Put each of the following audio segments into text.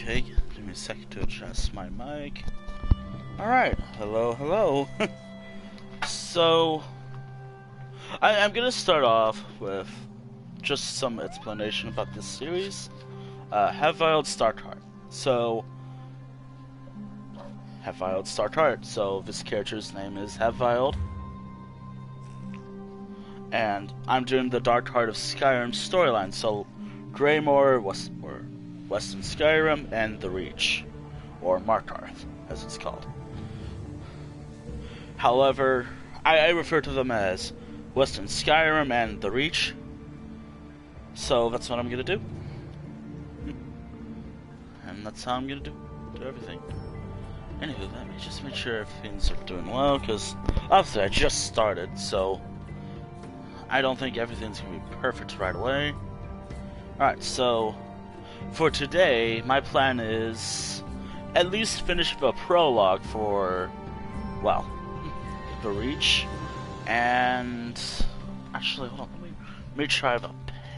Okay, give me a second to adjust my mic. Alright, hello. So, I'm gonna start off with just some explanation about this series. Hafvild Startart. So, Hafvild Startart. So, this character's name is Hafvild. And I'm doing the Dark Heart of Skyrim storyline. So, Greymoor, Western Skyrim, and the Reach, or Markarth, as it's called. However, I refer to them as Western Skyrim and the Reach, so that's what I'm gonna do. And that's how I'm gonna do everything. Anywho, let me just make sure things are doing well, because obviously I just started, so I don't think everything's gonna be perfect right away. Alright, so for today, my plan is at least finish the prologue for, well, the Reach. And actually, hold on, let me try the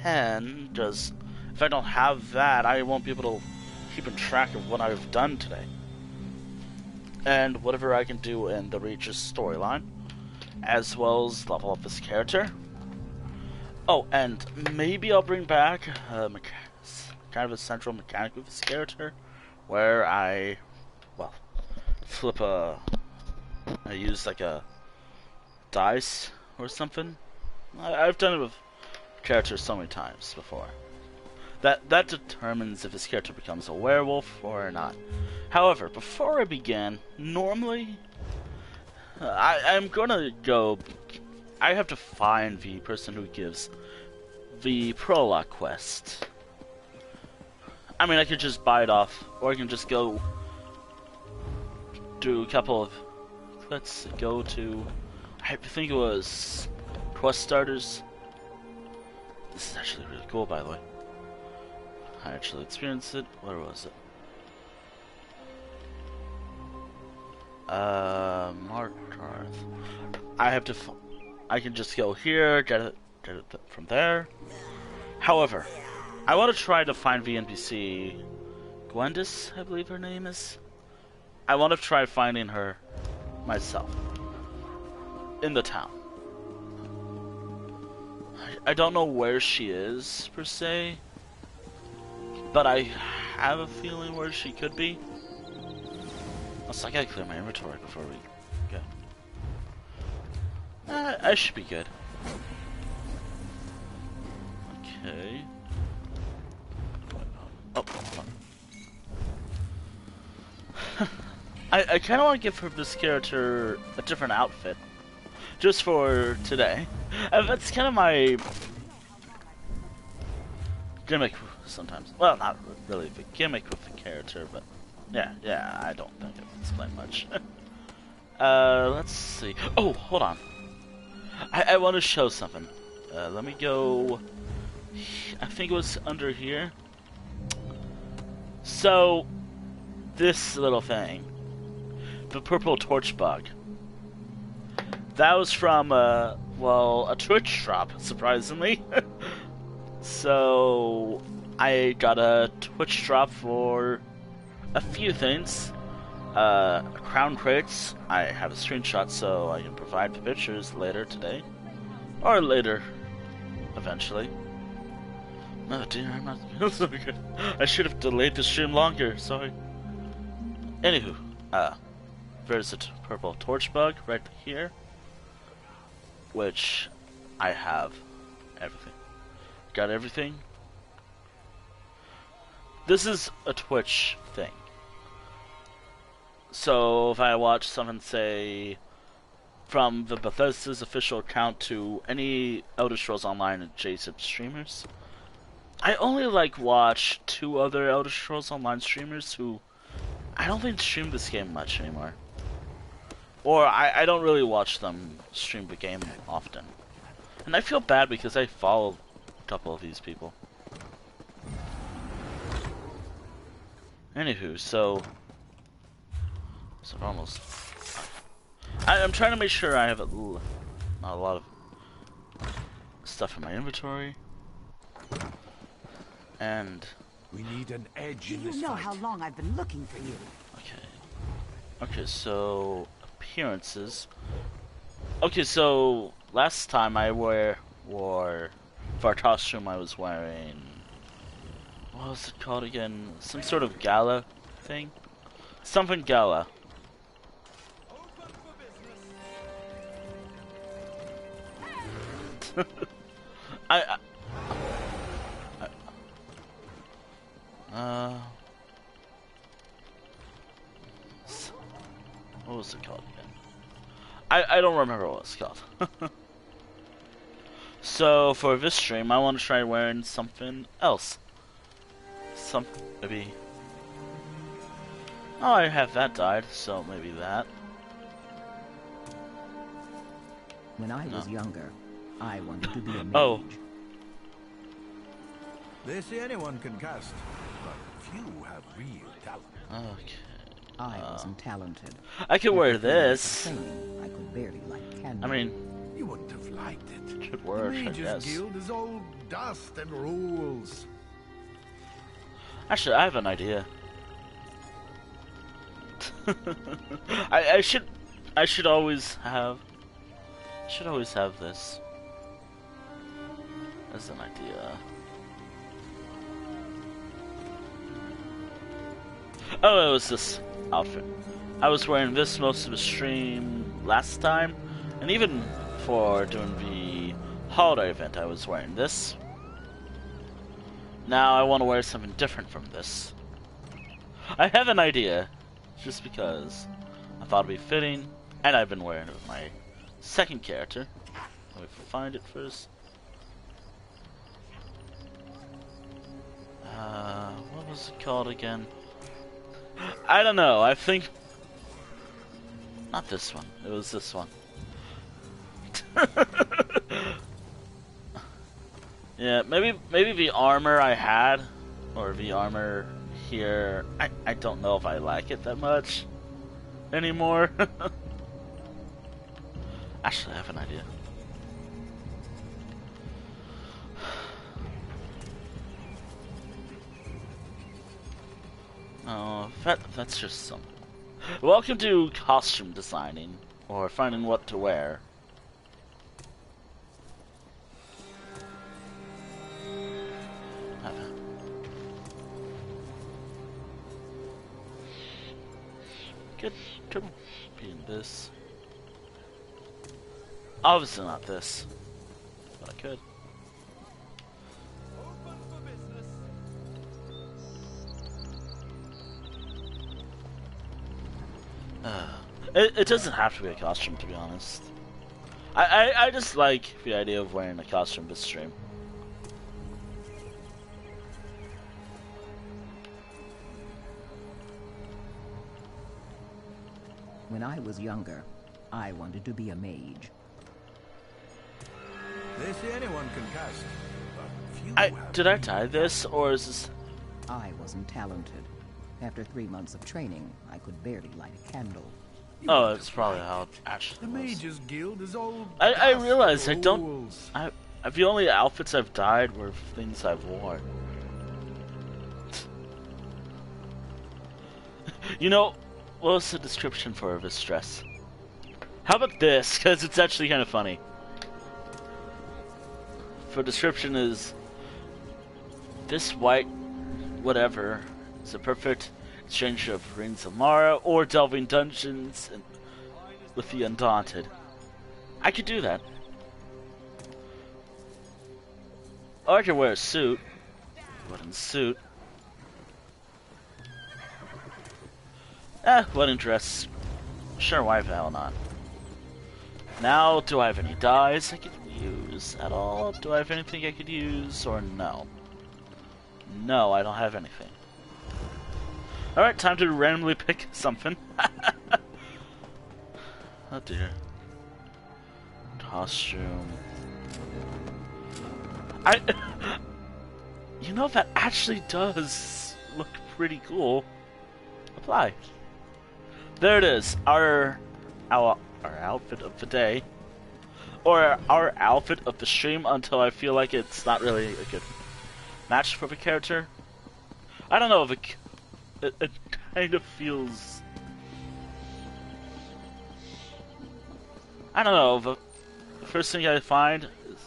pen, because if I don't have that, I won't be able to keep in track of what I've done today. And whatever I can do in the Reach's storyline, as well as level up this character. Oh, and maybe I'll bring back kind of a central mechanic with this character, where I use like a dice or something. I've done it with characters so many times before. That determines if this character becomes a werewolf or not. However, before I begin, normally I'm gonna go. I have to find the person who gives the prologue quest. I mean, I could just buy it off, or I can just go do a couple of. Let's go to. I think it was Quest Starters. This is actually really cool, by the way. I actually experienced it. Where was it? Markarth. I can just go here, get it from there. However, I want to try to find the NPC Gwendis, I believe her name is. I want to try finding her myself in the town. I don't know where she is per se, but I have a feeling where she could be. Also, I gotta clear my inventory before we go. I should be good. Okay. Oh, hold on. I kind of want to give this character a different outfit, just for today. That's kind of my gimmick sometimes. Well, not really the gimmick with the character, but yeah. I don't think I've explained much. Let's see. Oh, hold on. I want to show something. Let me go. I think it was under here. So, this little thing, the purple torch bug, that was from, a Twitch drop, surprisingly. So, I got a Twitch drop for a few things. Crown crates, I have a screenshot so I can provide the pictures later today. Or later, eventually. Oh dear, I'm not feeling so good. I should have delayed the stream longer, sorry. Anywho, there's a purple torch bug right here, which I have everything. Got everything. This is a Twitch thing. So if I watch someone say from the Bethesda's official account to any Elder Scrolls Online adjacent streamers, I only watch 2 other Elder Scrolls Online streamers who I don't think stream this game much anymore. Or I don't really watch them stream the game often. And I feel bad because I follow a couple of these people. Anywho, so almost. I'm trying to make sure I have not a lot of stuff in my inventory. And We need an edge Do in you this know fight. how long I've been looking for you? Okay. Okay, so appearances. Okay, so last time I wore for our costume I was wearing, what was it called again? Some sort of gala thing? Something gala. I what was it called again? I don't remember what it's called. So for this stream, I want to try wearing something else. Maybe. Oh, I have that dyed, so maybe that. When I was younger, I wanted to be a mage. Oh. They say anyone can cast, but few have real talent. Okay. I wasn't talented. I could wear this. Training, I could barely light candles. I mean, You wouldn't have liked it. should work, the I Mages guess. Guild is all dust and rules. Actually, I have an idea. I should always have this as an idea. Oh, it was this outfit. I was wearing this most of the stream last time, and even for doing the holiday event, I was wearing this. Now I want to wear something different from this. I have an idea, just because I thought it'd be fitting, and I've been wearing it with my second character. Let me find it first. What was it called again? I don't know. I think not this one. It was this one. Yeah, maybe the armor I had, or the armor here. I don't know if I like it that much anymore. Actually, I have an idea. Oh, that's just something. Welcome to costume designing, or finding what to wear. Could be in this. Obviously not this, but I could. It doesn't have to be a costume, to be honest. I just like the idea of wearing a costume this stream. When I was younger, I wanted to be a mage. They say anyone can cast, but few have Did I real tie this, or is this... I wasn't talented. After 3 months of training, I could barely light a candle. You Oh, wouldn't it's have probably liked how it. it actually The was. Mages Guild is all I dust realized I and don't... rules. The only outfits I've dyed were things I've worn. You know, what was the description for this dress? How about this? Because it's actually kind of funny. For description is... This white whatever is a perfect exchange of Rings of Mara or delving dungeons with the Undaunted. I could do that. Or I could wear a suit. Wooden suit. Wedding dress. Sure, why the hell not? Now, do I have any dyes I could use at all? Do I have anything I could use, or no? No, I don't have anything. Alright, time to randomly pick something. Oh dear. Costume. You know, that actually does look pretty cool. Apply. There it is. Our outfit of the day. Or our outfit of the stream until I feel like it's not really a good match for the character. I don't know if it kind of feels. I don't know. The first thing I find is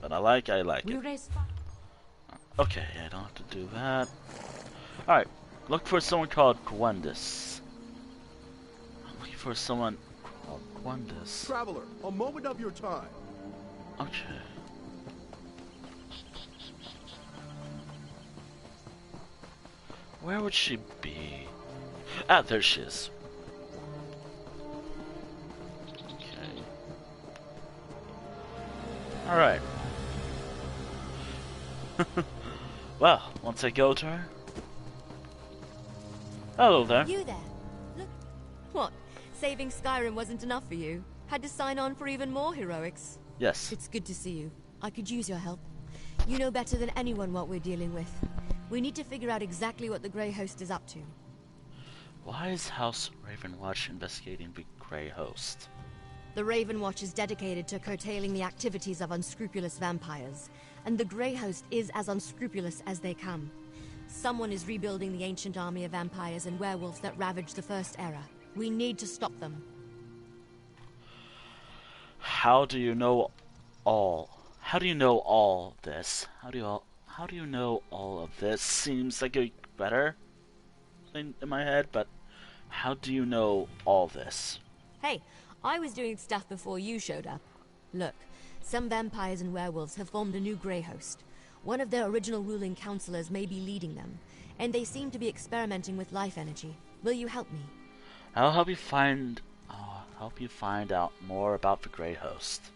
that I like it. Okay, I don't have to do that. Alright, look for someone called Gwendis. I'm looking for someone called Gwendis. Traveler, a moment of your time. Okay. Where would she be? Ah, there she is. Okay. Alright. Well, once I go to her. Hello there. You there? Look. What? Saving Skyrim wasn't enough for you? Had to sign on for even more heroics? Yes. It's good to see you. I could use your help. You know better than anyone what we're dealing with. We need to figure out exactly what the Grey Host is up to. Why is House Ravenwatch investigating the Grey Host? The Ravenwatch is dedicated to curtailing the activities of unscrupulous vampires, and the Grey Host is as unscrupulous as they come. Someone is rebuilding the ancient army of vampires and werewolves that ravaged the First Era. We need to stop them. How do you know all? How do you know all this? How do you know all of this? Seems like a better thing in my head, but how do you know all this? Hey, I was doing stuff before you showed up. Look, some vampires and werewolves have formed a new Grey Host. One of their original ruling councillors may be leading them, and they seem to be experimenting with life energy. Will you help me? I'll help you find out more about the Grey Host.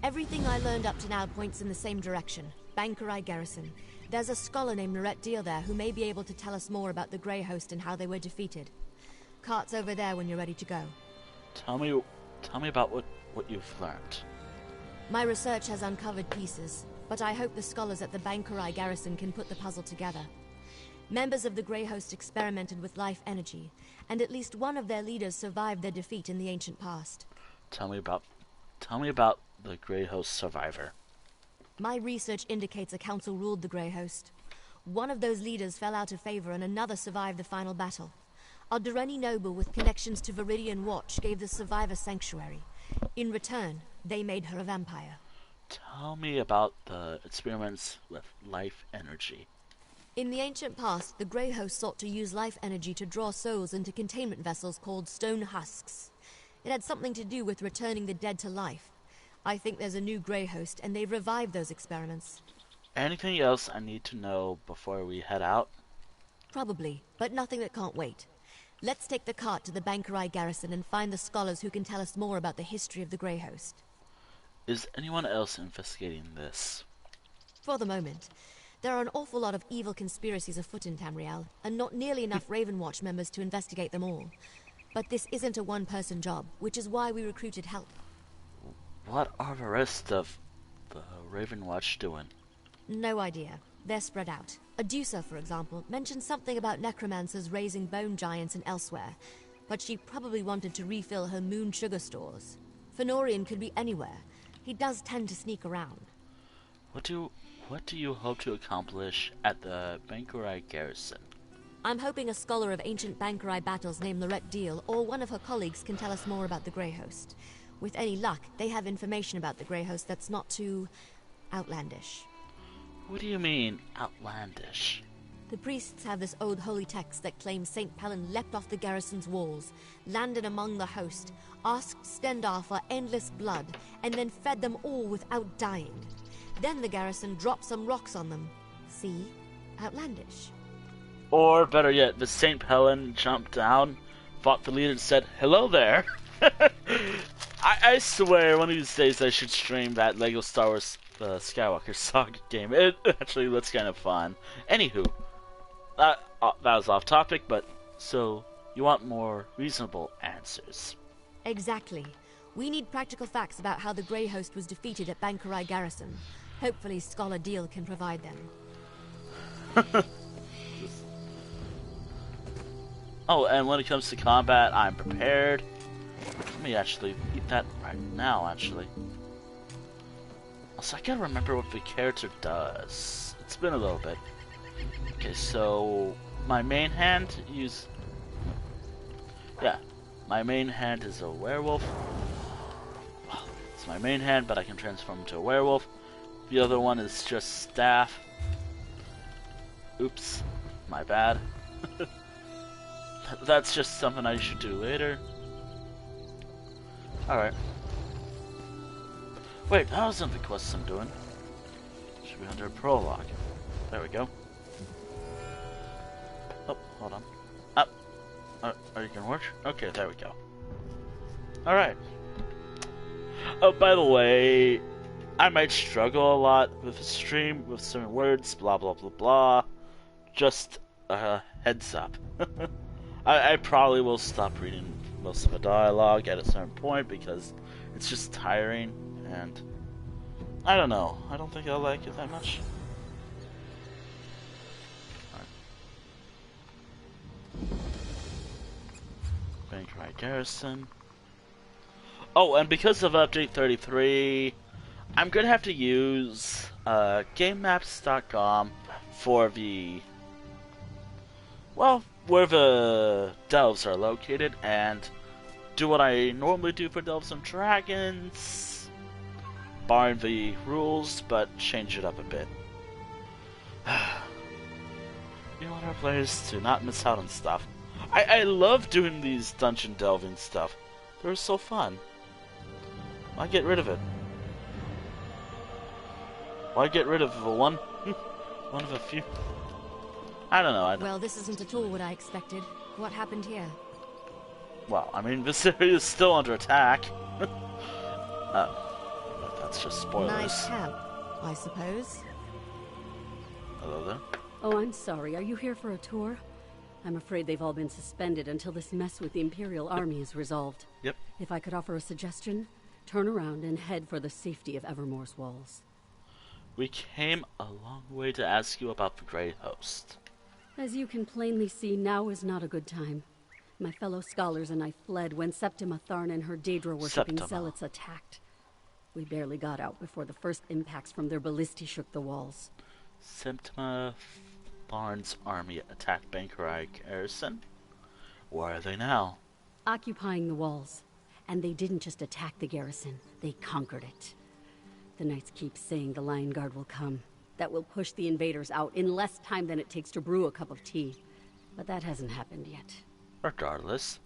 Everything I learned up to now points in the same direction. Bankerai Garrison. There's a scholar named Norette Deal there who may be able to tell us more about the Grey Host and how they were defeated. Cart's over there when you're ready to go. Tell me about what you've learned. My research has uncovered pieces, but I hope the scholars at the Bankerai Garrison can put the puzzle together. Members of the Grey Host experimented with life energy, and at least one of their leaders survived their defeat in the ancient past. Tell me about the Grey Host survivor. My research indicates a council ruled the Grey Host. One of those leaders fell out of favor and another survived the final battle. A Durrani noble with connections to Viridian Watch gave the survivor sanctuary. In return, they made her a vampire. Tell me about the experiments with life energy. In the ancient past, the Grey Host sought to use life energy to draw souls into containment vessels called stone husks. It had something to do with returning the dead to life. I think there's a new Grey Host, and they've revived those experiments. Anything else I need to know before we head out? Probably, but nothing that can't wait. Let's take the cart to the Bankerai Garrison and find the scholars who can tell us more about the history of the Grey Host. Is anyone else investigating this? For the moment. There are an awful lot of evil conspiracies afoot in Tamriel, and not nearly enough Ravenwatch members to investigate them all. But this isn't a one-person job, which is why we recruited help. What are the rest of the Ravenwatch doing? No idea. They're spread out. Adusa, for example, mentioned something about necromancers raising bone giants and elsewhere, but she probably wanted to refill her moon sugar stores. Fenorian could be anywhere. He does tend to sneak around. What do you hope to accomplish at the Bankerai Garrison? I'm hoping a scholar of ancient Bankerai battles named Norette Deal or one of her colleagues can tell us more about the Grey Host. With any luck, they have information about the Grey Host that's not too outlandish. What do you mean, outlandish? The priests have this old holy text that claims St. Pelin leapt off the garrison's walls, landed among the host, asked Stendarr for endless blood, and then fed them all without dying. Then the garrison dropped some rocks on them. See? Outlandish. Or, better yet, the St. Pelin jumped down, fought the leader and said, "Hello there." I swear, one of these days I should stream that LEGO Star Wars Skywalker Saga game. It actually looks kind of fun. Anywho, that was off topic, but so you want more reasonable answers. Exactly. We need practical facts about how the Grey Host was defeated at Bankerai Garrison. Hopefully Scholar Deal can provide them. Oh, and when it comes to combat, I'm prepared. Let me actually eat that right now, actually. Also, I gotta remember what the character does. It's been a little bit. Okay, so my main hand my main hand is a werewolf. Well, it's my main hand, but I can transform into a werewolf. The other one is just staff. Oops, my bad. That's just something I should do later. Alright. Wait, that wasn't the quest I'm doing. Should be under prologue. There we go. Oh, hold on. Up. Are you gonna work? Okay, there we go. Alright. Oh, by the way, I might struggle a lot with the stream, with certain words, blah blah blah blah. Just a heads up. I probably will stop reading most of the dialogue at a certain point because it's just tiring, and I don't know. I don't think I'll like it that much. Bank Garrison. Oh, and because of update 33, I'm gonna have to use GameMaps.com for the where the delves are located, and do what I normally do for Delves and Dragons, barring the rules, but change it up a bit. We want our players to not miss out on stuff. I love doing these dungeon delving stuff. They're so fun. Why get rid of it? Why get rid of one of a few? I don't know. Well, this isn't at all what I expected. What happened here? Well, I mean, this area is still under attack. But that's just spoilers. Nice camp, I suppose. Hello there. Oh, I'm sorry. Are you here for a tour? I'm afraid they've all been suspended until this mess with the Imperial Army is resolved. Yep. If I could offer a suggestion, turn around and head for the safety of Evermore's walls. We came a long way to ask you about the Grey Host. As you can plainly see, now is not a good time. My fellow scholars and I fled when Septima Tharn and her Daedra-worshipping zealots attacked. We barely got out before the first impacts from their ballistae shook the walls. Septima Tharn's army attacked Bankerai Garrison? Where are they now? Occupying the walls. And they didn't just attack the garrison, they conquered it. The knights keep saying the Lion Guard will come. That will push the invaders out in less time than it takes to brew a cup of tea. But that hasn't happened yet. Regardless,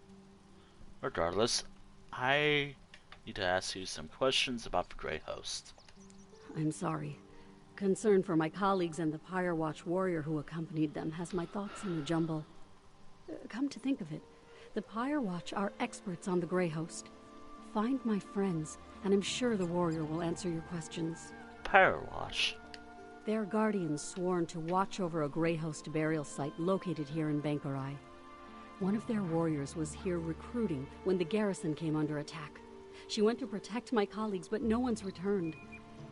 I need to ask you some questions about the Grey Host. I'm sorry. Concern for my colleagues and the Pyre Watch warrior who accompanied them has my thoughts in a jumble. Come to think of it, the Pyre Watch are experts on the Grey Host. Find my friends, and I'm sure the warrior will answer your questions. Pyre Watch? They're guardians sworn to watch over a Grey Host burial site located here in Bankerai. One of their warriors was here recruiting when the garrison came under attack. She went to protect my colleagues, but no one's returned.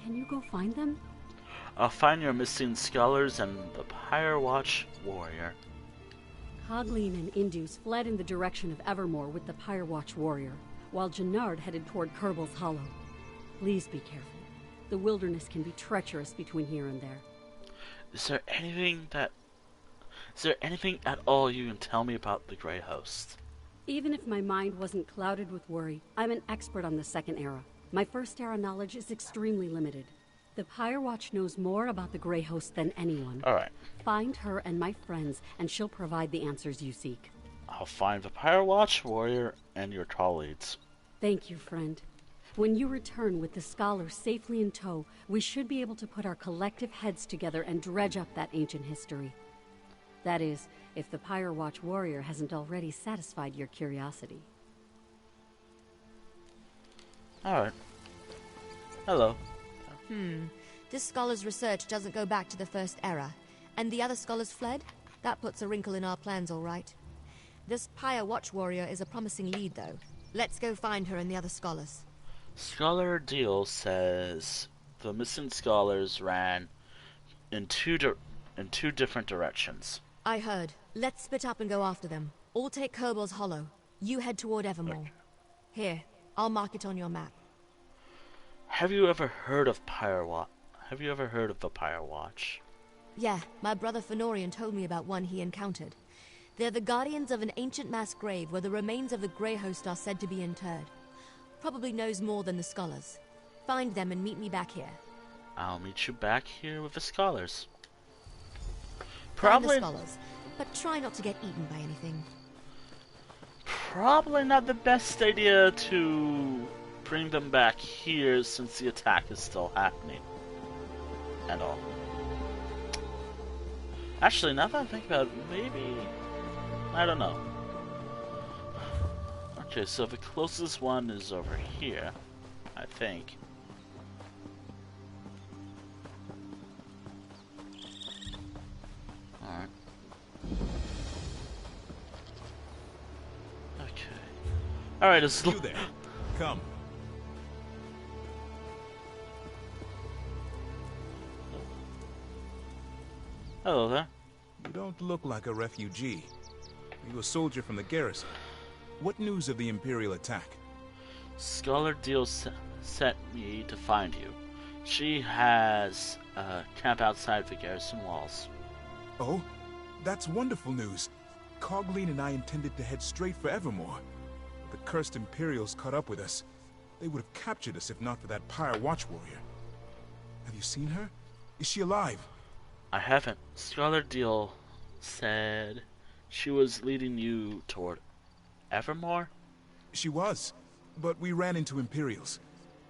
Can you go find them? I'll find your missing scholars and the Pyre Watch warrior. Cogleen and Indus fled in the direction of Evermore with the Pyre Watch warrior, while Jannard headed toward Kerbal's Hollow. Please be careful. The wilderness can be treacherous between here and there. Is there anything at all you can tell me about the Grey Host? Even if my mind wasn't clouded with worry, I'm an expert on the Second Era. My First Era knowledge is extremely limited. The Pyre Watch knows more about the Grey Host than anyone. Alright. Find her and my friends, and she'll provide the answers you seek. I'll find the Pyre Watch warrior and your colleagues. Thank you, friend. When you return with the scholars safely in tow, we should be able to put our collective heads together and dredge up that ancient history. That is, if the Pyre Watch warrior hasn't already satisfied your curiosity. Alright. Hello. This scholar's research doesn't go back to the First Era, and the other scholars fled? That puts a wrinkle in our plans, all right. This Pyre Watch warrior is a promising lead, though. Let's go find her and the other scholars. Scholar Deal says the missing scholars ran in two different directions. I heard. Let's split up and go after them. All take Kerbal's Hollow. You head toward Evermore. Here, I'll mark it on your map. Have you ever heard of the Pyre Watch? Yeah, my brother Fenorian told me about one he encountered. They're the guardians of an ancient mass grave where the remains of the Grey Host are said to be interred. Probably knows more than the scholars. Find them and meet me back here. I'll meet you back here with the scholars. Find the Probably, scholars, but try not to get eaten by anything. probably not the best idea to bring them back here since the attack is still happening. And all. Actually, now that I think about it, maybe... I don't know. Okay, so the closest one is over here, I think. Alright. Okay. Alright, it's... You there. Come. Hello there. You don't look like a refugee. Are you a soldier from the garrison? What news of the Imperial attack? Scholar Deal sent me to find you. She has a camp outside the garrison walls. Oh, that's wonderful news. Cogleen and I intended to head straight for Evermore. The cursed Imperials caught up with us. They would have captured us if not for that Pyre Watch warrior. Have you seen her? Is she alive? I haven't. Scholar Deal said she was leading you toward Evermore? She was, but we ran into Imperials.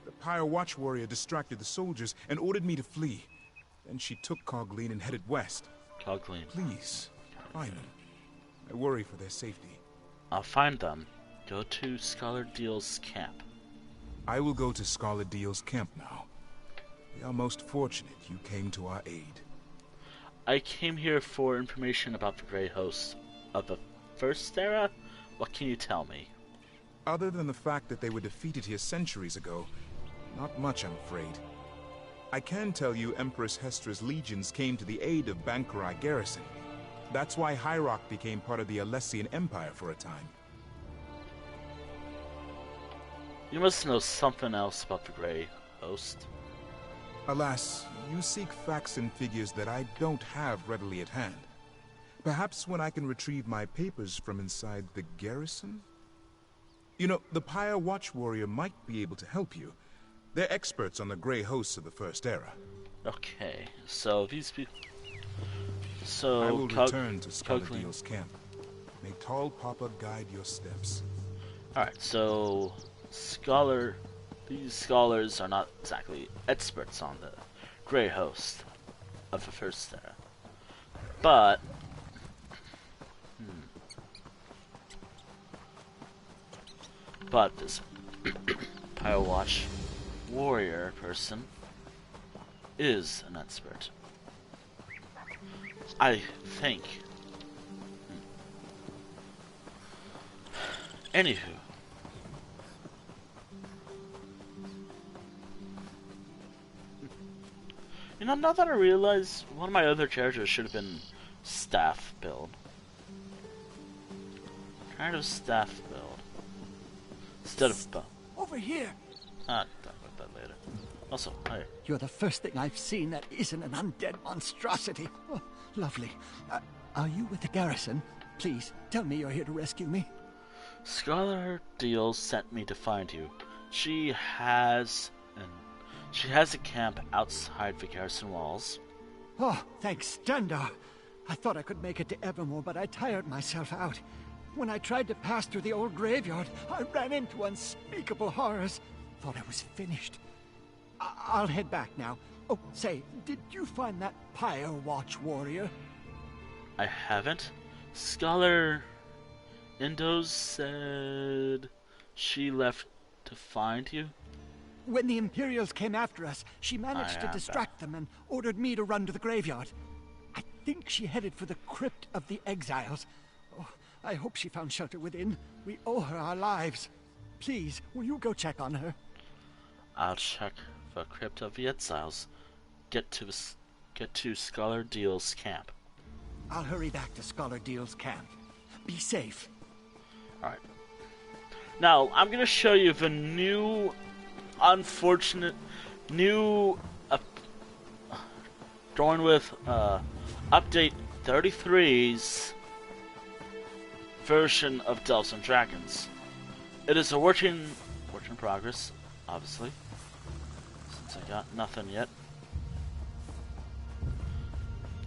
The Pyre Watch warrior distracted the soldiers and ordered me to flee. Then she took Cogleen and headed west. Cogleen. Please, find them. I worry for their safety. I'll find them. Go to Scholar Deal's camp. I will go to Scholar Deal's camp now. We are most fortunate you came to our aid. I came here for information about the Grey Host of the First Era. What can you tell me? Other than the fact that they were defeated here centuries ago, not much, I'm afraid. I can tell you Empress Hestra's legions came to the aid of Bankarai garrison. That's why High Rock became part of the Alessian Empire for a time. You must know something else about the Grey Host. Alas, you seek facts and figures that I don't have readily at hand. Perhaps when I can retrieve my papers from inside the garrison? You know, the Pyre Watch warrior might be able to help you. They're experts on the Grey Hosts of the First Era. Okay, so these people... So, I will return to Scholar Deal's camp. May Tall Papa guide your steps. Alright, so... These scholars are not exactly experts on the Grey Host of the First Era. But... But this Pyre Watch warrior person is an expert. I think. Anywho. You know, now that I realize, one of my other characters should have been staff build. Kind of staff build. Instead of bow. Over here! Talk about that later. Also, hi. You're the first thing I've seen that isn't an undead monstrosity. Oh, lovely. Are you with the garrison? Please, tell me you're here to rescue me. Scholar Deal sent me to find you. She has a camp outside the garrison walls. Oh, thanks, Stendar. I thought I could make it to Evermore, but I tired myself out. When I tried to pass through the old graveyard, I ran into unspeakable horrors. Thought I was finished. I'll head back now. Oh, say, did you find that Pyre Watch warrior? I haven't. Scholar Indos said she left to find you. When the Imperials came after us, she managed to distract them and ordered me to run to the graveyard. I think she headed for the Crypt of the Exiles. Oh, I hope she found shelter within. We owe her our lives. Please, will you go check on her? I'll check the Crypt of the Exiles. Get to Scholar Deal's camp. I'll hurry back to Scholar Deal's camp. Be safe. Alright. Now, I'm gonna show you the new, unfortunate, new, drawing with, update 33's version of Delves and Dragons. It is a work in progress, obviously, since I got nothing yet.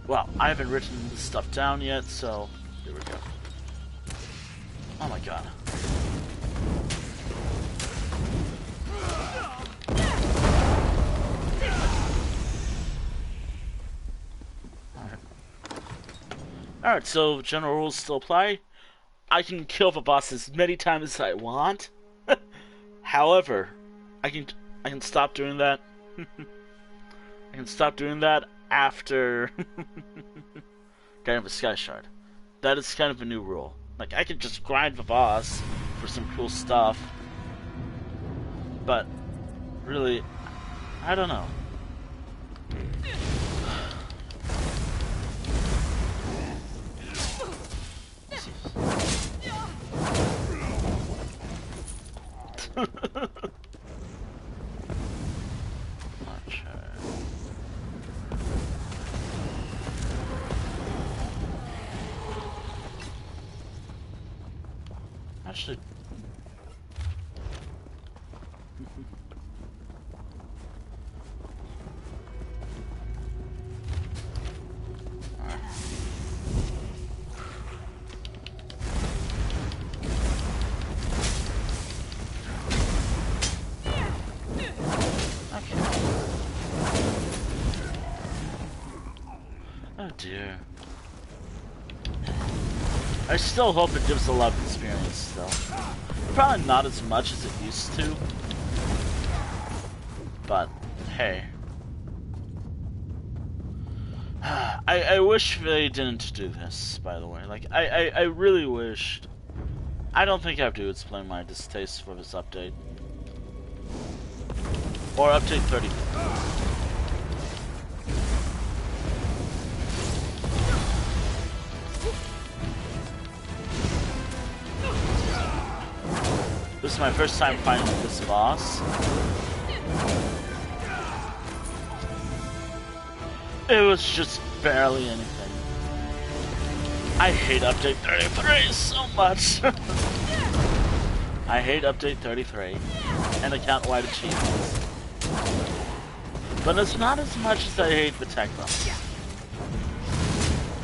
Well, I haven't written this stuff down yet, so here we go. Oh my god. Alright, so general rules still apply. I can kill the boss as many times as I want. However, I can stop doing that. I can stop doing that after getting the Sky Shard. That is kind of a new rule. Like, I could just grind the boss for some cool stuff, but really, I don't know. Actually, oh dear. I still hope it gives a lot of experience, though. Probably not as much as it used to. But, hey. I wish they didn't do this, by the way. Like, I really wished... I don't think I have to explain my distaste for this update. Or update 30. This is my first time fighting this boss. It was just barely anything. I hate update 33 so much. I hate update 33 and account-wide achievements. But it's not as much as I hate the tech bumps.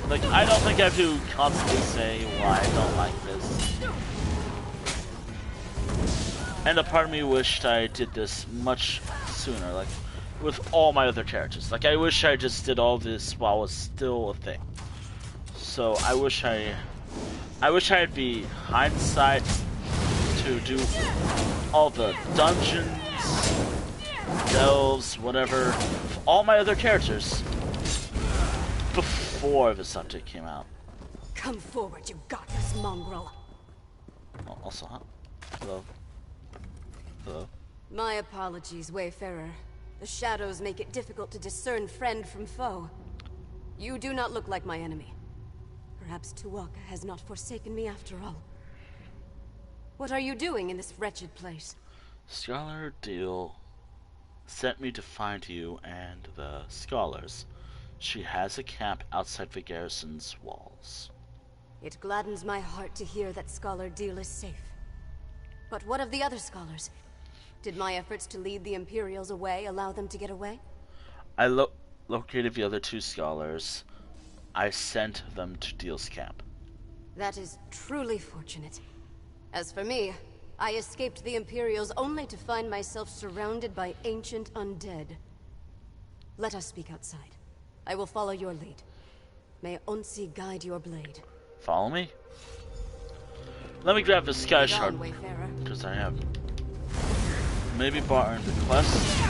Like, I don't think I have to constantly say why I don't like this. And a part of me wished I did this much sooner, like, with all my other characters. Like, I wish I just did all this while it was still a thing. So, I wish I'd be hindsight to do all the dungeons, delves, whatever, with all my other characters before this update came out. Come forward, you godless mongrel. Oh, also, huh? Hello. Hello? My apologies, Wayfarer. The shadows make it difficult to discern friend from foe. You do not look like my enemy. Perhaps Tuwaka has not forsaken me after all. What are you doing in this wretched place? Scholar Deal sent me to find you and the scholars. She has a camp outside the garrison's walls. It gladdens my heart to hear that Scholar Deal is safe. But what of the other scholars? Did my efforts to lead the Imperials away allow them to get away? I located the other two scholars. I sent them to Deal's camp. That is truly fortunate. As for me, I escaped the Imperials only to find myself surrounded by ancient undead. Let us speak outside. I will follow your lead. May Onsi guide your blade. Follow me? Let me grab the Sky Lead Shard, on, Wayfarer. because I have maybe bar the quest.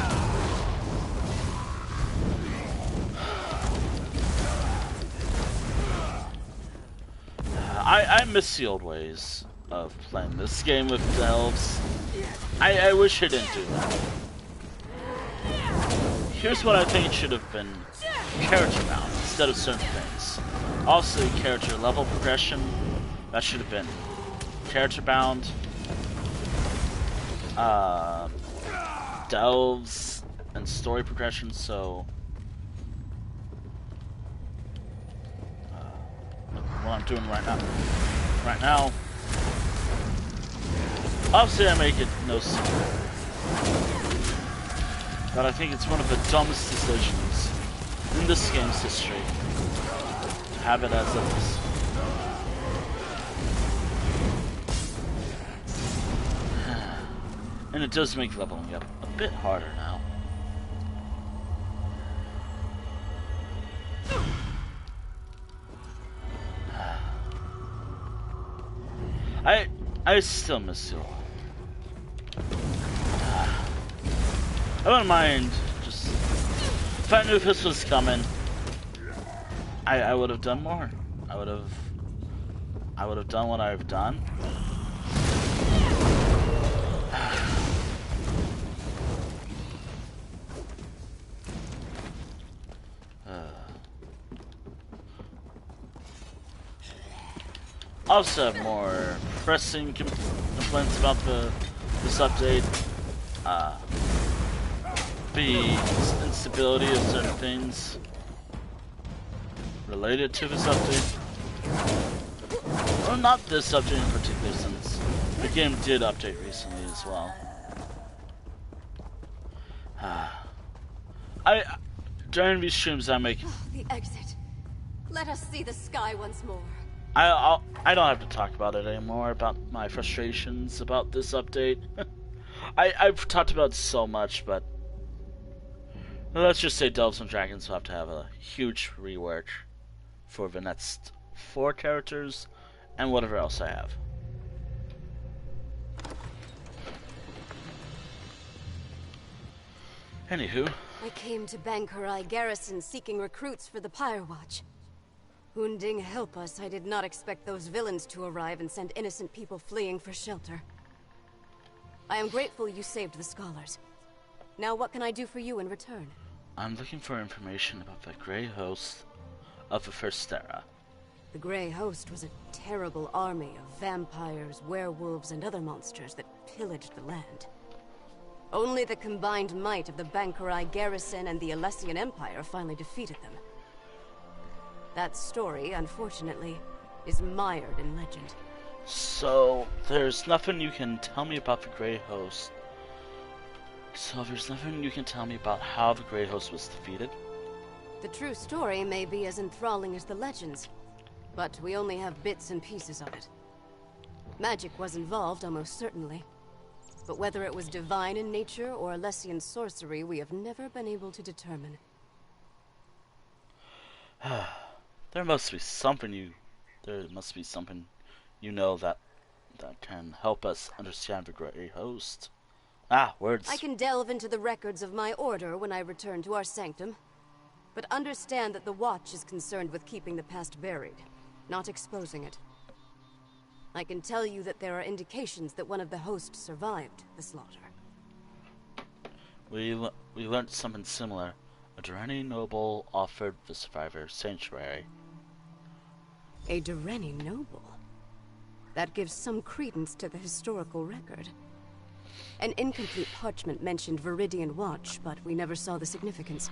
I miss the old ways of playing this game with elves. I wish I didn't do that. Here's what I think it should have been: character bound instead of certain things. Also, character level progression, that should have been character bound. Delves and story progression, so what I'm doing right now. Right now, obviously I make it no secret, but I think it's one of the dumbest decisions in this game's history to have it as it is. And it does make leveling up a bit harder now. I still miss you all. I wouldn't mind just... If I knew this was coming, I would have done more. I would have done what I've done. Also have more pressing complaints about this update. The instability of certain things related to this update. Well, not this update in particular, since the game did update recently as well. During these streams I make... The exit. Let us see the sky once more. I don't have to talk about it anymore, about my frustrations about this update. I've talked about it so much, but let's just say Delves and Dragons will have to have a huge rework for the next 4 characters and whatever else I have. Anywho. I came to Bankurai Garrison seeking recruits for the Pyre Watch. Hunding help us, I did not expect those villains to arrive and send innocent people fleeing for shelter. I am grateful you saved the scholars. Now what can I do for you in return? I'm looking for information about the Grey Host of the First Era. The Grey Host was a terrible army of vampires, werewolves, and other monsters that pillaged the land. Only the combined might of the Bankurai Garrison and the Alessian Empire finally defeated them. That story, unfortunately, is mired in legend. So, there's nothing you can tell me about the Grey Host. So, there's nothing you can tell me about how the Grey Host was defeated? The true story may be as enthralling as the legends, but we only have bits and pieces of it. Magic was involved, almost certainly. But whether it was divine in nature or Alessian sorcery, we have never been able to determine. There must be something you know that can help us understand the Grey Host. Words. I can delve into the records of my order when I return to our sanctum, but understand that the Watch is concerned with keeping the past buried, not exposing it. I can tell you that there are indications that one of the hosts survived the slaughter. We learned something similar. A Durrani noble offered the survivor sanctuary. A Durrani noble? That gives some credence to the historical record. An incomplete parchment mentioned Viridian Watch, but we never saw the significance.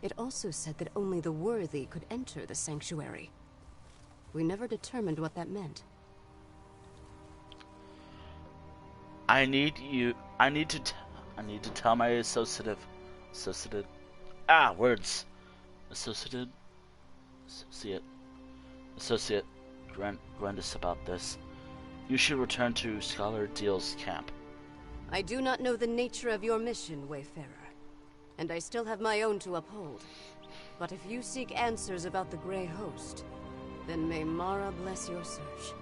It also said that only the worthy could enter the sanctuary. We never determined what that meant. I need to tell my associate Grandis about this. You should return to Scholar Deal's camp. I do not know the nature of your mission, Wayfarer, and I still have my own to uphold. But if you seek answers about the Grey Host, then may Mara bless your search.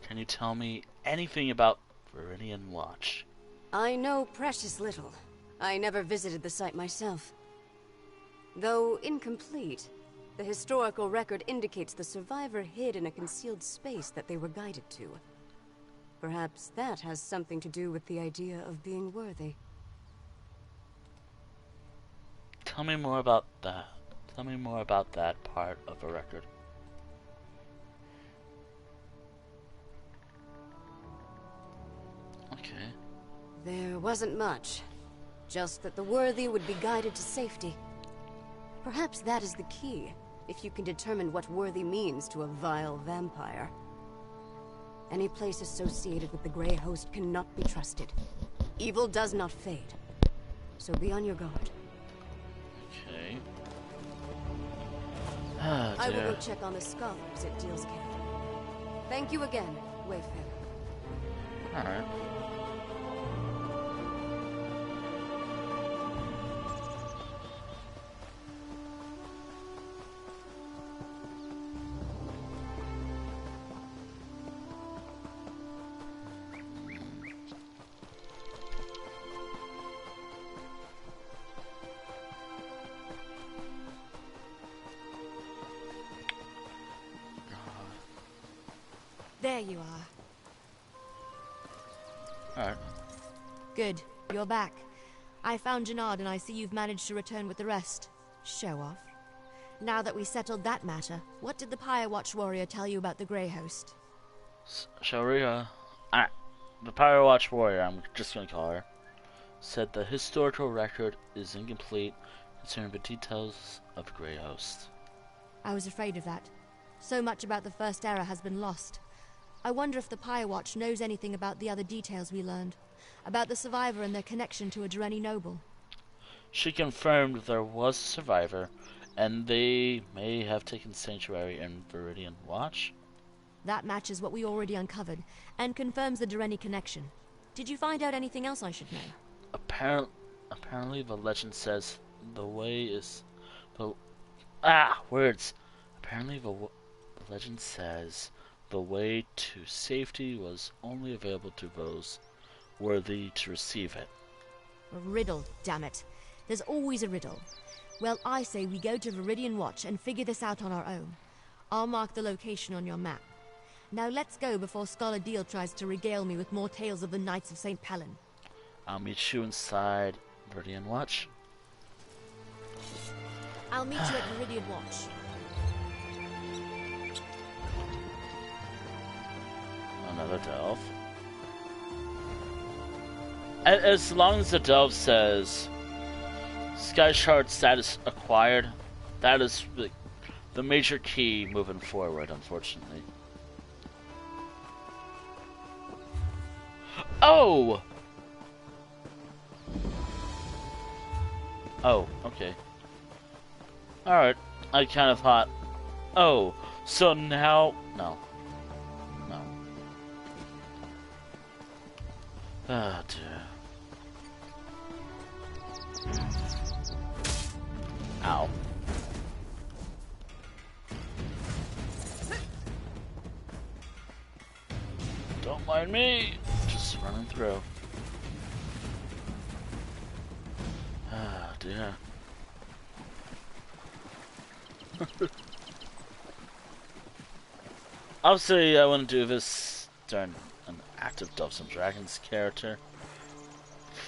Can you tell me anything about Viridian Watch? I know precious little. I never visited the site myself. Though incomplete, the historical record indicates the survivor hid in a concealed space that they were guided to. Perhaps that has something to do with the idea of being worthy. Tell me more about that. Tell me more about that part of the record. Okay. There wasn't much. Just that the worthy would be guided to safety. Perhaps that is the key, if you can determine what worthy means to a vile vampire. Any place associated with the Grey Host cannot be trusted. Evil does not fade, so be on your guard. Okay. Ah, I will dear. go check on the scholars at Deal's Camp. Thank you again, Wayfarer. Alright. There you are. Alright. Good. You're back. I found Jannard and I see you've managed to return with the rest. Show off. Now that we settled that matter, what did the Pyre Watch warrior tell you about the Grey Host? Sharia, the Pyre Watch warrior, I'm just gonna call her, said the historical record is incomplete concerning the details of the Grey Host. I was afraid of that. So much about the First Era has been lost. I wonder if the Pyre Watch knows anything about the other details we learned. About the survivor and their connection to a Dreni noble. She confirmed there was a survivor, and they may have taken sanctuary in Viridian Watch. That matches what we already uncovered, and confirms the Dreni connection. Did you find out anything else I should know? Apparently the legend says the way is... Words! Apparently the legend says the way to safety was only available to those worthy to receive it. A riddle, damn it. There's always a riddle. Well, I say we go to Viridian Watch and figure this out on our own. I'll mark the location on your map. Now let's go before Scholar Deal tries to regale me with more tales of the Knights of St. Palin. I'll meet you inside Viridian Watch. I'll meet you at Viridian Watch. Another delve. As long as the delve says Sky Shard status acquired, that is the major key moving forward, unfortunately. Oh! Oh, okay. Alright, I kind of thought, oh, so now, no. No. Ah, dear. Ow. Don't mind me, just running through. Ah, dear. Obviously, I want to do this during an active Doves and Dragons character.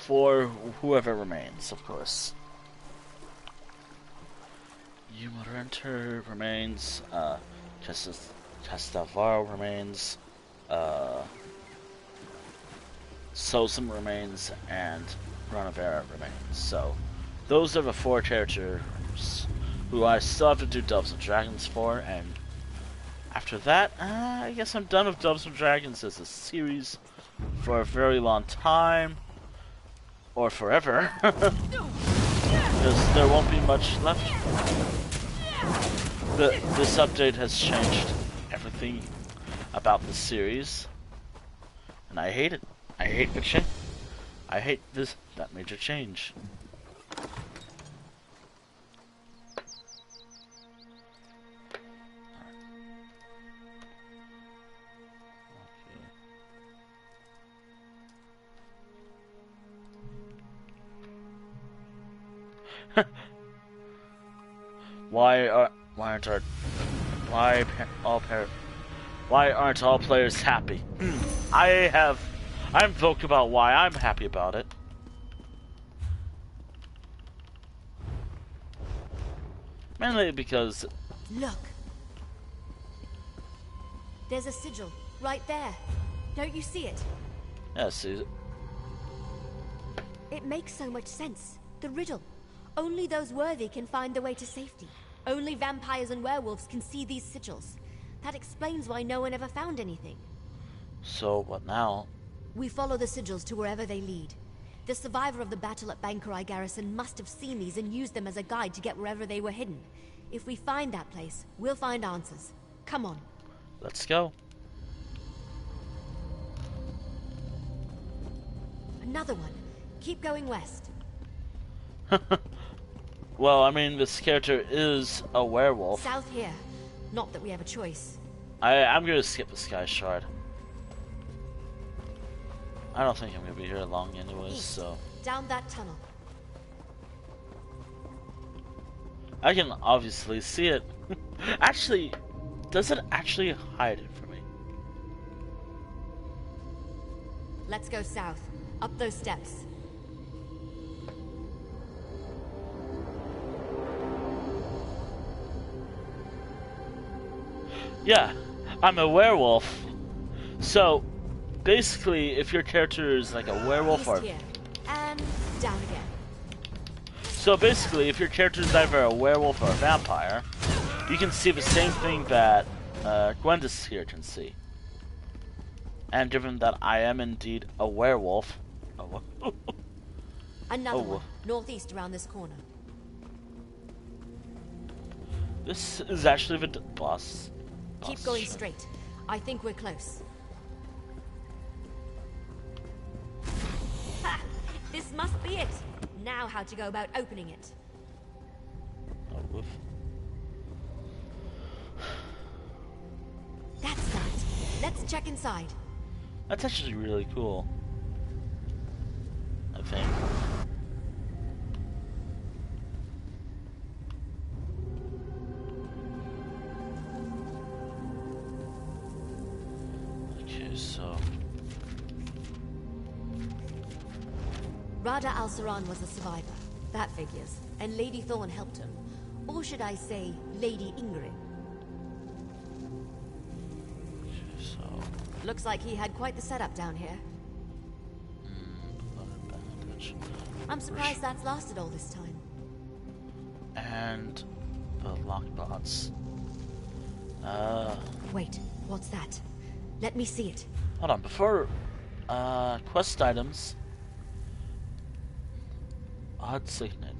For whoever remains, of course. Yumarenter remains, Castavaro remains, Sosum remains, and Ranavera remains. So, those are the four characters who I still have to do Doves and Dragons for, and after that, I guess I'm done with Doves and Dragons as a series for a very long time, or forever, because there won't be much left. This update has changed everything about the series, and I hate it. I hate the change. I hate that major change. Why aren't all players happy? I'm vocal about why I'm happy about it. Mainly because... Look. There's a sigil, right there. Don't you see it? Yeah, see it. It makes so much sense. The riddle. Only those worthy can find the way to safety. Only vampires and werewolves can see these sigils. That explains why no one ever found anything. So, what now? We follow the sigils to wherever they lead. The survivor of the battle at Bankurai Garrison must have seen these and used them as a guide to get wherever they were hidden. If we find that place, we'll find answers. Come on. Let's go. Another one. Keep going west. Well, I mean, this character is a werewolf. South here. Not that we have a choice. I'm gonna skip the Sky Shard. I don't think I'm gonna be here long anyways, East, so... down that tunnel. I can obviously see it. Actually, does it actually hide it from me? Let's go south. Up those steps. Yeah, I'm a werewolf. So, basically, if your character is like a werewolf East or... here. And down again. So basically, if your character is either a werewolf or a vampire, you can see the same thing that Gwendis here can see. And given that I am indeed a werewolf... Another Oh. one. Northeast around this corner. This is actually the boss. Keep going straight. I think we're close. Ha! This must be it. Now how to go about opening it. Oh, woof. That's that. Let's check inside. That's actually really cool. I think. Okay, so... Rada Al-Saran was a survivor. That figures. And Lady Thorn helped him. Or should I say, Lady Ingrid? So... Looks like he had quite the setup down here. blood bandage. I'm surprised that's lasted all this time. And... the lockbots. Wait, what's that? Let me see it. Hold on, before... quest items... Odd signet.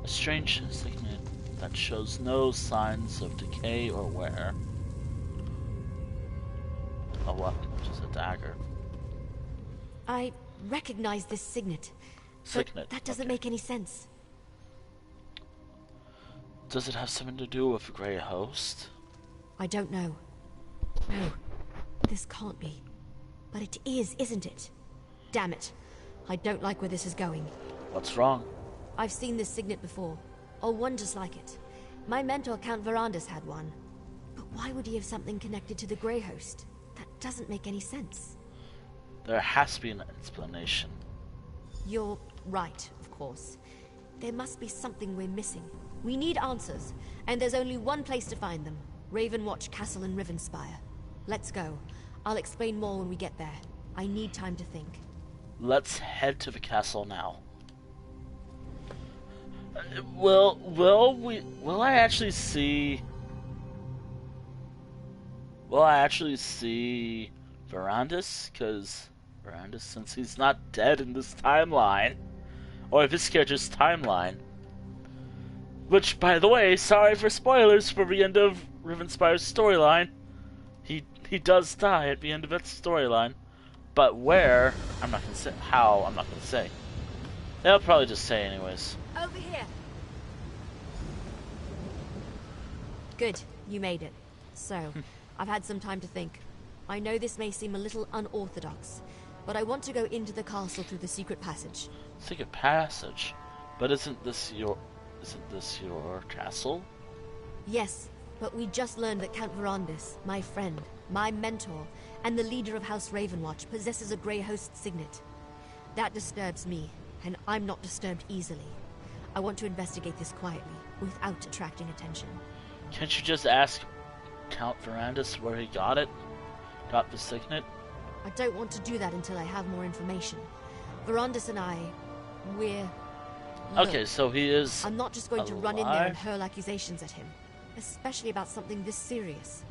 A strange signet that shows no signs of decay or wear. A weapon, which is a dagger. I recognize this signet. Signet. But that doesn't okay. make any sense. Does it have something to do with Grey Host? I don't know. No, this can't be. But it is, isn't it? Damn it. I don't like where this is going. What's wrong? I've seen this signet before, or one just like it. My mentor, Count Verandis, had one. But why would he have something connected to the Grey Host? That doesn't make any sense. There has to be an explanation. You're right, of course. There must be something we're missing. We need answers, and there's only one place to find them. Ravenwatch Castle in Rivenspire. Let's go. I'll explain more when we get there. I need time to think. Let's head to the castle now. Will I actually see... Will I actually see Verandis? Because Verandis, since he's not dead in this timeline, or if this character's timeline, which, by the way, sorry for spoilers for the end of Rivenspire's storyline, he does die at the end of that storyline. But where, I'm not gonna say. How, I'm not gonna say. They'll probably just say anyways. Over here. Good, you made it. So, I've had some time to think. I know this may seem a little unorthodox, but I want to go into the castle through the secret passage. Secret passage? But isn't this your castle? Yes, but we just learned that Count Verandis, my friend, my mentor, and the leader of House Ravenwatch possesses a Grey Host signet. That disturbs me, and I'm not disturbed easily. I want to investigate this quietly, without attracting attention. Can't you just ask Count Verandis where he got it? Got the signet? I don't want to do that until I have more information. Verandis and I, we're Look, Okay, so he is I'm not just going to run in there and hurl accusations at him, especially about something this serious.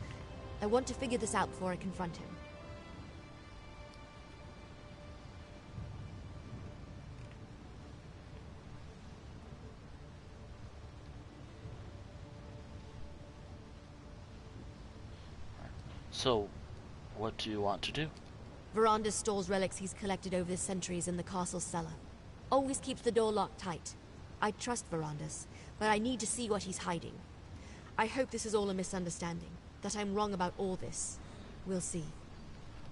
I want to figure this out before I confront him. So, what do you want to do? Verandas stores relics he's collected over the centuries in the castle's cellar. Always keeps the door locked tight. I trust Verandas, but I need to see what he's hiding. I hope this is all a misunderstanding, that I'm wrong about all this. We'll see.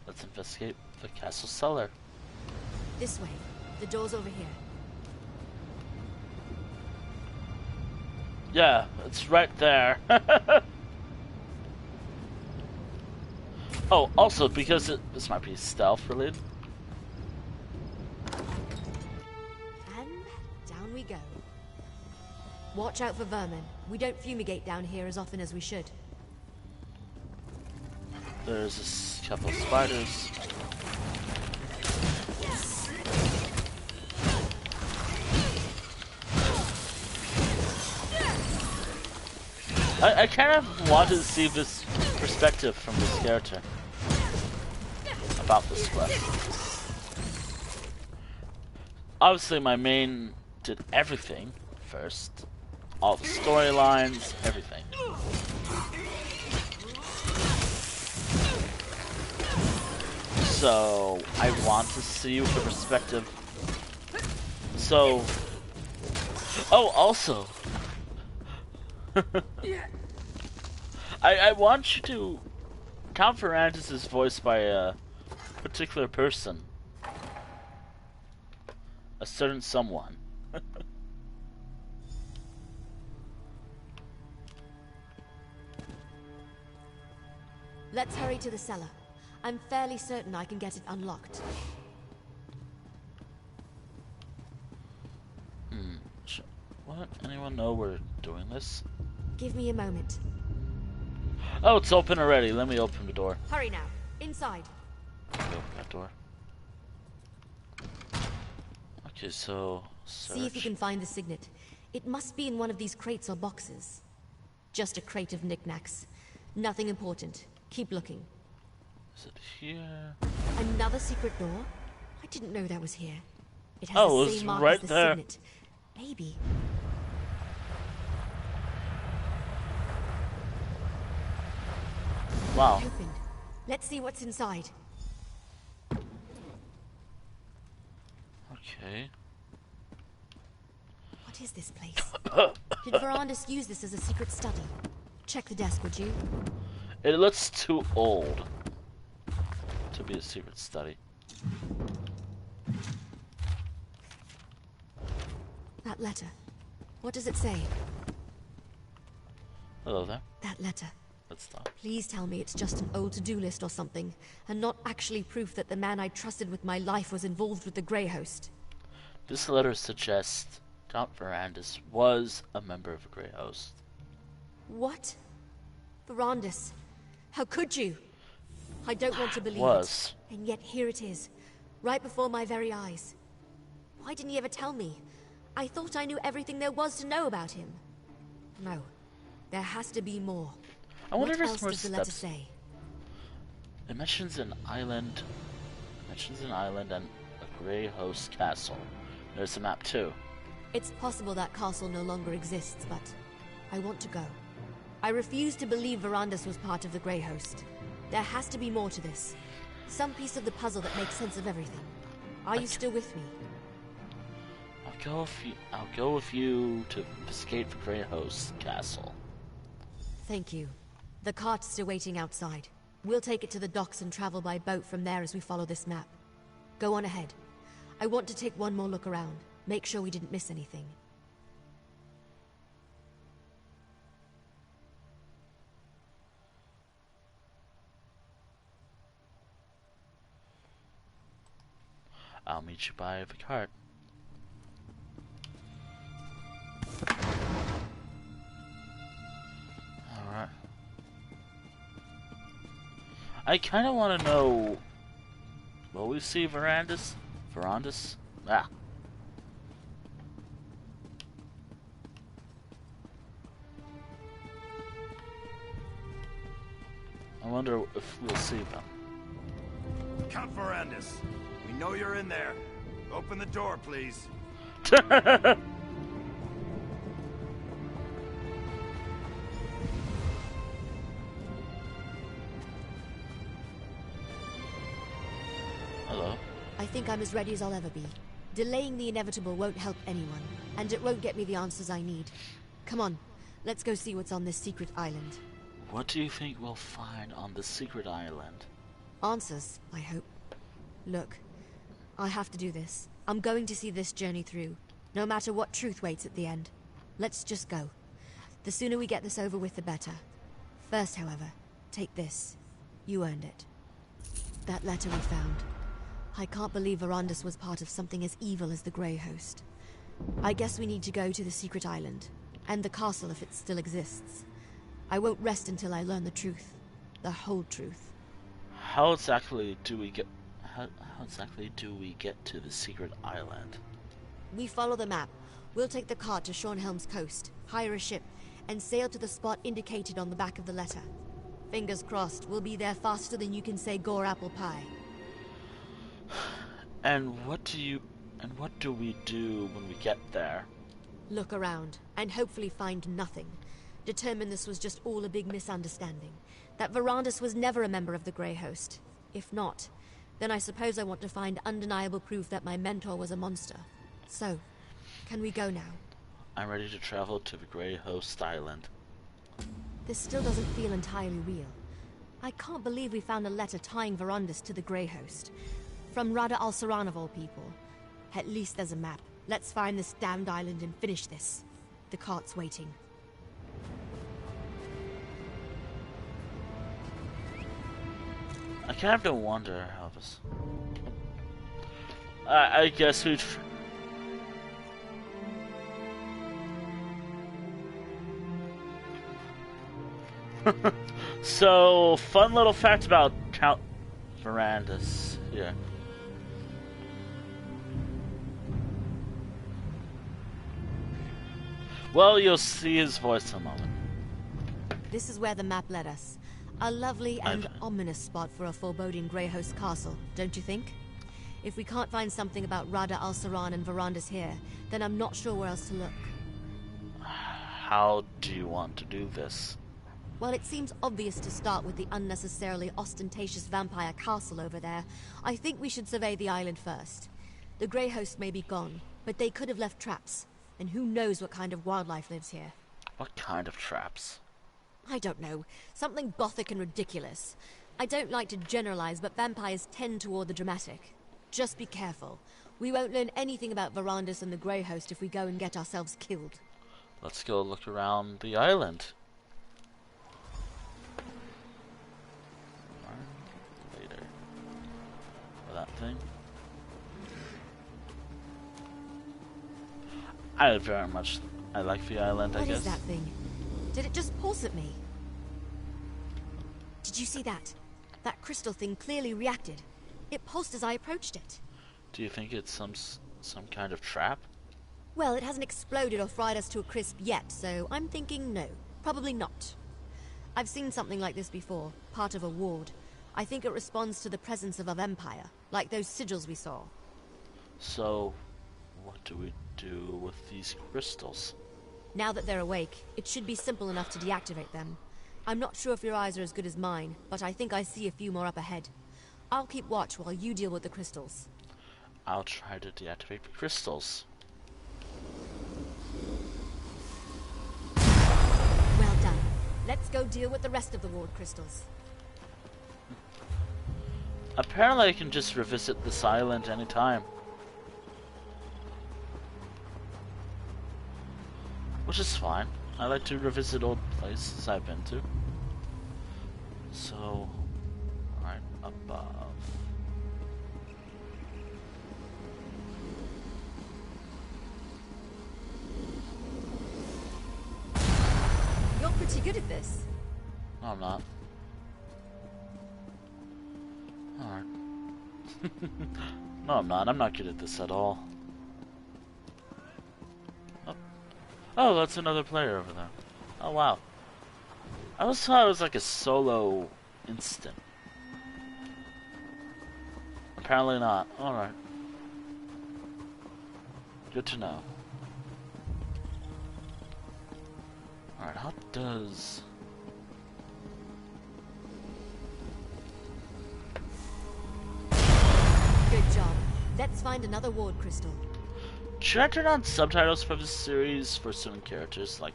Let's investigate the castle cellar. This way. The door's over here. Yeah, it's right there. Oh, also, because this might be stealth related. And down we go. Watch out for vermin. We don't fumigate down here as often as we should. There's a couple of spiders. I kind of wanted to see this perspective from this character about this quest. Obviously, my main did everything first. All the storylines, everything. So, I want to see the perspective. So... Oh, also... I want you to... Count Ferrantis is voiced by a particular person. A certain someone. Let's hurry to the cellar. I'm fairly certain I can get it unlocked. What? Anyone know we're doing this? Give me a moment. Oh, it's open already. Let me open the door. Hurry now. Inside. Let me open that door. Okay, so... search. See if you can find the signet. It must be in one of these crates or boxes. Just a crate of knickknacks. Nothing important. Keep looking. Is it here? Another secret door? I didn't know that was here. It has Oh, the it's same mark right as the there. signet. Maybe. Wow. Opened. Let's see what's inside. Okay. What is this place? Did Verandas use this as a secret study? Check the desk, would you? It looks too old to be a secret study. That letter. What does it say? Hello there. That letter. Let's stop. Please tell me it's just an old to-do list or something, and not actually proof that the man I trusted with my life was involved with the Grey Host. This letter suggests Count Verandas was a member of the Grey Host. What? Verandas. How could you? I don't want to believe Was. it. And yet here it is. Right before my very eyes. Why didn't he ever tell me? I thought I knew everything there was to know about him. No. There has to be more. I wonder What if else there's more does the letter steps. say? It mentions an island. It mentions an island and a Grey Host castle. There's a map too. It's possible that castle no longer exists, but I want to go. I refuse to believe Verandas was part of the Grey Host. There has to be more to this. Some piece of the puzzle that makes sense of everything. Are you still with me? I'll go with you to escape the Grey Host castle. Thank you. The cart's still waiting outside. We'll take it to the docks and travel by boat from there as we follow this map. Go on ahead. I want to take one more look around. Make sure we didn't miss anything. I'll meet you by the cart. Alright. I kind of want to know... Will we see Verandas? Ah. wonder if we'll see them. Count Verandis, we know you're in there. Open the door, please. Hello. I think I'm as ready as I'll ever be. Delaying the inevitable won't help anyone, and it won't get me the answers I need. Come on, let's go see what's on this secret island. What do you think we'll find on the secret island? Answers, I hope. Look, I have to do this. I'm going to see this journey through, no matter what truth waits at the end. Let's just go. The sooner we get this over with, the better. First, however, take this. You earned it. That letter we found. I can't believe Verandis was part of something as evil as the Grey Host. I guess we need to go to the secret island, and the castle if it still exists. I won't rest until I learn the truth. The whole truth. How exactly do we get to the secret island? We follow the map. We'll take the cart to Shornhelm's coast, hire a ship, and sail to the spot indicated on the back of the letter. Fingers crossed, we'll be there faster than you can say gore apple pie. And what do we do when we get there? Look around, and hopefully find nothing. Determine this was just all a big misunderstanding. That Verandis was never a member of the Grey Host. If not, then I suppose I want to find undeniable proof that my mentor was a monster. So, can we go now? I'm ready to travel to the Grey Host Island. This still doesn't feel entirely real. I can't believe we found a letter tying Verandis to the Grey Host. From Rada al-Saran of all people. At least there's a map. Let's find this damned island and finish this. The cart's waiting. I kind of wonder how this... I guess we'd... So, fun little fact about Count Verandis here. Well, you'll see his voice in a moment. This is where the map led us. A lovely and ominous spot for a foreboding Grey Host castle, don't you think? If we can't find something about Rada al-Saran and Verandis here, then I'm not sure where else to look. How do you want to do this? Well, it seems obvious to start with the unnecessarily ostentatious vampire castle over there. I think we should survey the island first. The Grey Host may be gone, but they could have left traps. And who knows what kind of wildlife lives here. What kind of traps? I don't know. Something gothic and ridiculous. I don't like to generalize, but vampires tend toward the dramatic. Just be careful. We won't learn anything about Verandis and the Grey Host if we go and get ourselves killed. Let's go look around the island. Later. That thing. I like the island, I guess. What is that thing? Did it just pulse at me? Did you see that? That crystal thing clearly reacted. It pulsed as I approached it. Do you think it's some kind of trap? Well, it hasn't exploded or fried us to a crisp yet, so I'm thinking no. Probably not. I've seen something like this before, part of a ward. I think it responds to the presence of a vampire, like those sigils we saw. So, what do we do with these crystals? Now that they're awake, it should be simple enough to deactivate them. I'm not sure if your eyes are as good as mine, but I think I see a few more up ahead. I'll keep watch while you deal with the crystals. I'll try to deactivate the crystals. Well done. Let's go deal with the rest of the ward crystals. Apparently I can just revisit this island anytime. Which is fine. I like to revisit old places I've been to. So, right above. You're pretty good at this. No, I'm not. Alright. No, I'm not. I'm not good at this at all. Oh, that's another player over there. Oh, wow. I always thought it was like a solo instant. Apparently not. Alright. Good to know. Alright, how does... Good job. Let's find another ward crystal. Should I turn on subtitles for this series for certain characters? Like,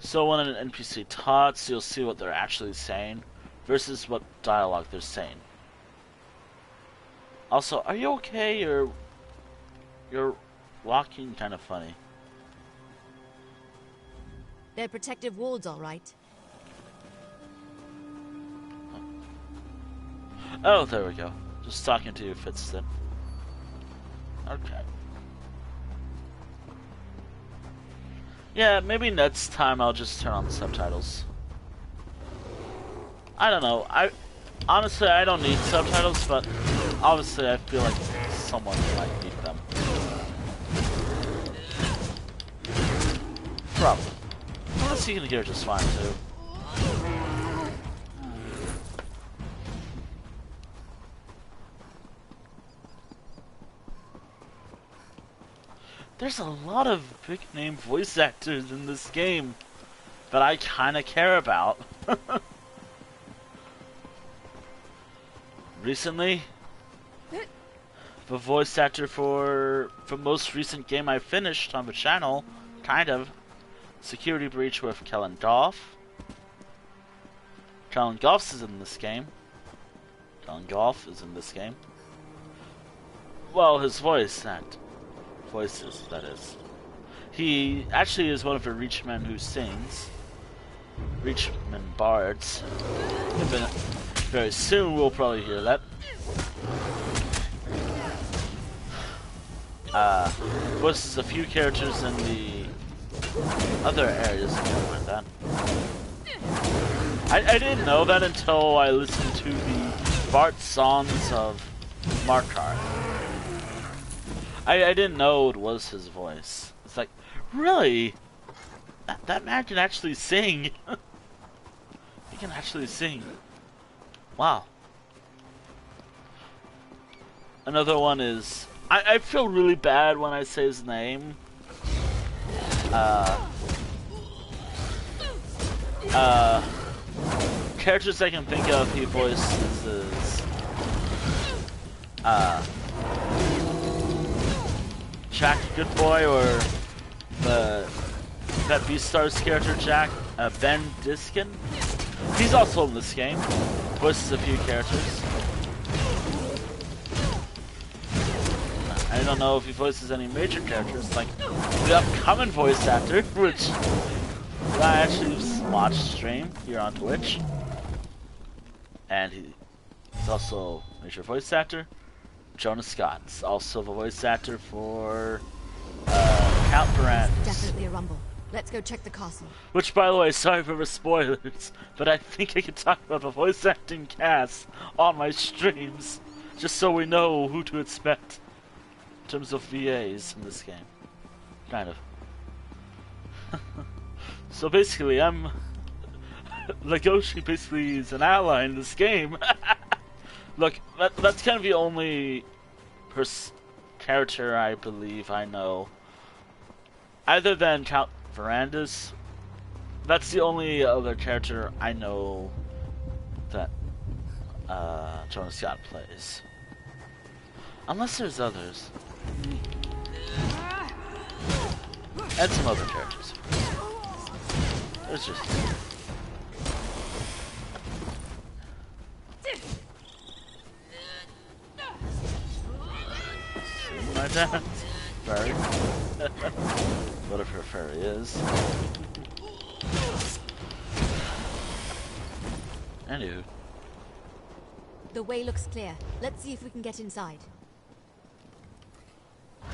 so when an NPC talks, you'll see what they're actually saying versus what dialogue they're saying. Also, are you okay? You're walking kind of funny. They're protective wards, all right. Oh, there we go. Just talking to you, Fitzton. Okay. Yeah, maybe next time I'll just turn on the subtitles. I don't know. Honestly, I don't need subtitles, but obviously I feel like someone might need them. Probably. Unless you can hear just fine too. There's a lot of big name voice actors in this game that I kinda care about. Recently, the voice actor for the most recent game I finished on the channel, kind of, Security Breach with Kellen Goff. Kellen Goff is in this game. Well, his voices, that is. He actually is one of the Reachmen who sings. Reachman bards. Very soon we'll probably hear that. Voices a few characters in the other areas and stuff like that. I didn't know that until I listened to the Bart songs of Markar. I didn't know it was his voice. It's like, really? That man can actually sing. He can actually sing. Wow. Another one is... I feel really bad when I say his name. Characters I can think of he voices Jack Goodboy, or that Beastars character Jack, Ben Diskin. He's also in this game. Voices a few characters. I don't know if he voices any major characters, like the upcoming voice actor, which I actually watched stream here on Twitch. And he's also a major voice actor. Jonah Scott's also the voice actor for Count Ferrandis. Definitely a rumble. Let's go check the castle. Which, by the way, sorry for the spoilers, but I think I could talk about the voice acting cast on my streams, just so we know who to expect in terms of VAs in this game. Kind of. So basically, Legoshi basically is an ally in this game. Look, that's kind of the only character I believe I know. Other than Count Ferrandis, that's the only other character I know that Jonah Scott plays. Unless there's others. And some other characters. There's just... My dad. Fairy. Whatever fairy is. Anywho. The way looks clear. Let's see if we can get inside.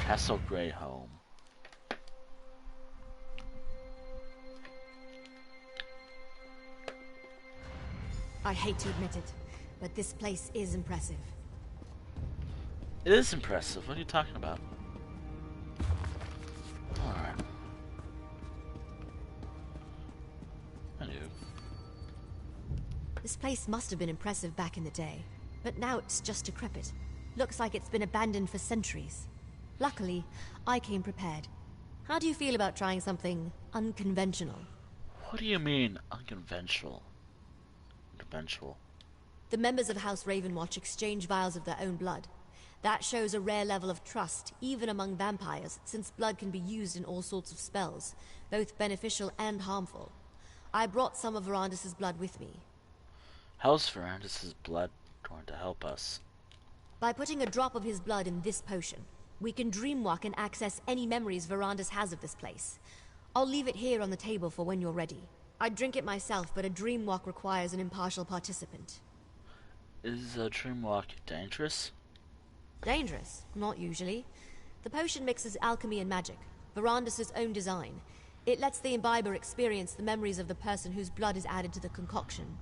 Castle Greyholm. I hate to admit it, but this place is impressive. It is impressive. What are you talking about? Alright. Anywho. The This place must have been impressive back in the day, but now it's just decrepit. Looks like it's been abandoned for centuries. Luckily, I came prepared. How do you feel about trying something unconventional? What do you mean, unconventional? Unconventional. The members of House Ravenwatch exchange vials of their own blood. That shows a rare level of trust, even among vampires, since blood can be used in all sorts of spells, both beneficial and harmful. I brought some of Verandis' blood with me. How's Verandis' blood going to help us? By putting a drop of his blood in this potion, we can dreamwalk and access any memories Verandis has of this place. I'll leave it here on the table for when you're ready. I'd drink it myself, but a dreamwalk requires an impartial participant. Is a dreamwalk dangerous? Dangerous? Not usually. The potion mixes alchemy and magic, Verandis' own design. It lets the imbiber experience the memories of the person whose blood is added to the concoction.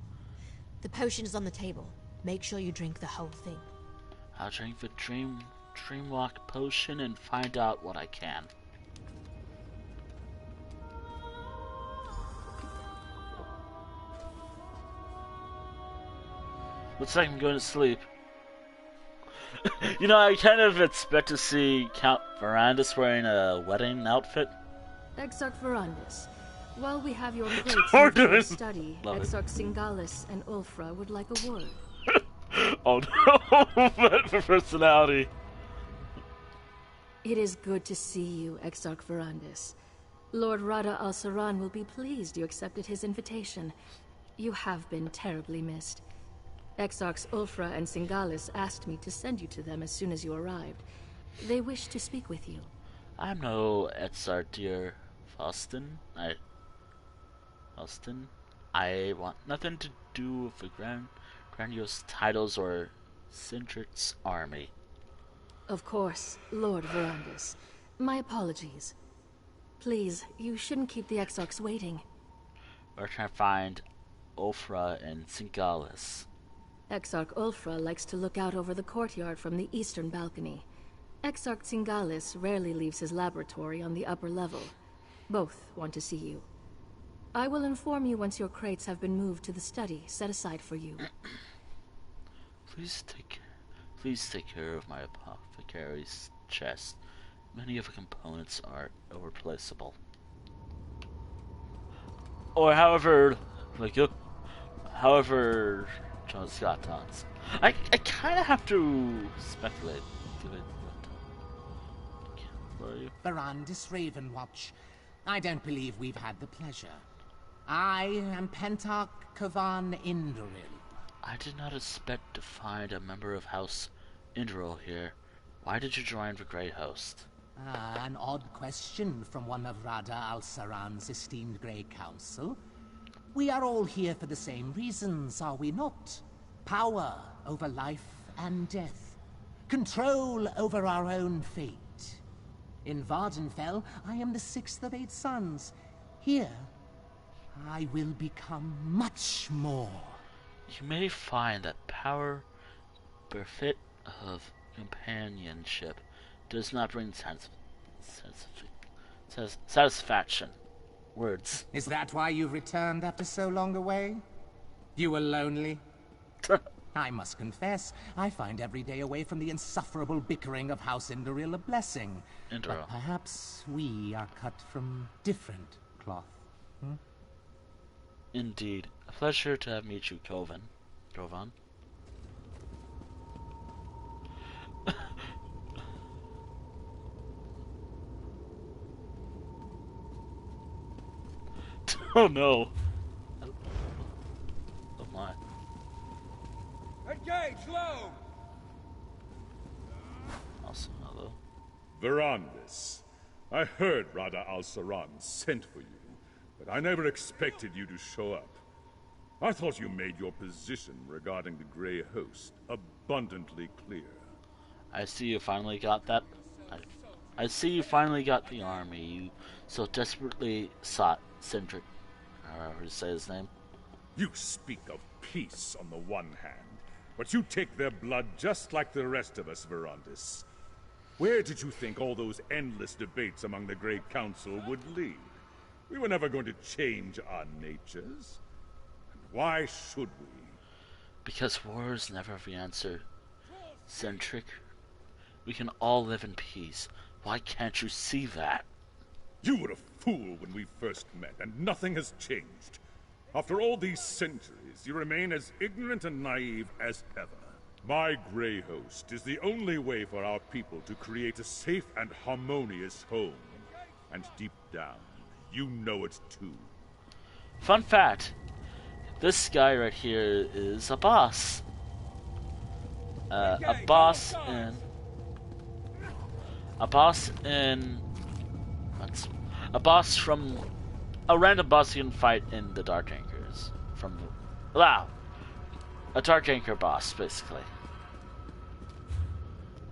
The potion is on the table. Make sure you drink the whole thing. I'll drink the dreamwalk potion and find out what I can. Looks like I'm going to sleep. You know, I kind of expect to see Count Verandis wearing a wedding outfit. Exarch Verandis, while we have your crates We're in your doing- study, Love it. Exarch Singalis and Ulfra would like a word. Oh no, but personality. It is good to see you, Exarch Verandis. Lord Rada al-Saran will be pleased you accepted his invitation. You have been terribly missed. Exarchs Ulfra and Singalis asked me to send you to them as soon as you arrived. They wish to speak with you. I'm no Gjaldersdottir Faustin. I want nothing to do with the grandiose titles or Sindric's army. Of course, Lord Verandis. My apologies. Please, you shouldn't keep the Exarchs waiting. Where can I find Ulfra and Singalis? Exarch Ulfra likes to look out over the courtyard from the eastern balcony. Exarch Singalis rarely leaves his laboratory on the upper level. Both want to see you. I will inform you once your crates have been moved to the study set aside for you. Please take care of my apothecary's chest. Many of the components are irreplaceable. Or however John Scott talks. I kind of have to speculate. Where are you? Verandis Ravenwatch. I don't believe we've had the pleasure. I am Pentarch Kavan Indoril. I did not expect to find a member of House Indoril here. Why did you join the Grey Host? An odd question from one of Rada al-Saran's esteemed Grey Council. We are all here for the same reasons, are we not? Power over life and death. Control over our own fate. In Vardenfell, I am the sixth of 8 sons. Here, I will become much more. You may find that power, bereft of companionship, does not bring satisfaction. Words. Is that why you returned after so long away? You were lonely? I must confess, I find every day away from the insufferable bickering of House Indoril a blessing. But perhaps we are cut from different cloth. Indeed. A pleasure to have met you, Jovan. Oh no. Oh my. Engage, low! Also, hello. Verandis, I heard Rada al-Saran sent for you, but I never expected you to show up. I thought you made your position regarding the Grey Host abundantly clear. I see you finally got that. I see you finally got the army you so desperately sought, Sindric. However to say his name. You speak of peace on the one hand, but you take their blood just like the rest of us, Verandis. Where did you think all those endless debates among the Great Council would lead? We were never going to change our natures. And why should we? Because war is never the answer, Centric. We can all live in peace. Why can't you see that? You were a fool when we first met, and nothing has changed. After all these centuries, you remain as ignorant and naive as ever. My Grey Host is the only way for our people to create a safe and harmonious home. And deep down, you know it too. Fun fact, this guy right here is a boss. A boss from a random boss you can fight in the Dark Anchors. A Dark Anchor boss, basically.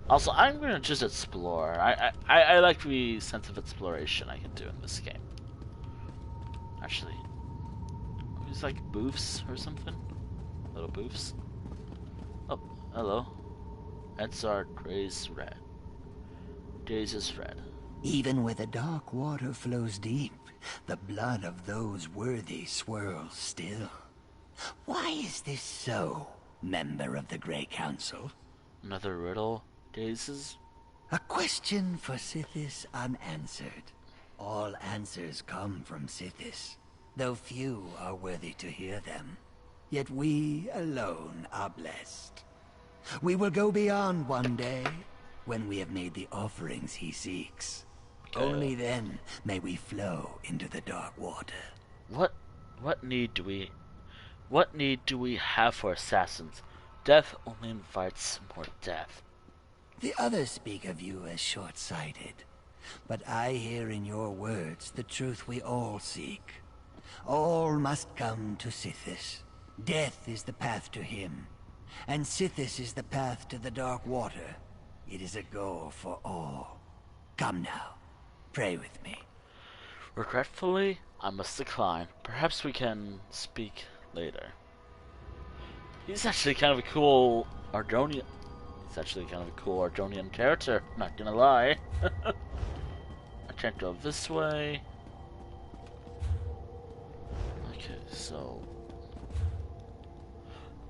Also, I'm gonna just explore. I like the sense of exploration I can do in this game. Actually, there's like booths or something. Little booths. Oh, hello. That's our Gray's red. Days is red. Even where the dark water flows deep, the blood of those worthy swirls still. Why is this so, member of the Grey Council? Another riddle, Daisies? A question for Sithis unanswered. All answers come from Sithis, though few are worthy to hear them. Yet we alone are blessed. We will go beyond one day, when we have made the offerings he seeks. Only then may we flow into the dark water. What need do we have for assassins? Death only invites more death. The others speak of you as short-sighted, but I hear in your words the truth we all seek. All must come to Sithis. Death is the path to him, and Sithis is the path to the dark water. It is a goal for all. Come now, pray with me. Regretfully, I must decline. Perhaps we can speak later. He's actually kind of a cool Ardonian. He's actually kind of a cool Ardonian character, not gonna lie. I can't go this way. Okay, so...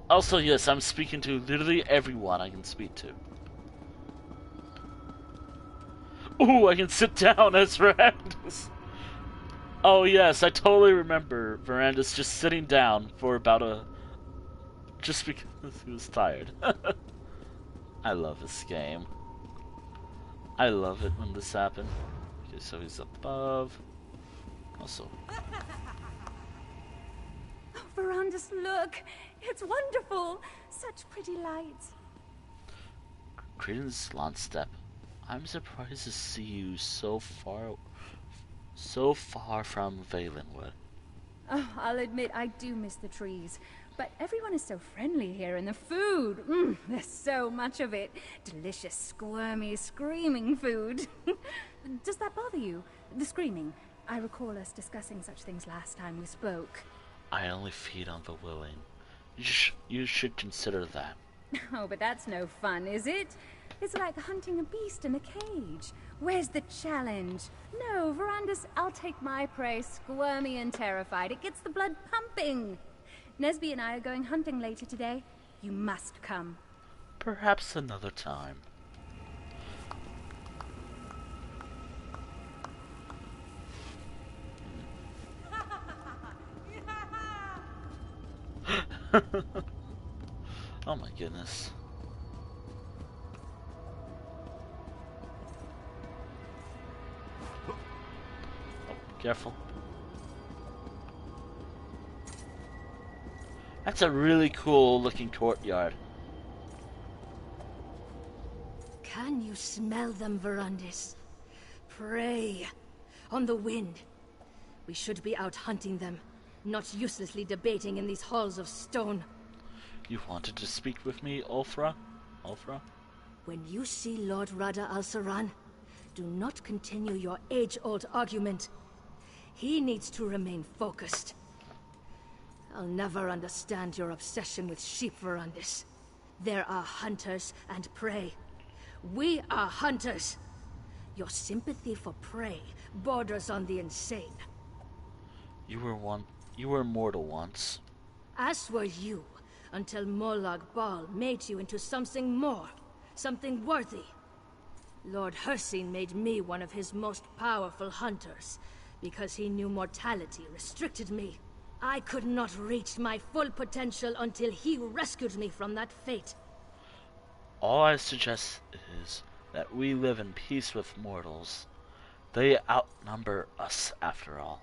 Also, yes, I'm speaking to literally everyone I can speak to. Ooh, I can sit down as Verandis. Oh yes, I totally remember Verandis just sitting down for about just because he was tired. I love this game. I love it when this happens. Okay, so he's above. Also. Oh, Verandis, look! It's wonderful! Such pretty lights. Credence Lawnstep. I'm surprised to see you so far from Valenwood. Oh, I'll admit I do miss the trees. But everyone is so friendly here, and the food, there's so much of it. Delicious, squirmy, screaming food. Does that bother you? The screaming? I recall us discussing such things last time we spoke. I only feed on the willing. You should consider that. Oh, but that's no fun, is it? It's like hunting a beast in a cage. Where's the challenge? No, Verandis, I'll take my prey squirmy and terrified. It gets the blood pumping. Nesby and I are going hunting later today. You must come. Perhaps another time. Oh my goodness. Oh, careful. That's a really cool looking courtyard. Can you smell them, Verandis? Prey on the wind. We should be out hunting them, not uselessly debating in these halls of stone. You wanted to speak with me, Ulfra? When you see Lord Rada al-Saran, do not continue your age-old argument. He needs to remain focused. I'll never understand your obsession with sheep, Verandis. There are hunters and prey. We are hunters. Your sympathy for prey borders on the insane. You were mortal once. As were you, until Molag Bal made you into something more, something worthy. Lord Hircine made me one of his most powerful hunters, because he knew mortality restricted me. I could not reach my full potential until he rescued me from that fate. All I suggest is that we live in peace with mortals. They outnumber us, after all.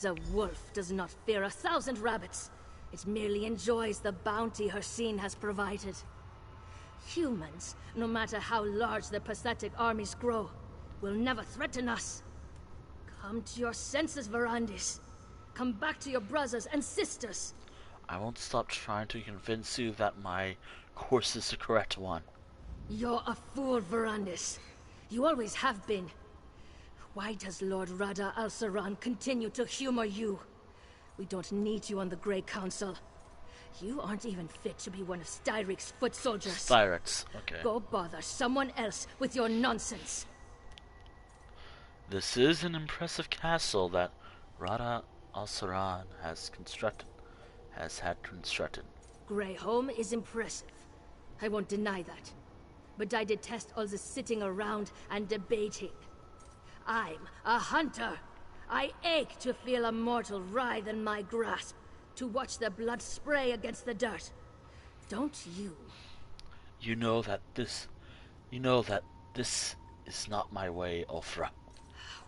The wolf does not fear 1,000 rabbits. It merely enjoys the bounty Hircine has provided. Humans, no matter how large their pathetic armies grow, will never threaten us. Come to your senses, Verandis. Come back to your brothers and sisters. I won't stop trying to convince you that my course is the correct one. You're a fool, Verandis. You always have been. Why does Lord Rada al-Saran continue to humor you? We don't need you on the Grey Council. You aren't even fit to be one of Styric's foot soldiers. Styric's, okay. Go bother someone else with your nonsense. This is an impressive castle that Rada al-Saran has had constructed. Greyholm is impressive. I won't deny that. But I detest all the sitting around and debating. I'm a hunter. I ache to feel a mortal writhe in my grasp, to watch their blood spray against the dirt. Don't you? You know that this is not my way, Ulfra.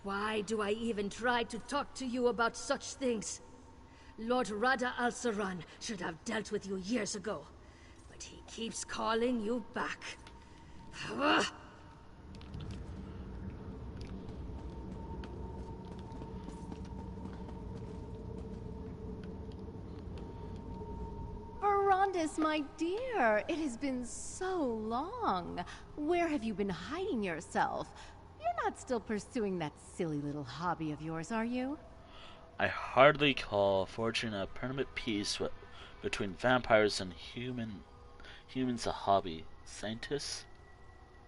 Why do I even try to talk to you about such things? Lord Rada al-Saran should have dealt with you years ago, but he keeps calling you back. Ugh. Verandis, my dear, it has been so long. Where have you been hiding yourself? You're not still pursuing that silly little hobby of yours, are you? I hardly call forging a permanent peace between vampires and humans a hobby, Saintus.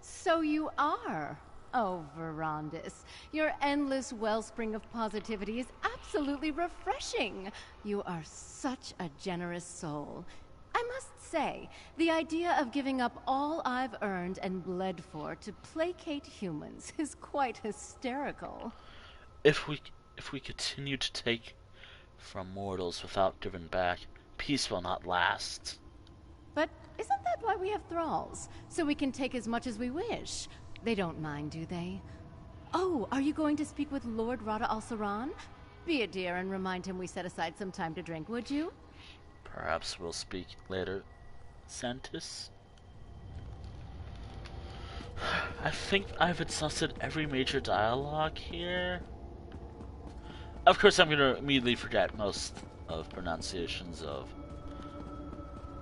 So you are. Oh, Verandis, your endless wellspring of positivity is absolutely refreshing. You are such a generous soul. I must say, the idea of giving up all I've earned and bled for to placate humans is quite hysterical. If we continue to take from mortals without giving back, peace will not last. But isn't that why we have thralls? So we can take as much as we wish. They don't mind, do they? Oh, are you going to speak with Lord Rada al-Saran? Be a dear and remind him we set aside some time to drink, would you? Perhaps we'll speak later, Santis. I think I've exhausted every major dialogue here. Of course, I'm gonna immediately forget most of pronunciations of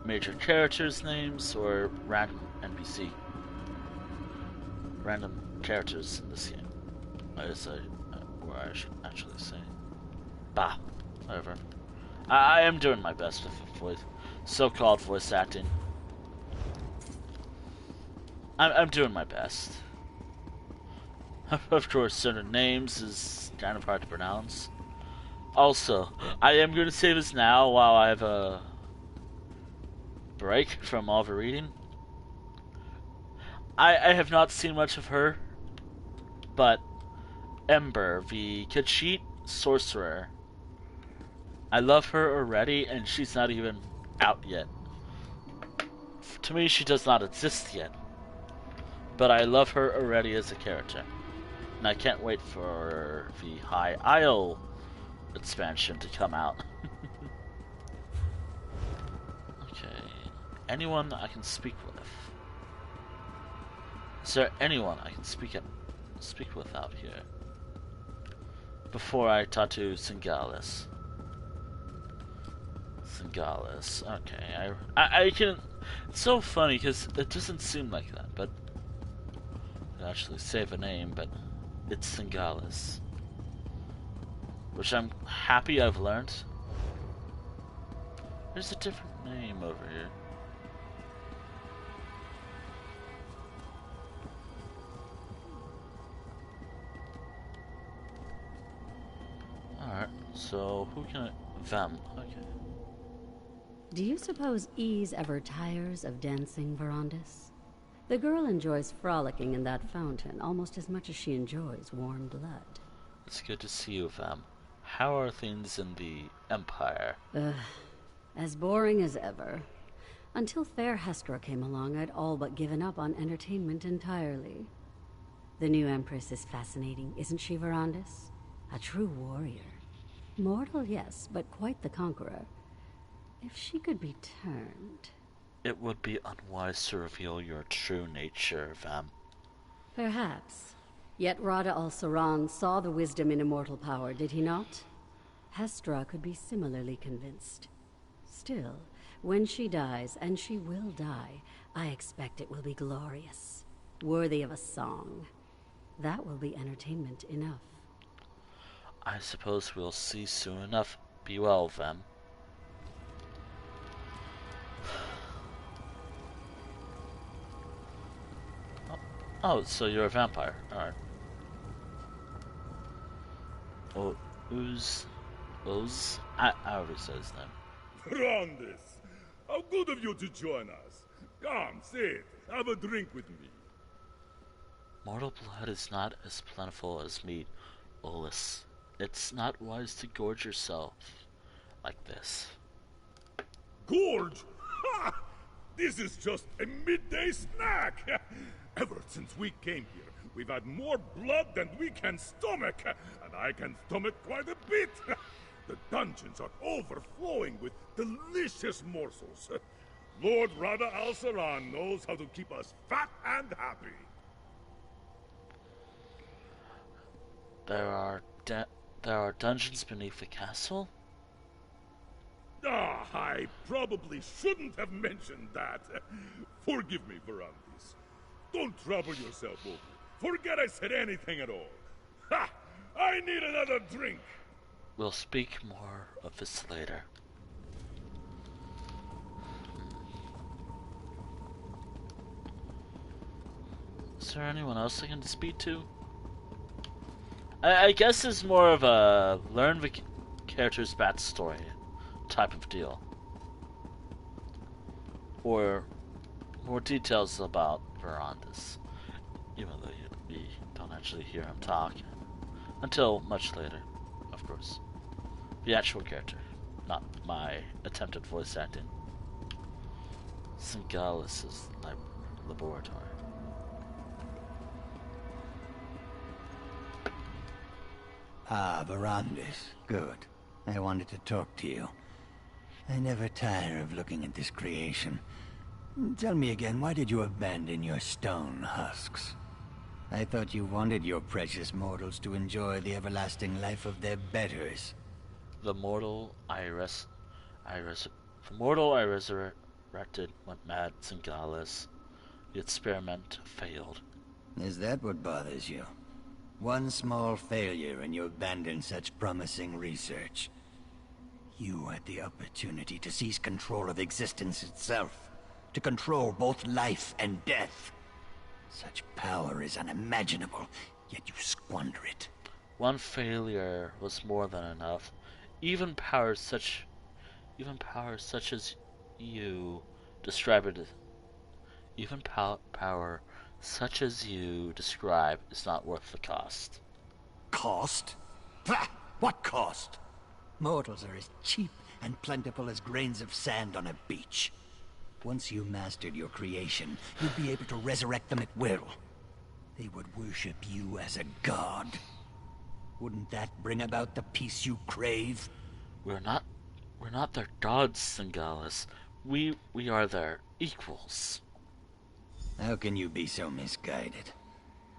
major characters' names or random NPC. Random characters in this game. Where I should actually say. Bah, whatever. I am doing my best with the voice, so-called voice acting. I'm doing my best. Of course, certain names is kind of hard to pronounce. Also, I am going to say this now while I have a break from all the reading. I have not seen much of her, but Ember, the Khajiit sorcerer, I love her already, and she's not even out yet. To me, she does not exist yet, but I love her already as a character, and I can't wait for the High Isle expansion to come out. Okay, anyone I can speak with? Is there anyone I can speak with out here before I talk to Singalis? Singalis, okay. I can. It's so funny because it doesn't seem like that, but I actually say the name, but it's Singalis, which I'm happy I've learned. There's a different name over here. Alright, so who can I... Them, okay. Do you suppose Ease ever tires of dancing, Verandis? The girl enjoys frolicking in that fountain almost as much as she enjoys warm blood. It's good to see you, Vam. How are things in the Empire? As boring as ever. Until Fair Hestra came along, I'd all but given up on entertainment entirely. The new Empress is fascinating, isn't she, Verandis? A true warrior. Mortal, yes, but quite the conqueror. If she could be turned... It would be unwise to reveal your true nature, Vam. Perhaps. Yet Rada al-Saran saw the wisdom in immortal power, did he not? Hestra could be similarly convinced. Still, when she dies, and she will die, I expect it will be glorious. Worthy of a song. That will be entertainment enough. I suppose we'll see soon enough. Be well, Vam. Oh, so you're a vampire. Alright. Oh, Uz? I already said his name. Rondis, how good of you to join us. Come, sit, have a drink with me. Mortal blood is not as plentiful as meat, Olus. It's not wise to gorge yourself like this. Gorge? Ha! This is just a midday snack! Ever since we came here, we've had more blood than we can stomach, and I can stomach quite a bit. The dungeons are overflowing with delicious morsels. Lord Rada al-Saran knows how to keep us fat and happy. There are dungeons beneath the castle? Ah, I probably shouldn't have mentioned that. Forgive me, Verandis. Don't trouble yourself over it. Forget I said anything at all. Ha! I need another drink. We'll speak more of this later. Is there anyone else I can speak to? I guess it's more of a learn the character's backstory type of deal. Or more details about Verandis, even though we don't actually hear him talk. Until much later, of course. The actual character, not my attempted voice acting. Singalis' laboratory. Ah, Verandis. Good. I wanted to talk to you. I never tire of looking at this creation. Tell me again, why did you abandon your stone husks? I thought you wanted your precious mortals to enjoy the everlasting life of their betters. The mortal I resurrected went mad, Singalis. The experiment failed. Is that what bothers you? One small failure and you abandon such promising research. You had the opportunity to seize control of existence itself. To control both life and death. Such power is unimaginable, yet you squander it. One failure was more than enough. Even power such as you describe it. Even power such as you describe is not worth the cost. Cost? Bah! What cost? Mortals are as cheap and plentiful as grains of sand on a beach. Once you mastered your creation, you'd be able to resurrect them at will. They would worship you as a god. Wouldn't that bring about the peace you crave? We're not their gods, Singalis. We are their equals. How can you be so misguided?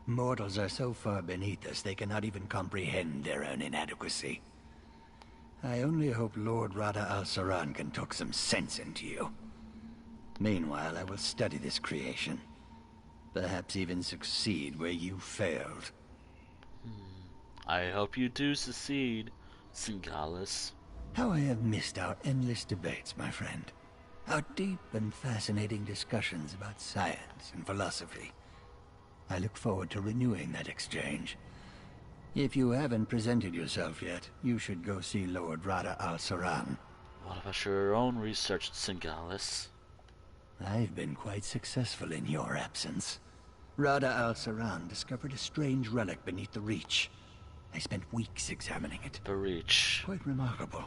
Mortals are so far beneath us they cannot even comprehend their own inadequacy. I only hope Lord Rada al-Saran can talk some sense into you. Meanwhile, I will study this creation. Perhaps even succeed where you failed. I hope you do succeed, Singalis. How I have missed our endless debates, my friend. Our deep and fascinating discussions about science and philosophy. I look forward to renewing that exchange. If you haven't presented yourself yet, you should go see Lord Rada al-Saran. What about your own research, Singalis? I've been quite successful in your absence. Rada al-Saran discovered a strange relic beneath the Reach. I spent weeks examining it. The Reach. Quite remarkable.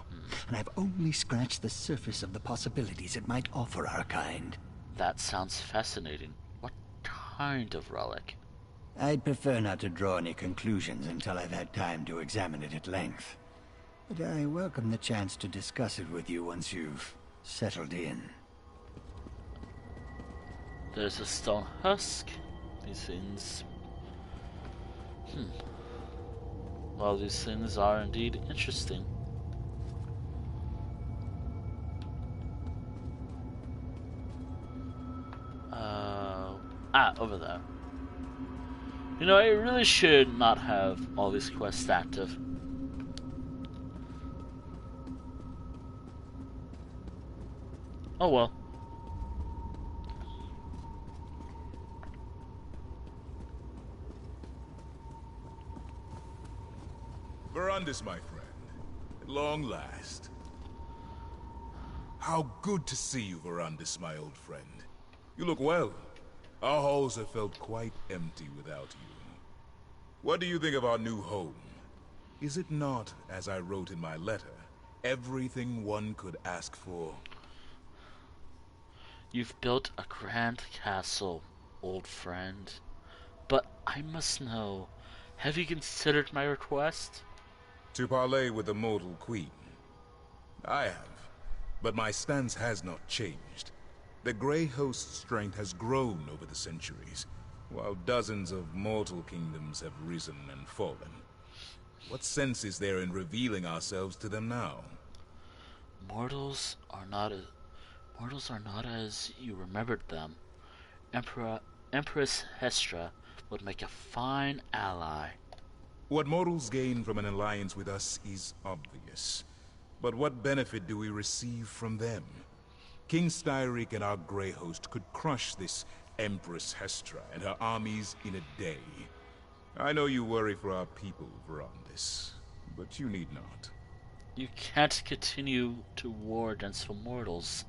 And I've only scratched the surface of the possibilities it might offer our kind. That sounds fascinating. What kind of relic? I'd prefer not to draw any conclusions until I've had time to examine it at length. But I welcome the chance to discuss it with you once you've settled in. There's a stone husk. These things... Well, these things are indeed interesting. Over there. You know, I really should not have all these quests active. Oh well. Verandis, my friend. At long last. How good to see you, Verandis, my old friend. You look well. Our halls have felt quite empty without you. What do you think of our new home? Is it not, as I wrote in my letter, everything one could ask for? You've built a grand castle, old friend. But I must know, have you considered my request? To parley with the mortal queen. I have, but my stance has not changed. The Grey Host's strength has grown over the centuries, while dozens of mortal kingdoms have risen and fallen. What sense is there in revealing ourselves to them now? Mortals are not as you remembered them. Empress Hestra would make a fine ally. What mortals gain from an alliance with us is obvious. But what benefit do we receive from them? King Styric and our Grey Host could crush this Empress Hestra and her armies in a day. I know you worry for our people, Verandis, but you need not. You can't continue to war against the mortals.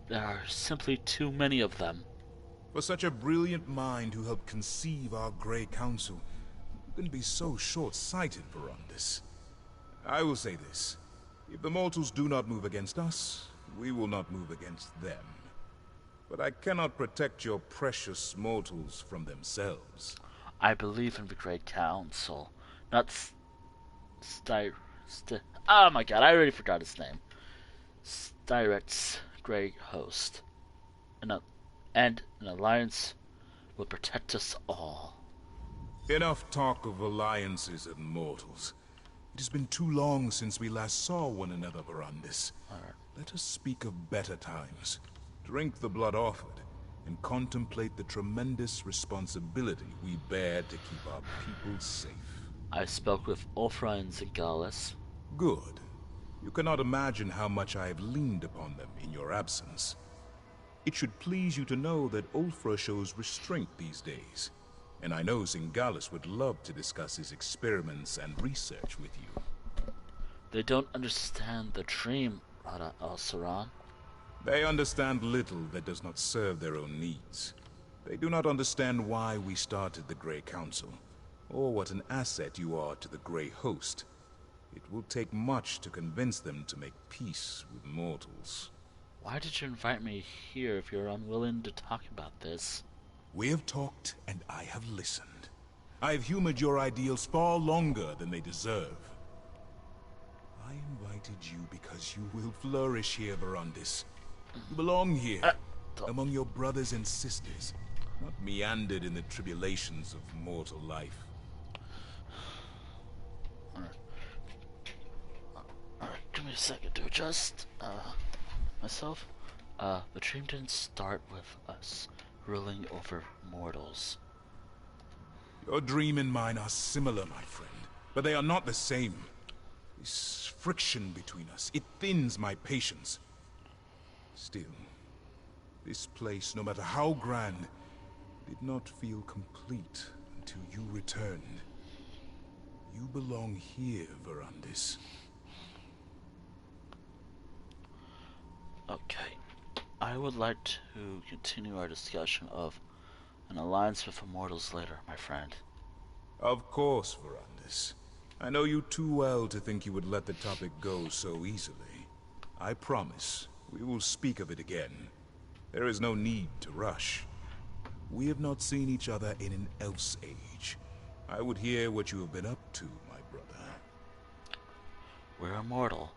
There are simply too many of them. For such a brilliant mind who helped conceive our Grey Council, you can be so short-sighted, Verandis. I will say this. If the mortals do not move against us, we will not move against them. But I cannot protect your precious mortals from themselves. I believe in the Great Council, not oh my god, I already forgot his name. Styric's Grey Host. And an alliance will protect us all. Enough talk of alliances and mortals. It has been too long since we last saw one another, Verandis. Let us speak of better times. Drink the blood offered, and contemplate the tremendous responsibility we bear to keep our people safe. I spoke with Ulfra and Singalis. Good. You cannot imagine how much I have leaned upon them in your absence. It should please you to know that Ulfra shows restraint these days, and I know Singalis would love to discuss his experiments and research with you. They don't understand the dream, Rada al-Saran. They understand little that does not serve their own needs. They do not understand why we started the Grey Council, or what an asset you are to the Grey Host. It will take much to convince them to make peace with mortals. Why did you invite me here if you're unwilling to talk about this? We have talked, and I have listened. I have humored your ideals far longer than they deserve. I invited you because you will flourish here, Verandis. You belong here, among your brothers and sisters, not meandered in the tribulations of mortal life. Give me a second to adjust myself. The dream didn't start with us ruling over mortals. Your dream and mine are similar, my friend, but they are not the same. This friction between us, it thins my patience. Still, this place, no matter how grand, did not feel complete until you returned. You belong here, Verandis. Okay. I would like to continue our discussion of an alliance with immortals later, my friend. Of course, Verandis. I know you too well to think you would let the topic go so easily. I promise, we will speak of it again. There is no need to rush. We have not seen each other in an elf's age. I would hear what you have been up to, my brother. We're immortal.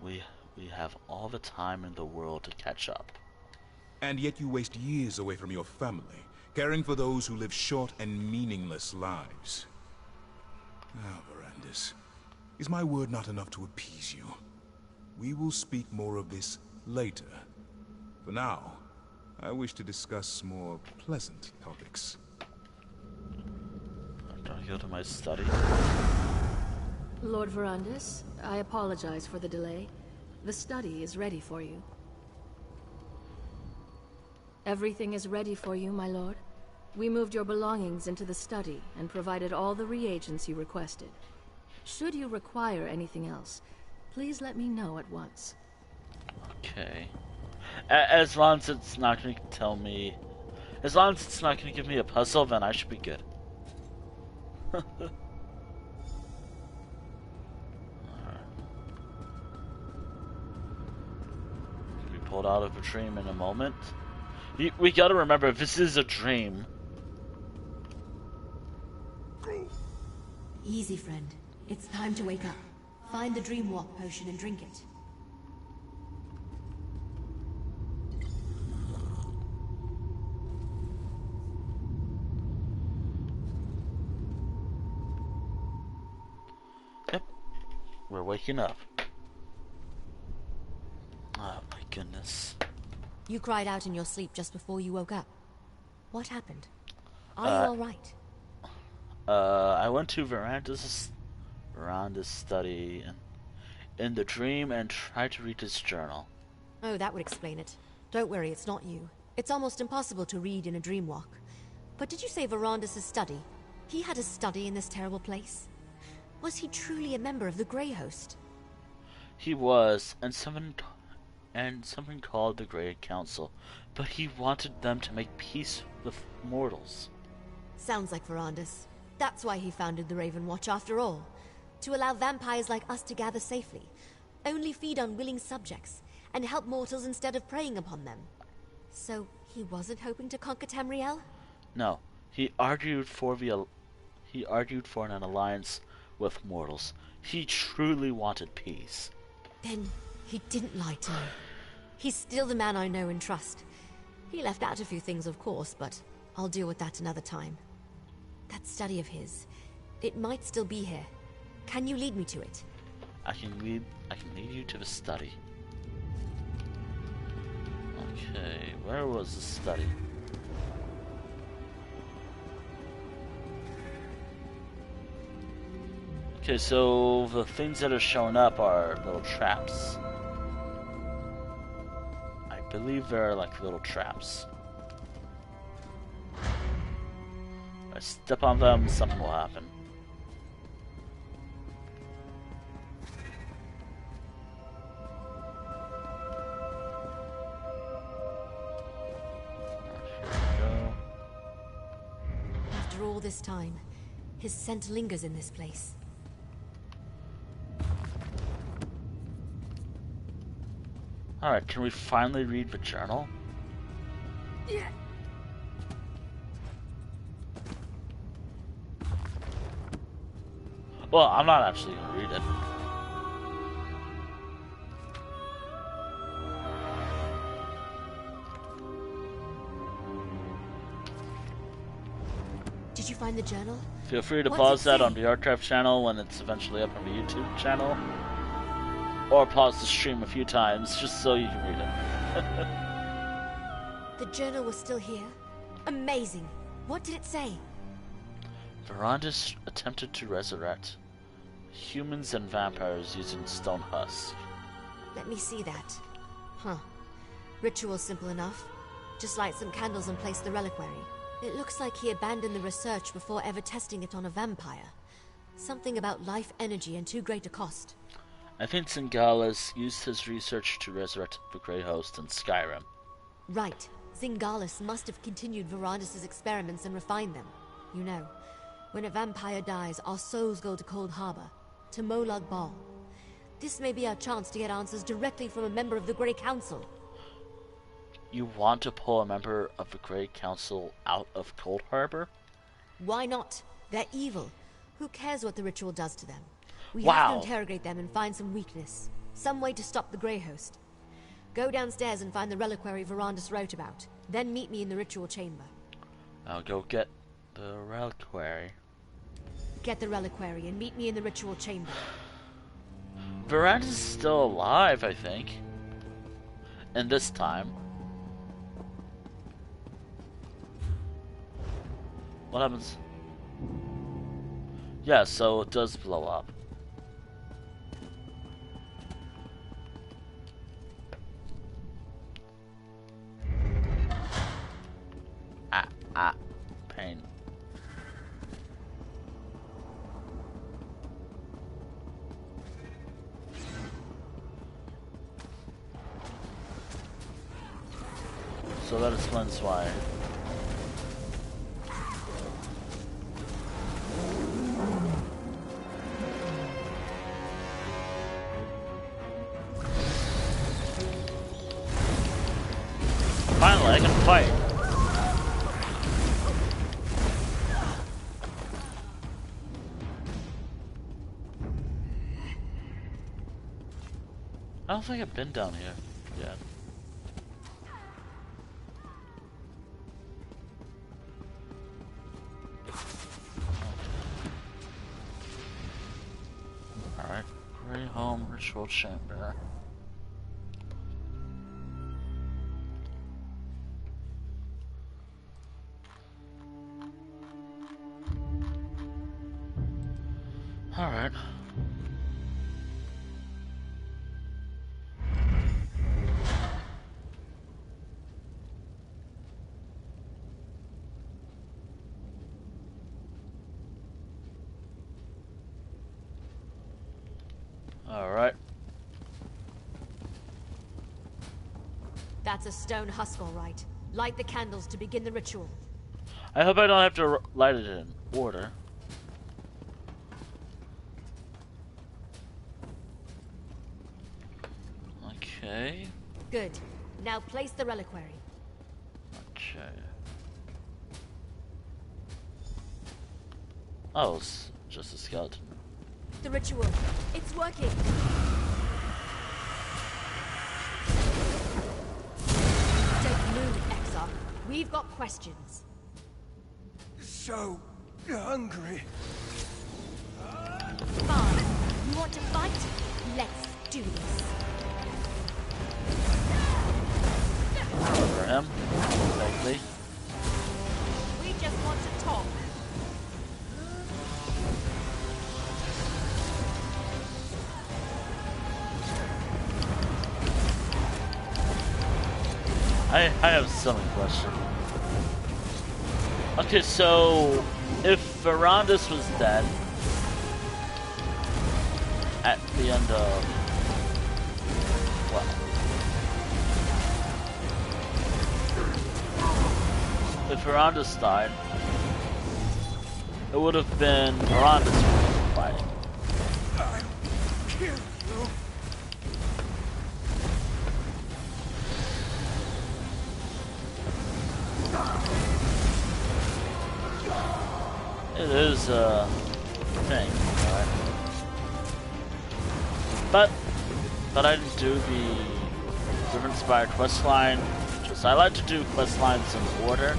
We have all the time in the world to catch up. And yet you waste years away from your family, caring for those who live short and meaningless lives. Now, Verandis, is my word not enough to appease you? We will speak more of this later. For now, I wish to discuss more pleasant topics. I'm gonna go to my study. Lord Verandis, I apologize for the delay. The study is ready for you. Everything is ready for you, my lord. We moved your belongings into the study and provided all the reagents you requested. Should you require anything else, please let me know at once. Okay. As long as it's not going to tell me... As long as it's not going to give me a puzzle, then I should be good. Be pulled out of a dream in a moment. We gotta remember, this is a dream. Easy, friend. It's time to wake up. Find the dream walk potion and drink it. Yep. We're waking up. Oh my goodness. You cried out in your sleep just before you woke up. What happened? Are you alright? I went to Verandis' study in the dream and tried to read his journal. Oh, that would explain it. Don't worry, it's not you. It's almost impossible to read in a dream walk. But did you say Verandis' study? He had a study in this terrible place? Was he truly a member of the Grey Host? He was, and something called the Grey Council, but he wanted them to make peace with mortals. Sounds like Verandis. That's why he founded the Raven Watch after all. To allow vampires like us to gather safely, only feed on willing subjects, and help mortals instead of preying upon them. So, he wasn't hoping to conquer Tamriel? No, he argued for an alliance with mortals. He truly wanted peace. Then he didn't lie to me. He's still the man I know and trust. He left out a few things, of course, but I'll deal with that another time. That study of his, it might still be here. Can you lead me to it? I can lead you to the study. Okay, where was the study? Okay, so the things that are showing up are little traps. I believe they're like little traps. If I step on them, something will happen. After all this time, his scent lingers in this place. Alright, can we finally read the journal? Yeah. Well, I'm not actually gonna read it. Did you find the journal? Feel free to What's pause it that say? on the archive channel when it's eventually up on the YouTube channel. Or pause the stream a few times just so you can read it. The journal was still here? Amazing. What did it say? Verandis attempted to resurrect humans and vampires using stone husk. Let me see that. Huh. Ritual simple enough. Just light some candles and place the reliquary. It looks like he abandoned the research before ever testing it on a vampire. Something about life energy and too great a cost. I think Singalis used his research to resurrect the Grey Host in Skyrim. Right. Zingalis must have continued Verandis' experiments and refined them. You know, when a vampire dies, our souls go to Cold Harbor, to Molag Bal. This may be our chance to get answers directly from a member of the Grey Council. You want to pull a member of the Grey Council out of Cold Harbor? Why not? They're evil. Who cares what the ritual does to them? We Wow. have to interrogate them and find some weakness. Some way to stop the Grey Host. Go downstairs and find the reliquary Verandis wrote about. Then meet me in the ritual chamber. I'll go get the reliquary. Get the reliquary and meet me in the ritual chamber. Verandis is still alive, I think. And this time. What happens? Yeah, so it does blow up. Pain. So that explains why. Finally, I can fight. I don't think I've been down here yet. Alright, Grey Home Ritual Chamber. Alright. Alright. That's a stone husk, all right. Light the candles to begin the ritual. I hope I don't have to light it in order. Okay. Good. Now place the reliquary. Okay. Oh, it's just a skeleton. The ritual. It's working. Don't move, Exarch. We've got questions. So hungry. Fine. You want to fight? Let's do this. For him, likely. We just want to talk. I have some question. Okay, so if Verandis was dead at the end of if Verandis died, it would have been Verandis fighting. I'll kill you. It is a thing, right? But I didn't do the River-inspired quest line. Just I like to do quest lines in order.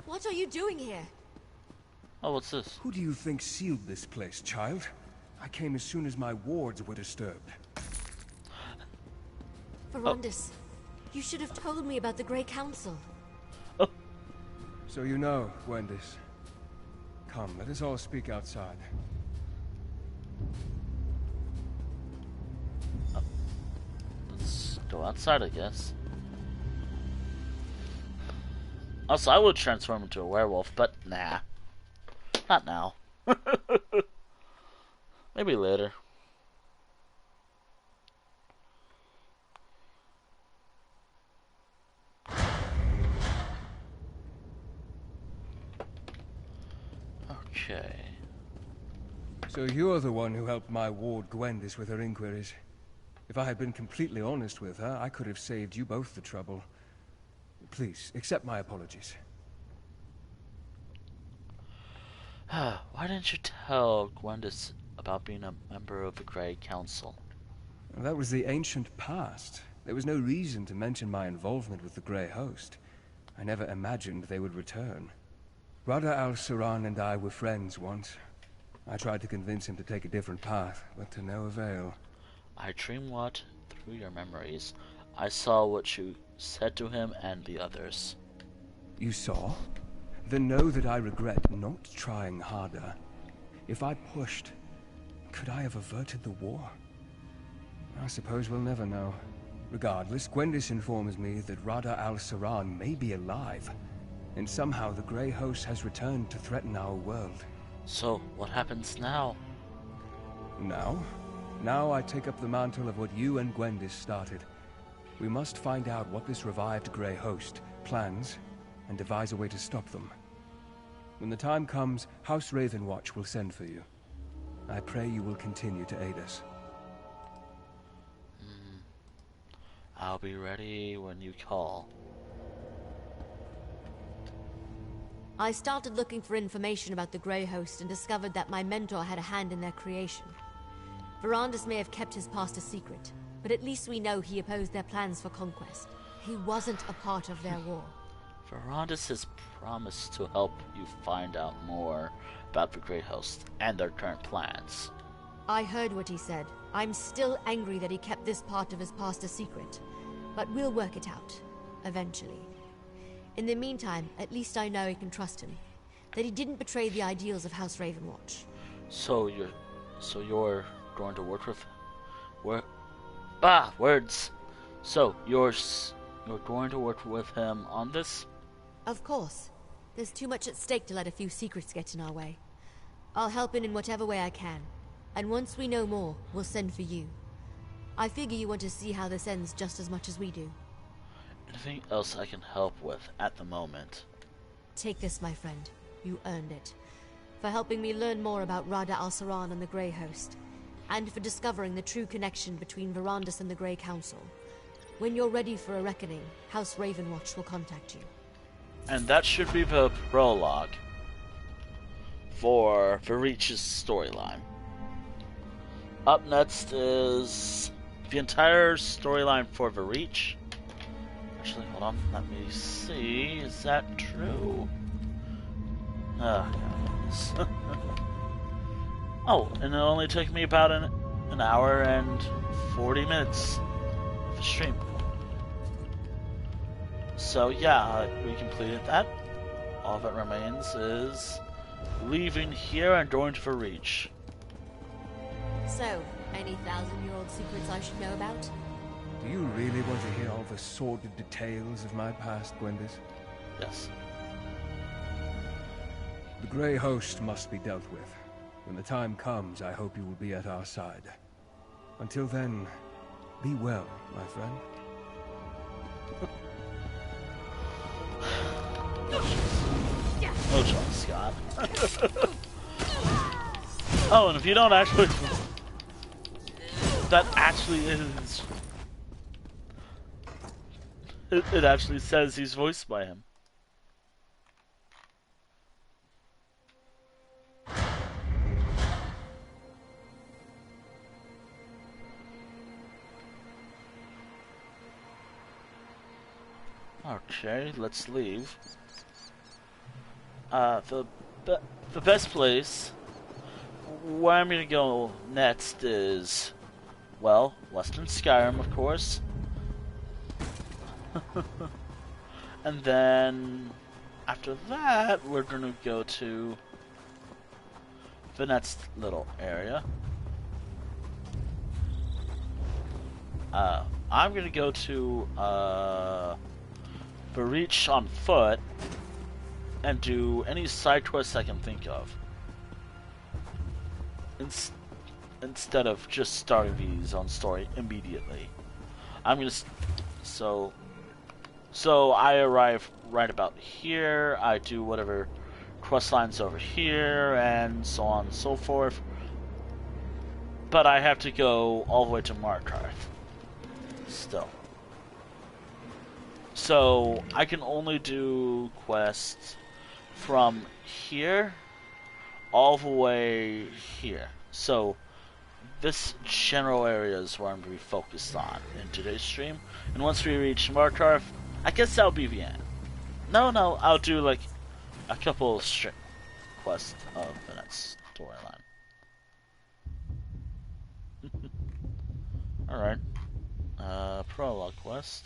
What are you doing here? Oh, what's this? Who do you think sealed this place, child? I came as soon as my wards were disturbed. Verandis, You should have told me about the Grey Council. So you know, Gwendis. Come, let us all speak outside. Let's go outside, I guess. Also, I would transform into a werewolf, but nah. Not now. Maybe later. Okay. So you're the one who helped my ward Gwendis with her inquiries. If I had been completely honest with her, I could have saved you both the trouble. Please, accept my apologies. Why didn't you tell Gwendis about being a member of the Grey Council? That was the ancient past. There was no reason to mention my involvement with the Grey Host. I never imagined they would return. Rada al-Saran and I were friends once. I tried to convince him to take a different path, but to no avail. I dream-walked through your memories. I saw what you said to him and the others. You saw? Then know that I regret not trying harder. If I pushed, could I have averted the war? I suppose we'll never know. Regardless, Gwendis informs me that Rada al-Saran may be alive, and somehow the Grey Host has returned to threaten our world. So, what happens now? Now? Now I take up the mantle of what you and Gwendis started. We must find out what this revived Grey Host plans, and devise a way to stop them. When the time comes, House Ravenwatch will send for you. I pray you will continue to aid us. I'll be ready when you call. I started looking for information about the Grey Host and discovered that my mentor had a hand in their creation. Verandis may have kept his past a secret, but at least we know he opposed their plans for conquest. He wasn't a part of their war. Verandis has promised to help you find out more about the Grey Host and their current plans. I heard what he said. I'm still angry that he kept this part of his past a secret, but we'll work it out, eventually. In the meantime, at least I know I can trust him, that he didn't betray the ideals of House Ravenwatch. So you're going to work with... words! So, you're going to work with him on this? Of course. There's too much at stake to let a few secrets get in our way. I'll help in whatever way I can. And once we know more, we'll send for you. I figure you want to see how this ends just as much as we do. Anything else I can help with at the moment? Take this, my friend. You earned it. For helping me learn more about Rada al-Saran and the Grey Host. And for discovering the true connection between Verandis and the Grey Council. When you're ready for a reckoning, House Ravenwatch will contact you. And that should be the prologue for Varich's storyline. Up next is the entire storyline for Varich. Actually, hold on, let me see. Is that true? Oh, and it only took me about an hour and 40 minutes of the stream. So yeah, we completed that. All that remains is leaving here and going to Varich. So, any 1,000-year-old secrets I should know about? Do you really want to hear all the sordid details of my past, Gwendis? Yes. The Grey Host must be dealt with. When the time comes, I hope you will be at our side. Until then, be well, my friend. Oh, John Scott. Oh, and if you don't actually... That actually is... It actually says he's voiced by him. Okay, let's leave. The best place where I'm gonna go next is, well, Western Skyrim, of course. And then after that, we're gonna go to the next little area. I'm gonna go to the Reach on foot and do any side quests I can think of. Instead of just starting these on story immediately. I'm gonna so I arrive right about here, I do whatever quest lines over here, and so on and so forth. But I have to go all the way to Markarth still. So I can only do quests from here all the way here. So this general area is where I'm going to be focused on in today's stream. And once we reach Markarth, I guess that'll be the end. No, I'll do like a couple strip quests of the next storyline. Alright. Prologue quest.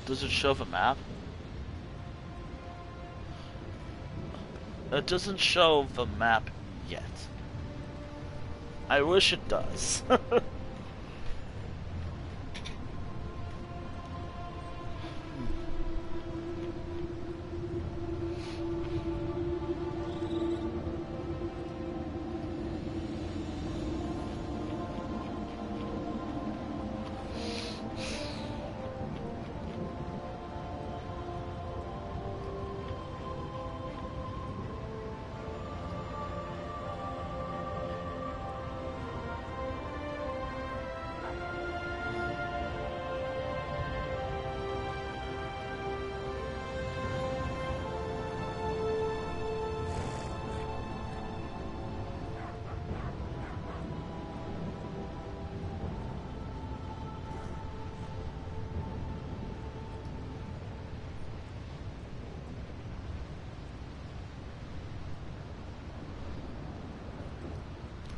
Does it show the map? It doesn't show the map yet. I wish it does.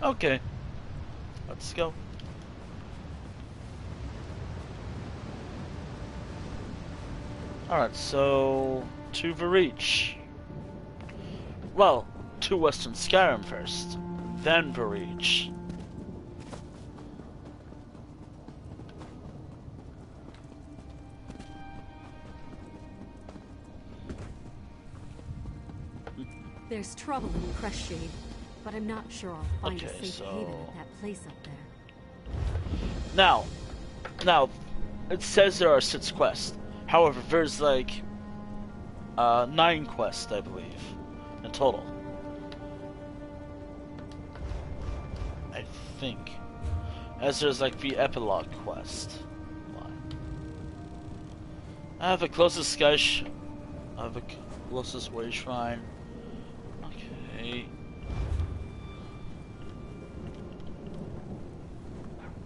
Okay, let's go. Alright, so to the Reach. Well, to Western Skyrim first, then the Reach. There's trouble in Crestshade, but I'm not sure I'll find a safe haven at that place up there. Now, it says there are 6 quests. However, there's like 9 quests, I believe, in total. I think, as there's like the epilogue quest line. I have the closest the closest way shrine. Okay.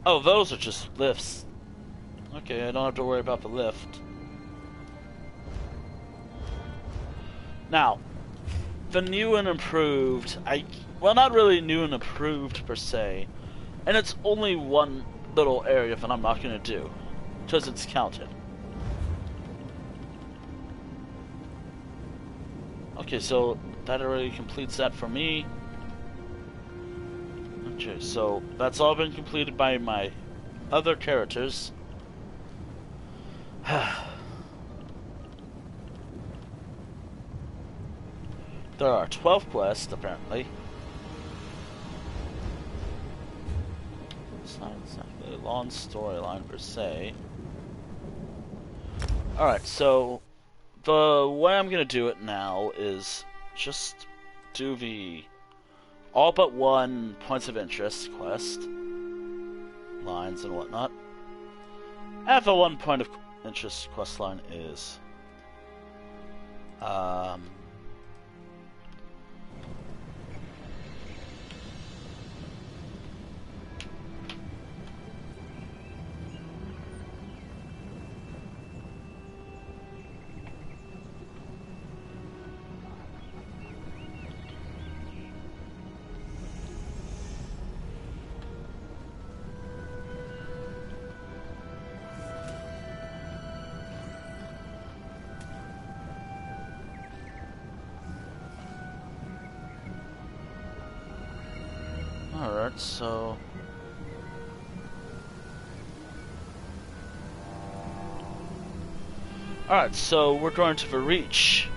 Oh, those are just lifts. Okay, I don't have to worry about the lift. Now, the new and improved, well, not really new and improved per se, and it's only one little area that I'm not going to do, because it's counted. Okay, so that already completes that for me. Okay, so that's all been completed by my other characters. There are 12 quests, apparently. It's not exactly a long storyline per se. Alright, so the way I'm gonna do it now is just do the all but one points of interest quest lines and whatnot. And the one point of interest quest line is Alright, so... Alright, so we're going to the Reach.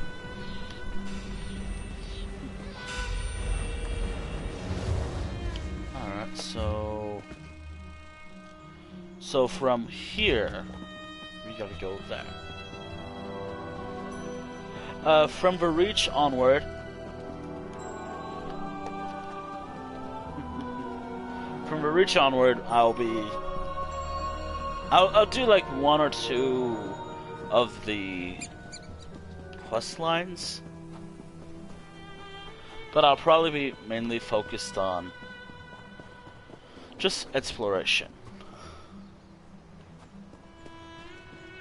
Alright, so from here, we gotta go there. From the Reach onward, I'll do like one or two of the quest lines, but I'll probably be mainly focused on just exploration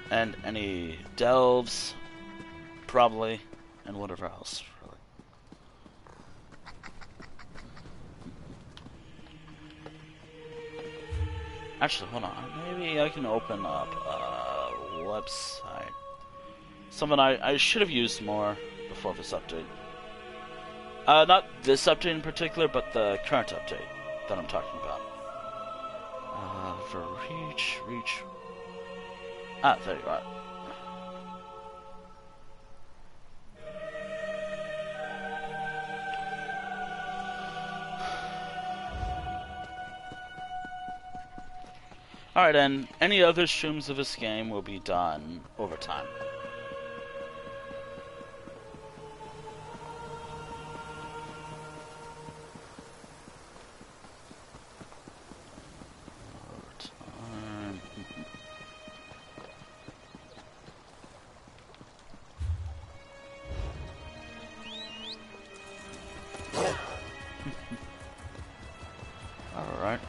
and any delves, probably, and whatever else, really. Actually, hold on. Maybe I can open up a website. Something I should have used more before this update. Not this update in particular, but the current update that I'm talking about. For Reach. Ah, there you are. Alright, and any other streams of this game will be done over time. Alright.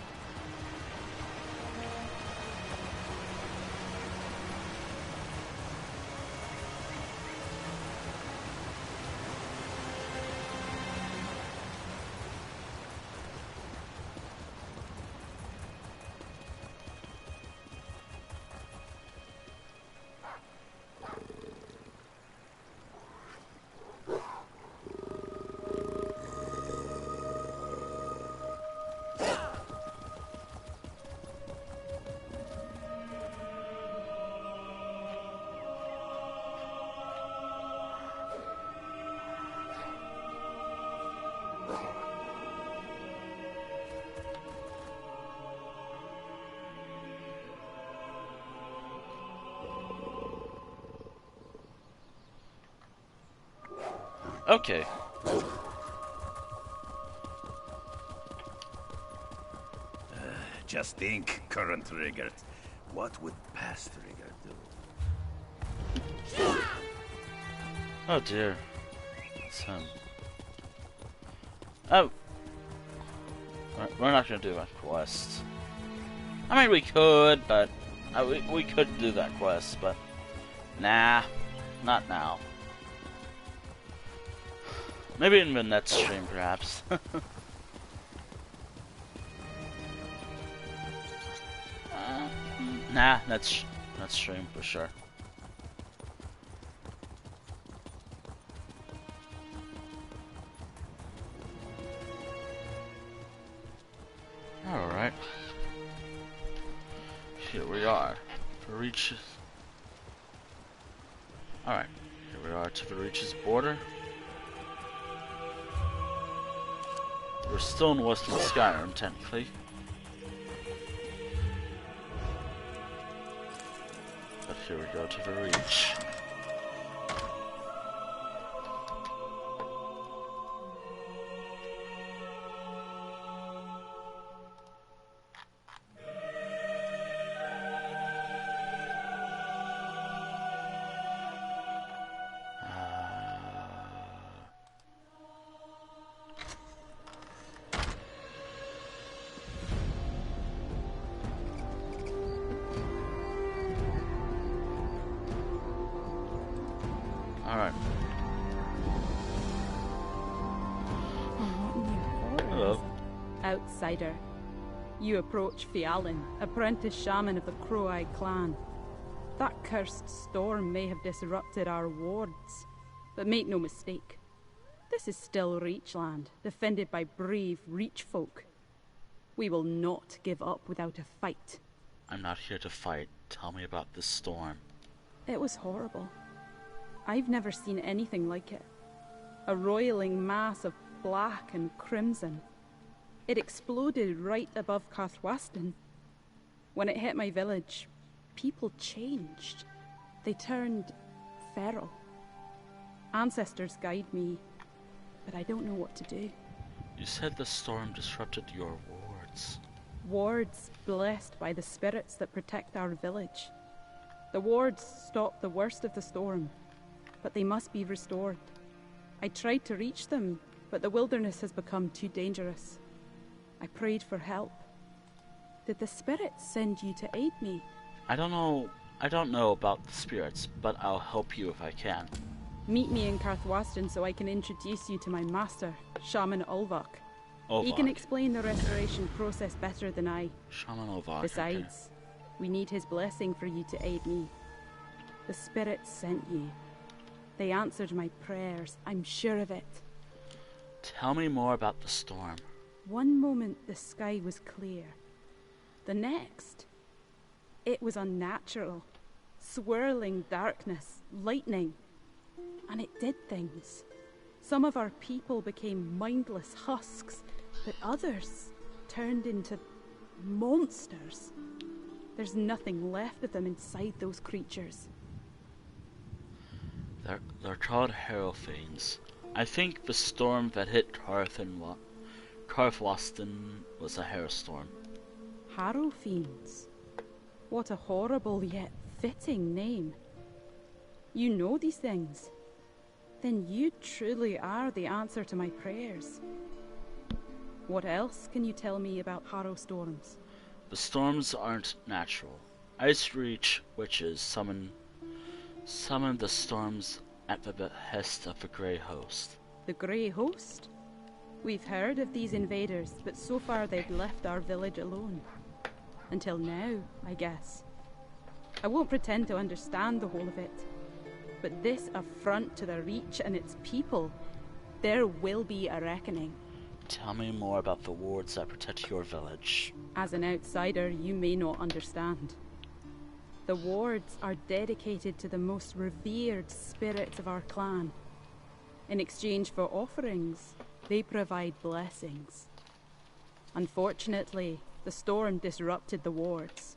Okay. Just think, current Rigert. What would past Rigert do? Oh dear. It's him. Oh. We're not gonna do a quest. I mean, we could, but... we could do that quest, but... Nah. Not now. Maybe in the next stream, perhaps. Nah, next stream for sure. Alright. Here we are. For Reach's... Alright. Here we are to the Reach's border. We're still in Western Skyrim, technically. But here we go to the Reach. Alright. Hello. Outsider. You approach Fiallan, apprentice shaman of the Crow-Eye clan. That cursed storm may have disrupted our wards, but make no mistake. This is still Reachland, defended by brave Reach folk. We will not give up without a fight. I'm not here to fight. Tell me about this storm. It was horrible. I've never seen anything like it. A roiling mass of black and crimson. It exploded right above Karthwasten. When it hit my village, people changed. They turned feral. Ancestors guide me, but I don't know what to do. You said the storm disrupted your wards. Wards blessed by the spirits that protect our village. The wards stopped the worst of the storm, but they must be restored. I tried to reach them, but the wilderness has become too dangerous. I prayed for help. Did the spirits send you to aid me? I don't know about the spirits, but I'll help you if I can. Meet me in Karthwasten so I can introduce you to my master, Shaman Ulvok. He can explain the restoration process better than I. Shaman Ulvok. Besides, we need his blessing for you to aid me. The spirits sent you. They answered my prayers, I'm sure of it. Tell me more about the storm. One moment the sky was clear. The next, it was unnatural. Swirling darkness, lightning. And it did things. Some of our people became mindless husks, but others turned into monsters. There's nothing left of them inside those creatures. They're called Harrowfiends. I think the storm that hit Karthwasten was a Harrowstorm. Harrowfiends? What a horrible yet fitting name. You know these things. Then you truly are the answer to my prayers. What else can you tell me about Harrowstorms? The storms aren't natural. Ice Reach witches summon the storms at the behest of the Grey Host. The Grey Host? We've heard of these invaders, but so far they've left our village alone. Until now, I guess. I won't pretend to understand the whole of it. But this affront to the Reach and its people, there will be a reckoning. Tell me more about the wards that protect your village. As an outsider, you may not understand. The wards are dedicated to the most revered spirits of our clan. In exchange for offerings, they provide blessings. Unfortunately, the storm disrupted the wards.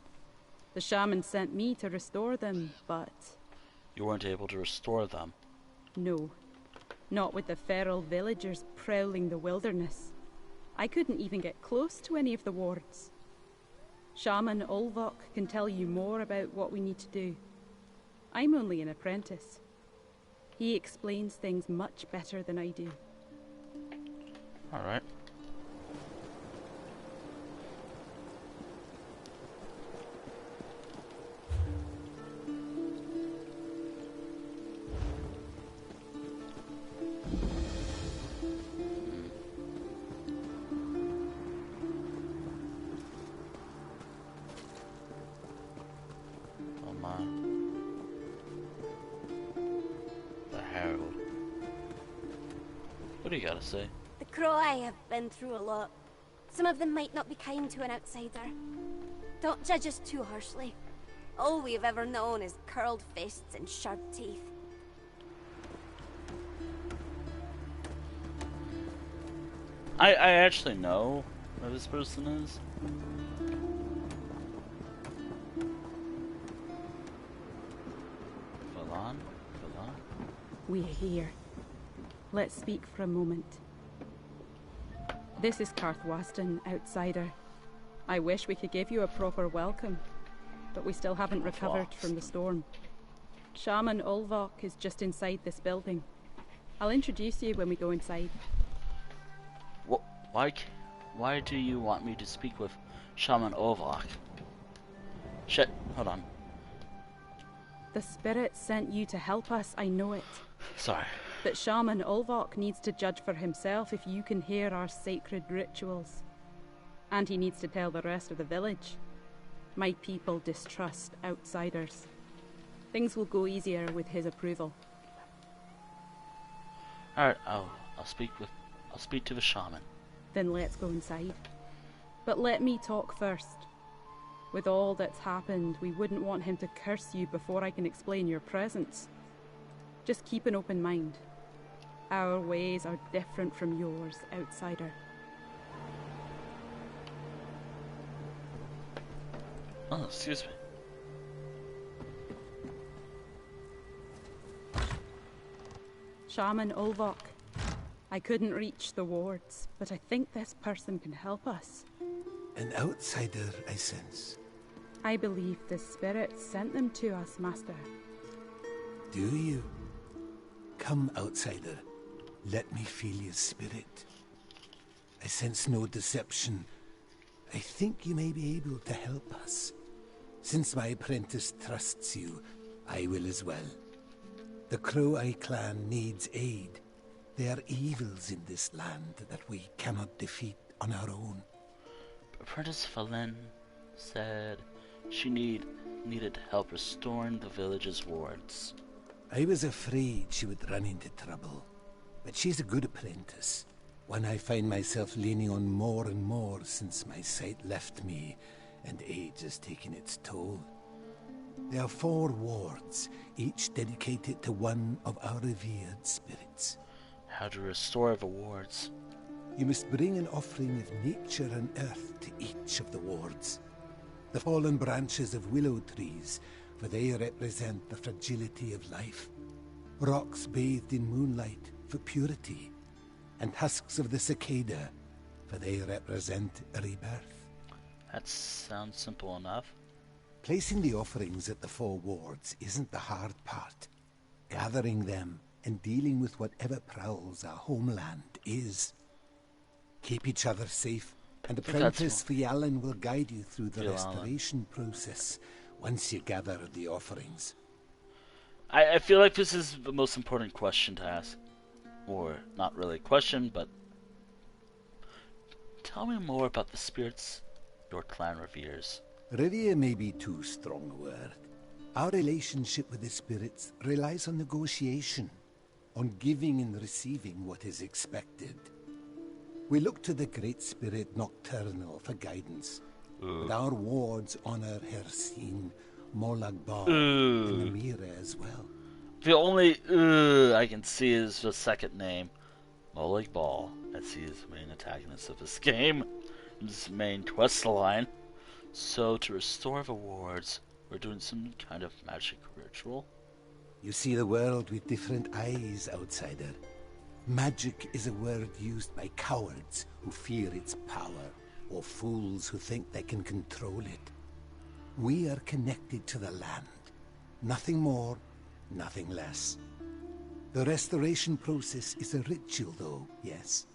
The shaman sent me to restore them, but... You weren't able to restore them? No. Not with the feral villagers prowling the wilderness. I couldn't even get close to any of the wards. Shaman Ulvok can tell you more about what we need to do. I'm only an apprentice. He explains things much better than I do. Alright. What do you gotta say? The Croweye have been through a lot. Some of them might not be kind to an outsider. Don't judge us too harshly. All we've ever known is curled fists and sharp teeth. I actually know who this person is. Valan? We're here. Let's speak for a moment. This is Karthwasten, outsider. I wish we could give you a proper welcome, but we still haven't recovered from the storm. Shaman Ulvok is just inside this building. I'll introduce you when we go inside. Why do you want me to speak with Shaman Ulvok? Shit, hold on. The spirit sent you to help us, I know it. Sorry. But Shaman Ulvok needs to judge for himself if you can hear our sacred rituals. And he needs to tell the rest of the village. My people distrust outsiders. Things will go easier with his approval. Alright, I'll speak to the shaman. Then let's go inside. But let me talk first. With all that's happened, we wouldn't want him to curse you before I can explain your presence. Just keep an open mind. Our ways are different from yours, outsider. Oh, excuse me. Shaman Ulvok. I couldn't reach the wards, but I think this person can help us. An outsider, I sense. I believe the spirits sent them to us, Master. Do you? Come, outsider. Let me feel your spirit. I sense no deception. I think you may be able to help us. Since my apprentice trusts you, I will as well. The Crow-Eye clan needs aid. There are evils in this land that we cannot defeat on our own. Apprentice Valen said she needed help restoring the village's wards. I was afraid she would run into trouble, but she's a good apprentice. One I find myself leaning on more and more since my sight left me and age has taken its toll. There are 4 wards, each dedicated to one of our revered spirits. How to restore the wards? You must bring an offering of nature and earth to each of the wards. The fallen branches of willow trees, for they represent the fragility of life. Rocks bathed in moonlight for purity, and husks of the cicada, for they represent a rebirth. That sounds simple enough. Placing the offerings at the 4 wards isn't the hard part. Gathering them and dealing with whatever prowls our homeland is. Keep each other safe, and Apprentice Fjallan will guide you through the restoration process once you gather the offerings. I feel like this is the most important question to ask. Or, not really a question, but... Tell me more about the spirits your clan reveres. Revere may be too strong a word. Our relationship with the spirits relies on negotiation, on giving and receiving what is expected. We look to the Great Spirit Nocturnal for guidance, but our wards honor Hersin, Molagbar, and Amira as well. The only I can see is the second name, Molag Bal. As he is the main antagonist of this game, his main quest line. So to restore the wards, we're doing some kind of magic ritual. You see the world with different eyes, outsider. Magic is a word used by cowards who fear its power, or fools who think they can control it. We are connected to the land. Nothing more, nothing less. The restoration process is a ritual, though, yes.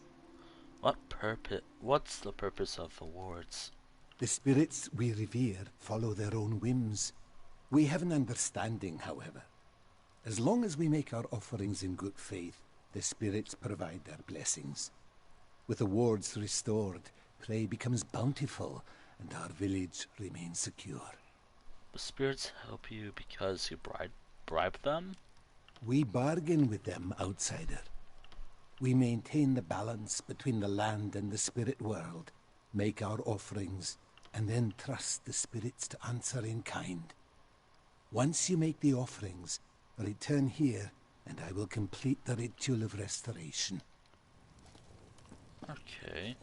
What's the purpose of the wards? The spirits we revere follow their own whims. We have an understanding, however. As long as we make our offerings in good faith, the spirits provide their blessings. With the wards restored, prey becomes bountiful, and our village remains secure. The spirits help you because you bribe them? We bargain with them, outsider. We maintain the balance between the land and the spirit world, make our offerings, and then trust the spirits to answer in kind. Once you make the offerings, return here, and I will complete the ritual of restoration. Okay.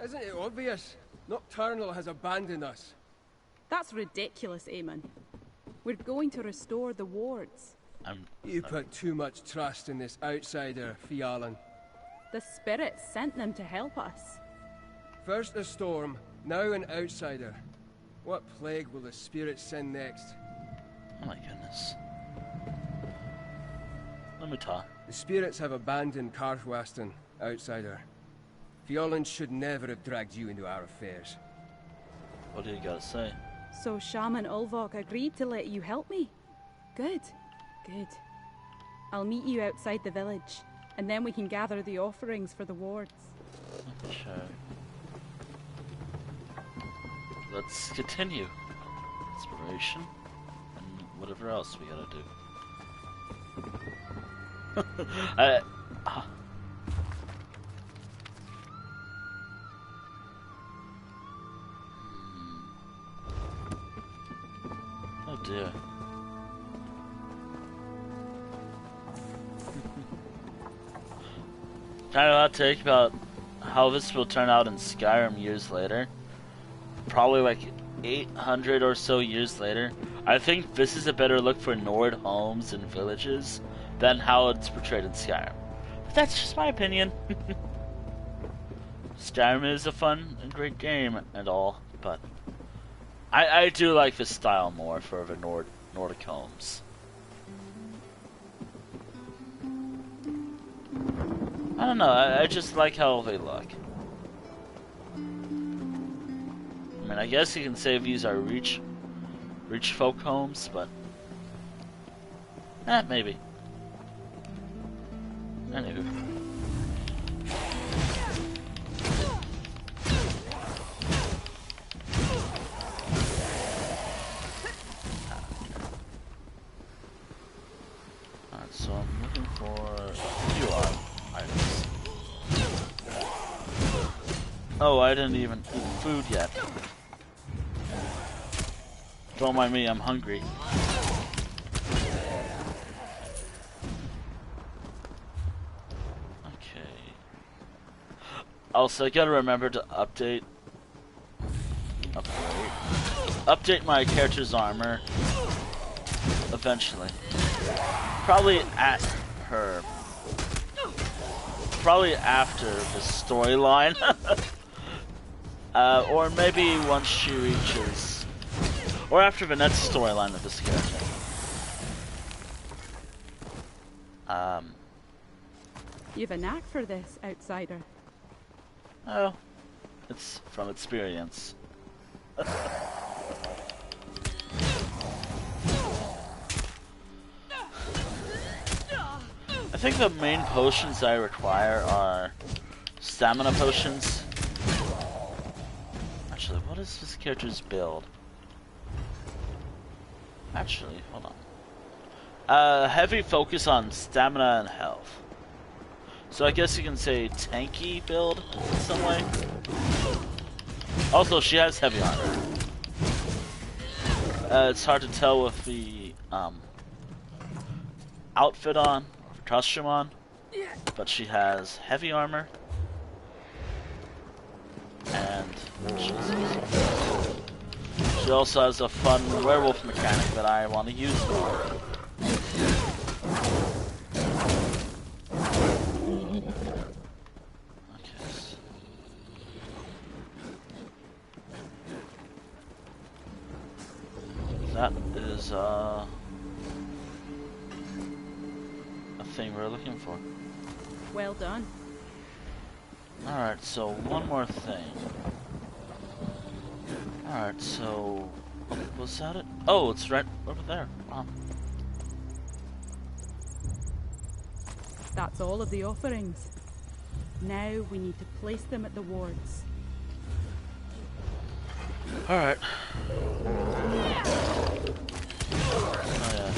Isn't it obvious? Nocturnal has abandoned us. That's ridiculous, Eamon. We're going to restore the wards. You put too much trust in this outsider, Fjallan. The spirits sent them to help us. First a storm, now an outsider. What plague will the spirits send next? Oh my goodness. Let me talk. The spirits have abandoned Karthwasten, outsider. Fjallan should never have dragged you into our affairs. What do you gotta say? So Shaman Ulvok agreed to let you help me? Good, good. I'll meet you outside the village, and then we can gather the offerings for the wards. Okay. Let's continue. Inspiration, and whatever else we gotta do. dear. Kind of hot take about how this will turn out in Skyrim years later. Probably like 800 or so years later. I think this is a better look for Nord homes and villages than how it's portrayed in Skyrim. But that's just my opinion. Skyrim is a fun and great game and all, but I do like this style more for the Nordic homes. I don't know, I just like how they look. I mean, I guess you can say these are Reach folk homes, but maybe. Anywho. Alright, so I'm looking for a few items. Oh, I didn't even eat food yet. Don't mind me, I'm hungry. Okay. Also, I gotta remember to update my character's armor eventually. Probably after the storyline. Or maybe once she reaches, or after the next storyline of this character. You've a knack for this, outsider. Oh, it's from experience. I think the main potions I require are stamina potions. Actually, what is this character's build? Actually, hold on. Heavy focus on stamina and health. So I guess you can say tanky build in some way. Also, she has heavy armor. It's hard to tell with the outfit on, or costume on, but she has heavy armor. And she also has a fun werewolf mechanic that I want to use more. That is a thing we're looking for. Well done. Alright, so one more thing. Alright, so was that it? Oh, it's right over there. Wow. That's all of the offerings. Now we need to place them at the wards. Alright. Oh yeah.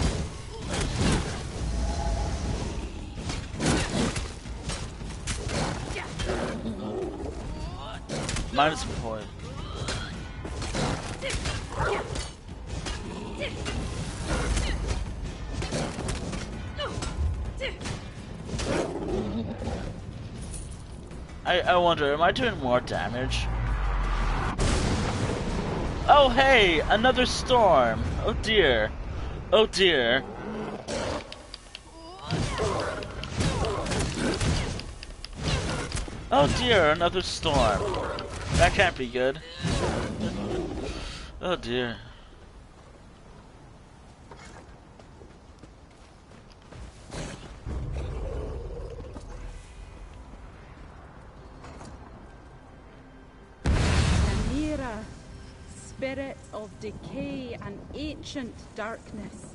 Minus a point. I wonder, am I doing more damage? Oh hey, another storm. Oh dear. Oh dear. Oh dear, another storm. That can't be good. Oh dear. Namira, spirit of decay and ancient darkness,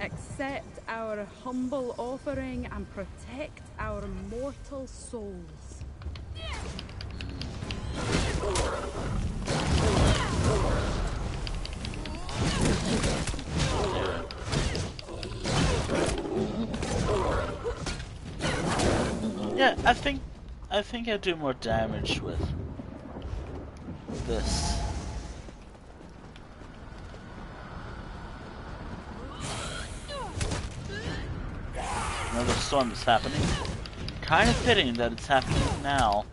accept our humble offering and protect our mortal souls. Yeah, I think I do more damage with this. storm is happening. Kind of fitting that it's happening now.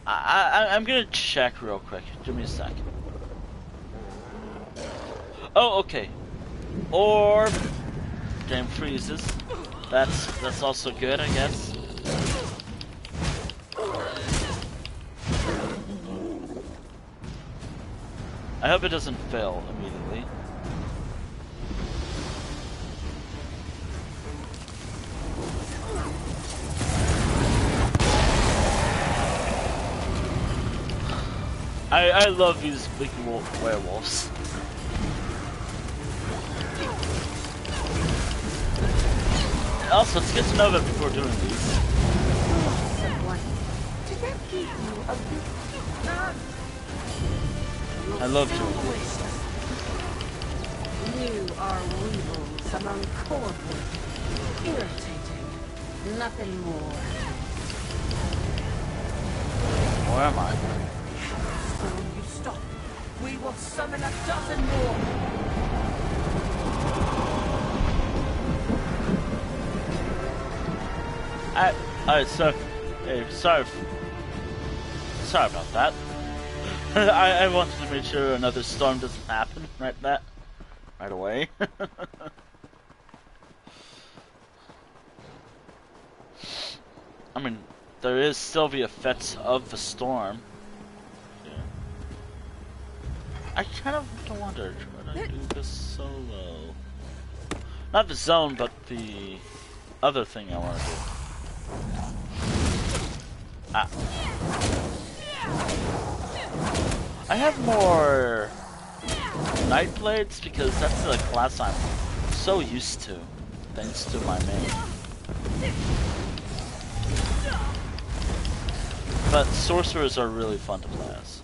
I'm gonna check real quick. Give me a sec. Oh, okay. Orb. Game freezes. That's also good, I guess. I hope it doesn't fail immediately. I love these big werewolves. Also, it's good to know that before doing these. I love doing this. You are weevils among cordwood. Irritating. Nothing more. Where am I? So you stop. We will summon a dozen more. Sorry about that. I wanted to make sure another storm doesn't happen right away. I mean, there is still the effects of the storm. Yeah. I kind of wondered, should I do this solo? Not the zone, but the other thing I want to do. Ah. I have more Night Blades because that's the class I'm so used to, thanks to my main. But sorcerers are really fun to play as.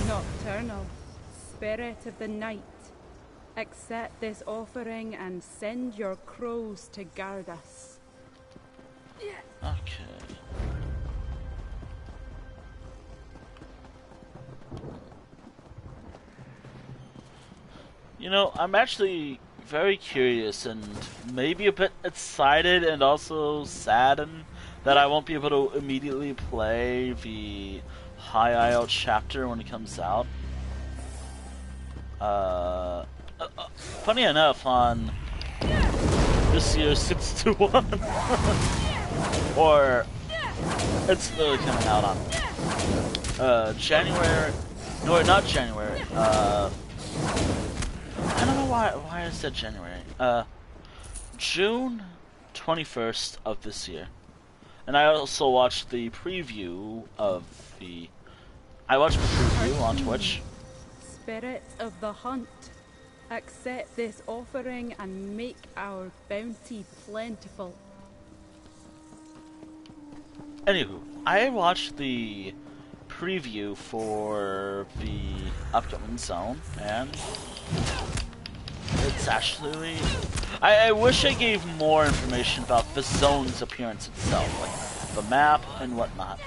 Nocturnal, spirit of the night, accept this offering and send your crows to guard us. Okay. You know, I'm actually very curious and maybe a bit excited and also saddened that I won't be able to immediately play the High Isle chapter when it comes out. Funny enough, on this year's 621, or it's literally coming out on January. No, not January. I don't know why I said January. June 21st of this year. And I also watched the preview of the... I watched the preview on Twitch. Spirit of the hunt, accept this offering and make our bounty plentiful. Anywho, I watched the preview for the upcoming zone, and it's actually... I wish I gave more information about the zone's appearance itself, like the map and whatnot.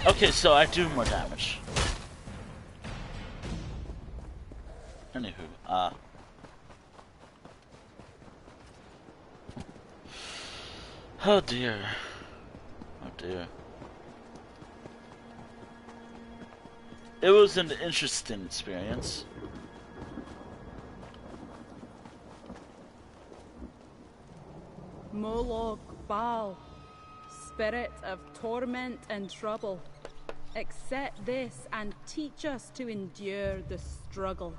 Okay, so I do more damage. Anywho, oh dear. Oh dear. It was an interesting experience. Moloch Baal, spirit of torment and trouble, accept this and teach us to endure the struggle.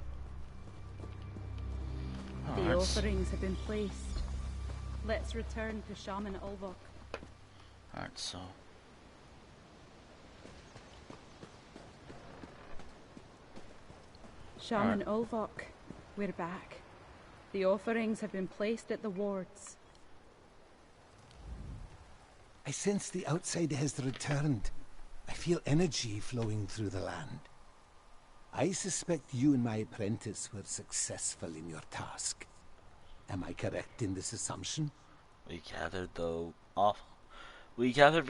The offerings have been placed. Let's return to Shaman Ulvok. Alright, so... Shaman Ulvok, we're back. The offerings have been placed at the wards. I sense the outsider has returned. I feel energy flowing through the land. I suspect you and my apprentice were successful in your task. Am I correct in this assumption? We gathered the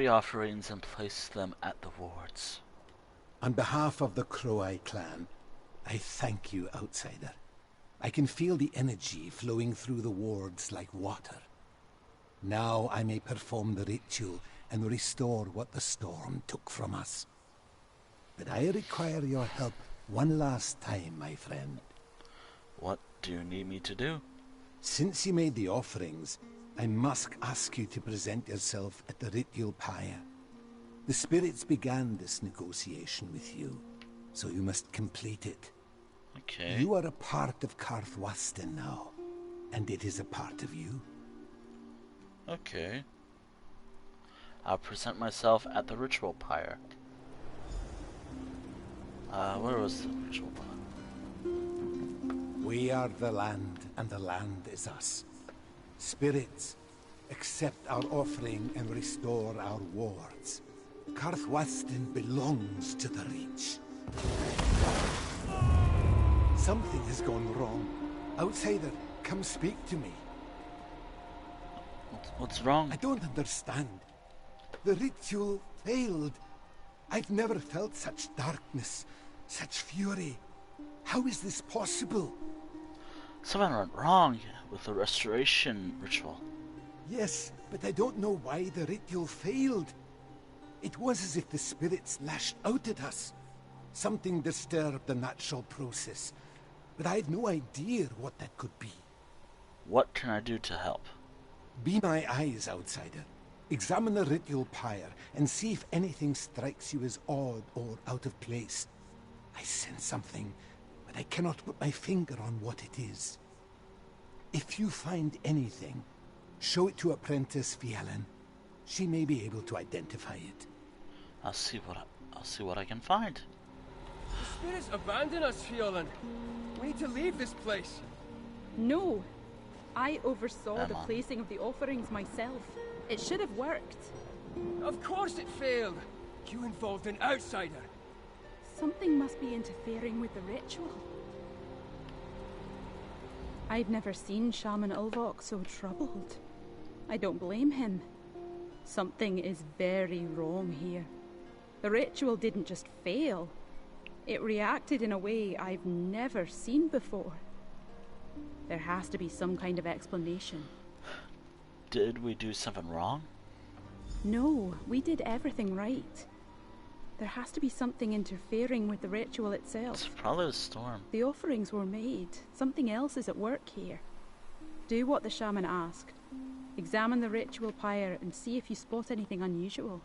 offerings and placed them at the wards. On behalf of the Crow-Eye clan, I thank you, outsider. I can feel the energy flowing through the wards like water. Now I may perform the ritual and restore what the storm took from us. But I require your help one last time, my friend. What do you need me to do? Since you made the offerings, I must ask you to present yourself at the ritual pyre. The spirits began this negotiation with you, so you must complete it. Okay. You are a part of Karthwasten now, and it is a part of you. Okay. I'll present myself at the ritual pyre. Where was the ritual pyre? We are the land, and the land is us. Spirits, accept our offering and restore our wards. Karthwasten belongs to the Reach. Something has gone wrong. Outsider, come speak to me. What's wrong? I don't understand. The ritual failed. I've never felt such darkness, such fury. How is this possible? Something went wrong with the restoration ritual. Yes, but I don't know why the ritual failed. It was as if the spirits lashed out at us. Something disturbed the natural process, but I have no idea what that could be. What can I do to help? Be my eyes, outsider. Examine the ritual pyre and see if anything strikes you as odd or out of place. I sense something, but I cannot put my finger on what it is. If you find anything, show it to Apprentice Fielen. She may be able to identify it. I'll see what I can find. The spirits abandon us, Fielen. We need to leave this place. No. I oversaw the placing of the offerings myself. It should have worked. Of course it failed. You involved an outsider. Something must be interfering with the ritual. I've never seen Shaman Ulvok so troubled. I don't blame him. Something is very wrong here. The ritual didn't just fail. It reacted in a way I've never seen before. There has to be some kind of explanation. Did we do something wrong? No, we did everything right. There has to be something interfering with the ritual itself. It's probably a storm. The offerings were made. Something else is at work here. Do what the shaman asked. Examine the ritual pyre and see if you spot anything unusual.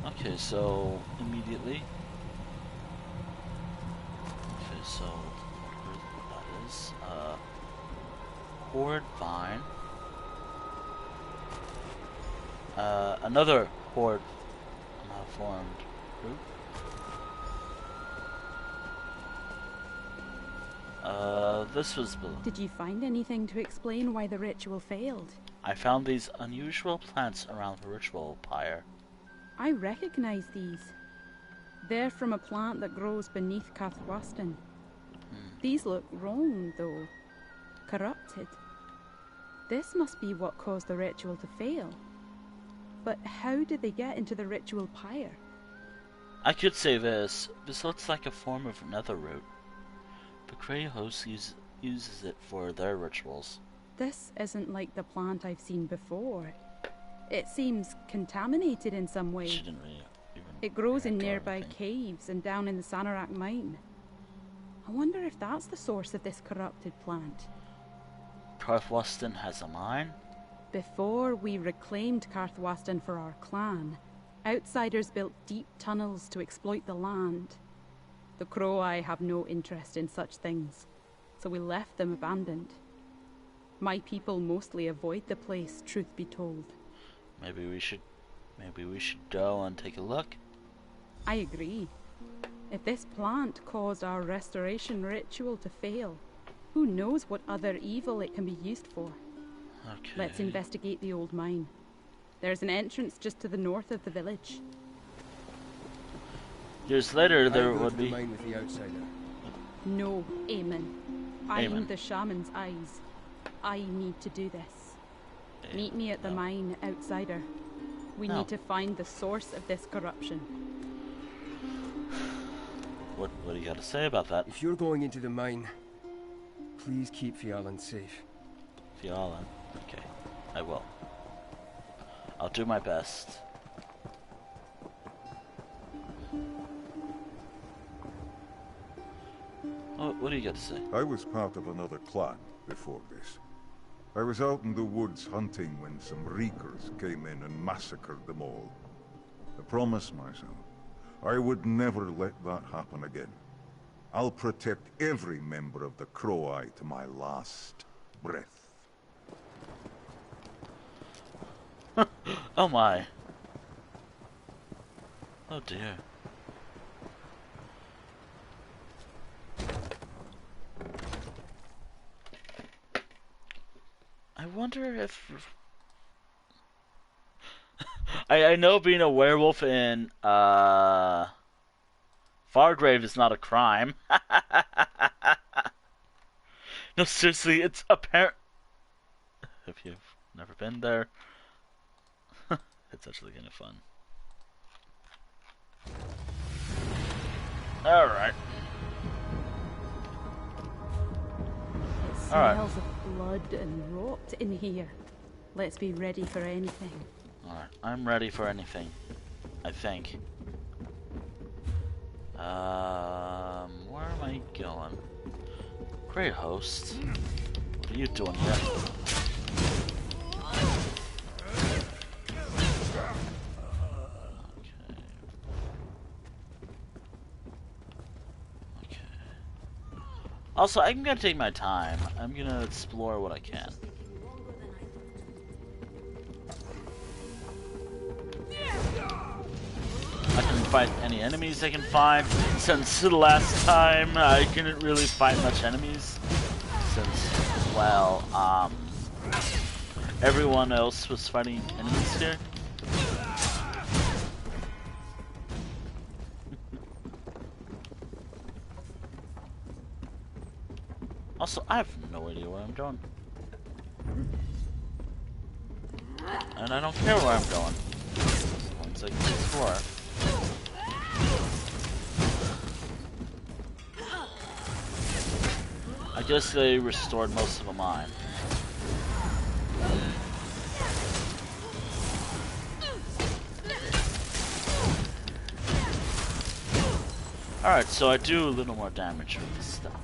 Okay, so immediately. Okay, so where that is. Horde Vine. Another horde malformed group. This was below. Did you find anything to explain why the ritual failed? I found these unusual plants around the ritual pyre. I recognize these. They're from a plant that grows beneath Karthwasten. These look wrong, though. Corrupted. This must be what caused the ritual to fail. But how did they get into the ritual pyre? I could say this. This looks like a form of netherroot. The Grey Host uses it for their rituals. This isn't like the plant I've seen before. It seems contaminated in some way. She didn't really even it grows in nearby caves and down in the Sanarak mine. I wonder if that's the source of this corrupted plant. Karthwasten has a mine? Before we reclaimed Karthwasten for our clan, outsiders built deep tunnels to exploit the land. The Crow-Eye have no interest in such things, so we left them abandoned. My people mostly avoid the place, truth be told. Maybe we should go and take a look. I agree. If this plant caused our restoration ritual to fail, who knows what other evil it can be used for? Okay. Let's investigate the old mine. There's an entrance just to the north of the village. Years later, there would be. Mine with the outsider. No, Eamon. I'm the shaman's eyes. I need to do this. Meet me at the mine, outsider. We need to find the source of this corruption. What do you got to say about that? If you're going into the mine, please keep Fiolan safe. Fiolan? Okay, I will. I'll do my best. What do you got to say? I was part of another clan before this. I was out in the woods hunting when some reekers came in and massacred them all. I promised myself I would never let that happen again. I'll protect every member of the Crow-Eye to my last breath. Oh my. Oh dear. I wonder if... I know being a werewolf in Fargrave is not a crime. No, seriously, it's apparent. If you've never been there, it's actually kind of fun. Alright. It smells of blood and rot in here. Let's be ready for anything. Alright, I'm ready for anything. I think. Where am I going? Great host. What are you doing here? Okay. Also, I'm gonna take my time. I'm gonna explore what I can. I can fight any enemies I can find. Since the last time, I couldn't really fight much enemies. Since, well, everyone else was fighting enemies here. Also, I have no idea where I'm going. And I don't care where I'm going. Once I can explore. I guess they restored most of the mine. Alright, so I do a little more damage with this stuff.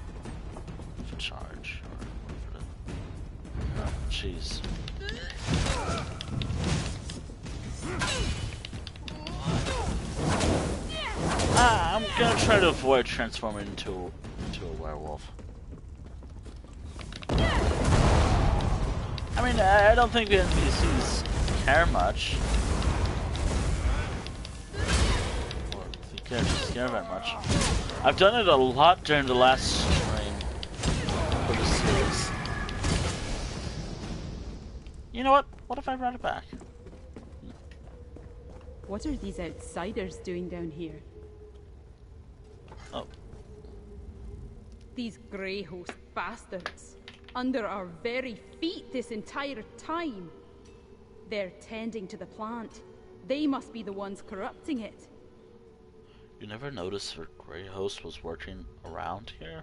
For charge. Or for the... Oh, jeez. I'm gonna try to avoid transforming into a werewolf. I mean, I don't think the NPCs care much. Or if they care very much. I've done it a lot during the last stream for the series. You know what? What if I run it back? What are these outsiders doing down here? Oh. These Grey Host bastards. Under our very feet this entire time. They're tending to the plant. They must be the ones corrupting it. You never noticed the Grey Host was working around here?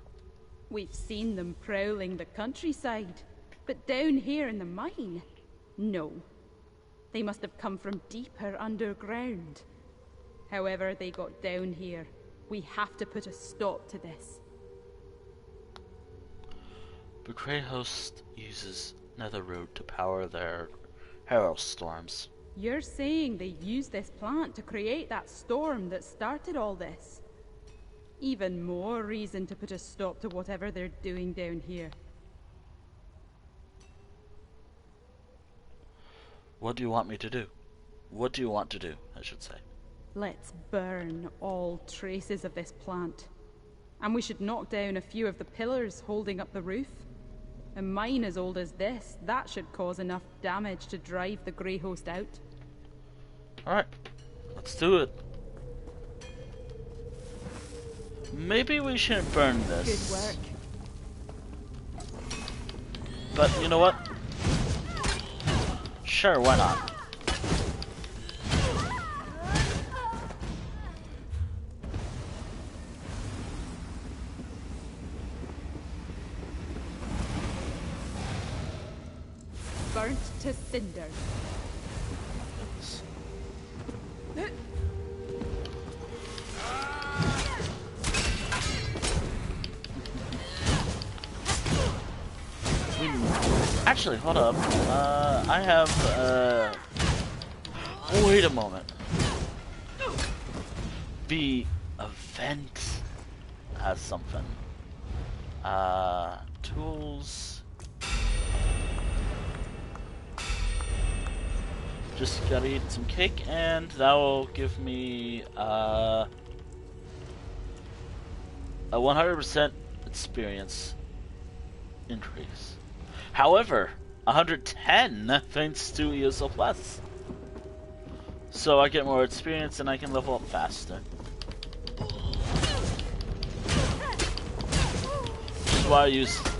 We've seen them prowling the countryside. But down here in the mine? No. They must have come from deeper underground. However they got down here, we have to put a stop to this. The Grey Host uses Netherroot to power their Herald Storms. You're saying they used this plant to create that storm that started all this? Even more reason to put a stop to whatever they're doing down here. What do you want me to do? What do you want to do, I should say? Let's burn all traces of this plant. And we should knock down a few of the pillars holding up the roof. A mine as old as this, that should cause enough damage to drive the Grey Host out. Alright, let's do it. Maybe we shouldn't burn this. Good work. But you know what? Sure, why not? burnt to cinders. Actually, hold up. I have, wait a moment. The event has something. Tools. Just gotta eat some cake, and that will give me, a 100% experience increase. However, 110 thanks to ESO Plus. So I get more experience and I can level up faster. Which is why I use those.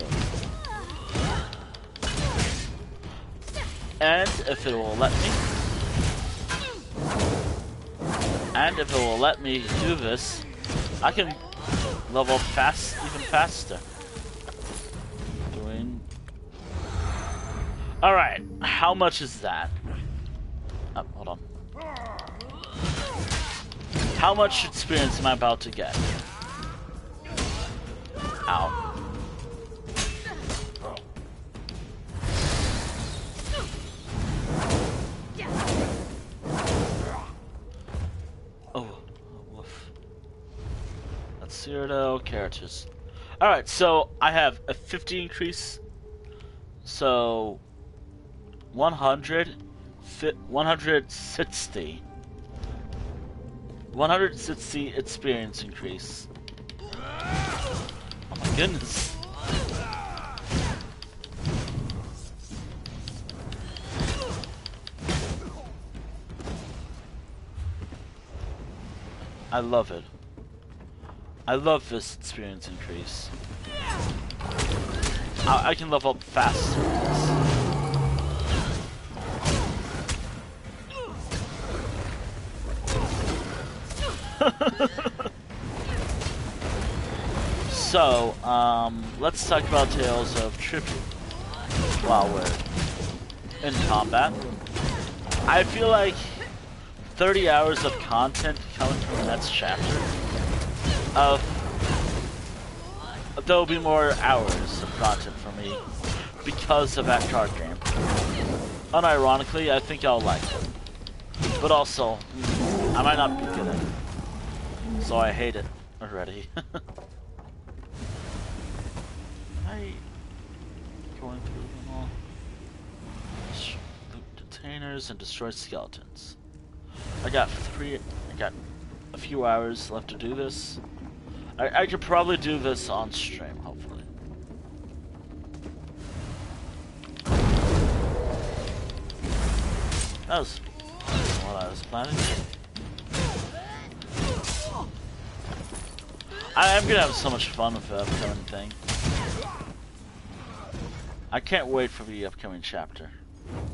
And if it will let me do this, I can level up even faster. Alright, how much is that? Oh, hold on. How much experience am I about to get? Ow. Oh, woof. Let's see the characters. Alright, so I have a 50 increase. So 160 experience increase. Oh my goodness. I love it. I love this experience increase. I can level up faster. So, let's talk about Tales of Tribute while we're in combat. I feel like 30 hours of content coming from the next chapter. There'll be more hours of content for me because of that card game. Unironically, I think I'll like it. But also, I might not be good at it. So I hate it already. Going through them all. Loot containers and destroy skeletons. I got a few hours left to do this. I could probably do this on stream, hopefully. That was what I was planning. I'm gonna have so much fun with the upcoming thing. I can't wait for the upcoming chapter.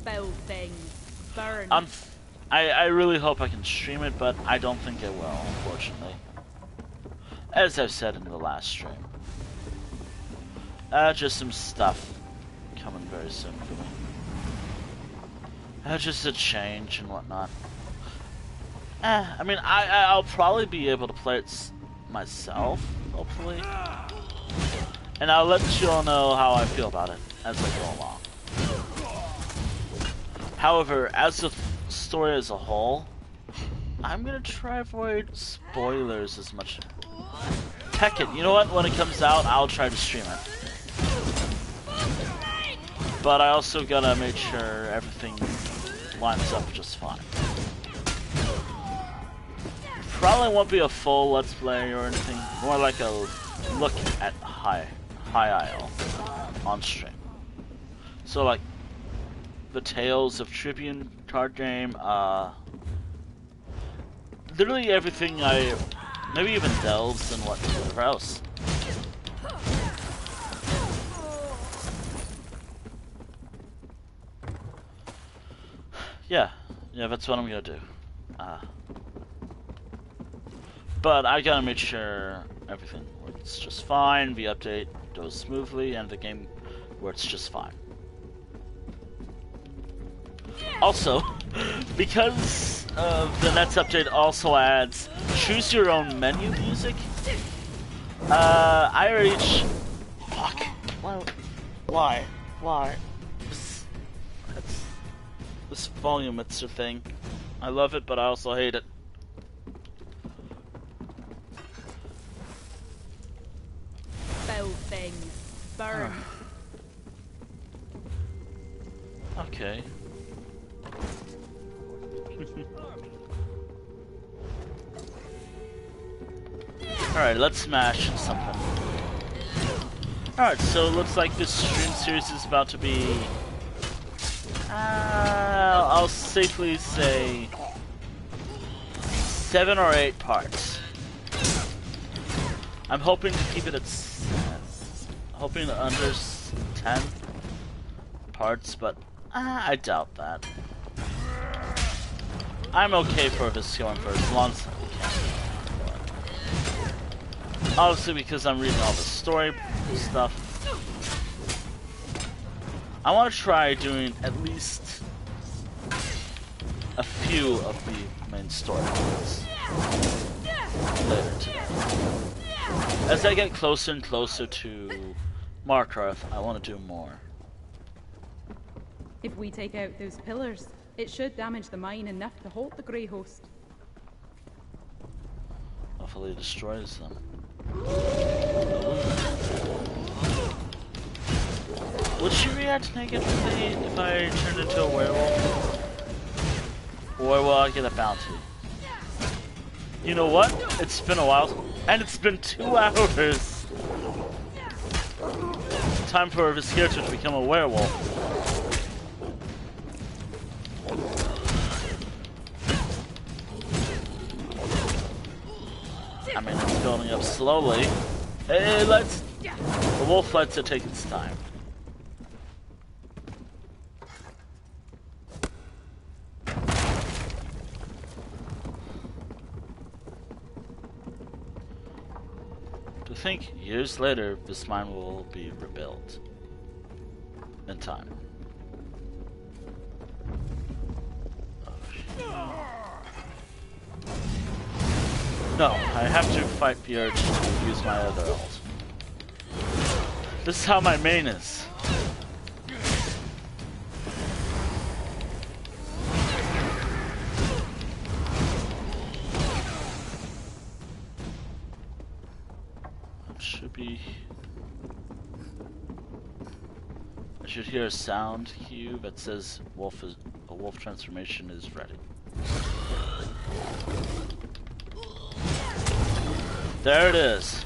Build things. Burn. I really hope I can stream it, but I don't think I will, unfortunately. As I've said in the last stream. Just some stuff coming very soon for me. Just a change and whatnot. I mean, I'll probably be able to play it myself, hopefully. And I'll let you all know how I feel about it as I go along. However, as the story as a whole, I'm gonna try to avoid spoilers as much. Heck it, you know what? When it comes out, I'll try to stream it. But I also gotta make sure everything lines up just fine. Probably won't be a full Let's Play or anything, more like a look at High Isle on stream. So like the Tales of Tribune card game, literally everything maybe even delves and whatever else. Yeah, that's what I'm gonna do. But I gotta make sure everything works just fine, the update goes smoothly, and the game works just fine. Also, because the Nets update also adds choose your own menu music, IRH. Fuck. Why? This volume mixer thing. I love it, but I also hate it. Foul thing. Burn. Okay. Alright, let's smash something. Alright, so it looks like this stream series is about to be... I'll safely say 7 or 8 parts. I'm hoping to keep it at under 10 parts, but I doubt that. I'm okay for this going for as long as we can. Obviously, because I'm reading all the story stuff. I want to try doing at least a few of the main story points later today. As I get closer and closer to Markarth, I want to do more. If we take out those pillars, it should damage the mine enough to hold the Grey Host. Hopefully it destroys them. Would she react negatively if I turned into a werewolf? Or will I get a bounty? You know what? It's been a while, and it's been 2 hours! Time for this character to become a werewolf. I mean, it's building up slowly. Hey, the wolf lets it take its time. To think, years later, this mine will be rebuilt. In time. No, I have to fight the urge to use my other ult. This is how my main is. I should hear a sound cue that says a wolf transformation is ready. There it is.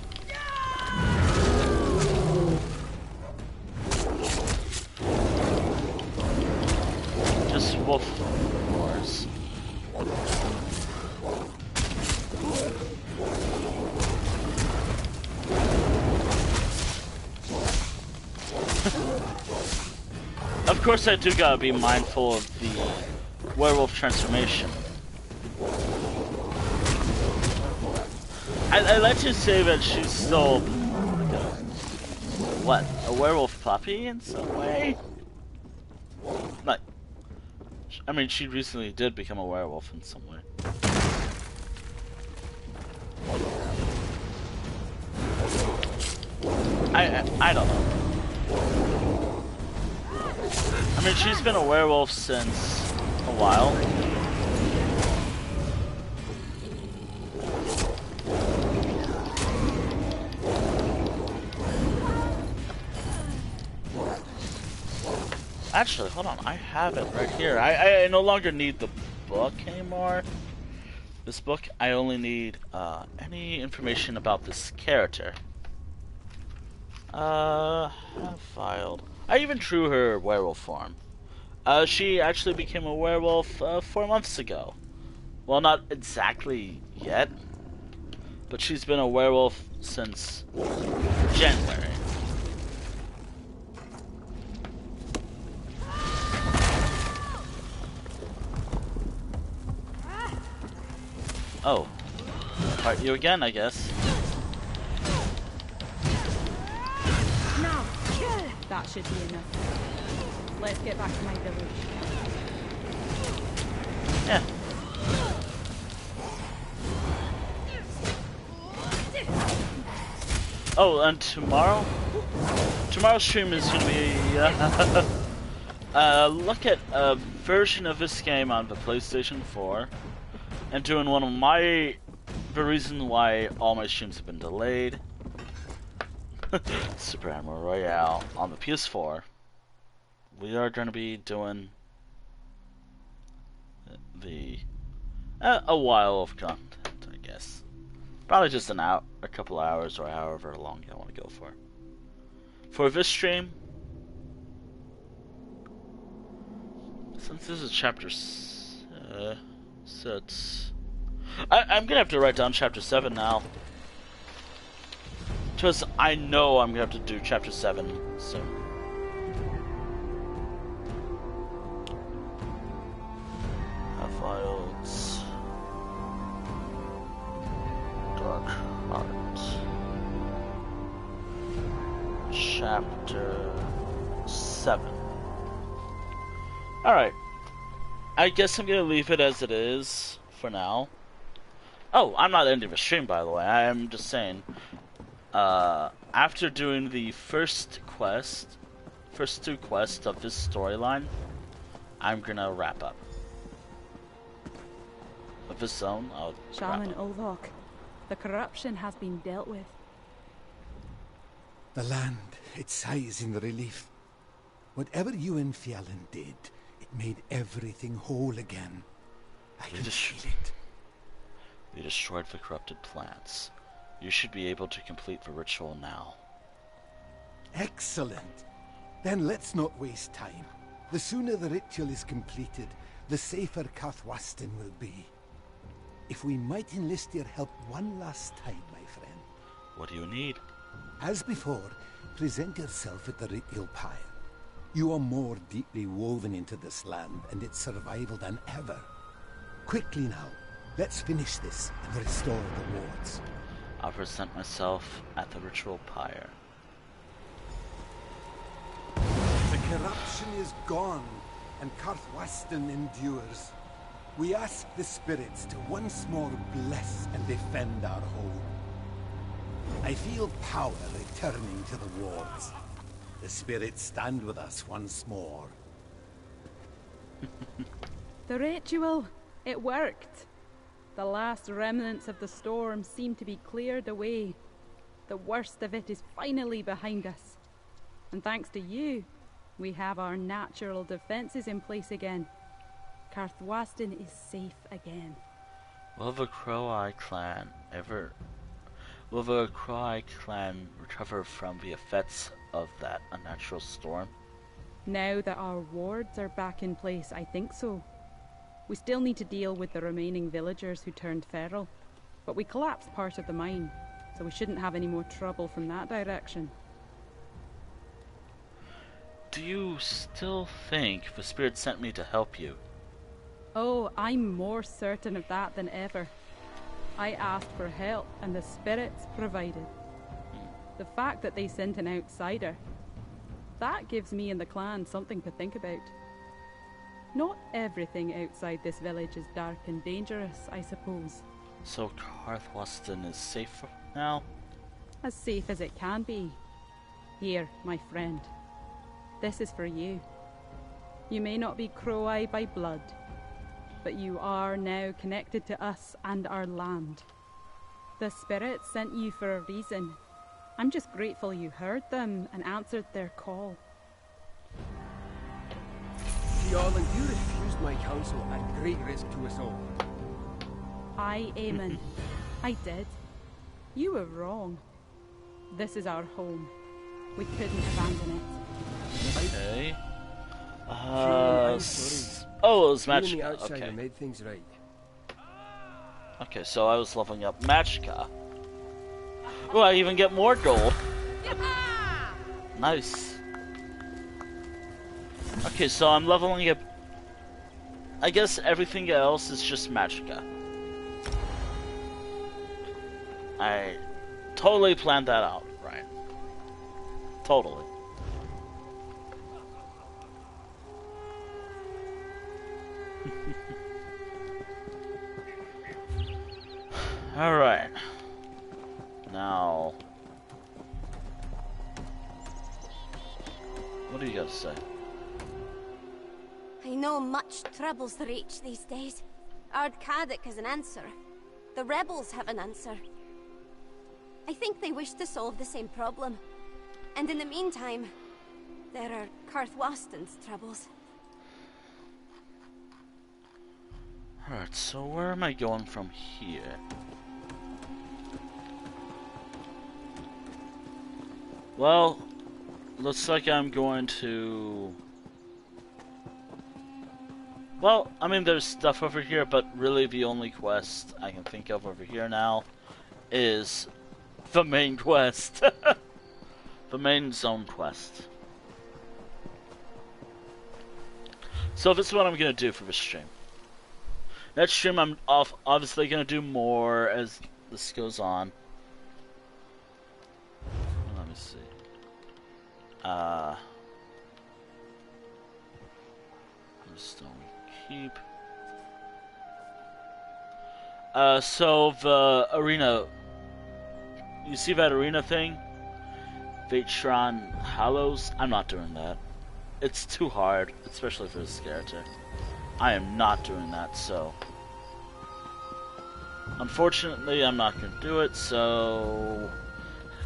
Just wolf roars. Of course I do gotta be mindful of the werewolf transformation. I let you say that she's still like a werewolf puppy in some way? Like, I mean, she recently did become a werewolf in some way. I don't know. I mean, she's been a werewolf since a while. Actually, hold on, I have it right here. I no longer need the book anymore. This book, I only need any information about this character. Hafvild. I even drew her werewolf form. She actually became a werewolf 4 months ago. Well, not exactly yet, but she's been a werewolf since January. Oh. Fight you again, I guess. That should be enough. Let's get back to my village. Yeah. Oh, and tomorrow's stream is gonna be look at a version of this game on the PlayStation 4, and doing one of the reason why all my streams have been delayed. Super Animal Royale on the PS4. We are gonna be doing a while of content, I guess. Probably just a couple hours or however long I want to go for. For this stream, since this is chapter 6, I'm gonna have to write down chapter 7 now. Because I know I'm gonna have to do chapter 7 soon. Hafvild's Dark Heart. Chapter 7. Alright. I guess I'm gonna leave it as it is for now. Oh, I'm not ending the stream, by the way. I am just saying. After doing the first two quests of this storyline, I'm gonna wrap up. With this zone, I'll Shaman Ulvok, the corruption has been dealt with. The land, it sighs in relief. Whatever you and Fjallan did, it made everything whole again. I can feel it. We destroyed the corrupted plants. You should be able to complete the ritual now. Excellent. Then let's not waste time. The sooner the ritual is completed, the safer Kathwastin will be. If we might enlist your help one last time, my friend. What do you need? As before, present yourself at the ritual pyre. You are more deeply woven into this land and its survival than ever. Quickly now, let's finish this and restore the wards. I'll present myself at the ritual pyre. The corruption is gone, and Kathwastin endures. We ask the spirits to once more bless and defend our home. I feel power returning to the wards. The spirits stand with us once more. The ritual, it worked. The last remnants of the storm seem to be cleared away. The worst of it is finally behind us. And thanks to you, we have our natural defenses in place again. Kathwastin is safe again. Will the Crow-Eye clan recover from the effects of that unnatural storm? Now that our wards are back in place, I think so. We still need to deal with the remaining villagers who turned feral, but we collapsed part of the mine, so we shouldn't have any more trouble from that direction. Do you still think the spirit sent me to help you? Oh, I'm more certain of that than ever. I asked for help, and the spirits provided. The fact that they sent an outsider, that gives me and the clan something to think about. Not everything outside this village is dark and dangerous, I suppose. So Kathwastin is safe now? As safe as it can be. Here, my friend. This is for you. You may not be Crow-Eye by blood, but you are now connected to us and our land. The spirits sent you for a reason. I'm just grateful you heard them and answered their call. Fjallan, you refused my counsel at great risk to us all. Aye, Eamon. I did. You were wrong. This is our home. We couldn't abandon it. Okay. I'm sorry. Oh, it was You and Magicka. the outsider Okay. made things right. Okay, so I was leveling up Magicka. Oh, I even get more gold. Nice. Okay, so I'm leveling up. I guess everything else is just Magicka. I totally planned that out, right? Totally. Alright. Now... what do you got to say? I know much trouble's the reach these days. Ardkadic has an answer. The rebels have an answer. I think they wish to solve the same problem. And in the meantime, there are Karthwasten's troubles. Alright, so where am I going from here? Well, looks like I'm going to... well, I mean, there's stuff over here, but really the only quest I can think of over here now is the main quest. The main zone quest. So this is what I'm going to do for this stream. Next stream I'm obviously going to do more as this goes on. Let me see. Stone Keep. So the arena, you see that arena thing? Vatron Hallows? I'm not doing that. It's too hard, especially for this character. I am not doing that, so... unfortunately, I'm not going to do it, so...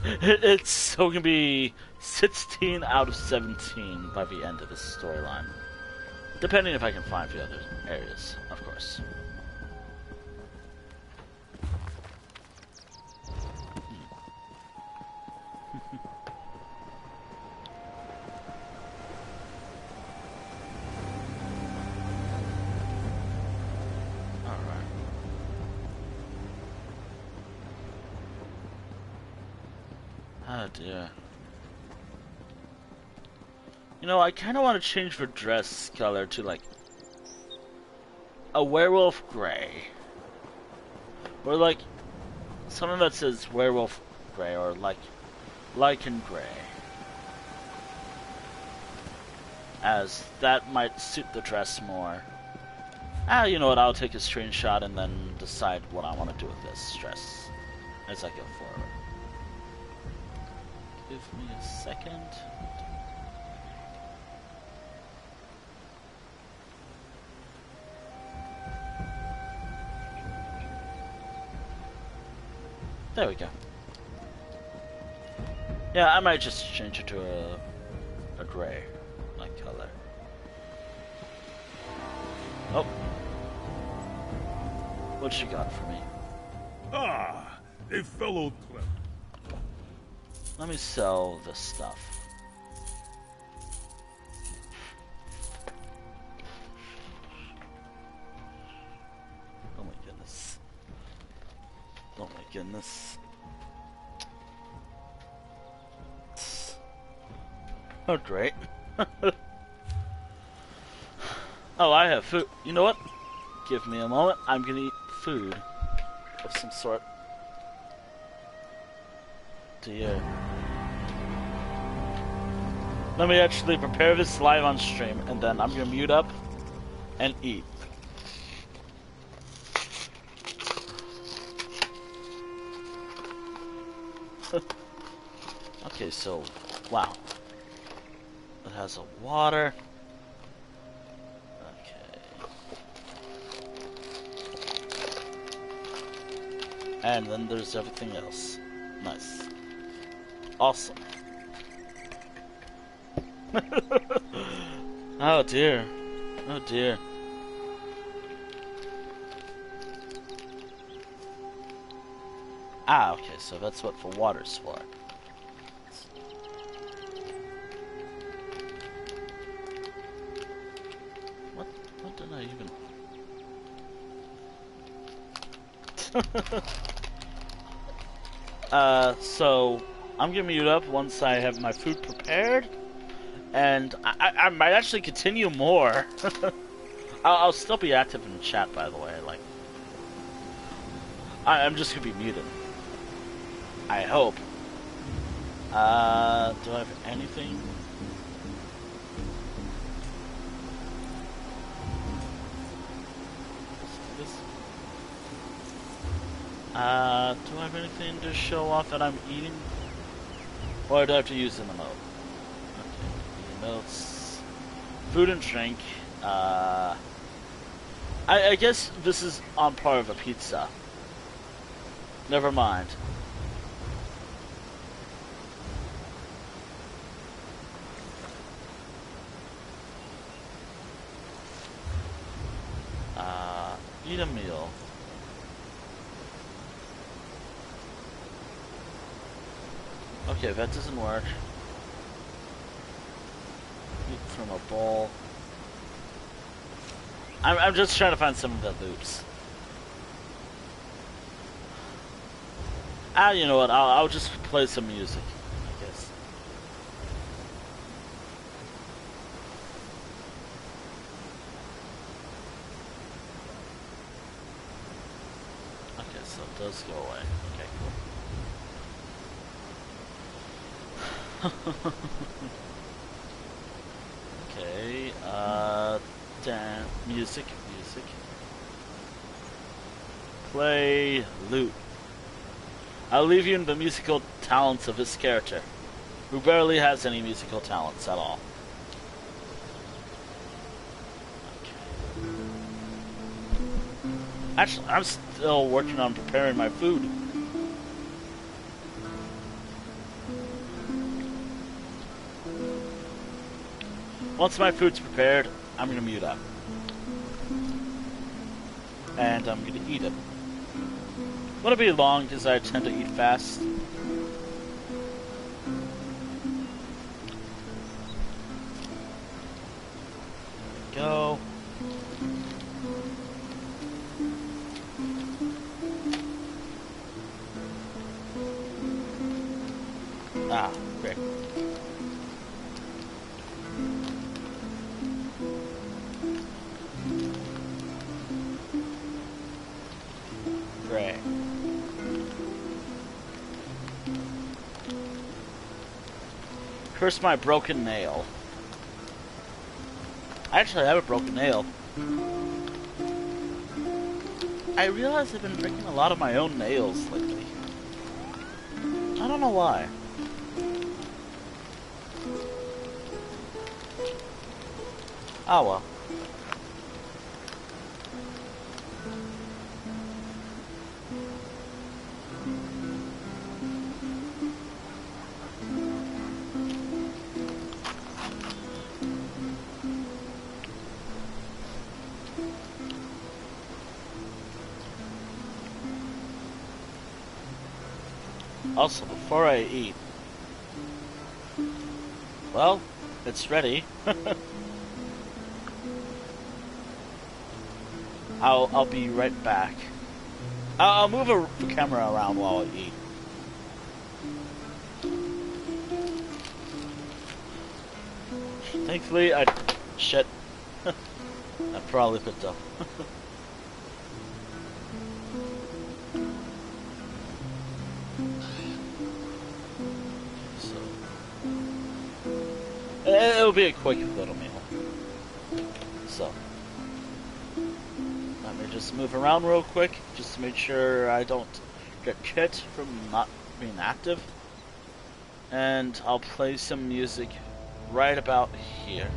it's still going to be 16 out of 17 by the end of this storyline. Depending if I can find the other areas, of course. Oh dear. You know, I kind of want to change the dress color to like a werewolf gray. Or like something that says werewolf gray or like lichen gray. As that might suit the dress more. Ah, you know what, I'll take a screenshot and then decide what I want to do with this dress as I go forward. Give me a second. There we go. Yeah, I might just change it to a gray like color. Oh. What you got for me? Ah, a fellow clever. Let me sell this stuff. Oh my goodness. Oh my goodness. Oh great. Oh, I have food. You know what? Give me a moment. I'm gonna eat food of some sort. Dear. Let me actually prepare this live on stream, and then I'm gonna mute up and eat. Okay, so, wow. It has a water. Okay. And then there's everything else. Nice. Awesome. Oh dear. Oh dear. Ah, okay, so that's what the water's for. What did I even... so I'm gonna mute up once I have my food prepared, and I might actually continue more. I'll still be active in the chat, by the way. Like, I'm just gonna be muted. I hope. Do I have anything? Do I have anything to show off that I'm eating? Or do I have to use in the mode? Okay, notes. Food and drink. I guess this is on par of a pizza. Never mind. Eat a meal. Okay, that doesn't work. Eat from a bowl. I'm just trying to find some of the loops. You know what? I'll just play some music, I guess. Okay, so it does go away. Okay, cool. Okay, damn, music. Play lute. I'll leave you in the musical talents of this character, who barely has any musical talents at all. Okay. Actually, I'm still working on preparing my food. Once my food's prepared, I'm gonna mute up. And I'm gonna eat it. Won't be long because I tend to eat fast. There we go. Ah, great. Great. Curse my broken nail. I actually have a broken nail. I realize I've been breaking a lot of my own nails lately. I don't know why. Oh well. Also, before I eat, well, it's ready. I'll be right back. I'll move the camera around while I eat. Thankfully, shit. I probably picked up. It'll be a quick little meal. So, let me just move around real quick, just to make sure I don't get hit from not being active. And I'll play some music right about here.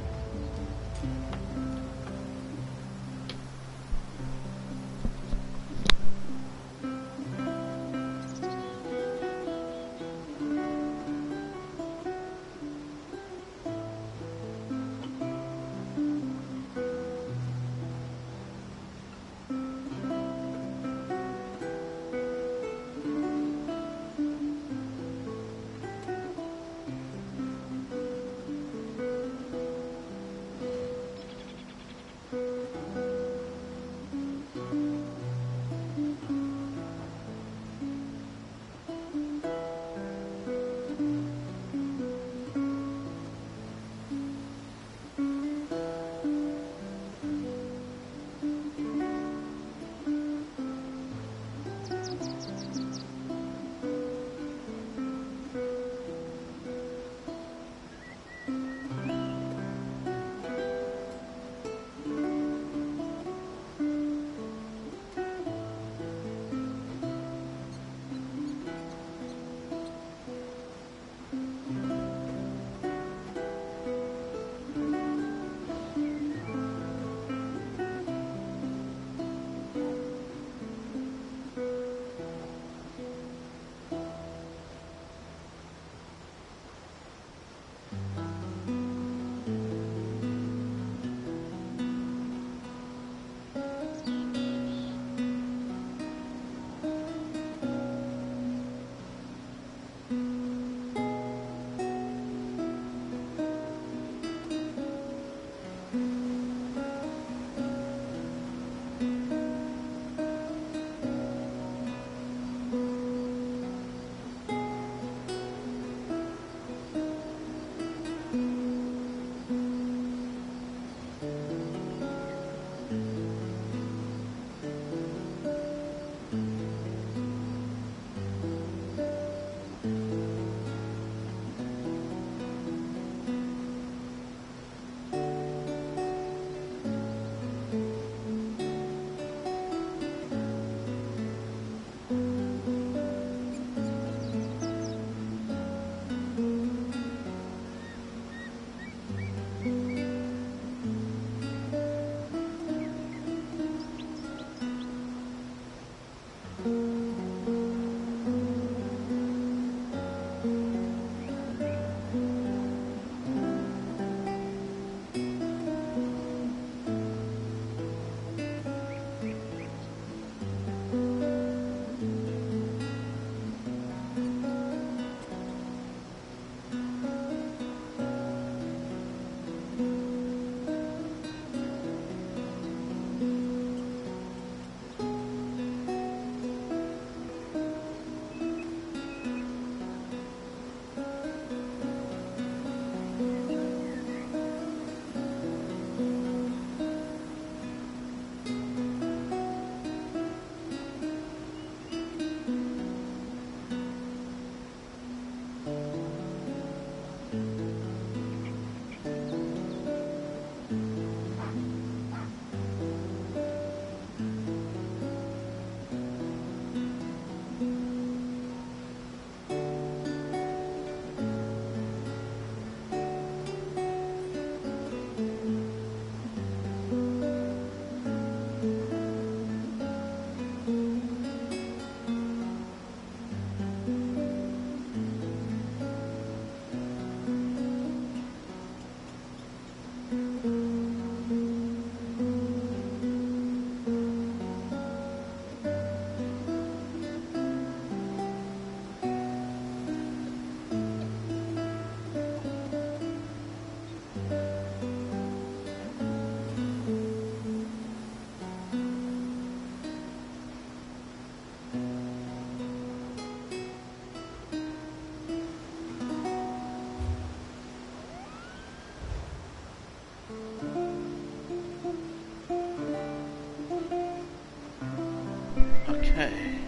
Okay.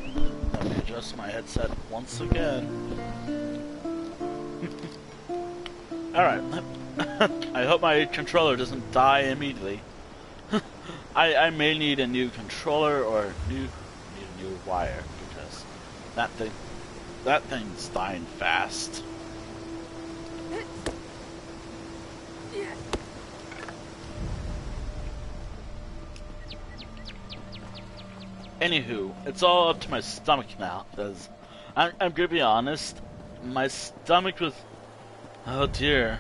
Let me adjust my headset once again. Alright. I hope my controller doesn't die immediately. I may need a new controller or need a new wire because that thing's dying fast. Anywho, it's all up to my stomach now, because I'm gonna be honest, my stomach was, oh dear,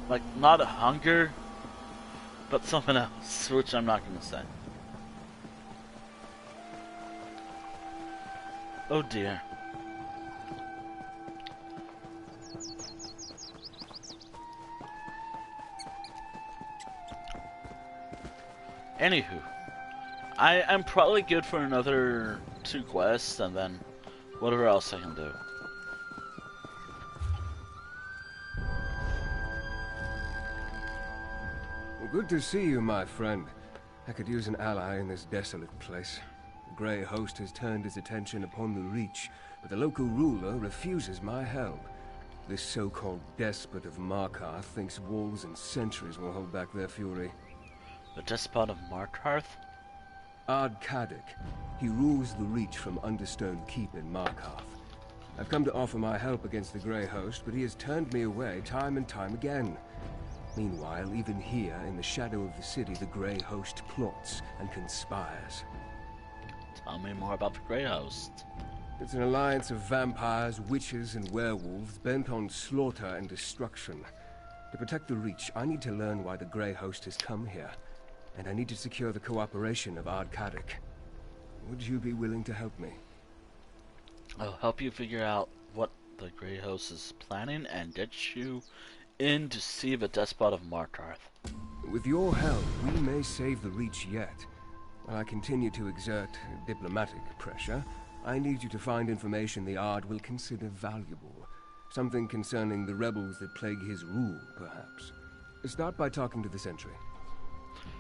like not a hunger, but something else, which I'm not gonna say. Oh dear. Anywho, I'm probably good for another 2 quests and then whatever else I can do. Well, good to see you, my friend. I could use an ally in this desolate place. The Grey Host has turned his attention upon the Reach, but the local ruler refuses my help. This so-called despot of Markarth thinks walls and sentries will hold back their fury. The despot of Markarth? Ard-Kadok. He rules the Reach from Understone Keep in Markarth. I've come to offer my help against the Grey Host, but he has turned me away time and time again. Meanwhile, even here, in the shadow of the city, the Grey Host plots and conspires. Tell me more about the Grey Host. It's an alliance of vampires, witches, and werewolves bent on slaughter and destruction. To protect the Reach, I need to learn why the Grey Host has come here, and I need to secure the cooperation of Ard-Kadok. Would you be willing to help me? I'll help you figure out what the Grey Host is planning and get you in to see the despot of Markarth. With your help, we may save the Reach yet. While I continue to exert diplomatic pressure, I need you to find information the Ard will consider valuable. Something concerning the rebels that plague his rule, perhaps. Start by talking to the Sentry.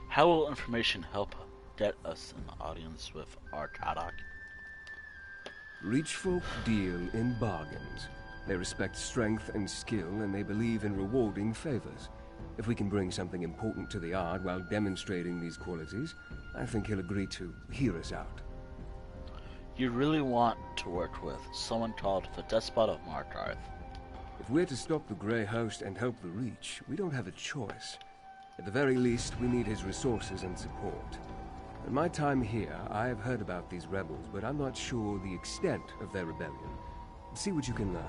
How will information help get us an audience with Ard-Kadok? Reach folk deal in bargains. They respect strength and skill, and they believe in rewarding favors. If we can bring something important to the Ard while demonstrating these qualities, I think he'll agree to hear us out. You really want to work with someone called the Despot of Markarth? If we're to stop the Grey Host and help the Reach, we don't have a choice. At the very least, we need his resources and support. In my time here, I have heard about these rebels, but I'm not sure the extent of their rebellion. See what you can learn.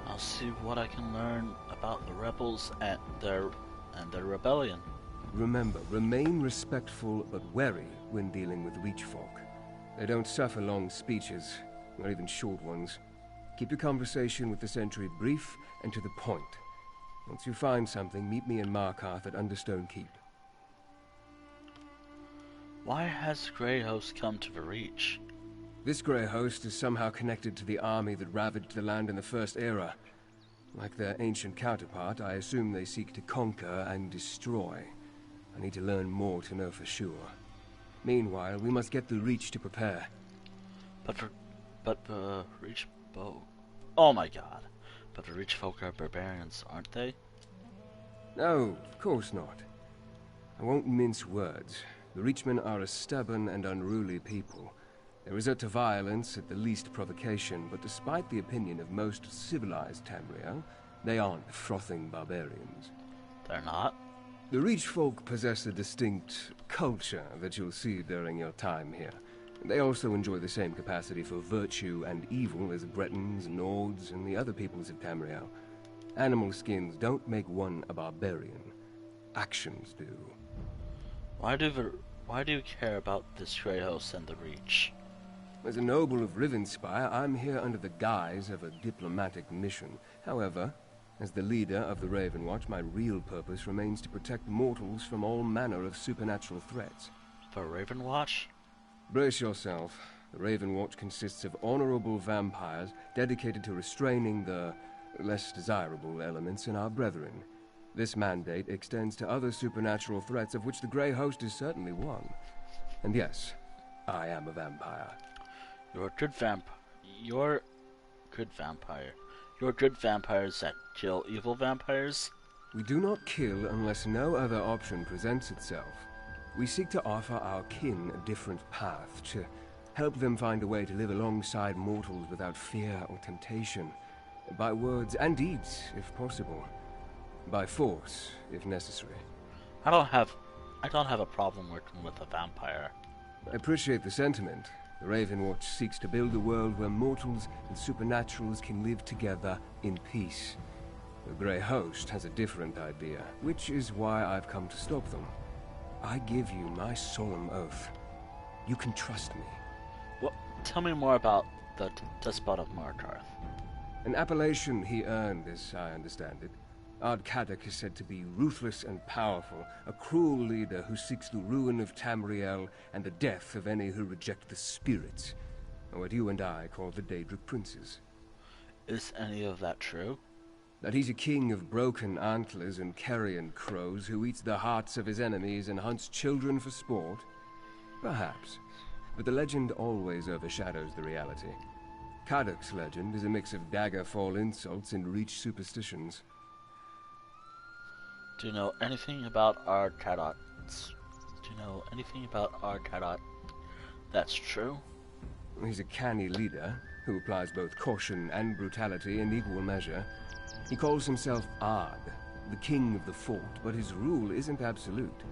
I'll see what I can learn about the rebels and their rebellion. Remember, remain respectful but wary when dealing with Reach folk. They don't suffer long speeches, or even short ones. Keep your conversation with the Sentry brief and to the point. Once you find something, meet me in Markarth at Understone Keep. Why has Grey Host come to the Reach? This Grey Host is somehow connected to the army that ravaged the land in the First Era. Like their ancient counterpart, I assume they seek to conquer and destroy. I need to learn more to know for sure. Meanwhile, we must get the Reach to prepare. But the Reach folk... Oh my god. But the Reach folk are barbarians, aren't they? No, of course not. I won't mince words. The Reachmen are a stubborn and unruly people. They resort to violence at the least provocation, but despite the opinion of most civilized Tamriel, they aren't frothing barbarians. They're not? The Reach folk possess a distinct culture that you'll see during your time here. They also enjoy the same capacity for virtue and evil as Bretons, Nords, and the other peoples of Tamriel. Animal skins don't make one a barbarian. Actions do. Why do you care about this Grey Host and the Reach? As a noble of Rivenspire, I'm here under the guise of a diplomatic mission. However, as the leader of the Raven Watch, my real purpose remains to protect mortals from all manner of supernatural threats. The Raven Watch? Brace yourself. The Raven Watch consists of honorable vampires dedicated to restraining the less desirable elements in our brethren. This mandate extends to other supernatural threats, of which the Grey Host is certainly one. And yes, I am a vampire. You're a good You're good vampire. You're good vampires that kill evil vampires? We do not kill unless no other option presents itself. We seek to offer our kin a different path, to help them find a way to live alongside mortals without fear or temptation. By words and deeds, if possible. By force, if necessary. I don't have a problem working with a vampire. I appreciate the sentiment. The Raven Watch seeks to build a world where mortals and supernaturals can live together in peace. The Grey Host has a different idea, which is why I've come to stop them. I give you my solemn oath. You can trust me. Well, tell me more about the Despot of Markarth. An appellation he earned, as I understand it. Ardkadok is said to be ruthless and powerful, a cruel leader who seeks the ruin of Tamriel and the death of any who reject the spirits, or what you and I call the Daedric Princes. Is any of that true? That he's a king of broken antlers and carrion crows who eats the hearts of his enemies and hunts children for sport? Perhaps, but the legend always overshadows the reality. Kadok's legend is a mix of Daggerfall insults and Reach superstitions. Do you know anything about Ardkadok? Do you know anything about Ardkadok that's true? He's a canny leader who applies both caution and brutality in equal measure. He calls himself Ard, the king of the fort, but his rule isn't absolute.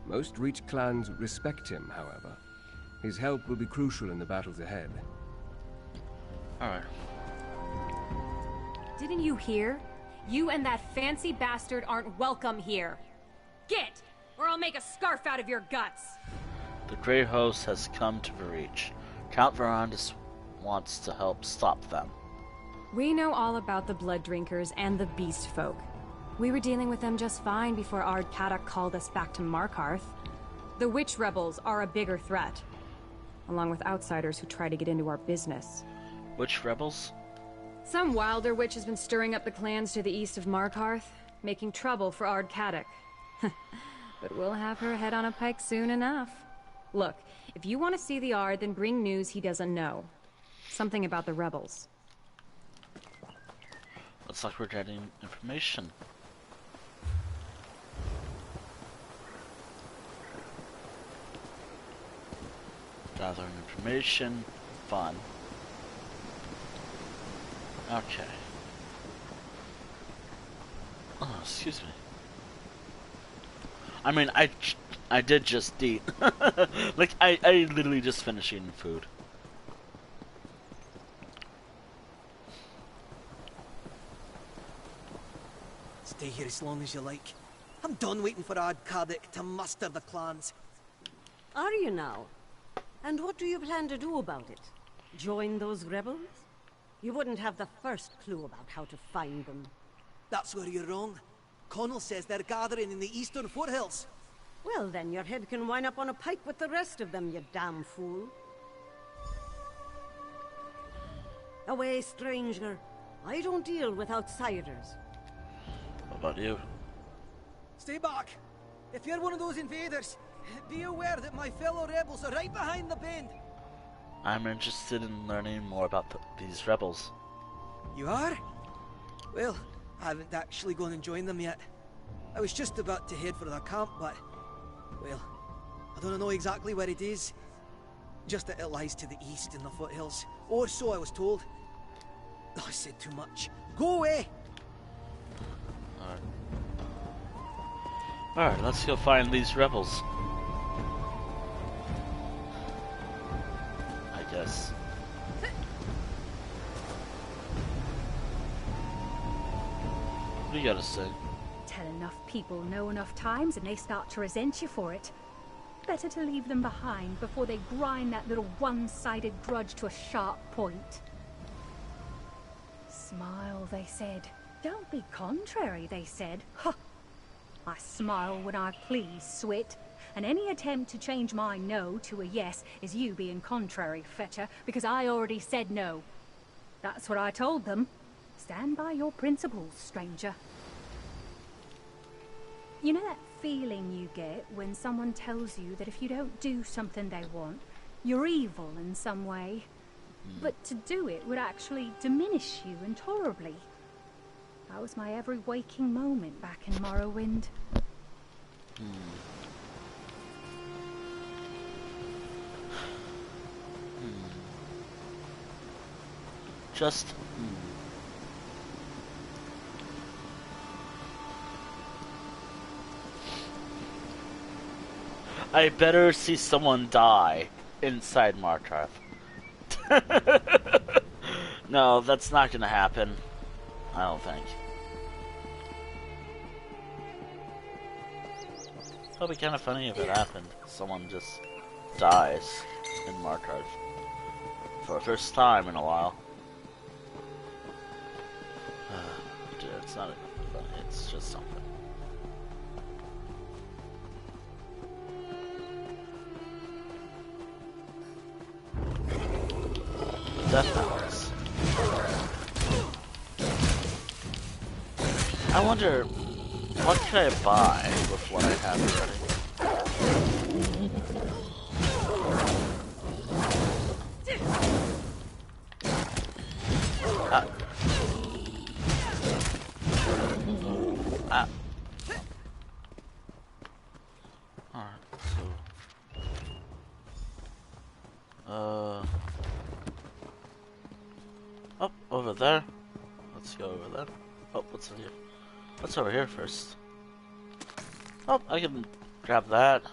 Most Reach clans respect him, however. His help will be crucial in the battles ahead. Alright. Didn't you hear? You and that fancy bastard aren't welcome here. Get, or I'll make a scarf out of your guts. The Grey Host has come to Reach. Count Verandis wants to help stop them. We know all about the Blood Drinkers and the Beast Folk. We were dealing with them just fine before Ardkadok called us back to Markarth. The Witch Rebels are a bigger threat, along with outsiders who try to get into our business. Which rebels? Some wilder witch has been stirring up the clans to the east of Markarth, making trouble for Ardkadok. But we'll have her head on a pike soon enough. Look, if you want to see the Ard, then bring news he doesn't know. Something about the rebels. Looks like we're getting information. Gathering information. Fun. Okay. Oh, excuse me. I mean, I did just eat. Like, I literally just finished eating food. Stay here as long as you like. I'm done waiting for Ardkadok to muster the clans. Are you now? And what do you plan to do about it? Join those rebels? You wouldn't have the first clue about how to find them. That's where you're wrong. Connell says they're gathering in the eastern foothills. Well, then your head can wind up on a pike with the rest of them, you damn fool. Away, stranger. I don't deal with outsiders. What about you? Stay back! If you're one of those invaders, be aware that my fellow rebels are right behind the bend. I'm interested in learning more about these rebels. You are? Well, I haven't actually gone and joined them yet. I was just about to head for their camp, but... well, I don't know exactly where it is. Just that it lies to the east in the foothills. Or so I was told. Oh, I said too much. Go away! Alright, let's go find these rebels. I guess. What do you gotta say? Tell enough people know enough times and they start to resent you for it. Better to leave them behind before they grind that little one-sided grudge to a sharp point. Smile, they said. Don't be contrary, they said. Huh. I smile when I please, Swit. And any attempt to change my no to a yes is you being contrary, Fetcher, because I already said no. That's what I told them. Stand by your principles, stranger. You know that feeling you get when someone tells you that if you don't do something they want, you're evil in some way. But to do it would actually diminish you intolerably. That was my every waking moment back in Morrowind. Just... I better see someone die inside Markarth. No, that's not gonna happen. I don't think. It'll be kind of funny if it happened. Someone just dies in Markarth for the first time in a while. Dude, it's not even funny. It's just something. Death powers. I wonder, what can I buy with what I have already? Alright, so... Oh, over there. Let's go over there. Oh, what's in here? What's over here first? Oh, I can grab that.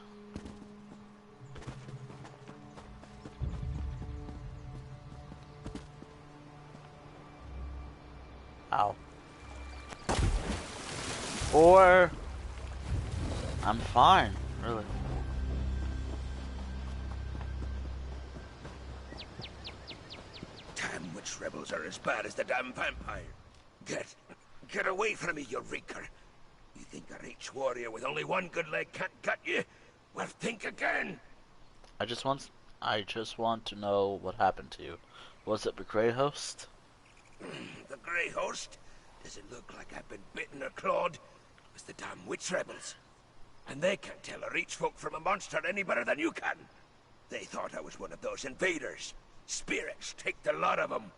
Ow. Or... I'm fine, really. Damn witch rebels are as bad as the damn vampire. Get away from me, you reeker. You think a rich warrior with only one good leg can't gut you? Well, think again. I just want to know what happened to you. Was it the Grey Host? The Grey Host? Does it look like I've been bitten or clawed? It was the damn witch rebels. And they can't tell a reach folk from a monster any better than you can. They thought I was one of those invaders. Spirits, take the lot of them.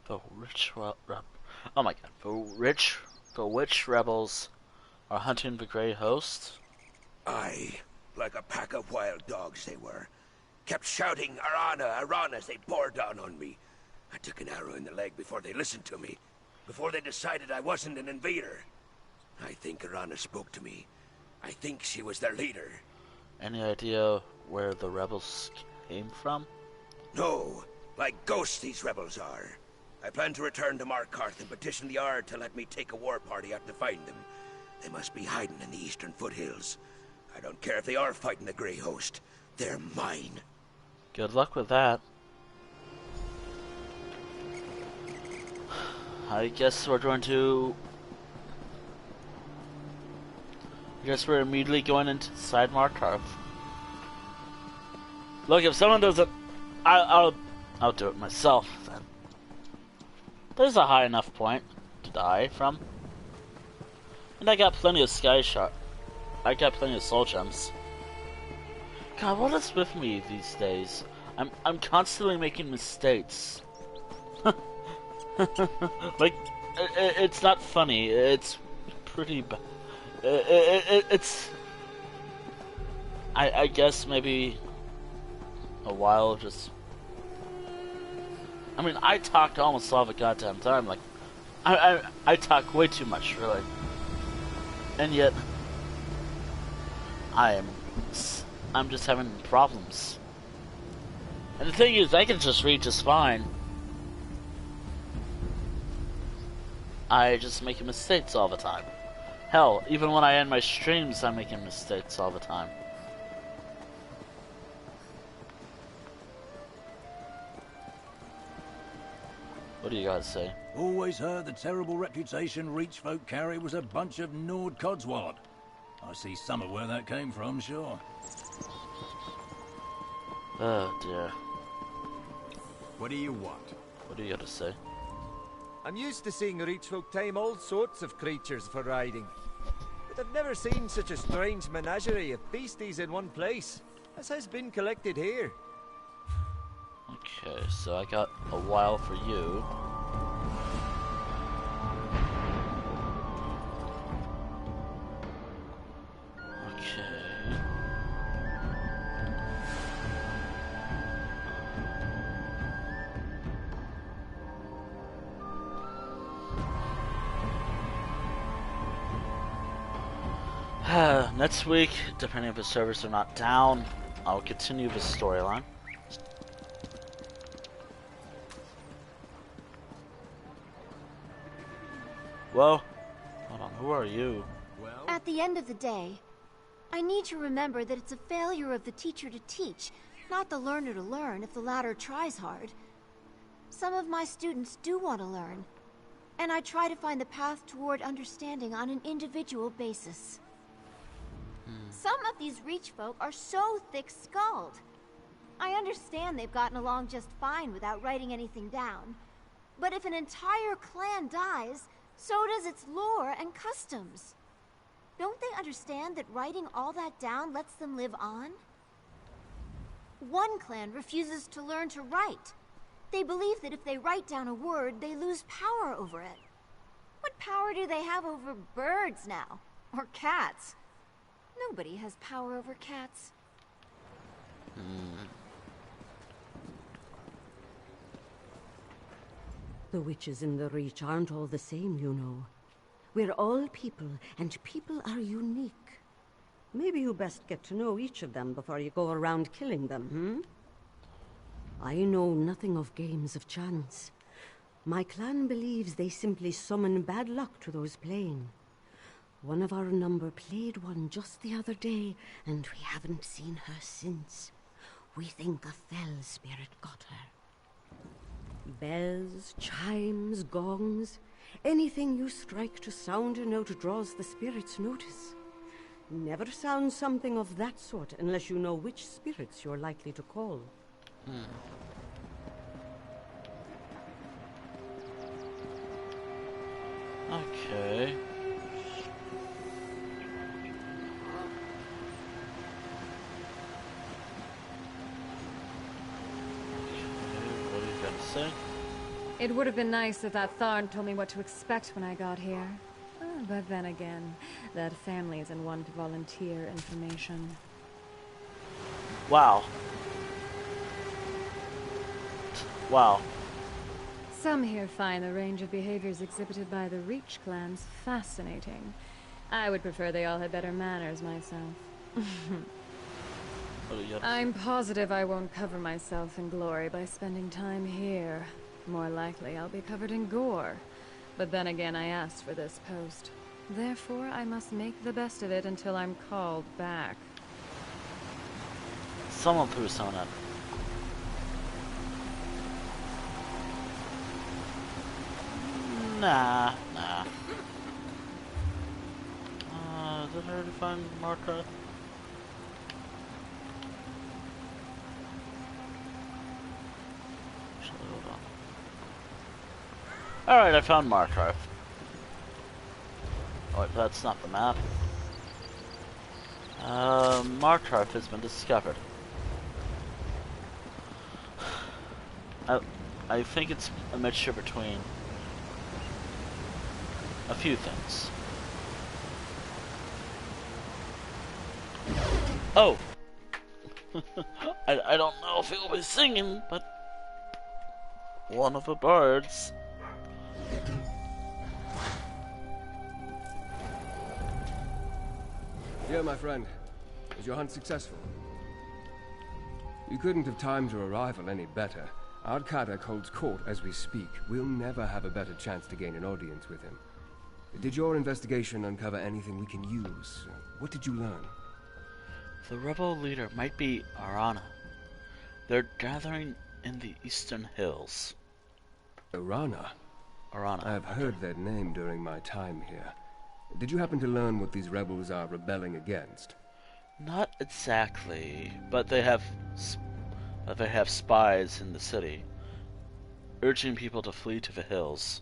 The witch oh my god, the witch rebels are hunting the Grey Host? Aye, like a pack of wild dogs they were. Kept shouting, Arana, Arana, as they bore down on me. I took an arrow in the leg before they listened to me. Before they decided I wasn't an invader. I think Arana spoke to me. I think she was their leader. Any idea where the rebels came from? No, like ghosts these rebels are. I plan to return to Markarth and petition the Ard to let me take a war party out to find them. They must be hiding in the eastern foothills. I don't care if they are fighting the Grey Host. They're mine. Good luck with that. I guess we're immediately going inside Markarth. Look, if someone does it, I'll do it myself then. There's a high enough point to die from. And I got plenty of sky shot. I got plenty of soul gems. God, what is with me these days? I'm constantly making mistakes. Like, it's not funny. It's pretty bad. It's... I guess maybe a while just... I mean, I talk almost all the goddamn time. Like, I talk way too much, really. And yet, I'm just having problems. And the thing is, I can just read just fine. I just make mistakes all the time. Hell, even when I end my streams, I'm making mistakes all the time. What do you guys say? Always heard the terrible reputation Reach folk carry was a bunch of gnawed codswallop. I see some of where that came from, sure. Oh dear. What do you want? What do you got to say? I'm used to seeing Reach folk tame all sorts of creatures for riding. But I've never seen such a strange menagerie of beasties in one place, as has been collected here. Okay, so I got a while for you. Next week, depending if the servers are not down, I'll continue the storyline. Whoa. Hold on, who are you? At the end of the day, I need to remember that it's a failure of the teacher to teach, not the learner to learn if the latter tries hard. Some of my students do want to learn, and I try to find the path toward understanding on an individual basis. Some of these Reach folk are so thick-skulled. I understand they've gotten along just fine without writing anything down. But if an entire clan dies, so does its lore and customs. Don't they understand that writing all that down lets them live on? One clan refuses to learn to write. They believe that if they write down a word, they lose power over it. What power do they have over birds now? Or cats? Nobody has power over cats. The witches in the Reach aren't all the same, you know. We're all people, and people are unique. Maybe you best get to know each of them before you go around killing them, I know nothing of games of chance. My clan believes they simply summon bad luck to those playing. One of our number played one just the other day, and we haven't seen her since. We think a fell spirit got her. Bells, chimes, gongs, anything you strike to sound a note draws the spirit's notice. Never sound something of that sort unless you know which spirits you're likely to call. Okay. What are you gonna say? It would have been nice if that Tharn told me what to expect when I got here. But then again, that family isn't one to volunteer information. Wow. Wow. Some here find the range of behaviors exhibited by the Reach clans fascinating. I would prefer they all had better manners myself. I'm positive I won't cover myself in glory by spending time here. More likely I'll be covered in gore. But then again, I asked for this post. Therefore, I must make the best of it until I'm called back. Someone threw someone at me. Nah. Did I already find Markarth? Hold on. Alright, I found Markarth. Oh, wait, that's not the map. Markarth has been discovered. I think it's a mixture between a few things. Oh! I don't know if he'll be singing, but one of the birds. Yeah, my friend. Was your hunt successful? You couldn't have timed your arrival any better. Ardkadek holds court as we speak. We'll never have a better chance to gain an audience with him. Did your investigation uncover anything we can use? What did you learn? The rebel leader might be Arana. They're gathering in the eastern hills. Arana? Arana. I have heard that name during my time here. Did you happen to learn what these rebels are rebelling against? Not exactly, but they have spies in the city, urging people to flee to the hills.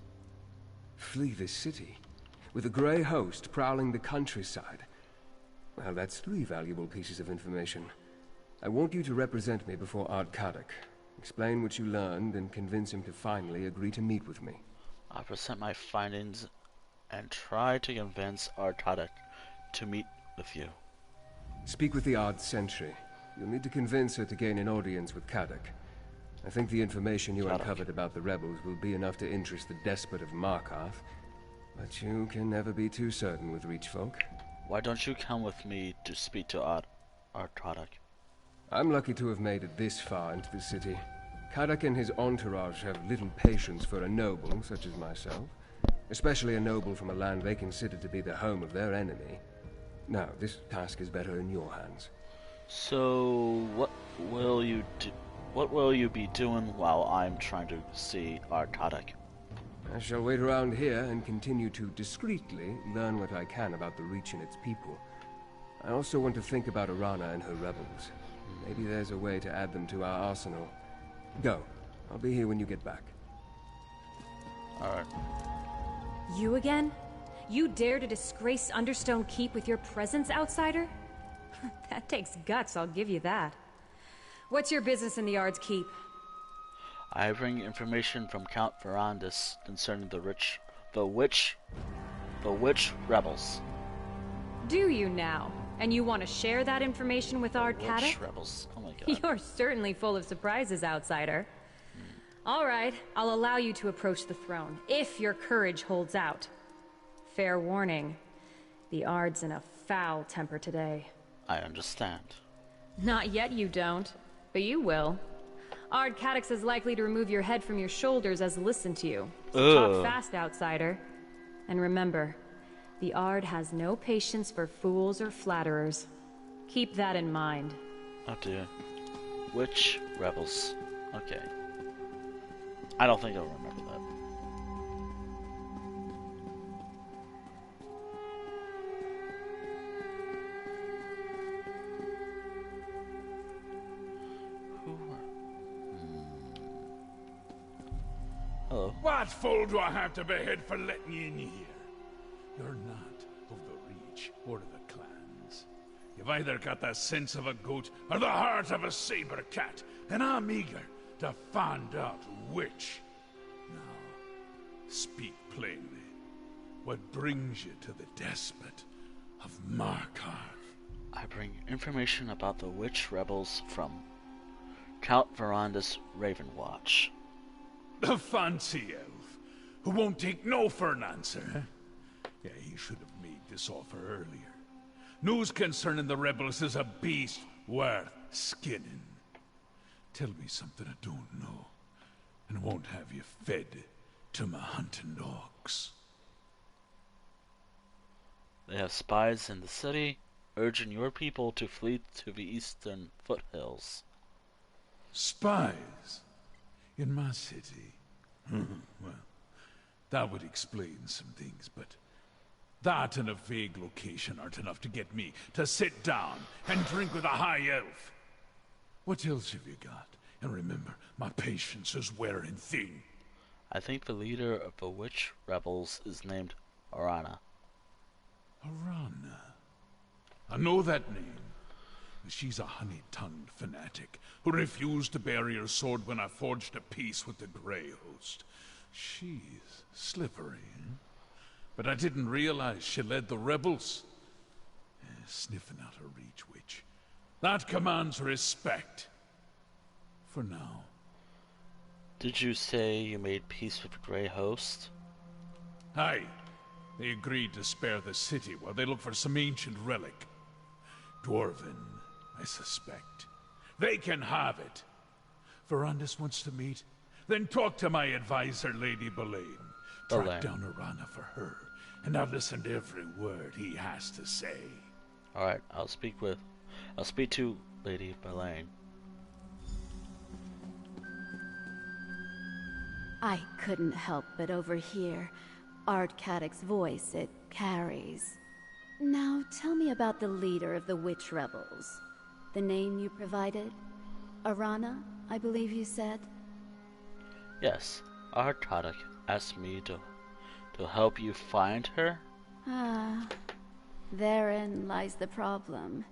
Flee the city? with a grey host prowling the countryside. Well, that's 3 valuable pieces of information. I want you to represent me before Ardkadok. Explain what you learned and convince him to finally agree to meet with me. I'll present my findings and try to convince Ardkadok to meet with you. Speak with the Ard Sentry. You'll need to convince her to gain an audience with Kadok. I think the information you uncovered about the rebels will be enough to interest the despot of Markarth, but you can never be too certain with Reach folk. Why don't you come with me to speak to Ardkadok? I'm lucky to have made it this far into the city. Kadok and his entourage have little patience for a noble such as myself, especially a noble from a land they consider to be the home of their enemy. Now, this task is better in your hands. So, what will you do? What will you be doing while I'm trying to see Ardkadok? I shall wait around here and continue to discreetly learn what I can about the Reach and its people. I also want to think about Arana and her rebels. Maybe there's a way to add them to our arsenal. Go. I'll be here when you get back. Alright. You again? You dare to disgrace Understone Keep with your presence, outsider? That takes guts, I'll give you that. What's your business in the Ard's Keep? I bring information from Count Verandis concerning the witch rebels. Do you now? And you want to share that information with Ardkadok? Witch rebels. Oh my god. You're certainly full of surprises, outsider. All right, I'll allow you to approach the throne, if your courage holds out. Fair warning, the Ard's in a foul temper today. I understand. Not yet you don't, but you will. Ardkadok's as likely to remove your head from your shoulders as listen to you. So talk fast, outsider. And remember, the Ard has no patience for fools or flatterers. Keep that in mind. Oh dear. Witch rebels. Okay. I don't think I'll remember that. Hello. What fool do I have to behead for letting you in here? You're not of the Reach or the clans. You've either got the sense of a goat or the heart of a saber cat, and I'm eager to find out which. Now, speak plainly. What brings you to the despot of Markarth? I bring information about the witch rebels from Count Verandis Ravenwatch. The fancy elf, who won't take no for an answer, huh? Yeah, he should have made this offer earlier. News concerning the rebels is a beast worth skinning. Tell me something I don't know, and won't have you fed to my hunting dogs. They have spies in the city, urging your people to flee to the eastern foothills. Spies? In my city? Well, that would explain some things, but that and a vague location aren't enough to get me to sit down and drink with a high elf. What else have you got? And remember, my patience is wearing thin. I think the leader of the witch rebels is named Arana. Arana? I know that name. She's a honey-tongued fanatic who refused to bury her sword when I forged a peace with the Grey Host. She's slippery, eh? But I didn't realize she led the rebels. Sniffing out a Reach witch. That commands respect. For now. Did you say you made peace with the Grey Host? Aye. They agreed to spare the city while they look for some ancient relic. Dwarven, I suspect. They can have it. Verandis wants to meet? Then talk to my advisor, Lady Belaine. Track down Arana for her, and I'll listen to every word he has to say. Alright, I'll speak to Lady Belaine. I couldn't help but overhear Ardkadok's voice it carries. Now tell me about the leader of the witch rebels. The name you provided? Arana, I believe you said? Yes, Ardkadok asked me to help you find her Ah, therein lies the problem.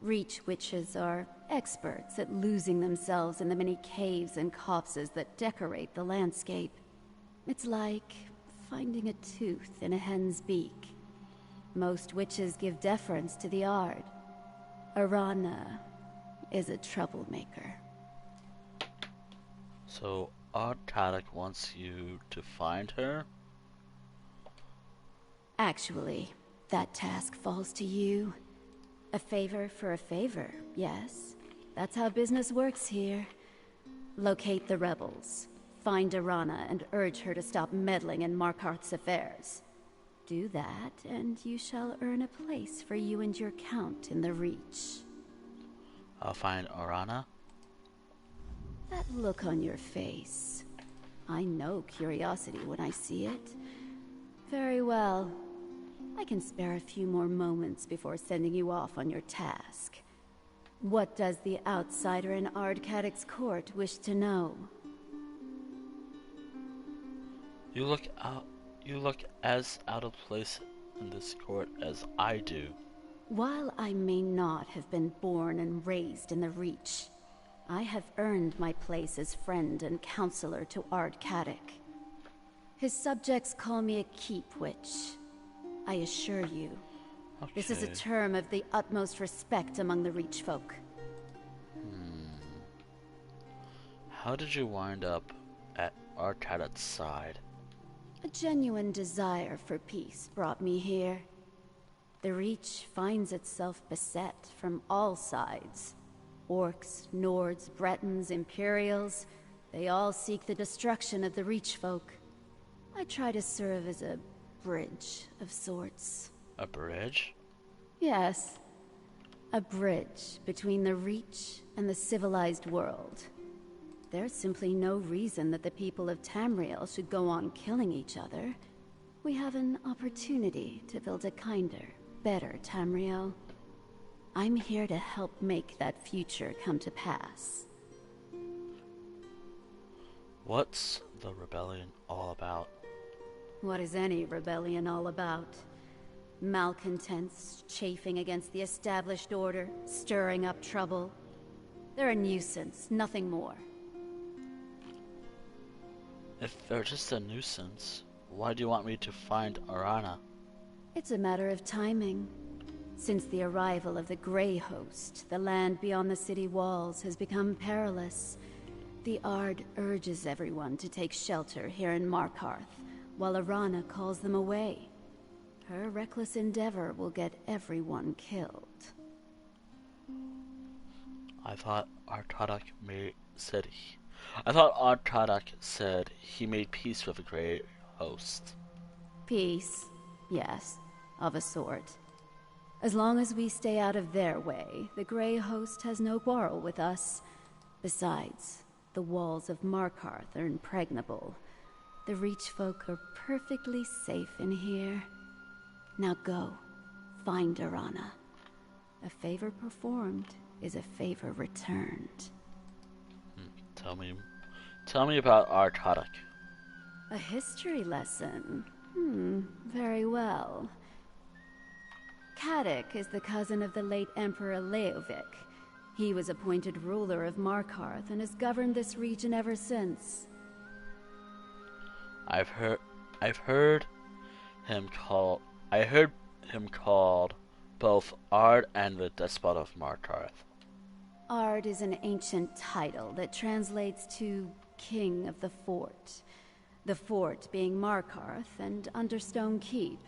Reach witches are experts at losing themselves in the many caves and copses that decorate the landscape. It's like finding a tooth in a hen's beak. Most witches give deference to the Ard. Arana is a troublemaker. So, Ardkadok wants you to find her? Actually, that task falls to you. A favor for a favor, yes. That's how business works here. Locate the rebels, find Arana, and urge her to stop meddling in Markarth's affairs. Do that, and you shall earn a place for you and your count in the Reach. I'll find Arana? That look on your face. I know curiosity when I see it. Very well. I can spare a few more moments before sending you off on your task. What does the outsider in Ardkadok's court wish to know? You look as out of place in this court as I do. While I may not have been born and raised in the Reach, I have earned my place as friend and counselor to Ardkadok. His subjects call me a keep witch. I assure you, this is a term of the utmost respect among the Reach folk. How did you wind up at Ardkadok's side? A genuine desire for peace brought me here. The Reach finds itself beset from all sides. Orcs, Nords, Bretons, Imperials, they all seek the destruction of the Reach folk. I try to serve as a bridge of sorts. A bridge? Yes. A bridge between the Reach and the civilized world. There's simply no reason that the people of Tamriel should go on killing each other. We have an opportunity to build a kinder, better Tamriel. I'm here to help make that future come to pass. What's the rebellion all about? What is any rebellion all about? Malcontents chafing against the established order, stirring up trouble. They're a nuisance, nothing more. If they're just a nuisance, why do you want me to find Arana? It's a matter of timing. Since the arrival of the Grey Host, the land beyond the city walls has become perilous. The Ard urges everyone to take shelter here in Markarth, while Arana calls them away. Her reckless endeavor will get everyone killed. I thought Ardkadok said he made peace with the Grey Host. Peace, yes, of a sort. As long as we stay out of their way, the Grey Host has no quarrel with us. Besides, the walls of Markarth are impregnable. The Reach folk are perfectly safe in here. Now go, find Arana. A favor performed is a favor returned. Tell me about Ardkadok. A history lesson? Very well. Kadok is the cousin of the late Emperor Leovic. He was appointed ruler of Markarth and has governed this region ever since. I heard him called both Ard and the Despot of Markarth. Ard is an ancient title that translates to King of the Fort being Markarth and Understone Keep.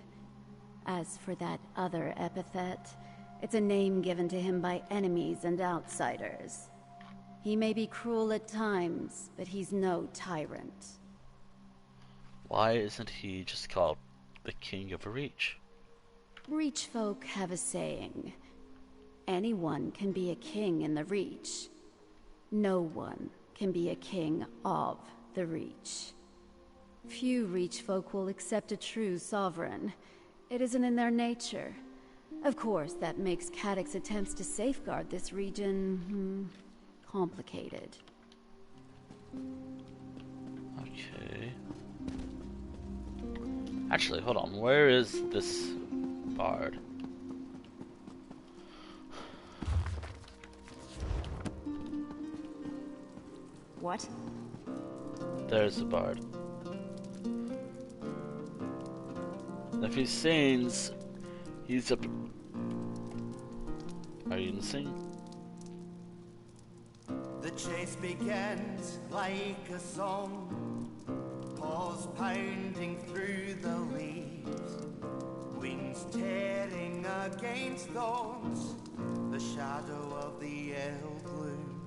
As for that other epithet, it's a name given to him by enemies and outsiders. He may be cruel at times, but he's no tyrant. Why isn't he just called the King of Reach? Reach folk have a saying. Anyone can be a king in the Reach. No one can be a king of the Reach. Few Reach folk will accept a true sovereign. It isn't in their nature. Of course, that makes Kadok's attempts to safeguard this region, complicated. Okay. Actually, hold on. Where is this bard? What? There's the bard. If he sings, he's up. Are you gonna sing? The chase begins like a song, paws pounding through the leaves, wings tearing against thorns, the shadow of the elf gloom,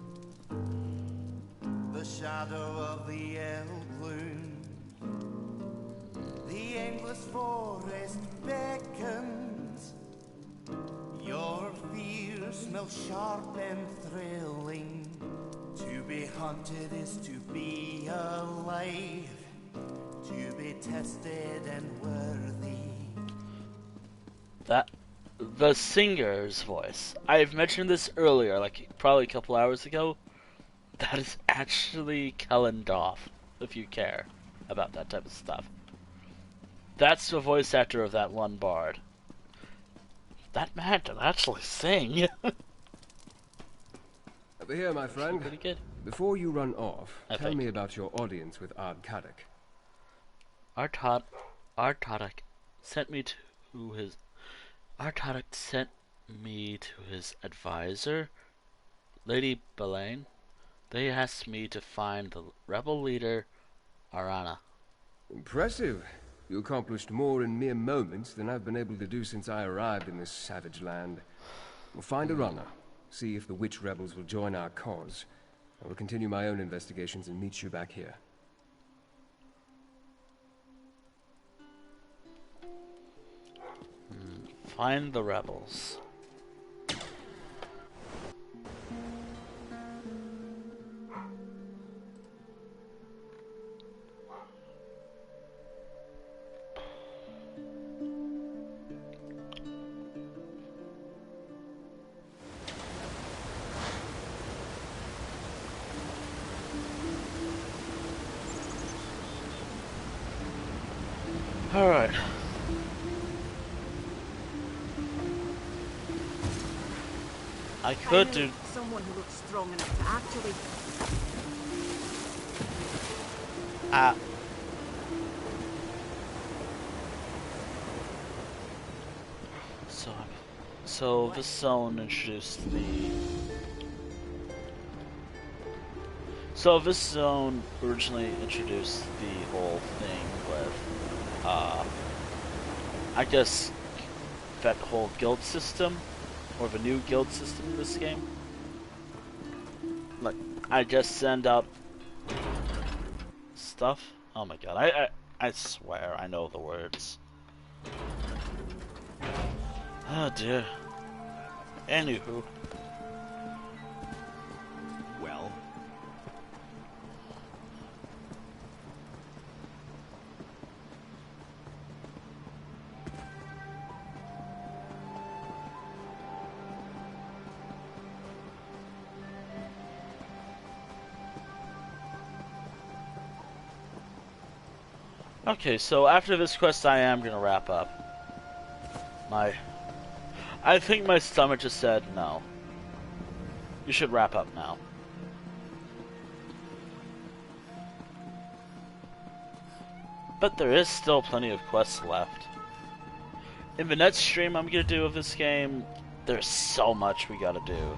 the shadow of the elf gloom. The endless forest beckons, your fears smell sharp and thrilling. To be hunted is to be alive, to be tested and worthy. That the singer's voice. I've mentioned this earlier, like probably a couple hours ago. That is actually Gjaldersdottir, if you care about that type of stuff. That's the voice actor of that one bard. That man can actually sing. Over here, my friend. Pretty good. Before you run off, tell me about your audience with Ardkadek. Ardkadek sent me to his. Ardkadek sent me to his advisor, Lady Belaine. They asked me to find the rebel leader, Arana. Impressive. You accomplished more in mere moments than I've been able to do since I arrived in this savage land. We'll find Arana, see if the witch rebels will join our cause. I will continue my own investigations and meet you back here. Find the rebels. Alright. I could do someone who looks strong enough to actually. So this zone introduced the. So this zone originally introduced the whole thing with, I guess, that whole guild system, or the new guild system in this game. Like, I just send out stuff. Oh my god, I swear I know the words. Oh dear. Anywho. Well. Okay, so after this quest I am gonna wrap up. I think my stomach just said no. You should wrap up now. But there is still plenty of quests left. In the next stream I'm gonna do of this game, there's so much we gotta do.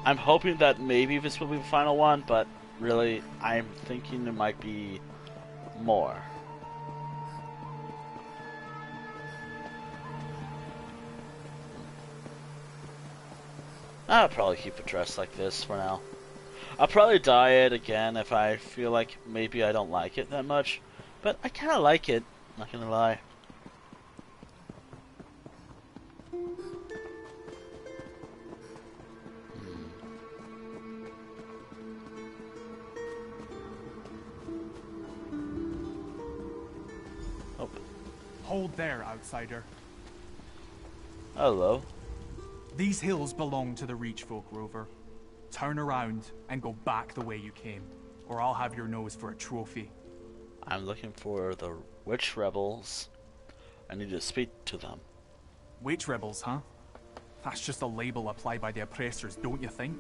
I'm hoping that maybe this will be the final one, but really, I'm thinking there might be more. I'll probably keep it dressed like this for now. I'll probably dye it again if I feel like maybe I don't like it that much. But I kinda like it, not gonna lie. Oh. Hold there, outsider. Hello. These hills belong to the Reach folk, Rover. Turn around and go back the way you came, or I'll have your nose for a trophy. I'm looking for the witch rebels. I need to speak to them. Witch rebels, huh? That's just a label applied by the oppressors, don't you think?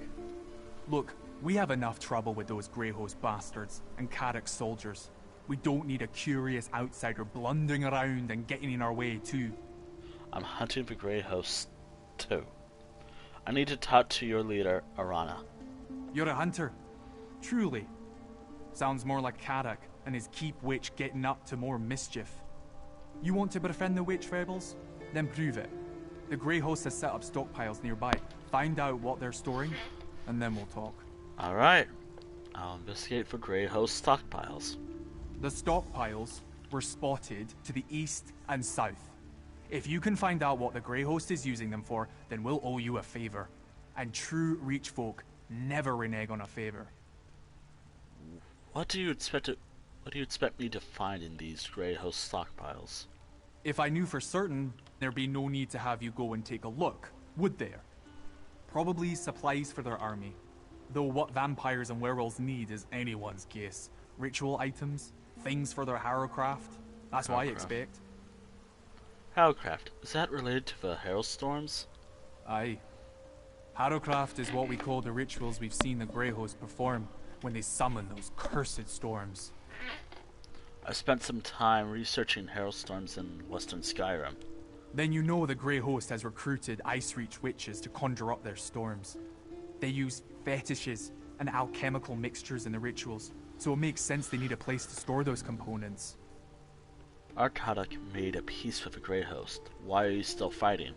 Look, we have enough trouble with those Greyhost bastards and Carrick's soldiers. We don't need a curious outsider blundering around and getting in our way, too. I'm hunting for Greyhosts, too. I need to talk to your leader, Arana. You're a hunter? Truly. Sounds more like Carrick and his keep witch getting up to more mischief. You want to befriend the witch rebels? Then prove it. The Greyhost has set up stockpiles nearby. Find out what they're storing, and then we'll talk. Alright. I'll investigate for Greyhost stockpiles. The stockpiles were spotted to the east and south. If you can find out what the Greyhost is using them for, then we'll owe you a favor. And true Reach folk never renege on a favor. What do you expect me to find in these Greyhost stockpiles? If I knew for certain, there'd be no need to have you go and take a look, would there? Probably supplies for their army. Though what vampires and werewolves need is anyone's guess. Ritual items, things for their harrowcraft. That's what I expect. Harrowcraft, is that related to the Hailstorms? Aye. Harrowcraft is what we call the rituals we've seen the Greyhost perform when they summon those cursed storms. I spent some time researching hailstorms in western Skyrim. Then you know the Greyhost has recruited Ice Reach witches to conjure up their storms. They use fetishes and alchemical mixtures in the rituals, so it makes sense they need a place to store those components. Arkadic made a peace with the Greyhost. Why are you still fighting?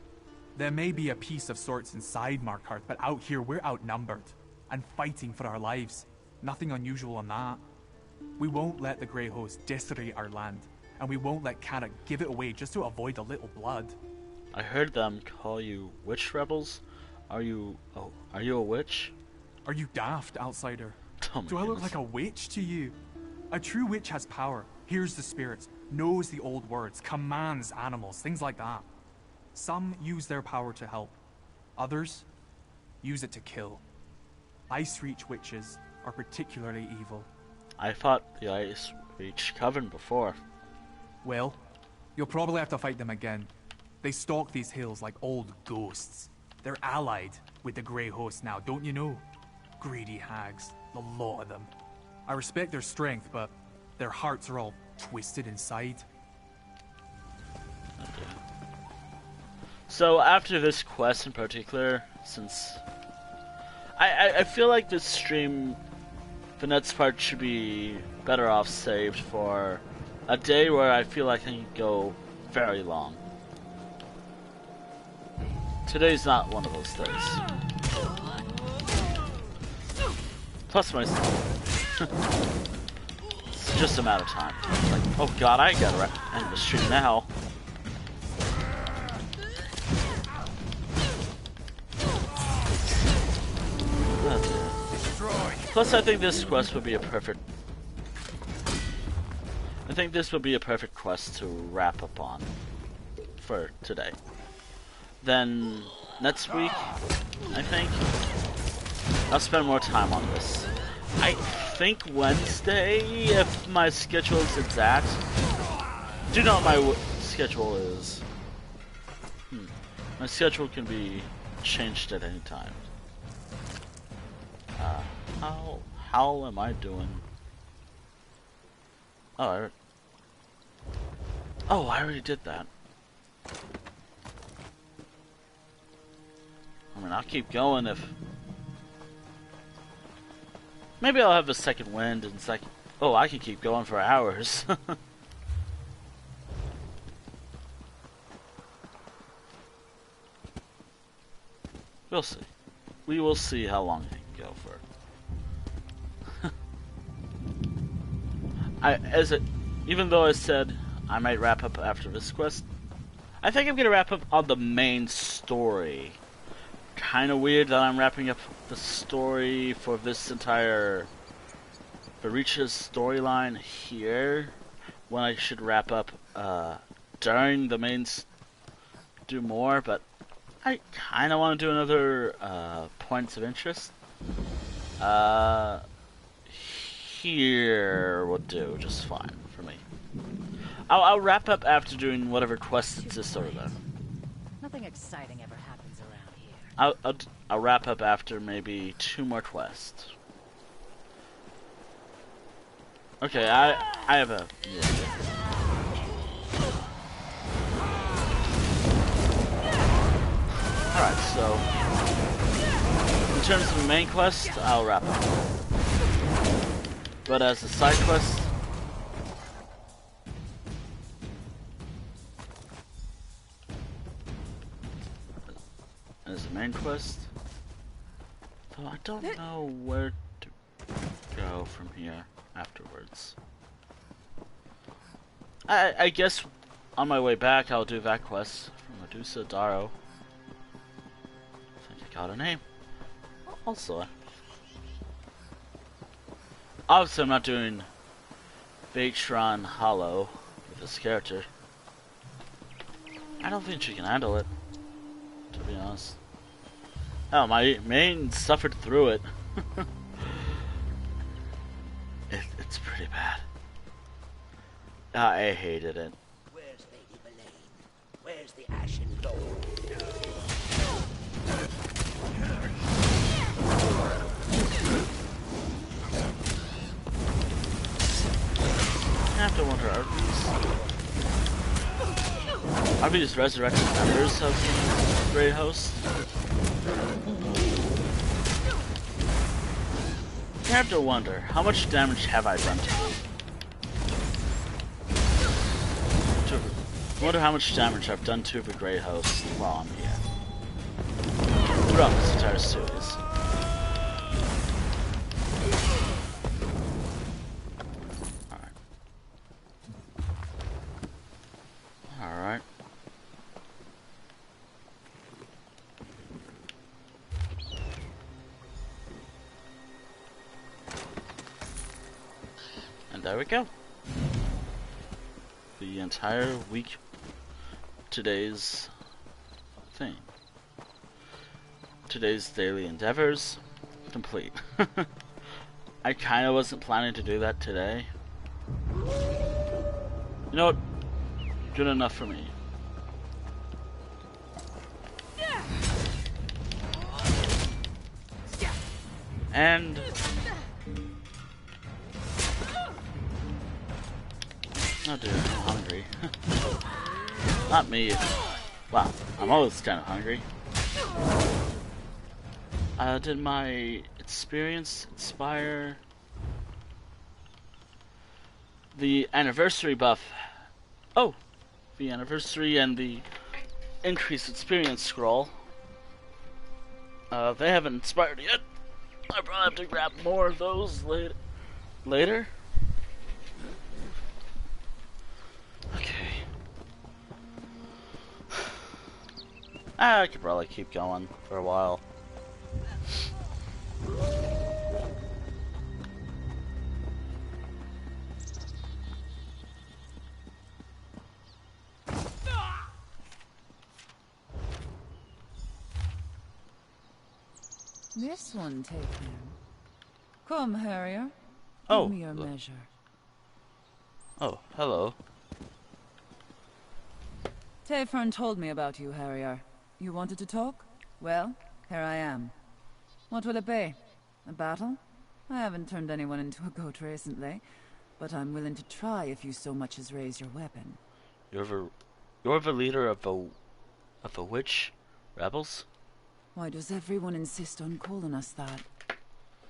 There may be a peace of sorts inside Markarth, but out here we're outnumbered and fighting for our lives. Nothing unusual on that. We won't let the Greyhost desecrate our land, and we won't let Carrick give it away just to avoid a little blood. I heard them call you witch rebels. Are you a witch? Are you daft, outsider? Oh my Do I look goodness. like a witch to you? A true witch has power, hears the spirits, knows the old words, commands animals, things like that. Some use their power to help. Others use it to kill. Ice Reach witches are particularly evil. I fought the Ice Reach Coven before. Well, you'll probably have to fight them again. They stalk these hills like old ghosts. They're allied with the Greyhost now, don't you know? Greedy hags, the lot of them. I respect their strength, but their hearts are all twisted inside. Okay. So after this quest in particular, since I feel like this stream, the next part should be better off saved for a day where I feel like I can go very long. Today's not one of those days. Plus my it's just a matter of time. It's like, oh god, I gotta end the stream now. Plus, I think this quest would be a perfect. I think this would be a perfect quest to wrap up on for today. Then next week, I think I'll spend more time on this. I think Wednesday, if my schedule is exact. Do you know what my schedule is? My schedule can be changed at any time. How am I doing? Oh, I already did that. I mean, I'll keep going if... Maybe I'll have a second wind and second... Oh, I can keep going for hours. We'll see. We will see how long I can go for. Even though I said I might wrap up after this quest, I think I'm gonna wrap up on the main story. Kind of weird that I'm wrapping up the story for this entire Reach's storyline here, when I should wrap up during the main do more, but I kind of want to do another points of interest. Here will do just fine for I'll wrap up after doing whatever quest exists over there. Nothing exciting ever happens around here. I'll wrap up after maybe 2 more quests. Okay, I have a... Yeah. Alright, so... in terms of the main quest, I'll wrap up. But as a side quest... as a main quest... though I don't know where to go from here afterwards. I guess on my way back I'll do that quest from Medusa Darrow. I think I got a name. Also, obviously I'm not doing Vatron Hollow with this character. I don't think she can handle it, to be honest. Oh, my main suffered through it. It's pretty bad. I hated it. Where's Lady Belaine? Where's the Ashen Lord? I have to wonder, are these resurrected members of the Grey Host? I have to wonder, how much damage have I done to them? I wonder how much damage I've done to the Grey Host while I'm here. Throughout this entire series. Alright. And there we go. The entire week, today's thing. Today's daily endeavors, complete. I kinda wasn't planning to do that today. You know what? Good enough for me. And oh dude, I'm hungry. Not me. Wow, I'm always kind of hungry. Did my experience inspire the anniversary buff? Oh, the anniversary and the increased experience scroll. They haven't inspired yet. I probably have to grab more of those later. Okay. I could probably keep going for a while. This one taken. Come, Harrier. Oh. Give me your measure. Oh, hello. Tayfern told me about you, Harrier. You wanted to talk? Well, here I am. What will it be? A battle? I haven't turned anyone into a goat recently, but I'm willing to try if you so much as raise your weapon. You're the leader of the witch rebels? Why does everyone insist on calling us that?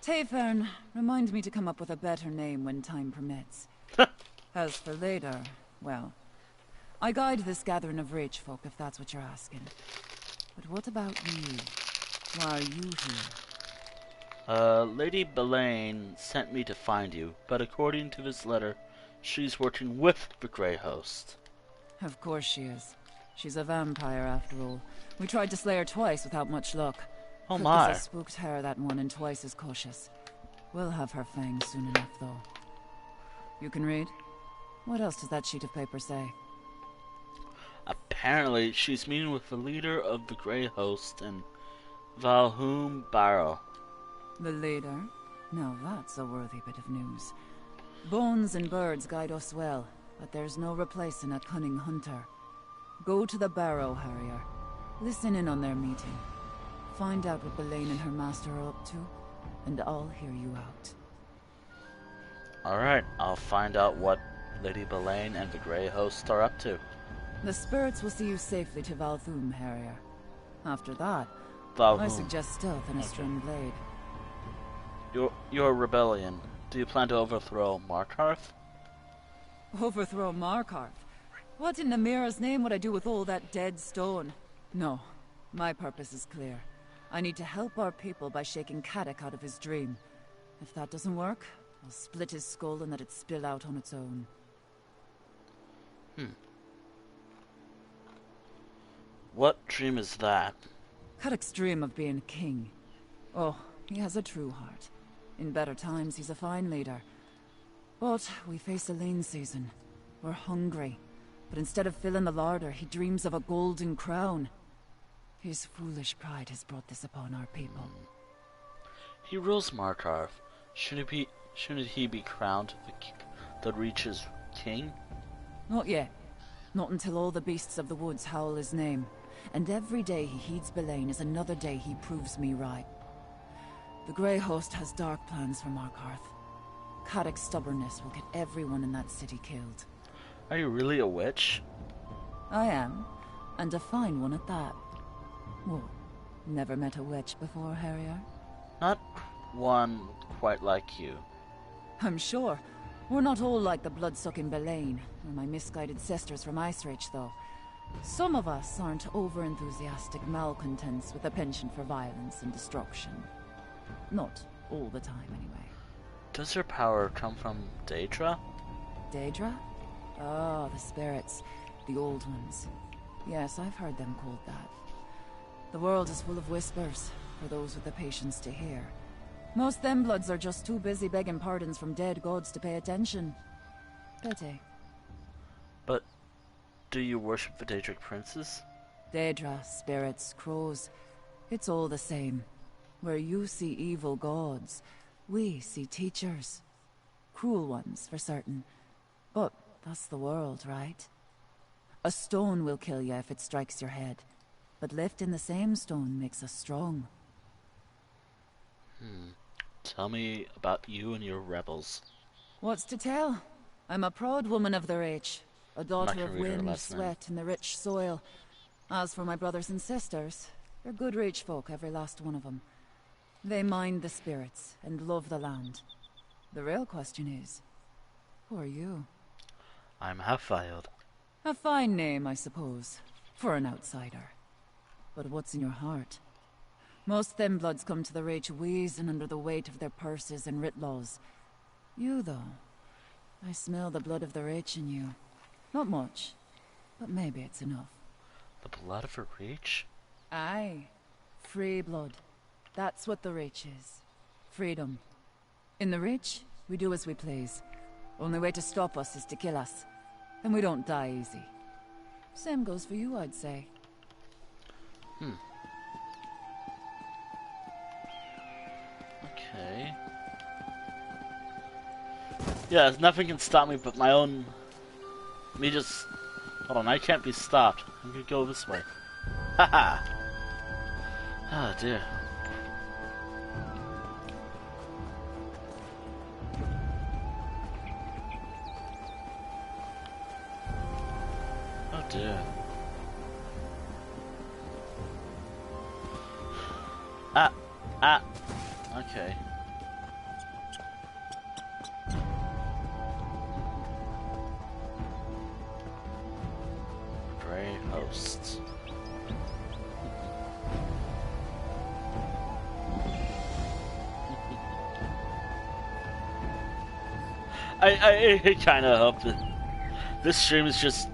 Tayfern, remind me to come up with a better name when time permits. As for later, well, I guide this gathering of rich folk if that's what you're asking. But what about you? Why are you here? Lady Belaine sent me to find you, but according to this letter, she's working with the Grey Host. Of course she is. She's a vampire, after all. We tried to slay her twice without much luck. Oh Quick my. as a spooked hare, that one, and twice as cautious. We'll have her fangs soon enough, though. You can read? What else does that sheet of paper say? Apparently, she's meeting with the leader of the Grey Host in Valhoom Barrow. The leader? Now that's a worthy bit of news. Bones and birds guide us well. but there's no replacing a cunning hunter. Go to the barrow, Harrier. Listen in on their meeting. Find out what Belaine and her master are up to, and I'll hear you out. Alright, I'll find out what Lady Belaine and the Grey Host are up to. The spirits will see you safely to Valthum, Harrier. After that, Valthum. I suggest stealth and a strung blade. Your rebellion. Do you plan to overthrow Markarth? Overthrow Markarth? What in Namira's name would I do with all that dead stone? No, my purpose is clear. I need to help our people by shaking Caddoc out of his dream. If that doesn't work, I'll split his skull and let it spill out on its own. What dream is that? Caddoc's dream of being king. Oh, he has a true heart. In better times, he's a fine leader. But we face a lean season. We're hungry. But instead of filling the larder, he dreams of a golden crown. His foolish pride has brought this upon our people. He rules Markarth. Shouldn't he be crowned the Reach's king? Not yet. Not until all the beasts of the woods howl his name. And every day he heeds Belaine is another day he proves me right. The Grey Host has dark plans for Markarth. Caddoc's stubbornness will get everyone in that city killed. Are you really a witch? I am, and a fine one at that. What? Never met a witch before, Harrier? Not one quite like you. I'm sure. We're not all like the blood-sucking Belaine, or my misguided sisters from Icereach, though. Some of us aren't over-enthusiastic malcontents with a penchant for violence and destruction. Not all the time, anyway. Does her power come from Daedra? Daedra? Oh, the spirits. The old ones. Yes, I've heard them called that. The world is full of whispers, for those with the patience to hear. Most them bloods are just too busy begging pardons from dead gods to pay attention. Pity. But do you worship the Daedric princes? Daedra, spirits, crows. It's all the same. Where you see evil gods, we see teachers. Cruel ones, for certain. But that's the world, right? A stone will kill you if it strikes your head. But lifting the same stone makes us strong. Tell me about you and your rebels. What's to tell? I'm a proud woman of the Reach. A daughter of wind, sweat, and the rich soil. As for my brothers and sisters, they're good Reach folk, every last one of them. They mind the spirits and love the land. The real question is, who are you? I'm Hafvild. A fine name, I suppose, for an outsider. But what's in your heart? Most thin bloods come to the Reach wheezing under the weight of their purses and writ laws. You, though, I smell the blood of the Reach in you. Not much, but maybe it's enough. The blood of a Reach? Aye. Free blood. That's what the Reach is. Freedom. In the Reach, we do as we please. Only way to stop us is to kill us. And we don't die easy. Same goes for you, I'd say. Okay. Yeah, nothing can stop me but my own... Me just... Hold on, I can't be stopped. I'm gonna go this way. Haha! Oh dear. Oh dear. Okay. Grey Hosts. I kind of hope that this stream is just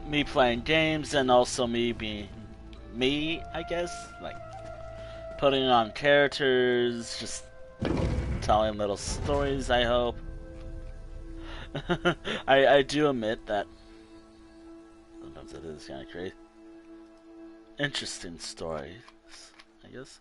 me playing games and also me being me, I guess. Like, putting on characters, just telling little stories, I hope. I do admit that sometimes it is kind of crazy. Interesting stories, I guess.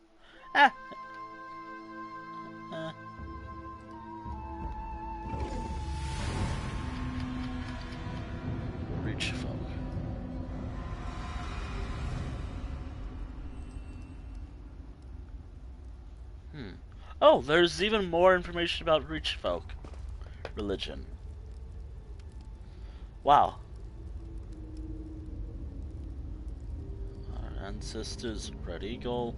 Oh, there's even more information about Reach Folk religion. Wow. Our ancestors, Red Eagle.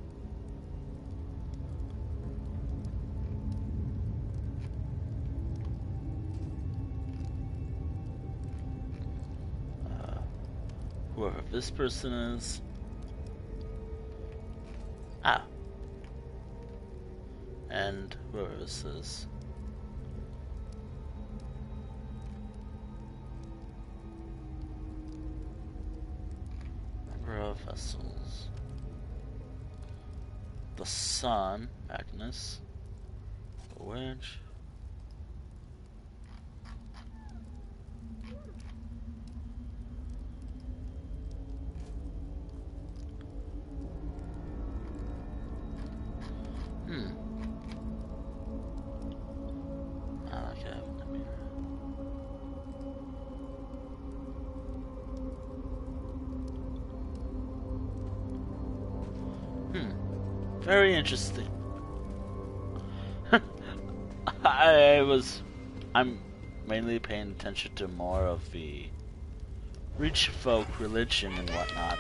Whoever this person is. Ah. And whoever this is. Number of vessels. The sun, Agnes. The witch. Very interesting. I'm mainly paying attention to more of the Reach Folk religion and whatnot.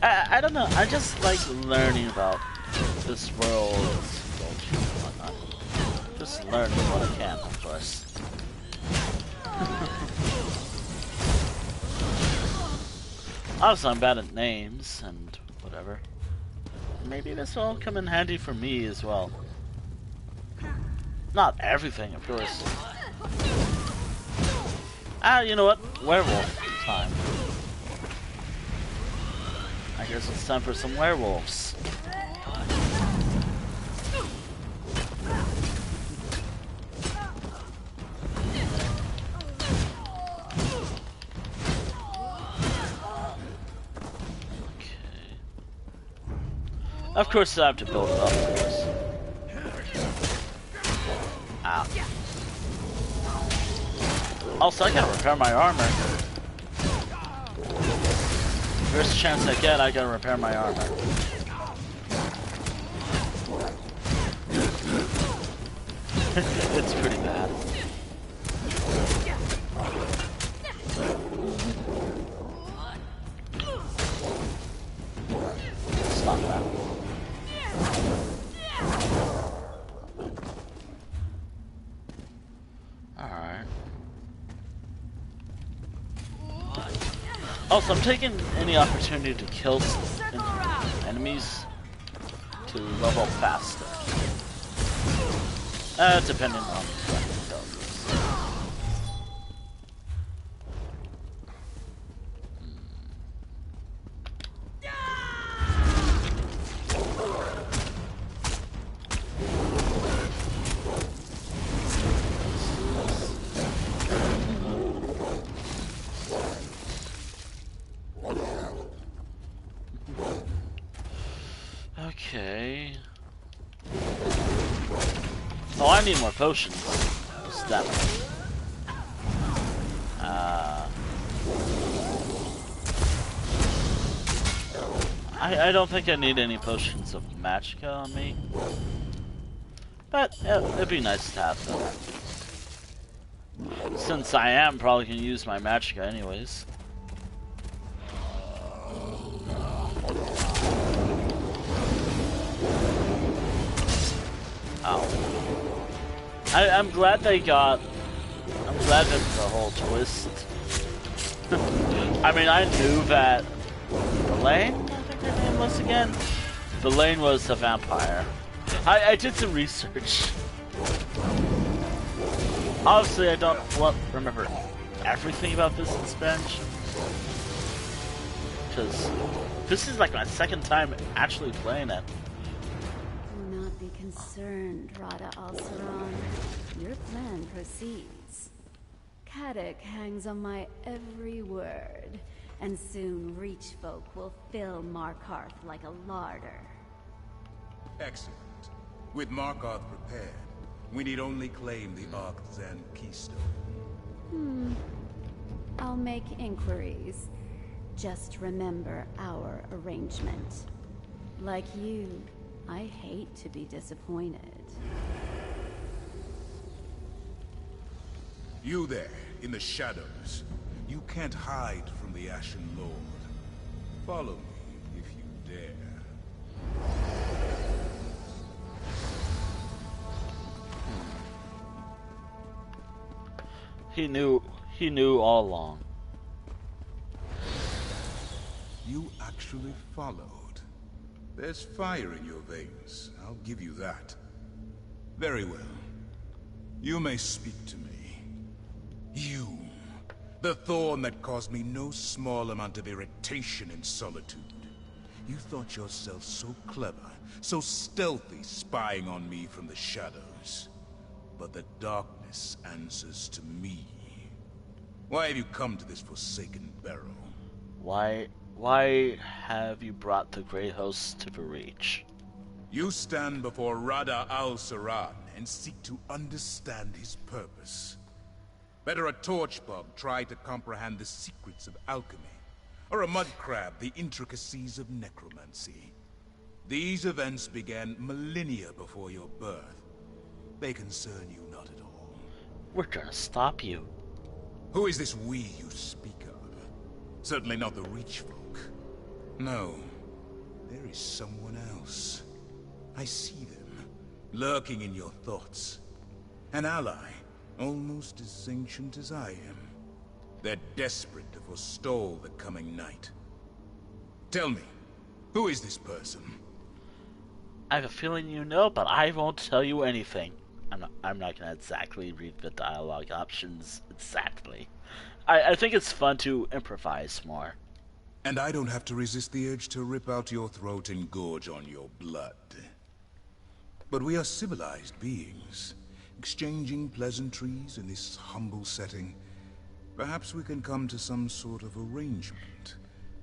I don't know, I just like learning about this world and culture and whatnot. Just learning what I can, of course. Also, I'm bad at names and whatever. Maybe this will come in handy for me as well. Not everything, of course. Ah, you know what? Werewolf time. I guess it's time for some werewolves. Of course, I have to build it up, of course. Ow. Also, I gotta repair my armor. First chance I get, I gotta repair my armor. It's pretty bad. Stop that. Alright. Also, I'm taking any opportunity to kill enemies to level faster. Depending on what the kill is. Okay. Oh, I need more potions. Stamina. I don't think I need any potions of magicka on me. But it'd be nice to have them. Since I am probably gonna use my magicka anyways. I'm glad they got. I'm glad that the whole twist. I mean, I knew that Elaine, I think her name was again. Elaine was a vampire. I did some research. Obviously, I don't remember everything about this expansion. Because this is like my second time actually playing it. Do not be concerned, Rada Al-Saran. Your plan proceeds. Caddock hangs on my every word, and soon Reach Folk will fill Markarth like a larder. Excellent. With Markarth prepared, we need only claim the Arcthan keystone. I'll make inquiries. Just remember our arrangement. Like you, I hate to be disappointed. You there, in the shadows. You can't hide from the Ashen Lord. Follow me, if you dare. He knew all along. You actually followed. There's fire in your veins, I'll give you that. Very well. You may speak to me. You, the thorn that caused me no small amount of irritation and solitude. You thought yourself so clever, so stealthy, spying on me from the shadows. But the darkness answers to me. Why have you come to this forsaken barrow? Why have you brought the great host to the Reach? You stand before Rada al-Saran and seek to understand his purpose. Better a torchbug try to comprehend the secrets of alchemy, or a mud crab the intricacies of necromancy. These events began millennia before your birth. They concern you not at all. We're gonna stop you. Who is this we you speak of? Certainly not the Reach folk. No, there is someone else. I see them, lurking in your thoughts. An ally, almost as ancient as I am. They're desperate to forestall the coming night. Tell me, who is this person? I have a feeling you know, but I won't tell you anything. I'm not gonna exactly read the dialogue options exactly. I think it's fun to improvise more. And I don't have to resist the urge to rip out your throat and gorge on your blood. But we are civilized beings, exchanging pleasantries in this humble setting. Perhaps we can come to some sort of arrangement.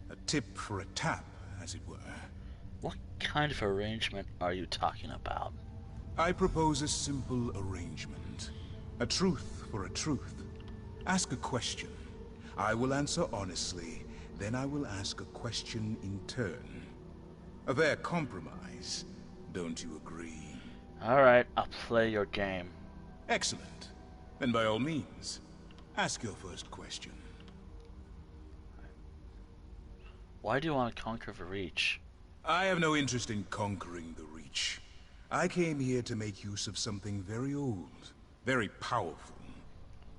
A tip for a tap, as it were. What kind of arrangement are you talking about? I propose a simple arrangement. A truth for a truth. Ask a question. I will answer honestly, then I will ask a question in turn. A fair compromise, don't you agree? Alright, I'll play your game. Excellent. Then by all means, ask your first question. Why do you want to conquer the Reach? I have no interest in conquering the Reach. I came here to make use of something very old, very powerful.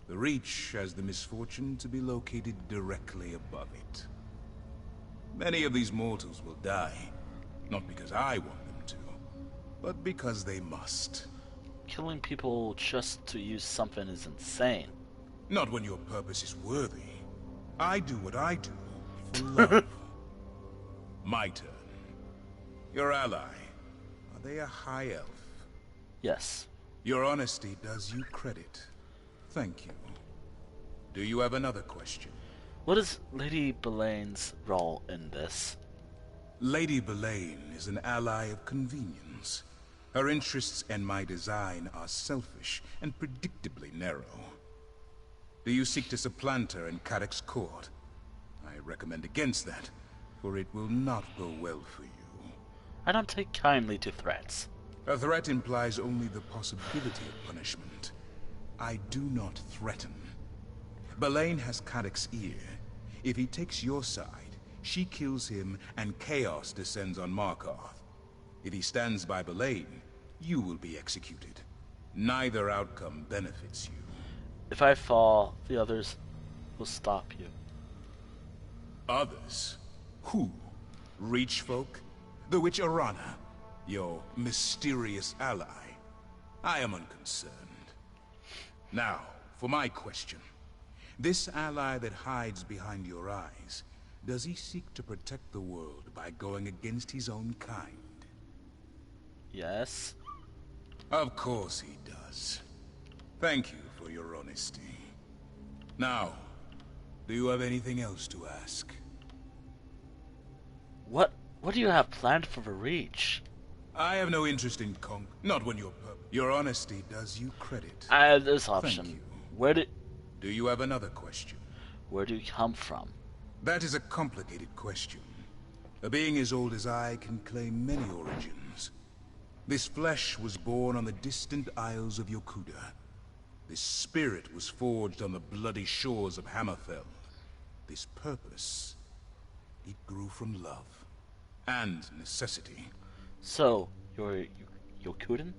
The Reach has the misfortune to be located directly above it. Many of these mortals will die, not because I want them to, but because they must. Killing people just to use something is insane. Not when your purpose is worthy. I do what I do for love. My turn. Your ally. Are they a high elf? Yes. Your honesty does you credit. Thank you. Do you have another question? What is Lady Belaine's role in this? Lady Belaine is an ally of convenience. Her interests and my design are selfish and predictably narrow. Do you seek to supplant her in Cadoc's court? I recommend against that, for it will not go well for you. I don't take kindly to threats. A threat implies only the possibility of punishment. I do not threaten. Belaine has Cadoc's ear. If he takes your side, she kills him and chaos descends on Markarth. If he stands by Belaine, you will be executed. Neither outcome benefits you. If I fall, the others will stop you. Others? Who? Reach folk? The witch Arana? Your mysterious ally? I am unconcerned. Now, for my question. This ally that hides behind your eyes, does he seek to protect the world by going against his own kind? Yes. Of course he does. Thank you for your honesty. Now, do you have anything else to ask? What do you have planned for the Reach? I have no interest in not when your your honesty does you credit. I have this option. Thank you. Where did... Do you have another question? Where do you come from? That is a complicated question. A being as old as I can claim many origins. This flesh was born on the distant isles of Yokuda. This spirit was forged on the bloody shores of Hammerfell. This purpose, it grew from love and necessity. So, you're Yokudan?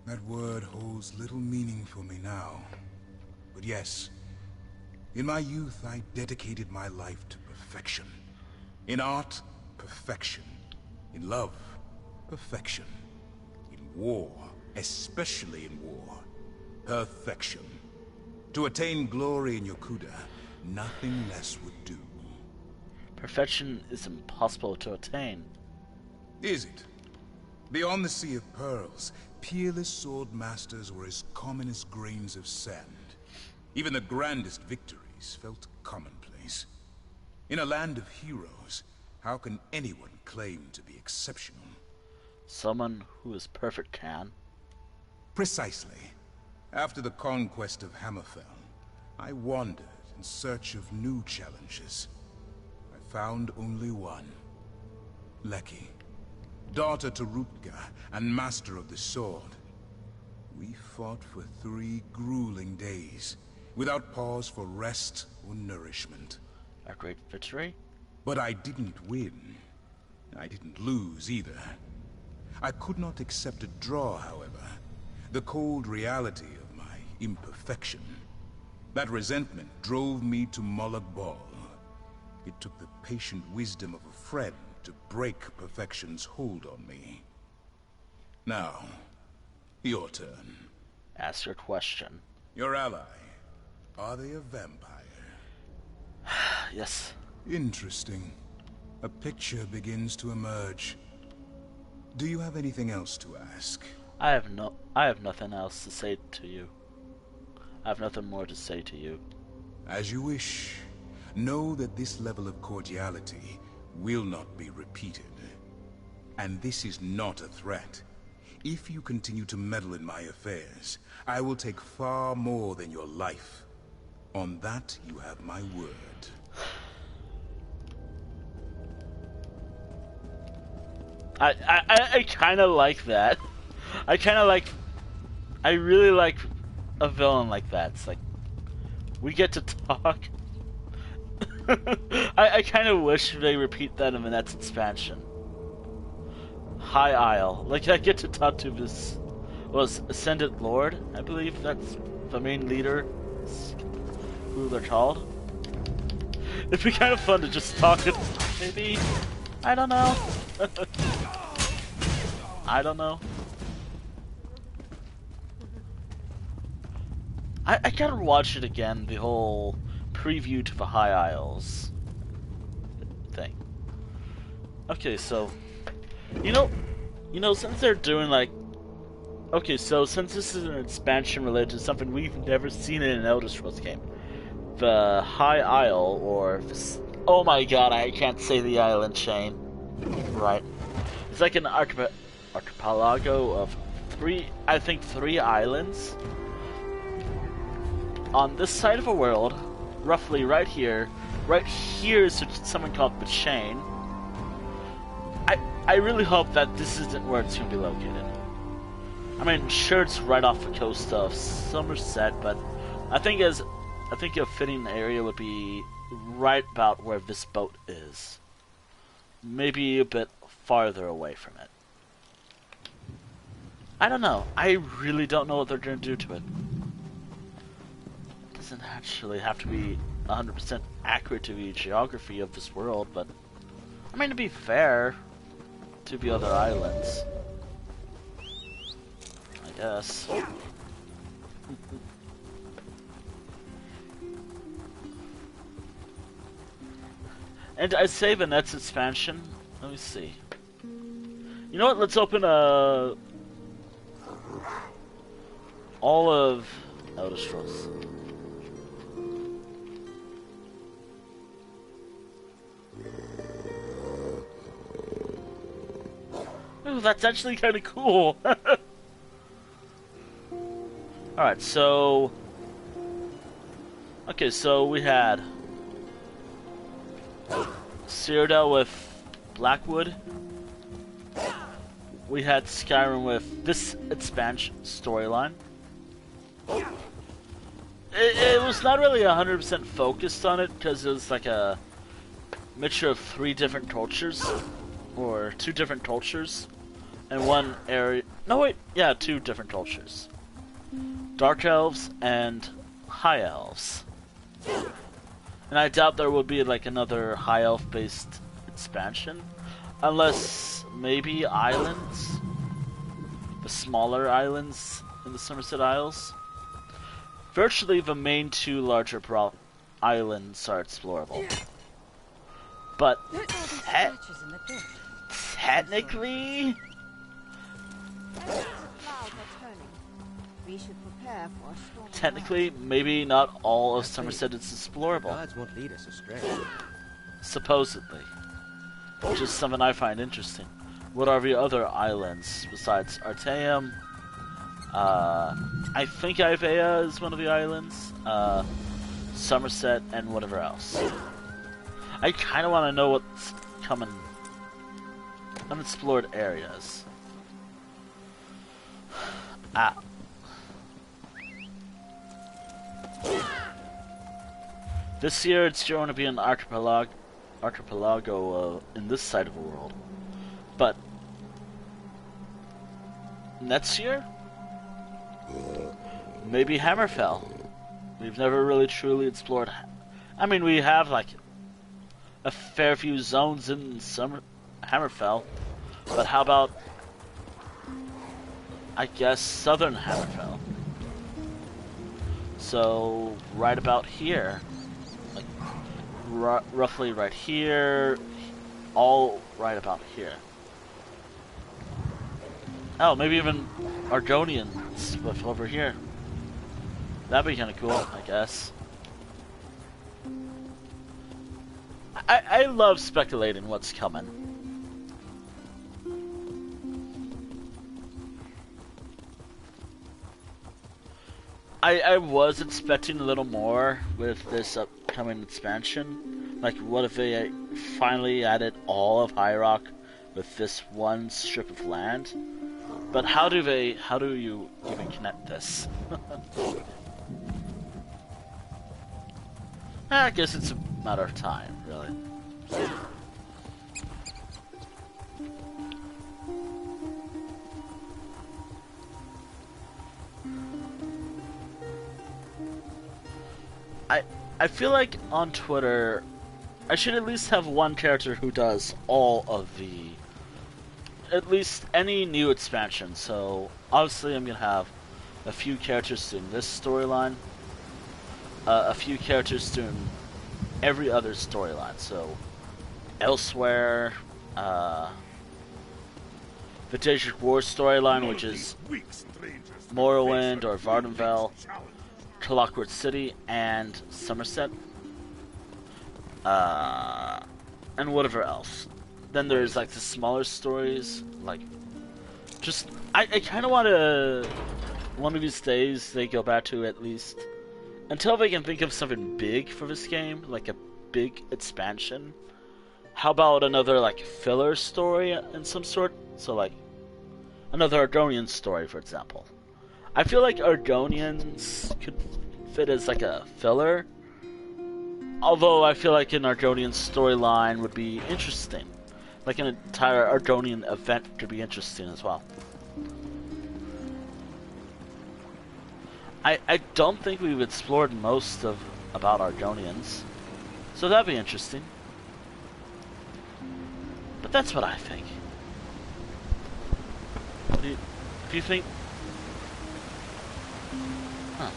That word holds little meaning for me now. But yes, in my youth I dedicated my life to perfection. In art, perfection. In love, perfection. In war, especially in war, perfection. To attain glory in Yokuda, nothing less would do. Perfection is impossible to attain. Is it? Beyond the Sea of Pearls, peerless sword masters were as common as grains of sand. Even the grandest victories felt commonplace. In a land of heroes, how can anyone claim to be exceptional? Someone who is perfect can. Precisely. After the conquest of Hammerfell, I wandered in search of new challenges. I found only one. Leki, daughter to Rutger and master of the sword. We fought for 3 grueling days, without pause for rest or nourishment. A great victory? But I didn't win. I didn't lose either. I could not accept a draw, however. The cold reality of my imperfection. That resentment drove me to Molag Bal. It took the patient wisdom of a friend to break perfection's hold on me. Now, your turn. Ask your question. Your ally, are they a vampire? Yes. Interesting. A picture begins to emerge. Do you have anything else to ask? I have nothing else to say to you. I have nothing more to say to you. As you wish. Know that this level of cordiality will not be repeated. And this is not a threat. If you continue to meddle in my affairs, I will take far more than your life. On that, you have my word. I kind of like that. I really like a villain like that. It's like, we get to talk. I kind of wish they repeat that in the next expansion. High Isle. Like, I get to talk to this, Ascendant Lord, I believe that's the main leader, who they're called. It'd be kind of fun to just talk to, maybe, I don't know. I don't know. I gotta watch it again, the whole preview to the High Isles thing. Okay, so, you know, since they're doing like, okay, so since this is an expansion related to something we've never seen in an Elder Scrolls game, the High Isle, or, oh my god, I can't say the island chain, right? It's like an archipelago of three islands on this side of the world, roughly right here. Right here is something called the chain. I really hope that this isn't where it's going to be located. I mean, sure, it's right off the coast of Somerset, but I think a fitting area would be right about where this boat is. Maybe a bit farther away from it. I don't know. I really don't know what they're going to do to it. It doesn't actually have to be 100% accurate to the geography of this world, but I mean, to be fair to the other islands, I guess. And I say the next expansion. Let me see. You know what? Let's open all of Elder Scrolls. Ooh, that's actually kind of cool. Alright, so... Okay, so we had... Cyrodiil with Blackwood. we had Skyrim with this expansion storyline. It was not really 100% focused on it because it was like a mixture of 3 different cultures, or 2 different cultures, and one area. No wait, yeah, 2 different cultures: Dark Elves and High Elves. And I doubt there will be like another High Elf based expansion, unless maybe islands, the smaller islands in the Somerset Isles. Virtually the main 2 larger islands are explorable. But technically, maybe not all of Somerset is explorable. Gods won't lead us astray. Supposedly. Which is something I find interesting. What are the other islands besides Artaeum? I think Ivea is one of the islands. Somerset and whatever else. I kind of want to know what's coming. Unexplored areas. This year it's going to be an archipelago in this side of the world. But next year? Maybe Hammerfell. We've never really truly explored. I mean, we have like a fair few zones in Hammerfell, but how about, I guess, southern Hammerfell? So right about here, like roughly right here, all right about here. Oh, maybe even Argonian stuff over here. That'd be kind of cool, I guess. I love speculating what's coming. I was expecting a little more with this upcoming expansion. Like, what if they finally added all of High Rock with this one strip of land? But how do you even connect this? I guess it's a matter of time, really. I feel like on Twitter, I should at least have one character who does all of the, at least any new expansion. So obviously I'm gonna have a few characters doing this storyline, a few characters doing every other storyline. So Elsewhere, the Daedric War storyline, which is Morrowind or Vardenfell, Clockwork City, and Somerset, and whatever else. Then there's like the smaller stories, like just I kind of want to, one of these days they go back to, at least until they can think of something big for this game, like a big expansion. How about another like filler story in some sort? So like another Argonian story, for example. I feel like Argonians could fit as like a filler, although I feel like an Argonian storyline would be interesting. Like an entire Argonian event could be interesting as well. I don't think we've explored most of about Argonians, so that'd be interesting. But that's what I think. Do you think? Huh.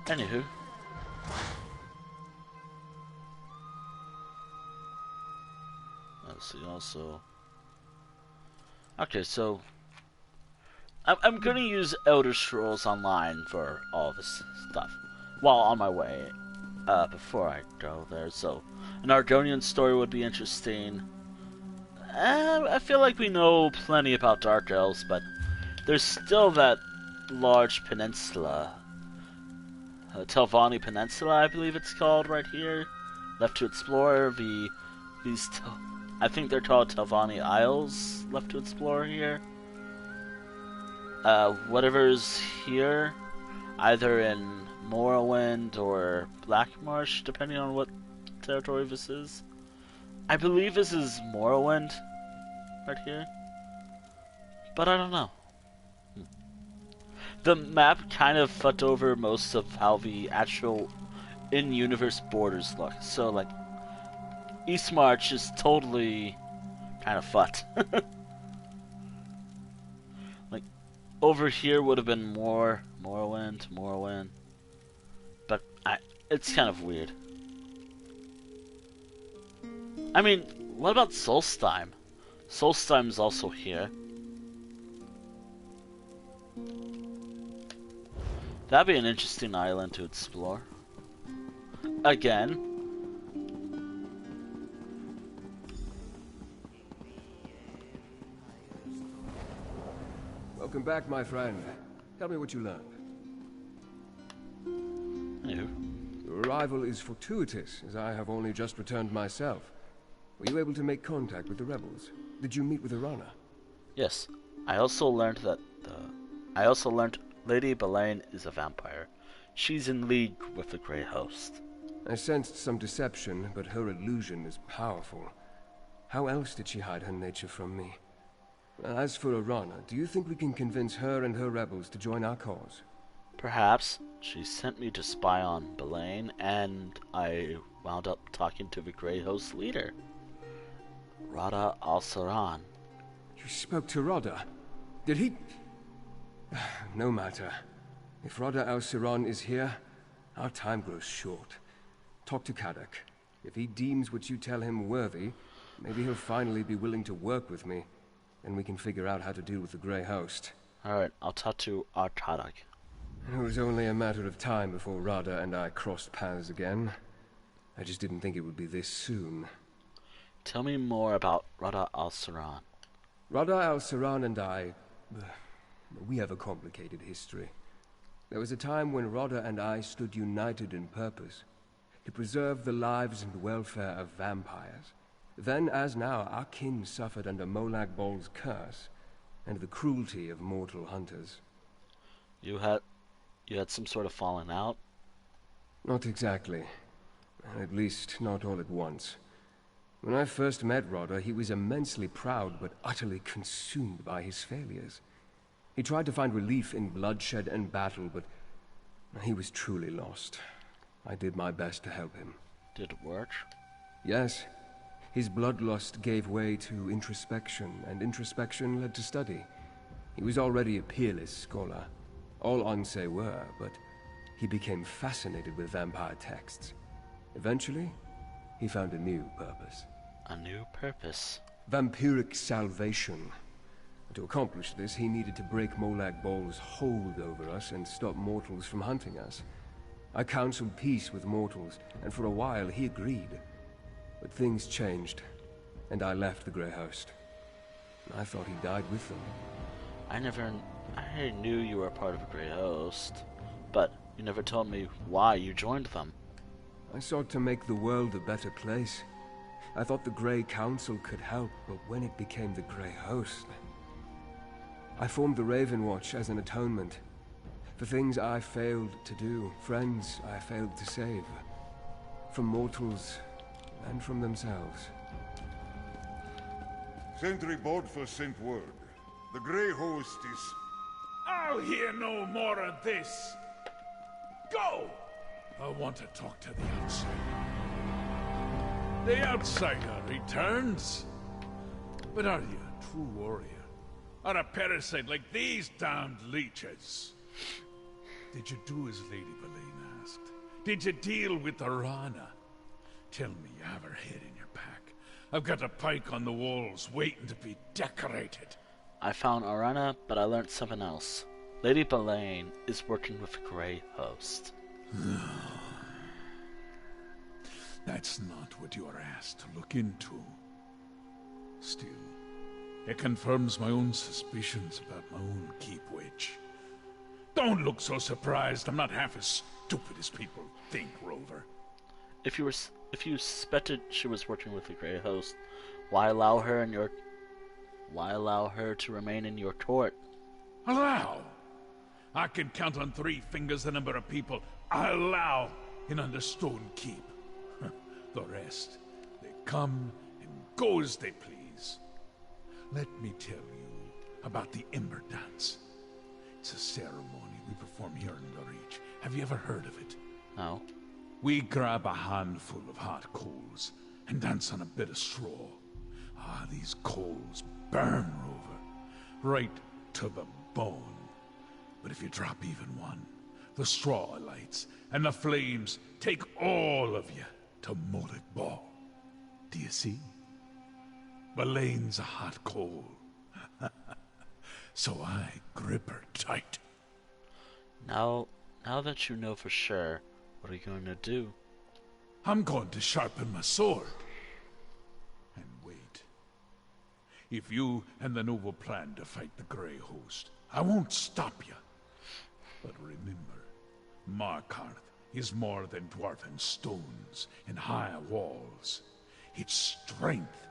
Anywho. Let's see, also. Okay, so I'm gonna use Elder Scrolls Online for all this stuff while on my way, before I go there. So an Argonian story would be interesting. I feel like we know plenty about Dark Elves, but there's still that large peninsula Telvanni Peninsula, I believe it's called, right here. Left to explore. I think they're called Telvanni Isles, left to explore here. Whatever's here, either in Morrowind or Blackmarsh, depending on what territory this is. I believe this is Morrowind, right here. But I don't know. The map kind of fucked over most of how the actual in-universe borders look. So, like, Eastmarch is totally kind of fucked. Like, over here would have been more Morrowind. But it's kind of weird. I mean, what about Solstheim? Solstheim's also here. That'd be an interesting island to explore. Again. Welcome back, my friend. Tell me what you learned. Hello. Your arrival is fortuitous, as I have only just returned myself. Were you able to make contact with the rebels? Did you meet with Arana? Yes. I also learned Lady Belain is a vampire. She's in league with the Grey Host. I sensed some deception, but her illusion is powerful. How else did she hide her nature from me? As for Arana, do you think we can convince her and her rebels to join our cause? Perhaps. She sent me to spy on Belain, and I wound up talking to the Grey Host leader, Rada al-Saran. You spoke to Rada? Did he... No matter. If Rada al-Saran is here, our time grows short. Talk to Kadok. If he deems what you tell him worthy, maybe he'll finally be willing to work with me. Then we can figure out how to deal with the Grey Host. Alright, I'll talk to our Kadok. It was only a matter of time before Rada and I crossed paths again. I just didn't think it would be this soon. Tell me more about Rada al-Saran. Rada al-Saran and I... we have a complicated history. There was a time when Rada and I stood united in purpose, to preserve the lives and welfare of vampires. Then, as now, our kin suffered under Molag Bol's curse, and the cruelty of mortal hunters. You had some sort of falling out? Not exactly. At least, not all at once. When I first met Rada, he was immensely proud, but utterly consumed by his failures. He tried to find relief in bloodshed and battle, but he was truly lost. I did my best to help him. Did it work? Yes. His bloodlust gave way to introspection, and introspection led to study. He was already a peerless scholar. All Onse were, but he became fascinated with vampire texts. Eventually, he found a new purpose. A new purpose? Vampiric salvation. To accomplish this, he needed to break Molag Bol's hold over us and stop mortals from hunting us. I counseled peace with mortals, and for a while he agreed. But things changed, and I left the Grey Host. I thought he died with them. I knew you were a part of a Grey Host, but you never told me why you joined them. I sought to make the world a better place. I thought the Grey Council could help, but when it became the Grey Host... I formed the Raven Watch as an atonement. For things I failed to do, friends I failed to save. From mortals and from themselves. Sentry Bodful sent word. The Grey Host is... I'll hear no more of this. Go! I want to talk to the outsider. The outsider returns. But are you a true warrior? Or a parasite like these damned leeches? Did you do as Lady Belain asked? Did you deal with Arana? Tell me you have her head in your pack. I've got a pike on the walls waiting to be decorated. I found Arana, but I learned something else. Lady Belain is working with the Grey Host. That's not what you are asked to look into. Still, it confirms my own suspicions about my own keep witch. Don't look so surprised. I'm not half as stupid as people think, Rover. If you suspected she was working with the Grey Host, why allow her to remain in your court? Allow? I can count on 3 fingers the number of people I allow in Understone Keep. The rest, they come and go as they please. Let me tell you about the Ember Dance. It's a ceremony we perform here in the Reach. Have you ever heard of it? No. We grab a handful of hot coals and dance on a bit of straw. These coals burn, Rover, right to the bone. But if you drop even one, the straw lights, and the flames take all of you to Molik Ball. Do you see? Belane's a hot coal. So I grip her tight. Now that you know for sure, what are you going to do? I'm going to sharpen my sword. And wait. If you and the Noble plan to fight the Grey Host, I won't stop you. But remember, Markarth is more than dwarven stones and high walls. It's strength.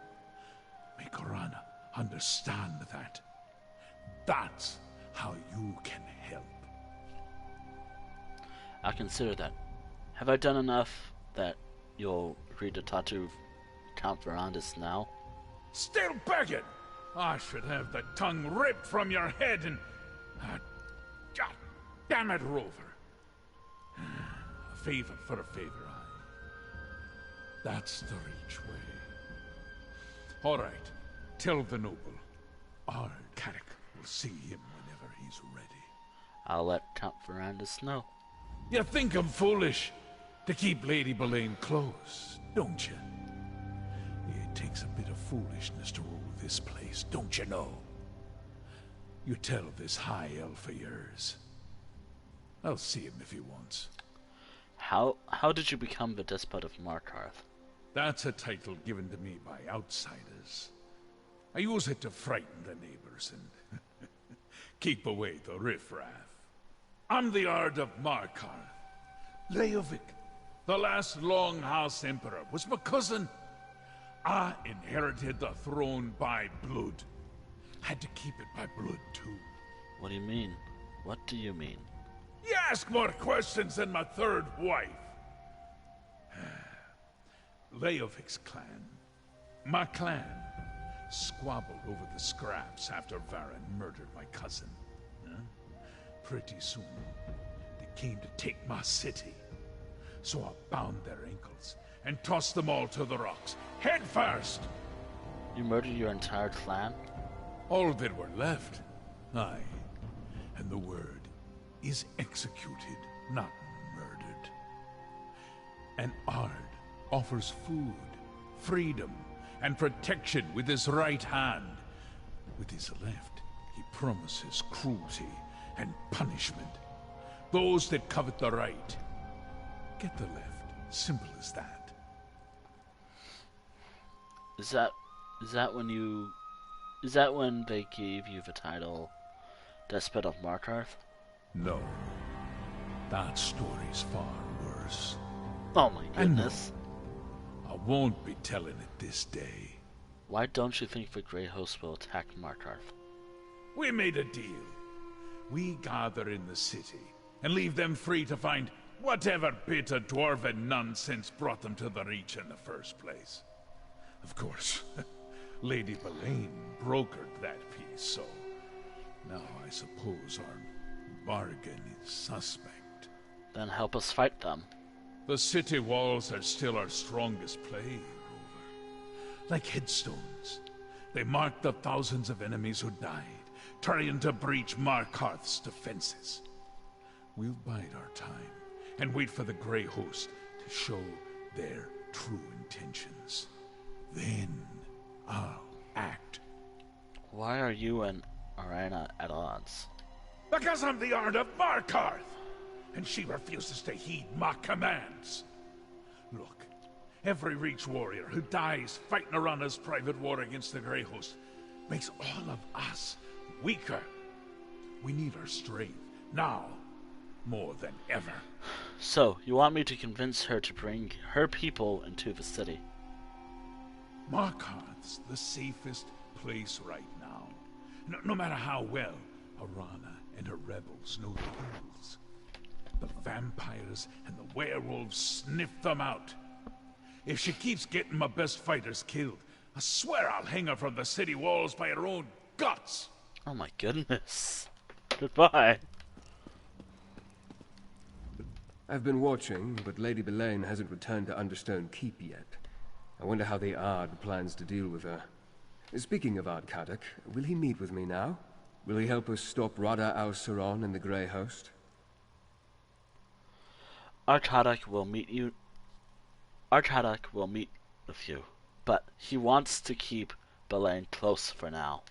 Make Orana understand that. That's how you can help. I'll consider that. Have I done enough that you'll agree to talk to Count Verandis now? Still begging! I should have the tongue ripped from your head and... God damn it, Rover. A favor for a favor, That's the Reach way. All right, tell the Noble. Our Carrick will see him whenever he's ready. I'll let Count Verandis know. You think I'm foolish to keep Lady Belaine close, don't you? It takes a bit of foolishness to rule this place, don't you know? You tell this high elf of yours. I'll see him if he wants. How did you become the despot of Markarth? That's a title given to me by outsiders. I use it to frighten the neighbors and keep away the riffraff. I'm the Ard of Markarth. Leovic, the last Longhouse Emperor, was my cousin. I inherited the throne by blood. Had to keep it by blood, too. What do you mean? What do you mean? You ask more questions than my third wife. Leovic's clan, my clan, squabbled over the scraps after Varen murdered my cousin. Pretty soon, they came to take my city. So I bound their ankles and tossed them all to the rocks, head first. You murdered your entire clan? All that were left. Aye. And the word is executed, not murdered. An Ard offers food, freedom, and protection with his right hand. With his left, he promises cruelty and punishment. Those that covet the right get the left. Simple as that. Is that when they gave you the title Despot of Markarth? No. That story's far worse. Oh my goodness. I won't be telling it this day. Why don't you think the Grey Host will attack Markarth? We made a deal. We gather in the city and leave them free to find whatever bit of dwarven nonsense brought them to the Reach in the first place. Of course, Lady Belaine brokered that peace, so now I suppose our bargain is suspect. Then help us fight them. The city walls are still our strongest play, Rover. Like headstones, they mark the thousands of enemies who died, trying to breach Markarth's defenses. We'll bide our time and wait for the Grey Host to show their true intentions. Then I'll act. Why are you and Orana at odds? Because I'm the Ard of Markarth, and she refuses to heed my commands. Look, every Reach warrior who dies fighting Orana's private war against the Grey Host makes all of us weaker. We need our strength Now, more than ever. So, you want me to convince her to bring her people into the city? Markarth's the safest place right now. No matter how well Arana and her rebels know the hills. The vampires and the werewolves sniff them out. If she keeps getting my best fighters killed, I swear I'll hang her from the city walls by her own guts. Oh my goodness. Goodbye. I've been watching, but Lady Belaine hasn't returned to Understone Keep yet. I wonder how the Ard plans to deal with her. Speaking of Ardkadak, will he meet with me now? Will he help us stop Rada al-Saron and the Grey Host? Ardkadak will meet with you, but he wants to keep Belaine close for now.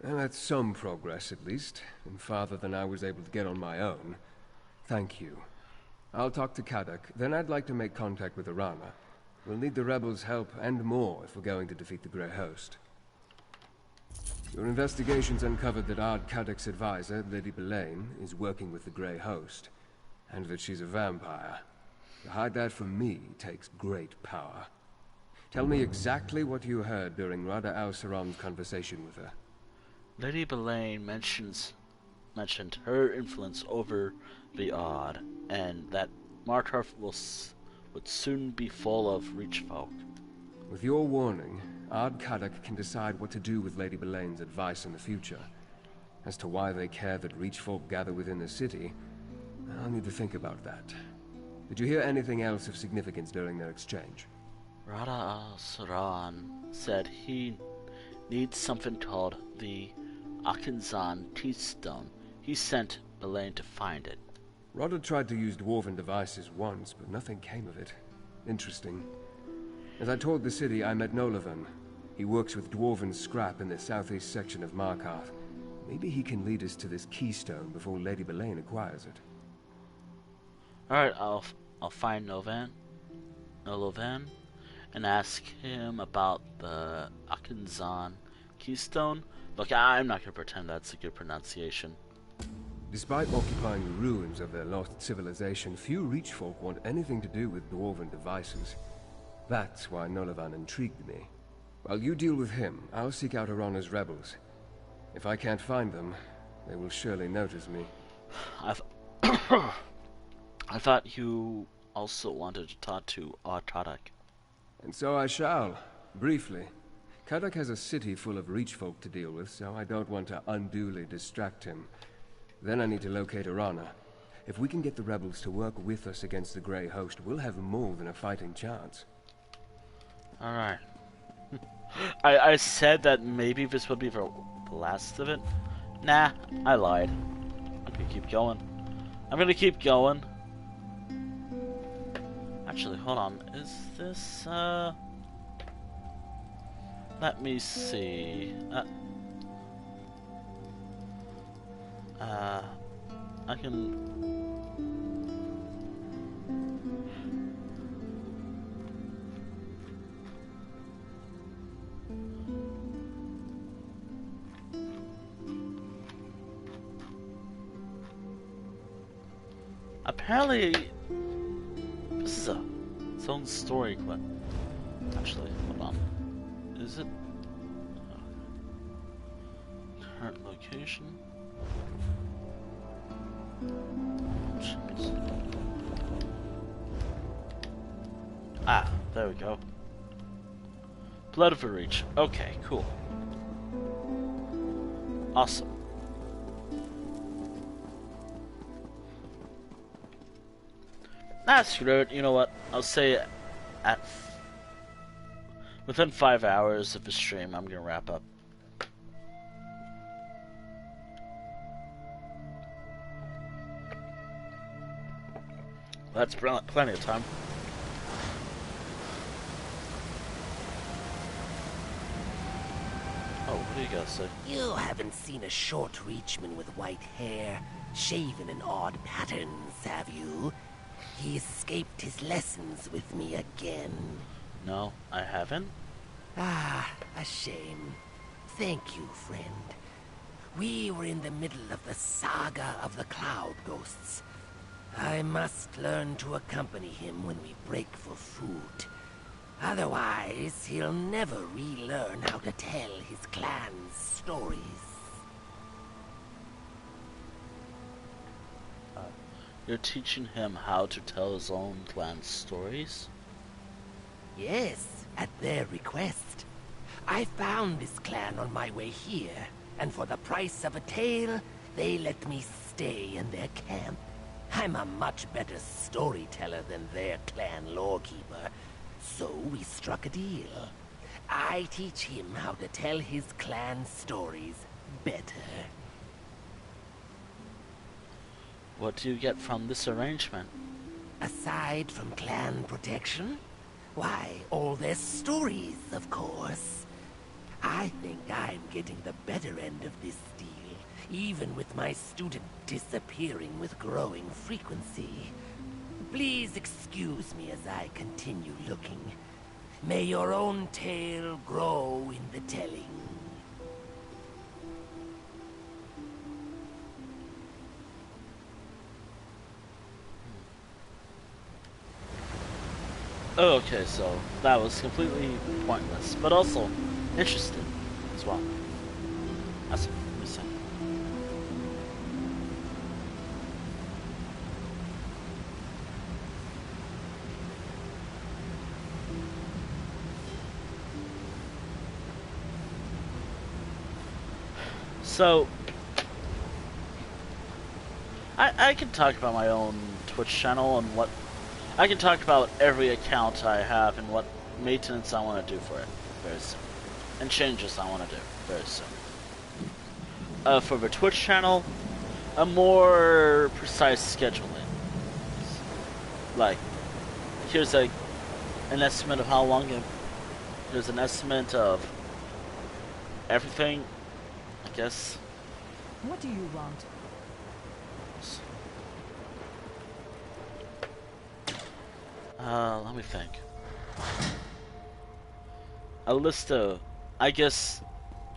Well, that's some progress, at least, and farther than I was able to get on my own. Thank you. I'll talk to Kadak, then I'd like to make contact with Arana. We'll need the rebels' help and more if we're going to defeat the Grey Host. Your investigations uncovered that Ardkadak's advisor, Lady Belaine, is working with the Grey Host, and that she's a vampire. To hide that from me takes great power. Tell me exactly what you heard during Rada al-Saron's conversation with her. Lady Belaine mentioned her influence over the Odd, and that Markarth would soon be full of Reachfolk. With your warning, Ardkadak can decide what to do with Lady Belaine's advice in the future. As to why they care that Reachfolk gather within the city, I'll need to think about that. Did you hear anything else of significance during their exchange? Rada al-Saron said he needs something called the Akinzan Keystone. He sent Belaine to find it. Rada tried to use dwarven devices once, but nothing came of it. Interesting. As I toured the city, I met Nolavan. He works with dwarven scrap in the southeast section of Markarth. Maybe he can lead us to this keystone before Lady Belaine acquires it. Alright, I'll find Nolavan and ask him about the Akinzan Keystone. Look, I'm not going to pretend that's a good pronunciation. Despite occupying the ruins of their lost civilization, few Reachfolk want anything to do with dwarven devices. That's why Nolavan intrigued me. While you deal with him, I'll seek out Arana's rebels. If I can't find them, they will surely notice me. I thought you also wanted to talk to Kadak. And so I shall, briefly. Kadak has a city full of Reachfolk to deal with, so I don't want to unduly distract him. Then I need to locate Arana. If we can get the rebels to work with us against the Grey Host, we'll have more than a fighting chance. Alright. I said that maybe this would be the last of it. Nah, I lied. I'm gonna keep going. Actually, hold on. Is this, let me see. I can... Apparently, this is its own story, but actually, hold on. Is it? Current location? Ah, there we go. Blood of a Reach. Okay, cool. Awesome. Nah, screw it. You know what? I'll say at within 5 hours of the stream, I'm gonna wrap up. That's plenty of time. Oh, what do you guys say? You haven't seen a short reachman with white hair, shaven in odd patterns, have you? He escaped his lessons with me again. No, I haven't. Ah, a shame. Thank you, friend. We were in the middle of the saga of the Cloud Ghosts. I must learn to accompany him when we break for food. Otherwise, he'll never relearn how to tell his clan's stories. You're teaching him how to tell his own clan's stories? Yes, at their request. I found this clan on my way here, and for the price of a tale, they let me stay in their camp. I'm a much better storyteller than their clan lawkeeper, so we struck a deal. I teach him how to tell his clan stories better. What do you get from this arrangement? Aside from clan protection? Why, all their stories, of course. I think I'm getting the better end of this deal, even with my student disappearing with growing frequency. Please excuse me as I continue looking. May your own tale grow in the telling. Oh, okay, so that was completely pointless, but also interesting as well. That's what I'm saying. So, I can talk about my own Twitch channel and what I can talk about every account I have and what maintenance I want to do for it very soon. And changes I want to do very soon. For the Twitch channel, a more precise scheduling. Like, here's an estimate of how long there's an estimate of everything, I guess. What do you want? Let me think. A list of, I guess,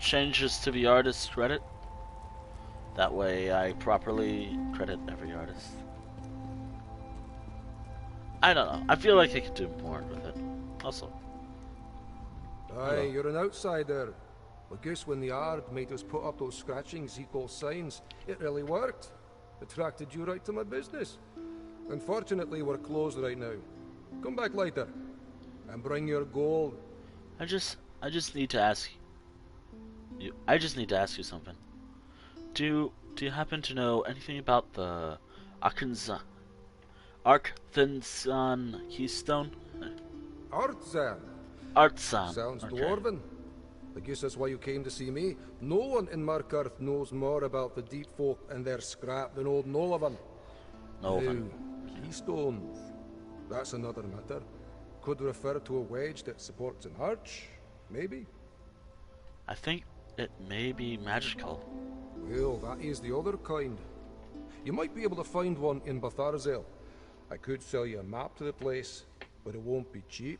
changes to the artist's credit. That way I properly credit every artist. I don't know. I feel like I could do more with it. Also. Aye, you're an outsider. I guess when the Ard made us put up those scratchings he calls signs, it really worked. Attracted you right to my business. Unfortunately, we're closed right now. Come back later, and bring your gold. I just need to ask you. I just need to ask you something. Do you happen to know anything about the Arkansan Keystone? Artsan. Sounds okay. dwarven. I guess that's why you came to see me. No one in Markarth knows more about the deep folk and their scrap than old Nolavan. Nolavan. Keystones. That's another matter. Could refer to a wedge that supports an arch, maybe? I think it may be magical. Well, that is the other kind. You might be able to find one in Batharzel. I could sell you a map to the place, but it won't be cheap.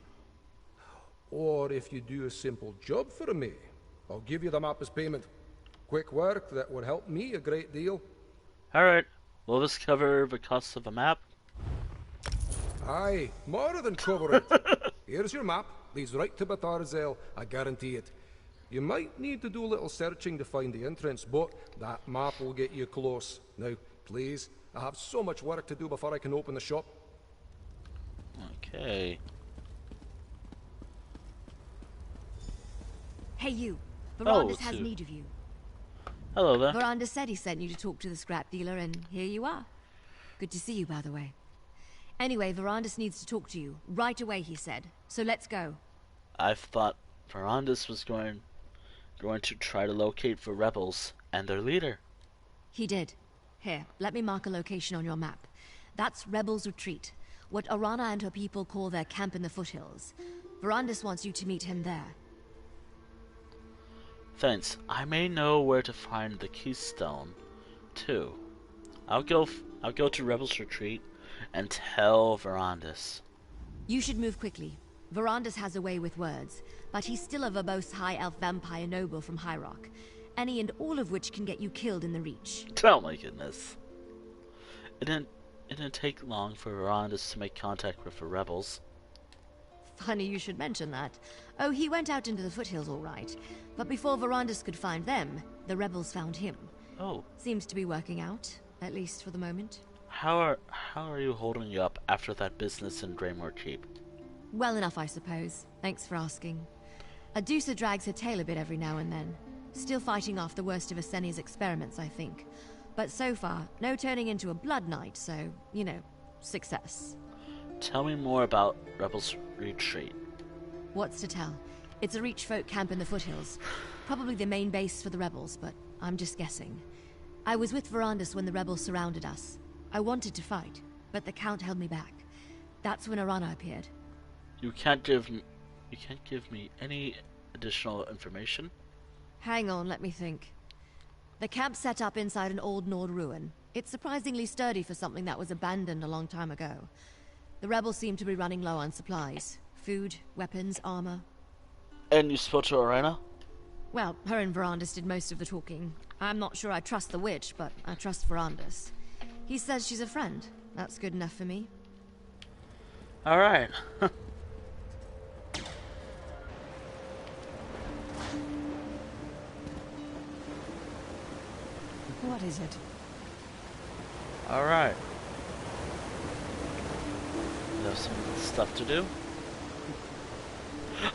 Or if you do a simple job for me, I'll give you the map as payment. Quick work that would help me a great deal. Alright, will this cover the cost of a map? Aye, more than cover it. Here's your map. Leads right to Batharzel, I guarantee it. You might need to do a little searching to find the entrance, but that map will get you close. Now, please, I have so much work to do before I can open the shop. Okay. Hey you, Verandis has need of you. Hello there. Verandis said he sent you to talk to the scrap dealer, and here you are. Good to see you, by the way. Anyway, Verandis needs to talk to you. Right away, he said. So let's go. I thought Verandis was going to try to locate the rebels and their leader. He did. Here, let me mark a location on your map. That's Rebels' Retreat, what Arana and her people call their camp in the foothills. Verandis wants you to meet him there. Thanks. I may know where to find the Keystone, too. I'll go to Rebels' Retreat and tell Verandis. You should move quickly. Verandis has a way with words, but he's still a verbose high elf vampire noble from High Rock, any and all of which can get you killed in the Reach. Oh my goodness. It didn't take long for Verandis to make contact with the rebels. Funny you should mention that. Oh, he went out into the foothills all right. But before Verandis could find them, the rebels found him. Oh. Seems to be working out, at least for the moment. How are you holding up after that business in Draymore Keep? Well enough, I suppose. Thanks for asking. Adusa drags her tail a bit every now and then. Still fighting off the worst of Aseni's experiments, I think. But so far, no turning into a blood knight, so, you know, success. Tell me more about Rebels' retreat. What's to tell? It's a Reach folk camp in the foothills. Probably the main base for the rebels, but I'm just guessing. I was with Verandis when the rebels surrounded us. I wanted to fight, but the Count held me back. That's when Arana appeared. You can't give me any additional information? Hang on, let me think. The camp's set up inside an old Nord ruin. It's surprisingly sturdy for something that was abandoned a long time ago. The rebels seem to be running low on supplies. Food, weapons, armor. And you spoke to Arana? Well, her and Verandis did most of the talking. I'm not sure I trust the witch, but I trust Verandis. He says she's a friend. That's good enough for me. Alright. What is it? Alright. There's some stuff to do.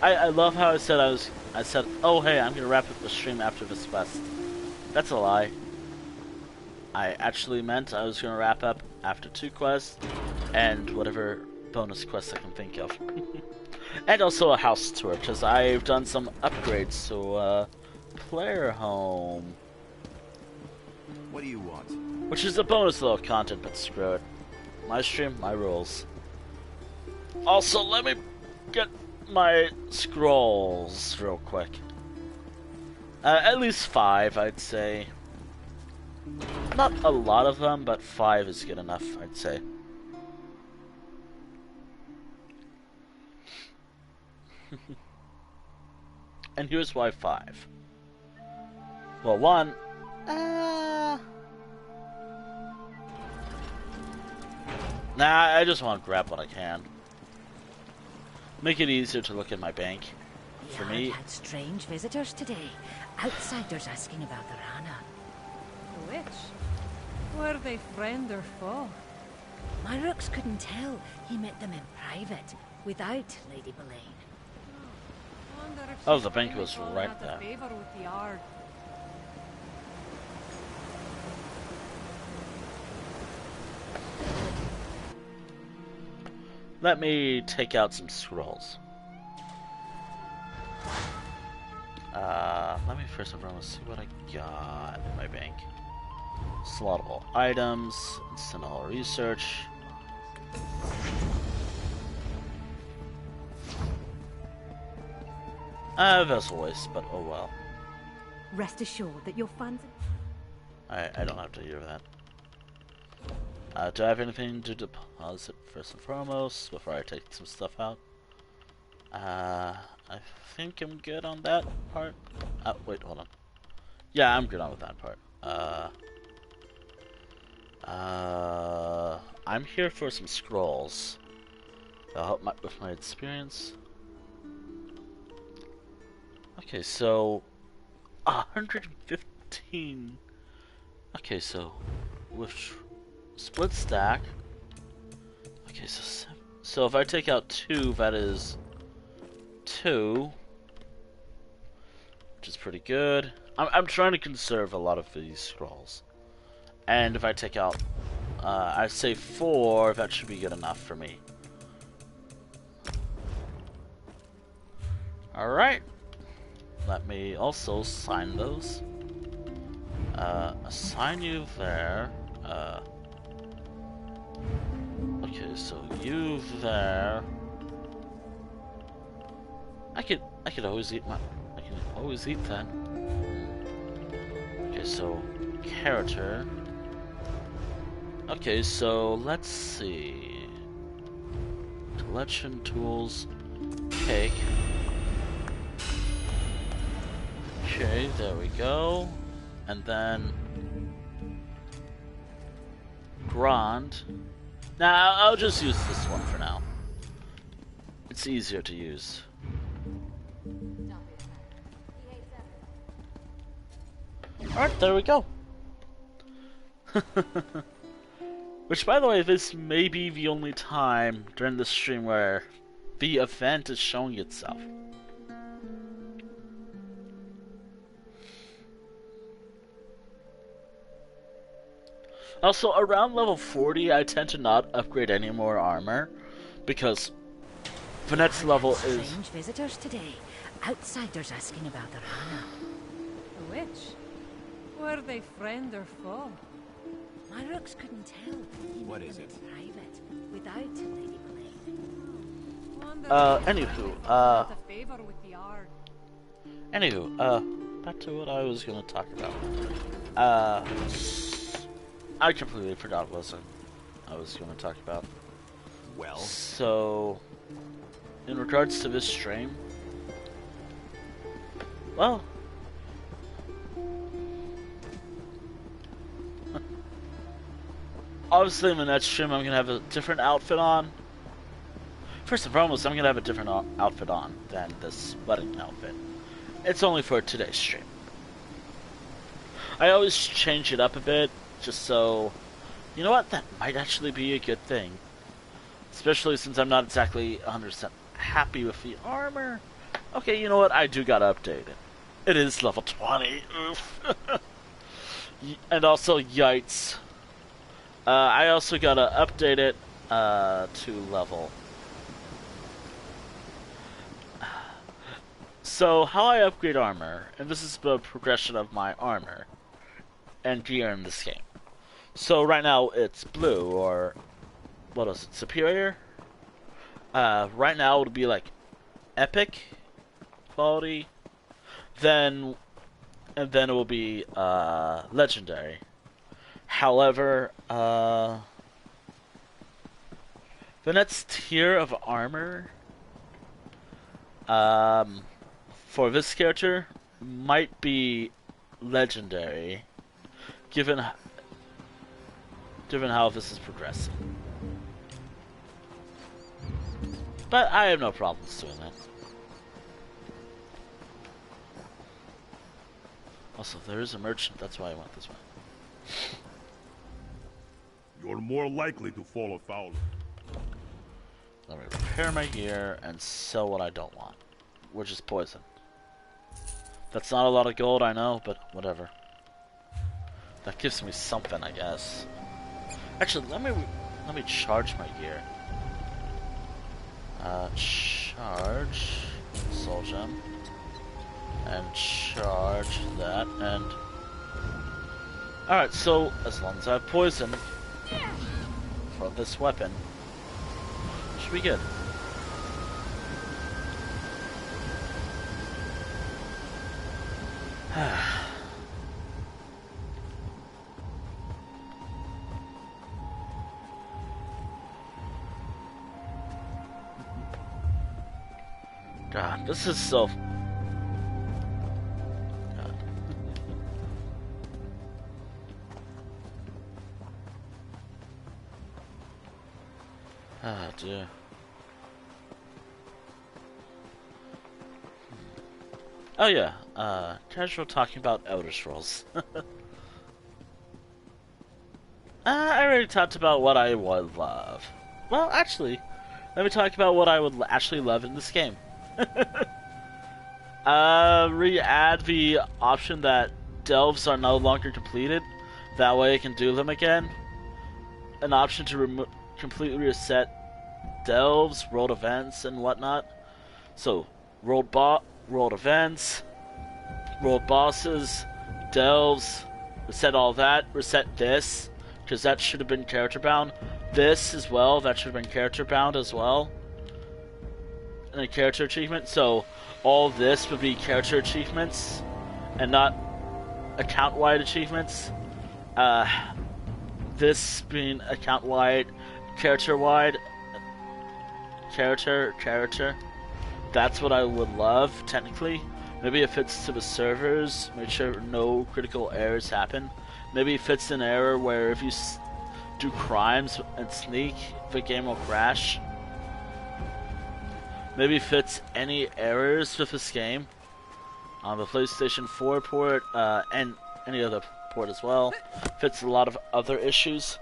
I love how I said, oh hey, I'm gonna wrap up the stream after this quest. That's a lie. I actually meant I was gonna wrap up after 2 quests and whatever bonus quests I can think of. And also a house tour, because I've done some upgrades to player home. What do you want? Which is a bonus little content, but screw it. My stream, my rules. Also, let me get my scrolls real quick. At least 5, I'd say. Not a lot of them, but 5 is good enough, I'd say. And here's why 5. Well, 1... Nah, I just want to grab what I can. Make it easier to look at my bank. For me... had strange visitors today. Outsiders asking about the Rana. The witch? Were they friend or foe? My rooks couldn't tell. He met them in private, without Lady Boleyn. Oh, the bank was right there. Let me take out some scrolls. Let me first and foremost see what I got in my bank. Slottable items, incidental research. Vessel waste, but oh well. Rest assured that your funds... I don't have to hear that. Do I have anything to deposit first and foremost before I take some stuff out? I think I'm good on that part. Wait, hold on. Yeah, I'm good on with that part. I'm here for some scrolls. That'll help with my experience. Okay, so 115. Okay, so with split stack. Okay, so if I take out 2, that is 2, which is pretty good. I'm trying to conserve a lot of these scrolls, and if I take out, I'd say 4, that should be good enough for me. All right. Let me also sign those. Assign you there. Okay, so you there. I could always eat that. Okay, so character. Okay, so let's see. Collection tools, cake. Okay, there we go. And then Grand. Now I'll just use this one for now. It's easier to use. Alright, there we go. Which, by the way, this may be the only time during the stream where the event is showing itself. Also, around level 40, I tend to not upgrade any more armor, because the next level is... Strange visitors today. Outsiders asking about Arana. A witch? Were they friend or foe? My rooks couldn't tell. He What met is them it? in private, without Lady Boleyn. Anywho, back to what I was gonna talk about. I completely forgot what I was gonna talk about. Well, so in regards to this stream, well, obviously in the next stream I'm gonna have a different outfit on. First and foremost, I'm gonna have a different outfit on than this wedding outfit. It's only for today's stream. I always change it up a bit, just so, you know what, that might actually be a good thing. Especially since I'm not exactly 100% happy with the armor. Okay, you know what, I do gotta update it. It is level 20, oof. And also, yikes. I also gotta update it to level. So, how I upgrade armor, and this is the progression of my armor and gear in this game. So right now it's blue, or what is it, superior? Right now it would be like epic quality, and then it will be legendary. However, the next tier of armor for this character might be legendary, given how this is progressing. But I have no problems doing that. Also, there is a merchant, that's why I went this way. You're more likely to fall afoul. Let me repair my gear and sell what I don't want, which is poison. That's not a lot of gold, I know, but whatever. That gives me something, I guess. Actually, let me charge my gear. Charge soul gem, and charge that, and alright. So as long as I have poison for this weapon, should be good. God, this is so... God. Ah, dear. Oh yeah, casual talking about Elder Scrolls. I already talked about what I would love. Well, actually, let me talk about what I would actually love in this game. Re-add the option that delves are no longer completed. That way I can do them again. An option to completely reset delves, world events, and whatnot. So, world events, world bosses, delves, reset all that, reset this, because that should have been character bound. This as well, that should have been character bound as well. And a character achievement, so all this would be character achievements and not account-wide achievements. This being account-wide, character-wide, character. That's what I would love, technically. Maybe it fits to the servers, make sure no critical errors happen. Maybe it fits an error where if you do crimes and sneak, the game will crash. Maybe it fits any errors with this game on the PlayStation 4 port and any other port as well. Fits a lot of other issues.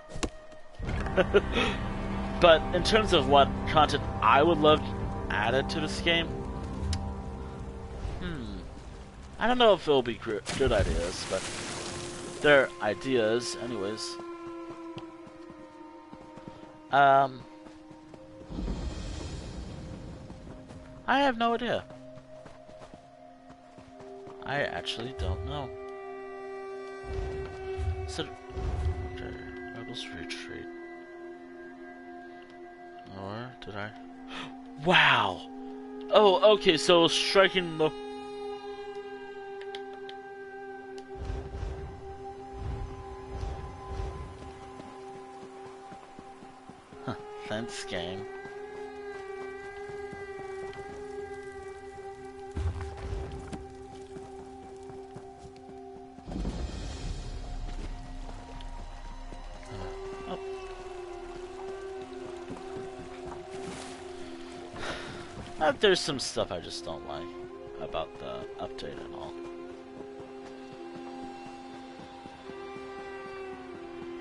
But in terms of what content I would love added to this game, I don't know if it'll be good ideas, but they're ideas anyways. I have no idea. I actually don't know. So, okay, Rebels retreat. Or did I? Wow! Oh, okay, so striking the... Huh, thanks game. There's some stuff I just don't like about the update and all.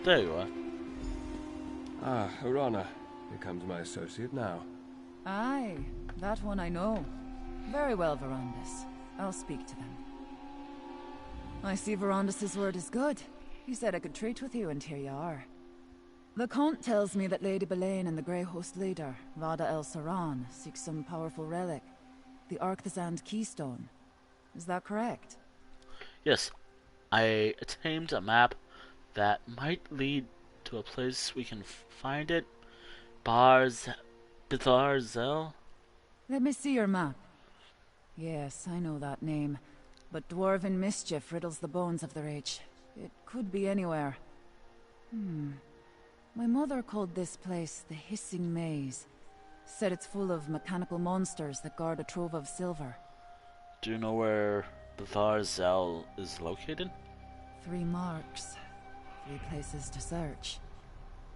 There you are. Ah, Urana. Here comes my associate now. Aye, that one I know. Very well, Verandis. I'll speak to them. I see Verandis' word is good. He said I could treat with you, and here you are. The Count tells me that Lady Belaine and the Grey Host leader, Vada El Saran, seek some powerful relic, the Arcthazand Keystone. Is that correct? Yes. I attained a map that might lead to a place we can find it. Bizarzel? Let me see your map. Yes, I know that name, but dwarven mischief riddles the bones of the Reach. It could be anywhere. My mother called this place the Hissing Maze. Said it's full of mechanical monsters that guard a trove of silver. Do you know where Bizarzel is located? 3 marks. 3 places to search.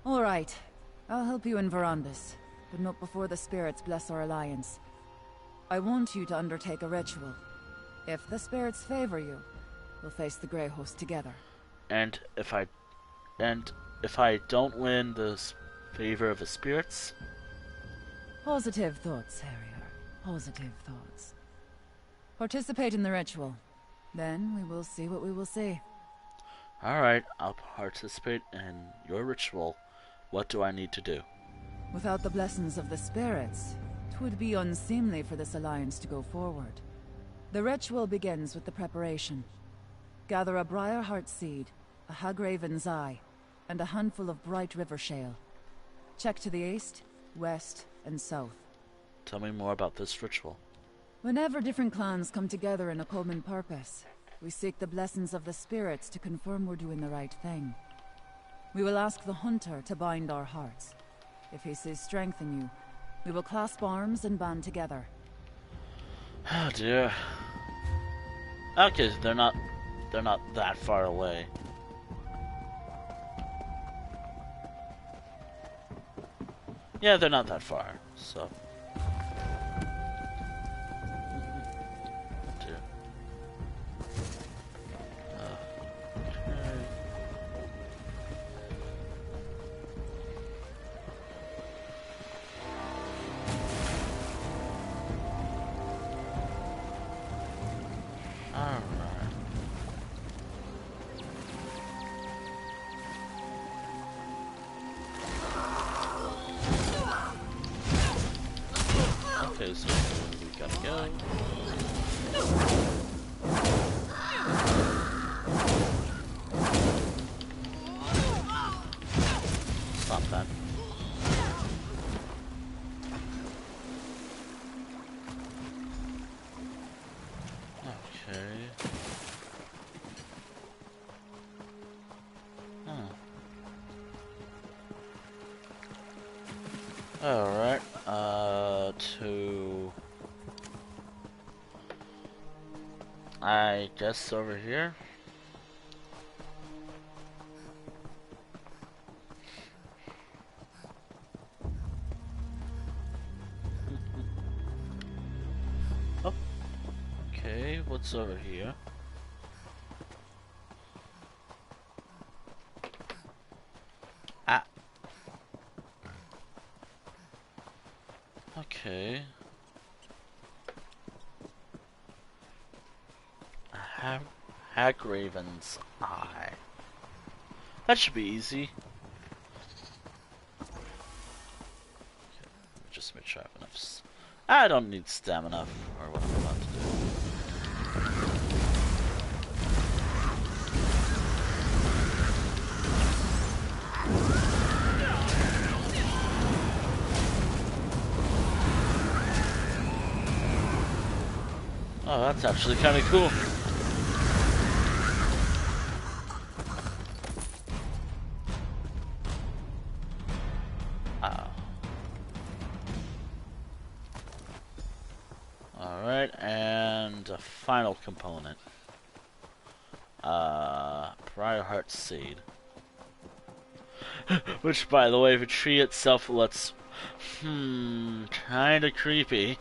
All right. I'll help you in Verandis, but not before the spirits bless our alliance. I want you to undertake a ritual. If the spirits favor you, we'll face the Grey Host together. And if I don't win the favor of the spirits? Positive thoughts, Harrier. Positive thoughts. Participate in the ritual. Then we will see what we will see. Alright, I'll participate in your ritual. What do I need to do? Without the blessings of the spirits, it would be unseemly for this alliance to go forward. The ritual begins with the preparation. Gather a Briarheart seed, a Hagraven's eye, and a handful of bright river shale. Check to the east, west, and south. Tell me more about this ritual. Whenever different clans come together in a common purpose, we seek the blessings of the spirits to confirm we're doing the right thing. We will ask the Hunter to bind our hearts. If he sees strength in you, we will clasp arms and band together. Oh dear. Okay, they're not that far away. Yeah, they're not that far, so. Dear. Okay, so we gotta go. Stop that. Okay. Alright, to... I guess over here. Oh. Okay, what's over here? Ah. Okay. Hagraven's Eye. That should be easy. Okay, just make sure I have enough. I don't need stamina for what I'm about to do. Oh, that's actually kind of cool. Alright, and a final component. Briarheart Seed. Which, by the way, the tree itself looks, kinda creepy.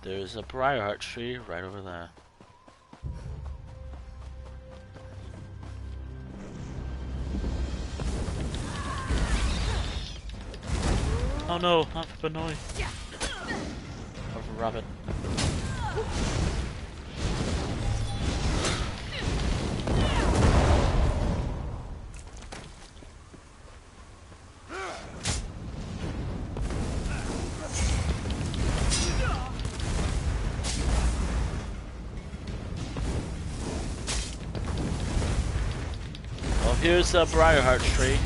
There's a Briarheart tree right over there. Oh no, not the Benoi. Of a rabbit. Well, here's a Briarheart tree.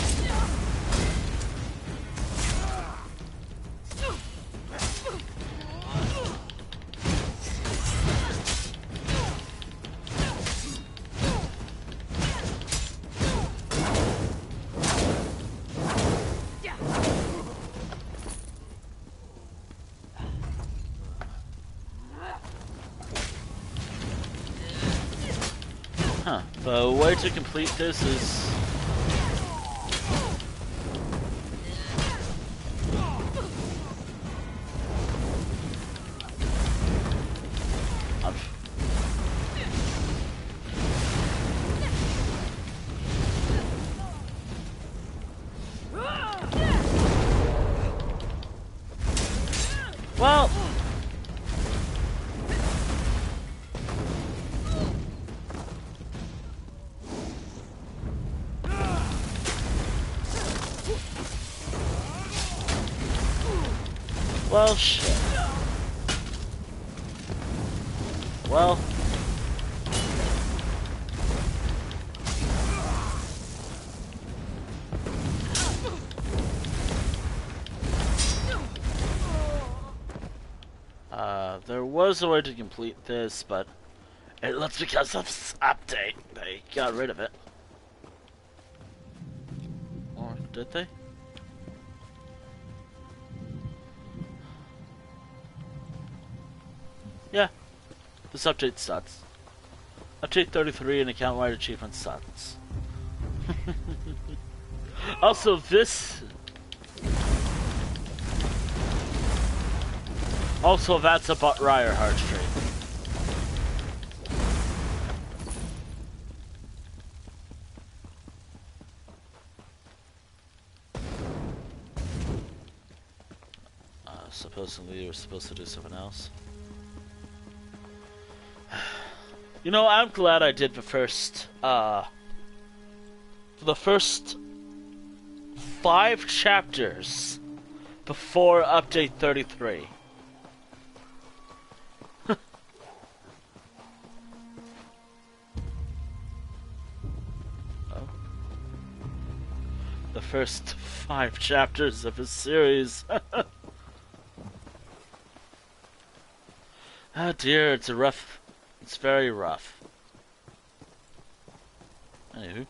Huh. The way to complete this is... Well... Well, shit. Well... there was a way to complete this, but it looks because of this update, they got rid of it. Or did they? Yeah, this update starts. Update 33 and account-wide achievement starts. Also, this... Also, that's a Briarheart tree. Supposedly, we're supposed to do something else. You know, I'm glad I did the first 5 chapters before update 33. Oh. The first 5 chapters of a series. Oh dear, it's very rough. Anywho.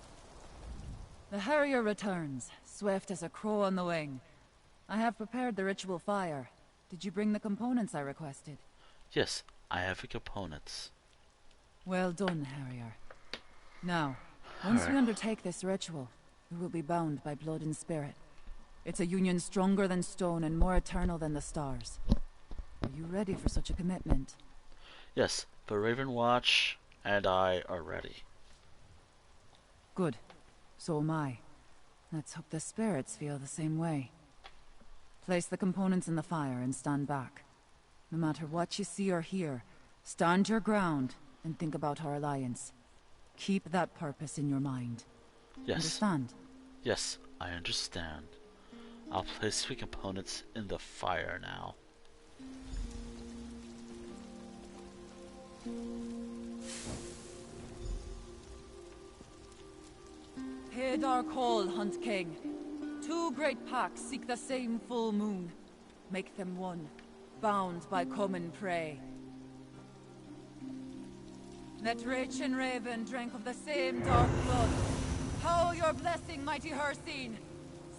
The Harrier returns, swift as a crow on the wing. I have prepared the ritual fire. Did you bring the components I requested? Yes, I have the components. Well done, Harrier. Now, once we undertake this ritual, we will be bound by blood and spirit. It's a union stronger than stone and more eternal than the stars. Are you ready for such a commitment? Yes, the Raven Watch and I are ready. Good. So am I. Let's hope the spirits feel the same way. Place the components in the fire and stand back. No matter what you see or hear, stand your ground and think about our alliance. Keep that purpose in your mind. Yes. Understand? Yes, I understand. I'll place the components in the fire now. Hear our call, Hunt King. Two great packs seek the same full moon. Make them one, bound by common prey. Let Rach and Raven drink of the same dark blood. Howl your blessing, mighty Hircine.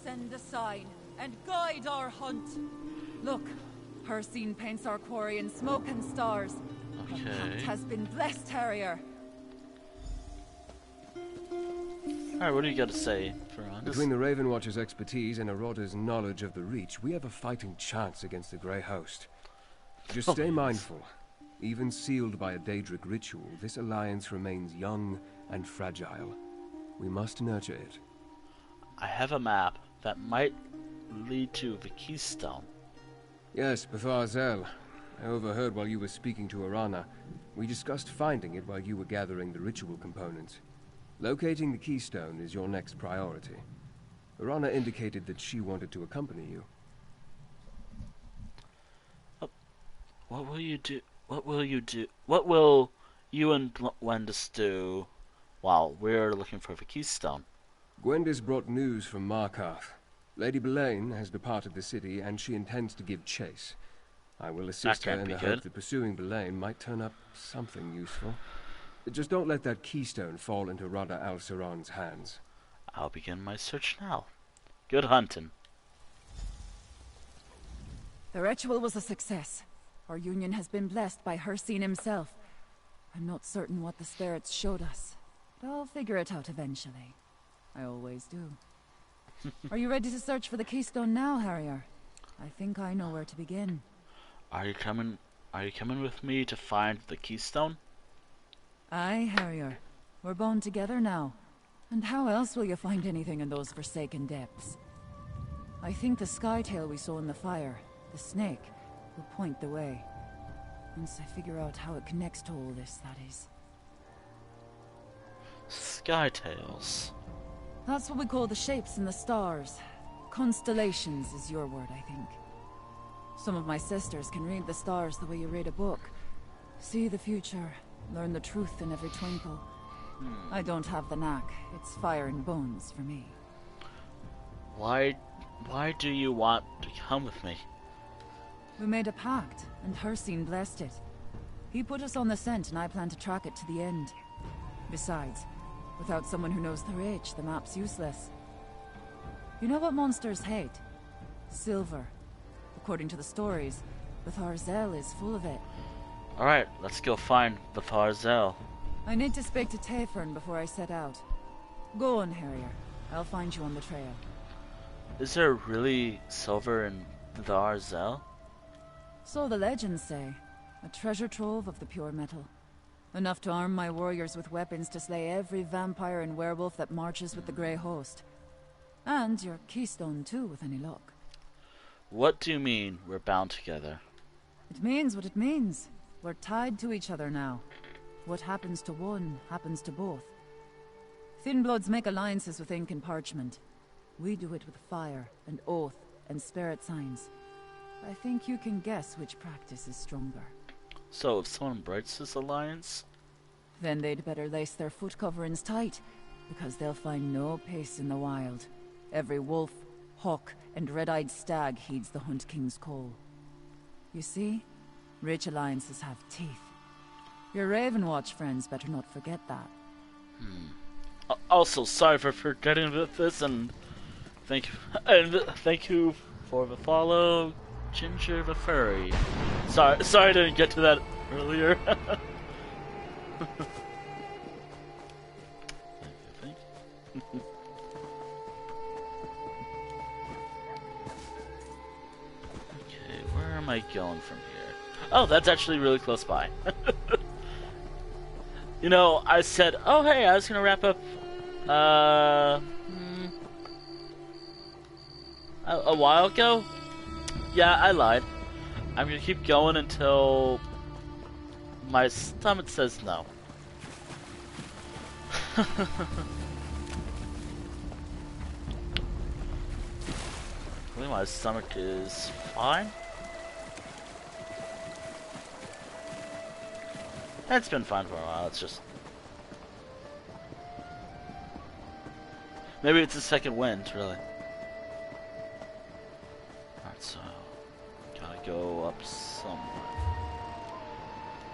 Send a sign and guide our hunt. Look, Hircine paints our quarry in smoke and stars. Okay. The pact has been blessed, Harrier. Alright, what do you got to say, Ferran? Between the Raven Watcher's expertise and Aroda's knowledge of the Reach, we have a fighting chance against the Grey Host. Just stay mindful. Even sealed by a Daedric ritual, this alliance remains young and fragile. We must nurture it. I have a map that might lead to the Keystone. Yes, Bethar Zel. I overheard while you were speaking to Arana. We discussed finding it while you were gathering the ritual components. Locating the Keystone is your next priority. Arana indicated that she wanted to accompany you. What will you do? What will you do? What will you and Gwendis do while we're looking for the Keystone? Gwendis brought news from Markarth. Lady Belaine has departed the city, and she intends to give chase. I will assist her in the hope that pursuing Belaine might turn up something useful. Just don't let that Keystone fall into Rada al-Saran's hands. I'll begin my search now. Good hunting. The ritual was a success. Our union has been blessed by Hircine himself. I'm not certain what the spirits showed us, but I'll figure it out eventually. I always do. Are you ready to search for the Keystone now, Harrier? I think I know where to begin. Are you coming with me to find the Keystone? Aye, Harrier. We're bound together now. And how else will you find anything in those forsaken depths? I think the skytail we saw in the fire, the snake, will point the way. Once I figure out how it connects to all this, that is. Skytails. That's what we call the shapes in the stars. Constellations is your word, I think. Some of my sisters can read the stars the way you read a book. See the future, learn the truth in every twinkle. I don't have the knack. It's fire and bones for me. Why do you want to come with me? We made a pact, and Hircine blessed it. He put us on the scent, and I plan to track it to the end. Besides, without someone who knows the Reach, the map's useless. You know what monsters hate? Silver. According to the stories, Bethar Zel is full of it. Alright, let's go find Bethar Zel. I need to speak to Tayfern before I set out. Go on, Harrier. I'll find you on the trail. Is there really silver in Bethar Zel? So the legends say. A treasure trove of the pure metal. Enough to arm my warriors with weapons to slay every vampire and werewolf that marches with the Grey Host. And your Keystone too, with any luck. What do you mean, we're bound together? It means what it means. We're tied to each other now. What happens to one, happens to both. Thin-bloods make alliances with ink and parchment. We do it with fire, and oath, and spirit signs. I think you can guess which practice is stronger. So if someone breaks this alliance? Then they'd better lace their foot coverings tight, because they'll find no peace in the wild. Every wolf, hawk, and red-eyed stag heeds the Hunt King's call. You see, rich alliances have teeth. Your Ravenwatch friends better not forget that. Also, sorry for forgetting about this, and thank you for the follow, Ginger the Furry. Sorry I didn't get to that earlier. Okay, where am I going from here? Oh, that's actually really close by. You know, I said, oh hey, I was gonna wrap up a while ago? Yeah, I lied. I'm gonna keep going until my stomach says no. Hopefully my stomach is fine. It's been fine for a while, it's just... Maybe it's a second wind, really. Alright, so... Gotta go up somewhere.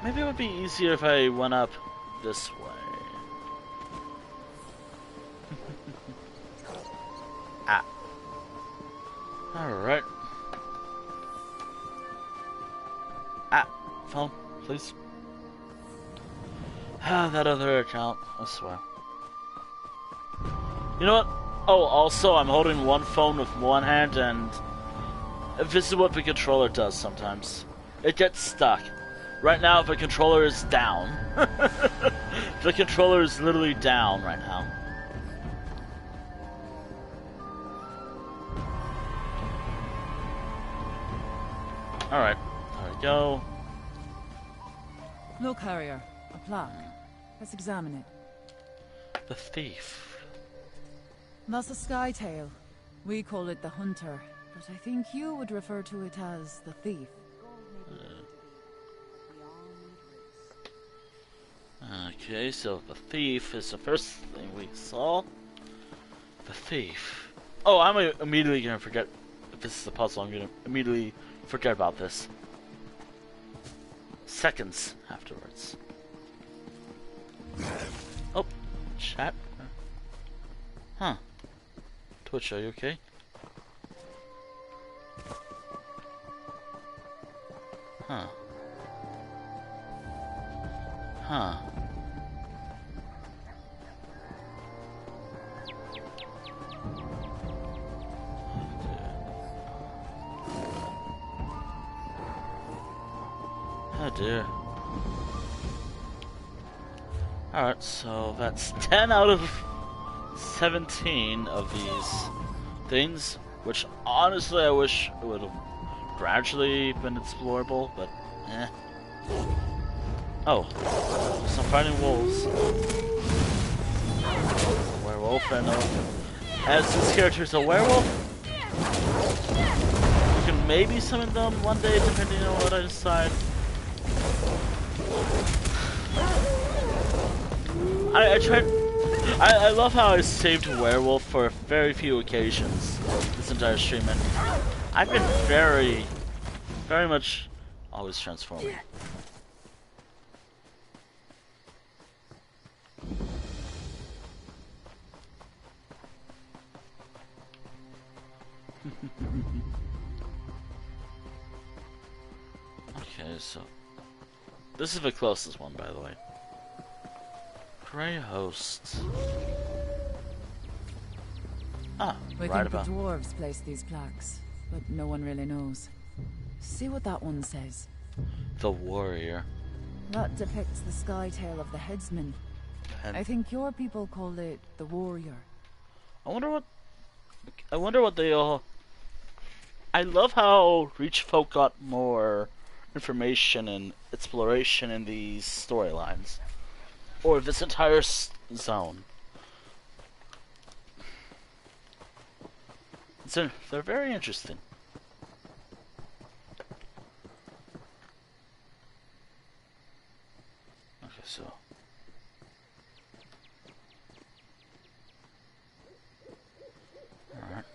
Maybe it would be easier if I went up this way. Ah. Alright. Ah, phone, please. Ah, that other account, I swear. You know what? Oh, also, I'm holding one phone with one hand, and this is what the controller does sometimes. It gets stuck. Right now, the controller is down. The controller is literally down right now. Alright, there we go. Look, Harrier, a plaque. Let's examine it. The thief. That's a sky tale. We call it the hunter, but I think you would refer to it as the thief. Okay, so the thief is the first thing we saw. The thief. Oh, I'm immediately gonna forget. If this is a puzzle, I'm gonna immediately forget about this. Seconds afterwards. Oh, chat. Huh. Twitch, are you okay? Huh. Huh. Oh dear. Alright, so that's 10 out of 17 of these things, which honestly I wish it would have gradually been explorable, but eh. Oh, so I'm fighting wolves. A werewolf, I know. As this character is a werewolf, you can maybe summon them one day depending on what I decide. I tried. I love how I saved werewolf for very few occasions this entire stream, and I've been very much always transforming. Okay, so this is the closest one, by the way. Grey host. Ah, we right think about. The dwarves placed these plaques, but no one really knows. See what that one says. The warrior. That depicts the sky tale of the headsman. And I think your people call it the warrior. I wonder what they all. I love how Reach Folk got more information and exploration in these storylines, or this entire zone. So they're very interesting. Okay, so. Alright.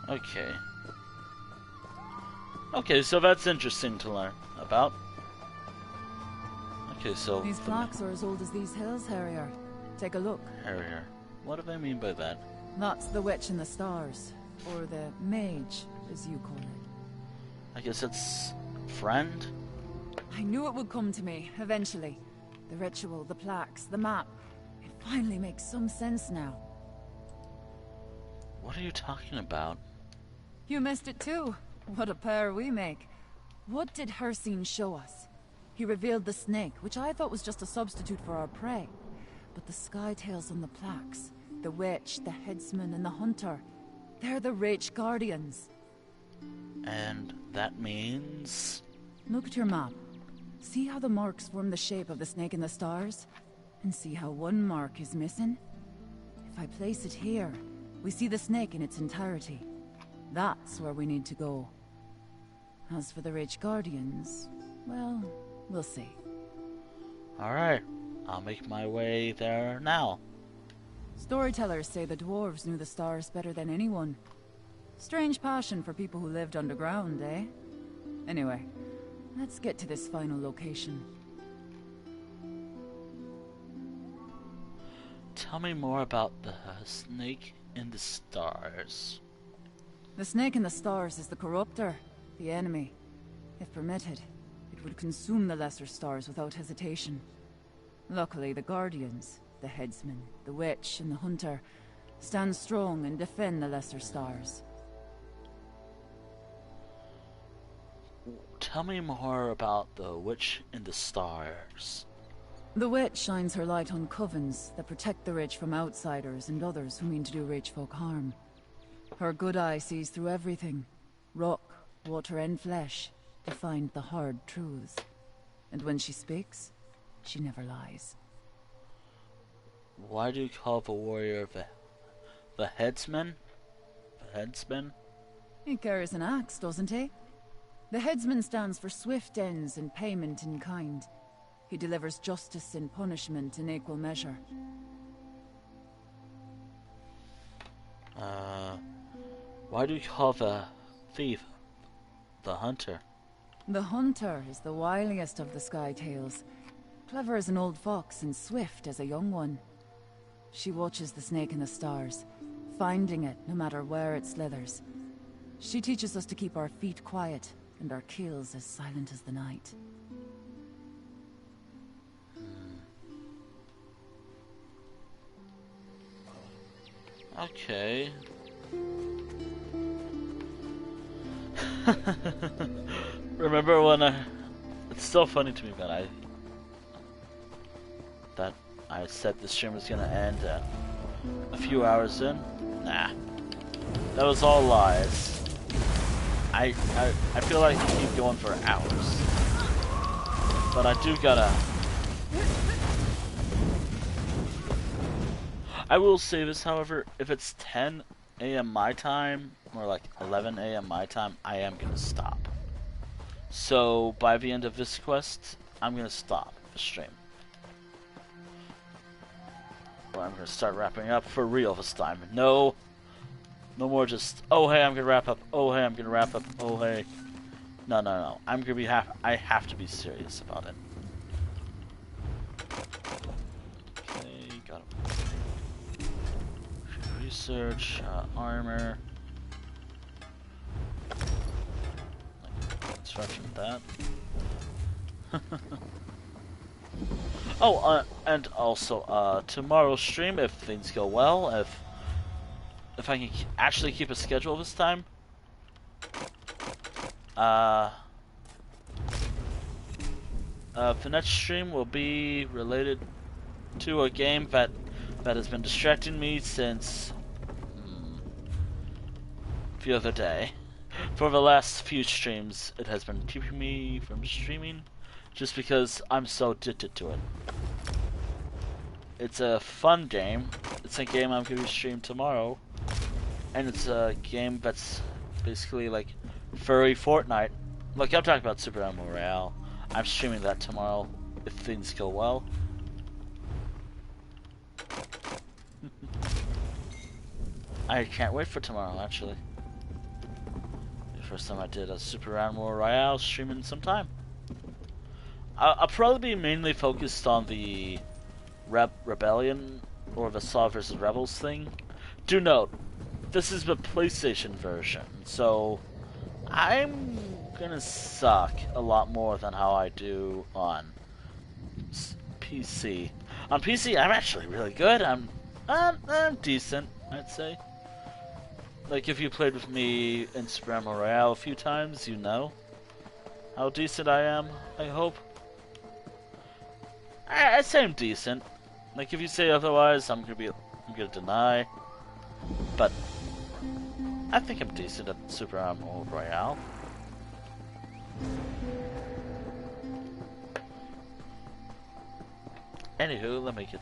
Okay. Okay, so that's interesting to learn about. Okay, so... These plaques are as old as these hills, Harrier. Take a look. Harrier. What do I mean by that? That's the Witch in the Stars. Or the Mage, as you call it. I guess it's... friend? I knew it would come to me, eventually. The ritual, the plaques, the map. It finally makes some sense now. What are you talking about? You missed it too. What a pair we make. What did Hircine show us? He revealed the snake, which I thought was just a substitute for our prey. But the sky tales on the plaques, the witch, the headsman, and the hunter, they're the Rach Guardians. And that means... Look at your map. See how the marks form the shape of the snake in the stars? And see how one mark is missing? If I place it here, we see the snake in its entirety. That's where we need to go. As for the Rage Guardians, well, we'll see. Alright, I'll make my way there now. Storytellers say the dwarves knew the stars better than anyone. Strange passion for people who lived underground, eh? Anyway, let's get to this final location. Tell me more about the snake in the stars. The snake in the stars is the corruptor, the enemy. If permitted, it would consume the lesser stars without hesitation. Luckily, the guardians, the headsman, the witch, and the hunter, stand strong and defend the lesser stars. Tell me more about the witch in the stars. The witch shines her light on covens that protect the rich from outsiders and others who mean to do rich folk harm. Her good eye sees through everything, rock, water, and flesh, to find the hard truths. And when she speaks, she never lies. Why do you call the warrior the headsman? The headsman? He carries an axe, doesn't he? The headsman stands for swift ends and payment in kind. He delivers justice and punishment in equal measure. Why do you call the thief the hunter? The hunter is the wiliest of the Sky Tales. Clever as an old fox and swift as a young one. She watches the snake in the stars, finding it no matter where it slithers. She teaches us to keep our feet quiet and our keels as silent as the night. Okay. Remember when it's still funny to me that I said this stream was gonna end a few hours in? Nah. That was all lies. I feel like I can keep going for hours. But I do gotta... I will say this, however, if it's 10 a.m. my time, or like 11 a.m. my time, I am gonna stop. So, by the end of this quest, I'm gonna stop the stream. Or I'm gonna start wrapping up for real this time. No more just, oh hey, I'm gonna wrap up, oh hey, I'm gonna wrap up, oh hey. No. I'm gonna be I have to be serious about it. Okay, got him. Research, armor. Construction that. Oh, and also, tomorrow's stream, if things go well, if I can actually keep a schedule this time, the next stream will be related to a game that has been distracting me since the other day. For the last few streams, it has been keeping me from streaming just because I'm so addicted to it. It's a fun game. It's a game I'm going to stream tomorrow. And it's a game that's basically like furry Fortnite. Look, I'm talking about Super Morale. I'm streaming that tomorrow if things go well. I can't wait for tomorrow, actually. The first time I did a Super Animal Royale streaming sometime. I'll probably be mainly focused on the Rebellion or the Saw vs. Rebels thing. Do note, this is the PlayStation version, so I'm gonna suck a lot more than how I do on PC. On PC, I'm actually really good. I'm decent, I'd say. Like, if you played with me in Super Animal Royale a few times, you know how decent I am, I hope. I'd say I'm decent. Like, if you say otherwise, I'm gonna deny. But I think I'm decent at Super Animal Royale. Anywho, let me get...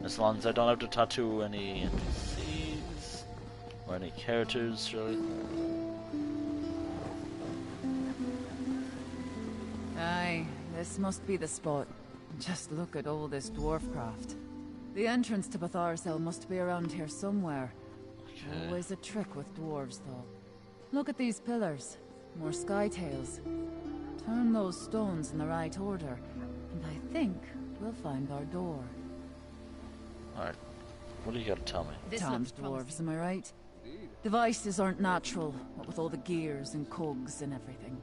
As long as I don't have to tattoo any NPCs or any characters, really. Aye, this must be the spot. Just look at all this dwarf craft. The entrance to Batharsel must be around here somewhere. Okay. Always a trick with dwarves, though. Look at these pillars. More skytails. Turn those stones in the right order, and I think we'll find our door. Alright. What do you gotta tell me? Damned dwarves, am I right? Devices aren't natural, what with all the gears and cogs and everything.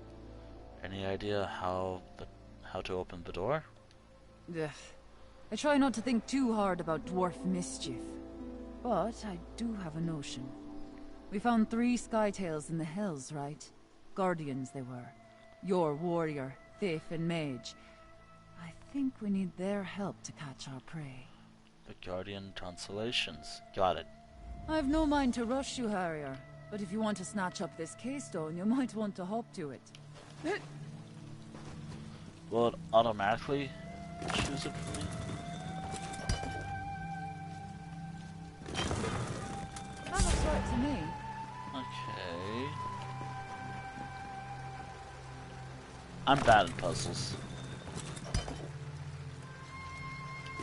Any idea how to open the door? Ugh. I try not to think too hard about dwarf mischief. But I do have a notion. We found 3 skytails in the hills, right? Guardians they were. Your warrior, thief, and mage. I think we need their help to catch our prey. The Guardian Constellations. Got it. I've no mind to rush you, Harrier. But if you want to snatch up this keystone, you might want to hop to it. Will it automatically choose it for me? That looks right to me. Okay. I'm bad at puzzles.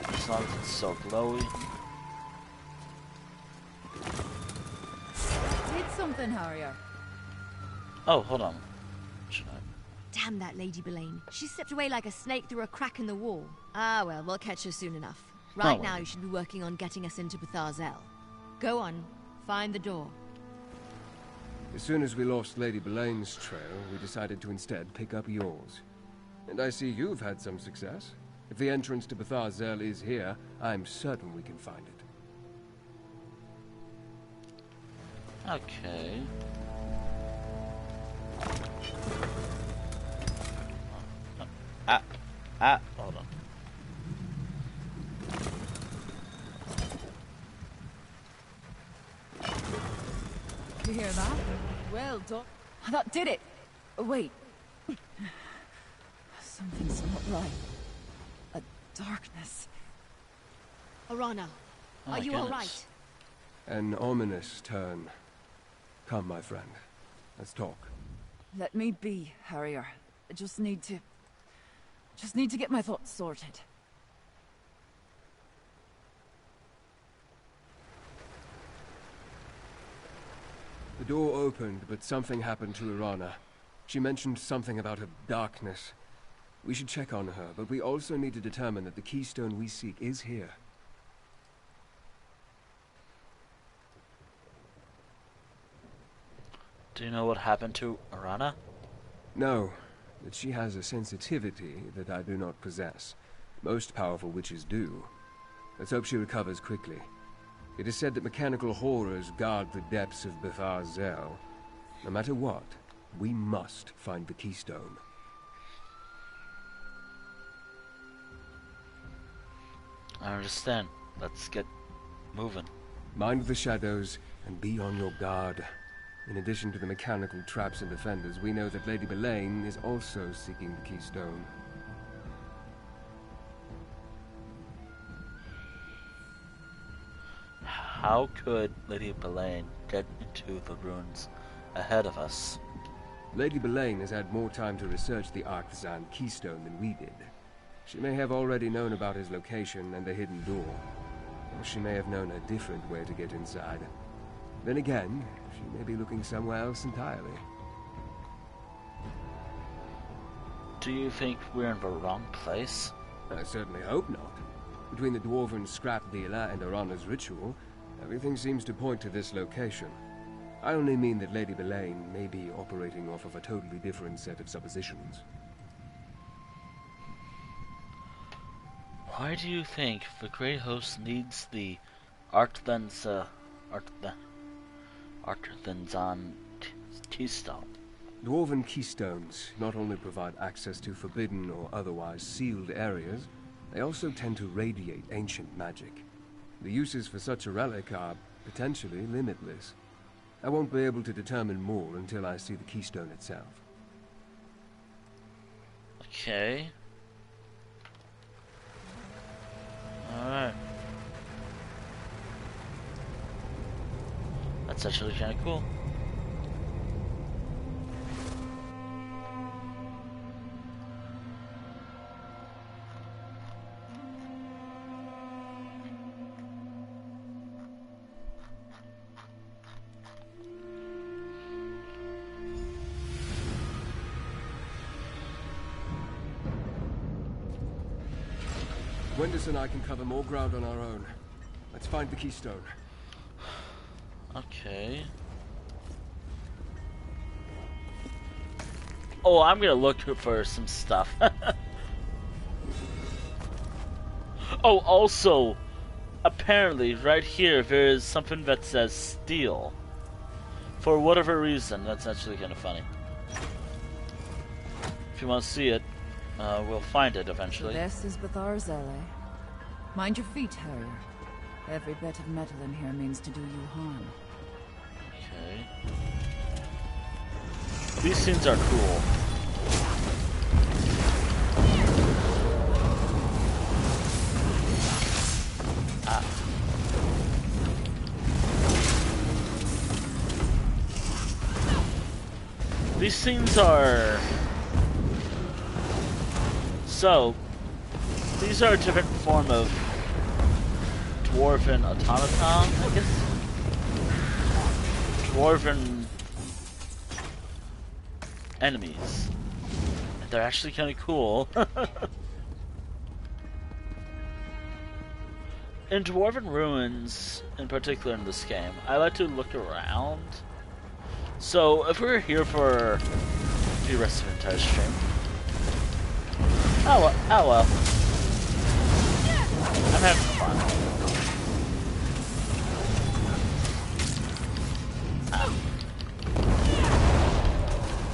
As long as it's so glowy. Did something, Harrier. Oh, hold on. Should I? Damn that Lady Belaine. She slipped away like a snake through a crack in the wall. Ah well, we'll catch her soon enough. Right now you should be working on getting us into Batharsel. Go on, find the door. As soon as we lost Lady Belaine's trail, we decided to instead pick up yours. And I see you've had some success. If the entrance to Batharsel is here, I'm certain we can find it. Okay. Hold on. You hear that? Well done. That did it! Wait. Something's not right. A darkness. Arana, are you alright? An ominous turn. Come, my friend. Let's talk. Let me be, Harrier. I just need to get my thoughts sorted. The door opened, but something happened to Arana. She mentioned something about a darkness. We should check on her, but we also need to determine that the keystone we seek is here. Do you know what happened to Arana? No, but she has a sensitivity that I do not possess. Most powerful witches do. Let's hope she recovers quickly. It is said that mechanical horrors guard the depths of Batharsel. No matter what, we must find the keystone. I understand. Let's get moving. Mind the shadows and be on your guard. In addition to the mechanical traps and defenders, we know that Lady Belaine is also seeking the keystone. How could Lady Belaine get into the ruins ahead of us? Lady Belaine has had more time to research the Arthzan keystone than we did. She may have already known about his location and the hidden door. Or she may have known a different way to get inside. Then again, she may be looking somewhere else entirely. Do you think we're in the wrong place? I certainly hope not. Between the dwarven scrap dealer and Arana's ritual, everything seems to point to this location. I only mean that Lady Belaine may be operating off of a totally different set of suppositions. Why do you think the Grey Host needs the Arthzan keystone? Dwarven keystones not only provide access to forbidden or otherwise sealed areas, they also tend to radiate ancient magic. The uses for such a relic are potentially limitless. I won't be able to determine more until I see the keystone itself. Okay. Alright. That's actually kind of cool. Wendus and I can cover more ground on our own. Let's find the keystone. Okay. Oh, I'm gonna look for some stuff. Oh, also, apparently, right here, there is something that says steal. For whatever reason, that's actually kind of funny. If you want to see it, we'll find it eventually. This is Betharzele. Mind your feet, Harrier. Every bit of metal in here means to do you harm. Okay. These scenes are cool. Ah. These scenes are... So, these are a different form of dwarven automaton, I guess? Dwarven enemies. And they're actually kind of cool. In Dwarven Ruins, in particular in this game, I like to look around. So, if we're here for the rest of the entire stream... Oh well. I'm having fun.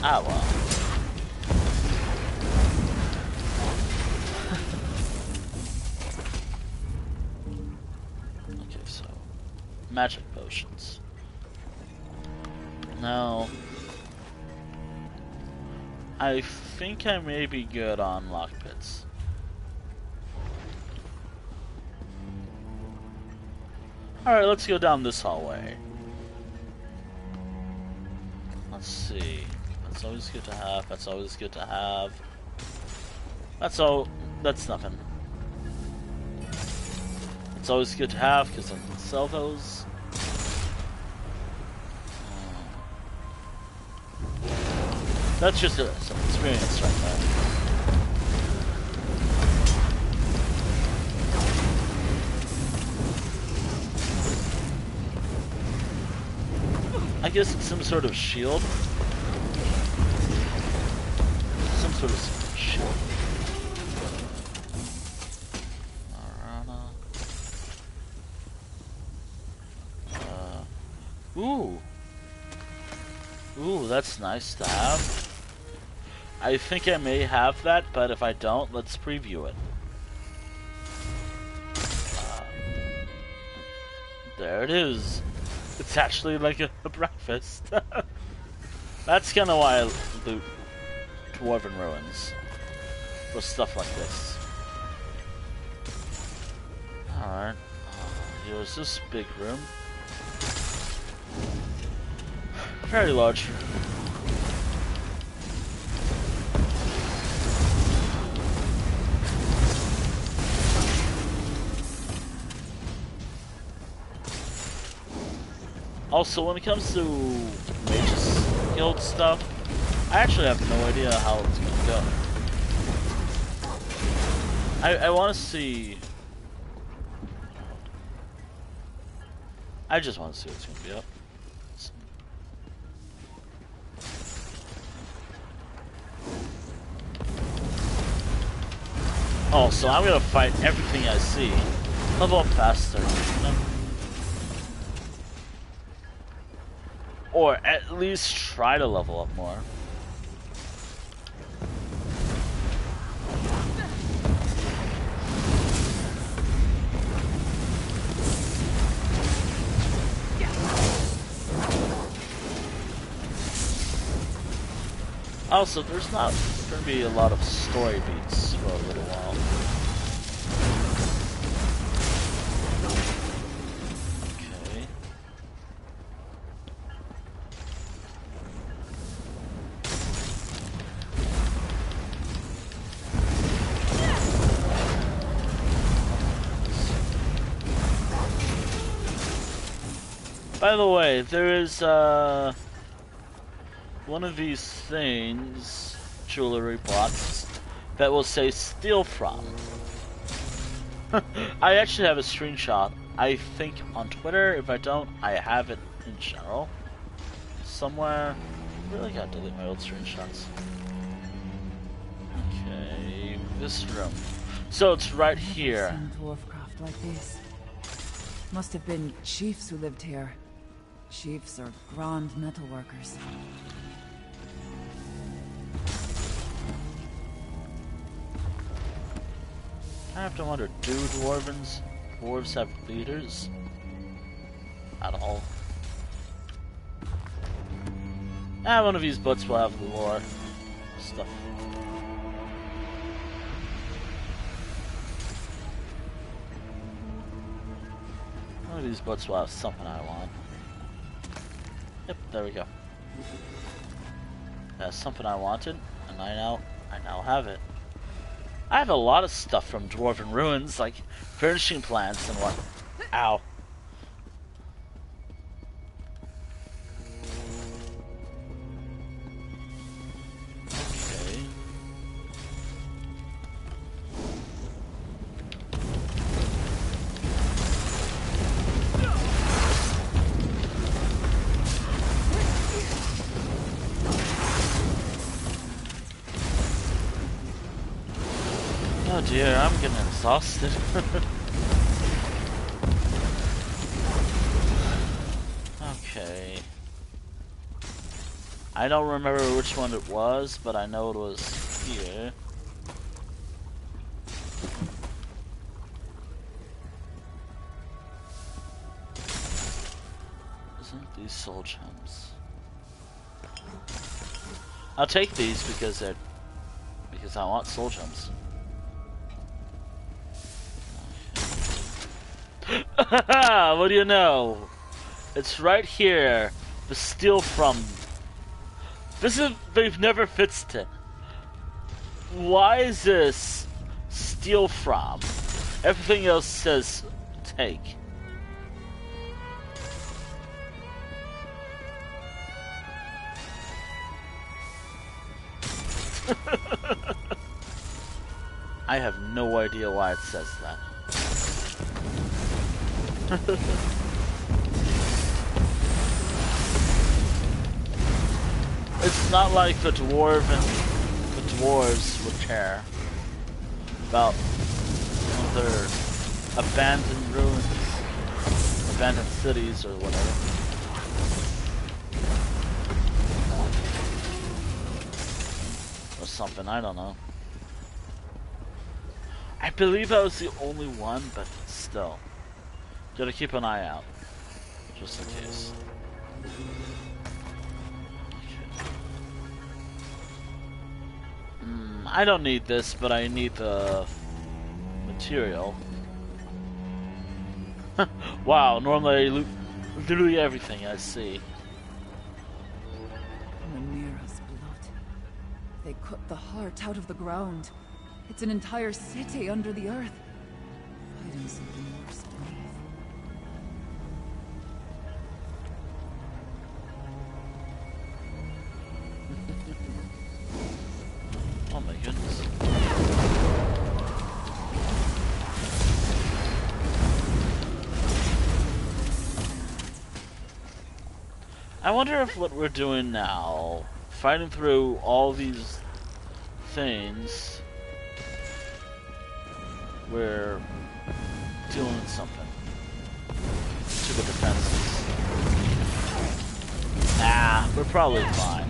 Well. Okay, so magic potions. Now, I think I may be good on lockpicks. Alright, let's go down this hallway. Let's see. That's always good to have. That's always good to have. That's all. That's nothing. It's always good to have because I can sell those. That's just some experience right there. I guess it's some sort of shield. Some sort of shield. Ooh. Ooh, that's nice to have. I think I may have that, but if I don't, let's preview it. There it is. It's actually like a breakfast. That's kind of why I loot Dwarven Ruins. For stuff like this. Alright. Here's this big room. Very large. Also, when it comes to Mage's Guild stuff, I actually have no idea how it's gonna go. I want to see. I just want to see what's gonna be up. Oh, so I'm gonna fight everything I see. Level up faster. Or at least try to level up more. Also, there's not going to be a lot of story beats for a little while. Okay. By the way, there is one of these things, jewelry box, that will say steal from. I actually have a screenshot, I think on Twitter. If I don't, I have it in general. Somewhere. Really gotta delete my old screenshots. Okay, this room. So it's right here. Dwarf craft like this. Must have been chiefs who lived here. Chiefs are grand metalworkers. I have to wonder, do dwarves have leaders? At all? One of these books will have the lore stuff. One of these books will have something I want. Yep, there we go. That's something I wanted, and I now have it. I have a lot of stuff from Dwarven Ruins, like furnishing plants and what. Ow. Okay. Oh dear, I'm getting exhausted. Okay. I don't remember which one it was, but I know it was here. Isn't these soul gems? I'll take these because I want soul gems. What do you know? It's right here. The steal from. They've never fixed it. Why is this steal from? Everything else says take. I have no idea why it says that. It's not like the dwarves would care about their abandoned ruins, abandoned cities, or whatever. Or something, I don't know. I believe I was the only one, but still. Gotta keep an eye out, just in case. I don't need this, but I need the material. Wow, normally I loot literally everything I see. Rhaenyra's blood. They cut the heart out of the ground. It's an entire city under the earth. Hiding something worse beneath. I wonder if what we're doing now, fighting through all these things, we're doing something to the defenses. Nah, we're probably fine.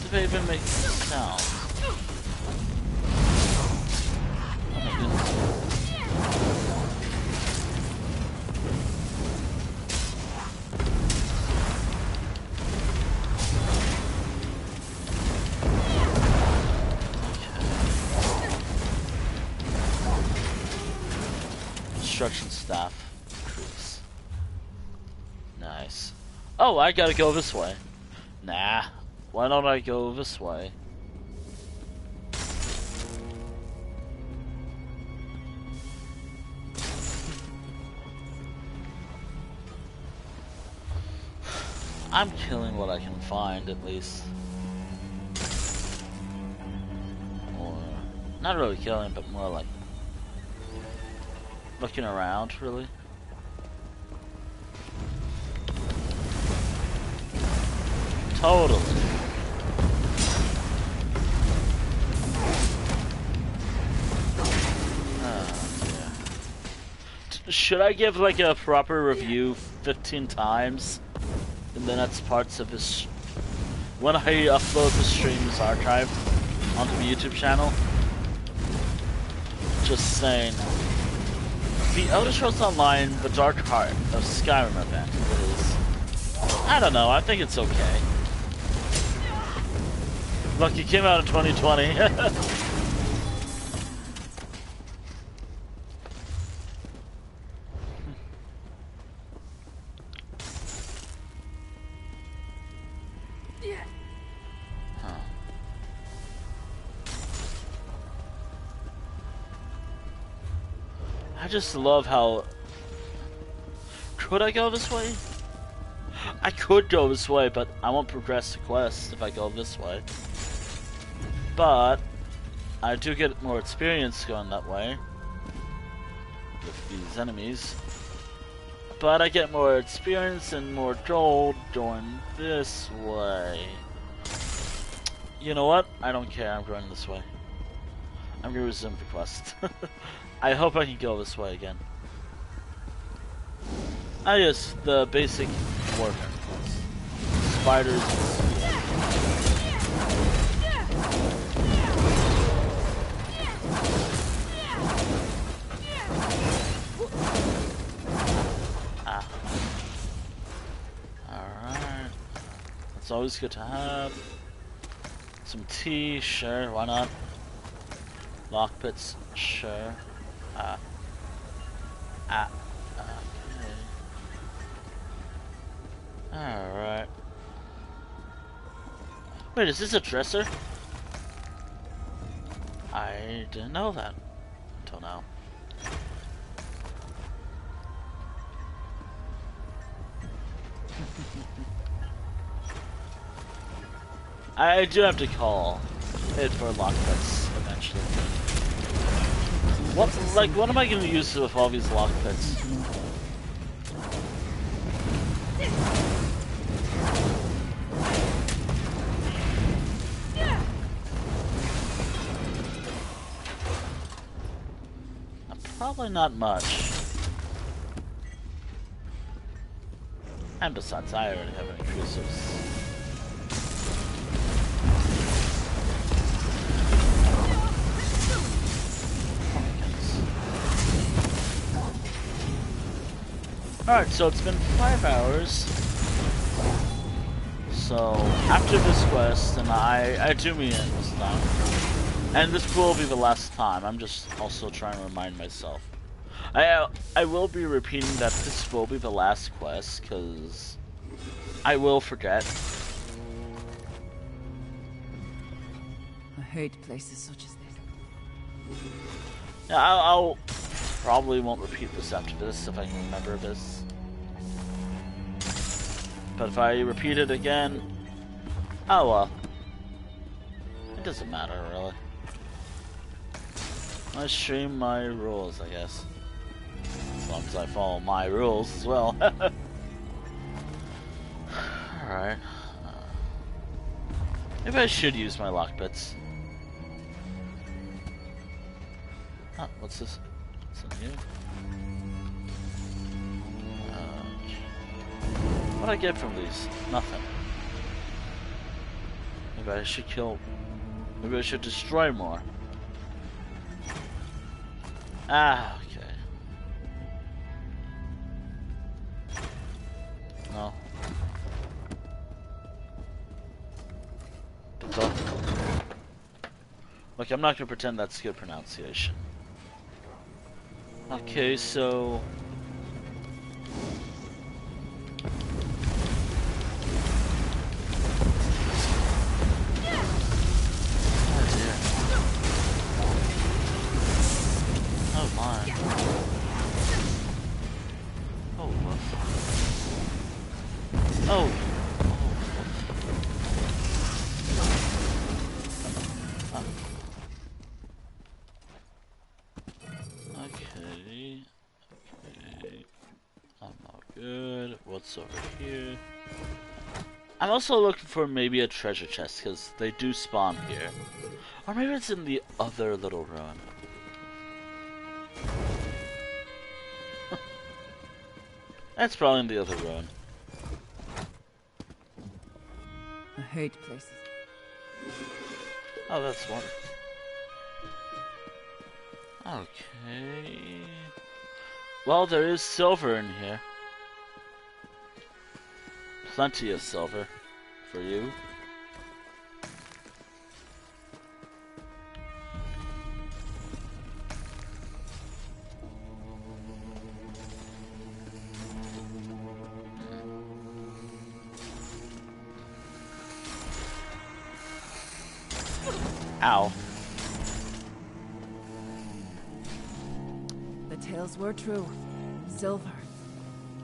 Did they even make sound? Oh my goodness. Construction staff increase. Nice. Oh, I gotta go this way. Nah. Why don't I go this way? I'm killing what I can find, at least. Or, not really killing, but more like looking around, really. Totally. Should I give like a proper review 15 times in the next parts of this when I upload the stream's archive onto the YouTube channel? Just saying. The Elder Scrolls Online, the Dark Heart of Skyrim event is, I don't know, I think it's okay. Look, it came out in 2020. I just love how... Could I go this way? I could go this way, but I won't progress the quest if I go this way. But I do get more experience going that way with these enemies. But I get more experience and more gold going this way. You know what? I don't care. I'm going this way. I'm gonna resume the quest. I hope I can go this way again. Ah yes, the basic warfare quest. Spiders. Ah. Alright. It's always good to have. Some tea, sure, why not? Lockpits, sure. Okay. Alright. Wait, is this a dresser? I didn't know that until now. I do have to call it for lockpits eventually. What am I going to use with all these lockpits? Probably not much. And besides, I already have intrusives. Alright, so it's been 5 hours. So, after this quest, and I do mean it this time. And this will be the last time. I'm just also trying to remind myself. I will be repeating that this will be the last quest, because I will forget. I hate places such as this. Yeah, I'll probably won't repeat this after this if I can remember this. But if I repeat it again, oh well. doesn't matter, really. I stream my rules, I guess. As long as I follow my rules as well. Alright. Maybe I should use my lockpicks. Oh, what's this? What's in here? What do I get from these? Nothing. Maybe I should kill... Maybe I should destroy more. Ah, okay. No. Look, I'm not gonna pretend that's good pronunciation. Okay, so... Over here. I'm also looking for maybe a treasure chest because they do spawn here, or maybe it's in the other little ruin. That's probably in the other ruin. I hate places. Oh, that's wonderful. Okay. Well, there is silver in here. Plenty of silver for you. Ow. The tales were true. Silver.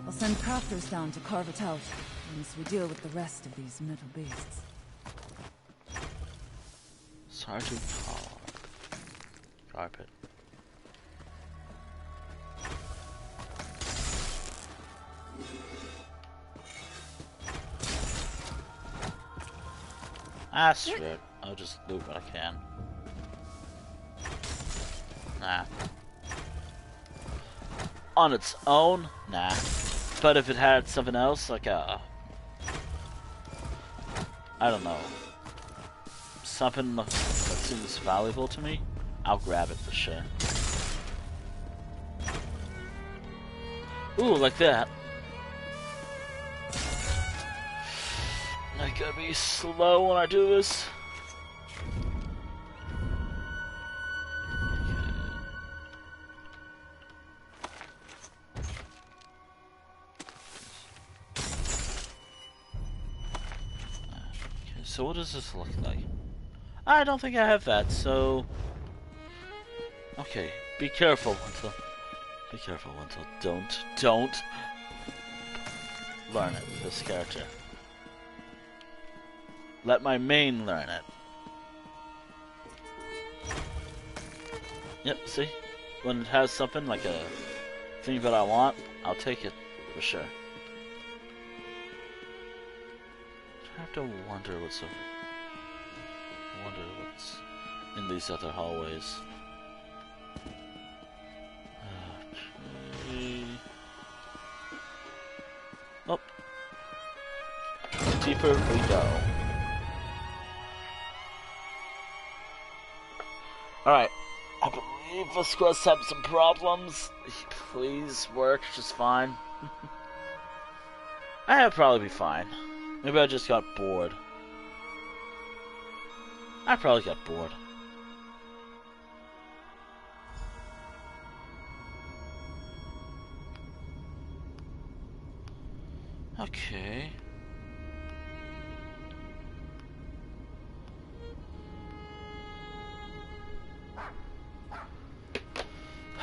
I'll send crafters down to carve it out once we deal with the rest of these metal beasts. Sergeant Paul. Carpet. Ah, screw it. I'll just loot what I can. Nah. On its own? Nah. But if it had something else, like a... I don't know. Something that seems valuable to me, I'll grab it for sure. Ooh, like that. I gotta be slow when I do this. So what does this look like? I don't think I have that, so... Okay, be careful until... Be careful until... Don't learn it with this character. Let my main learn it. Yep, see? When it has something like a thing that I want, I'll take it for sure. I have to wonder what's in these other hallways. Okay. Oh. Deeper we go. Alright. I believe this quest has some problems. Please work just fine. I'll probably be fine. Maybe I just got bored. I probably got bored. Okay.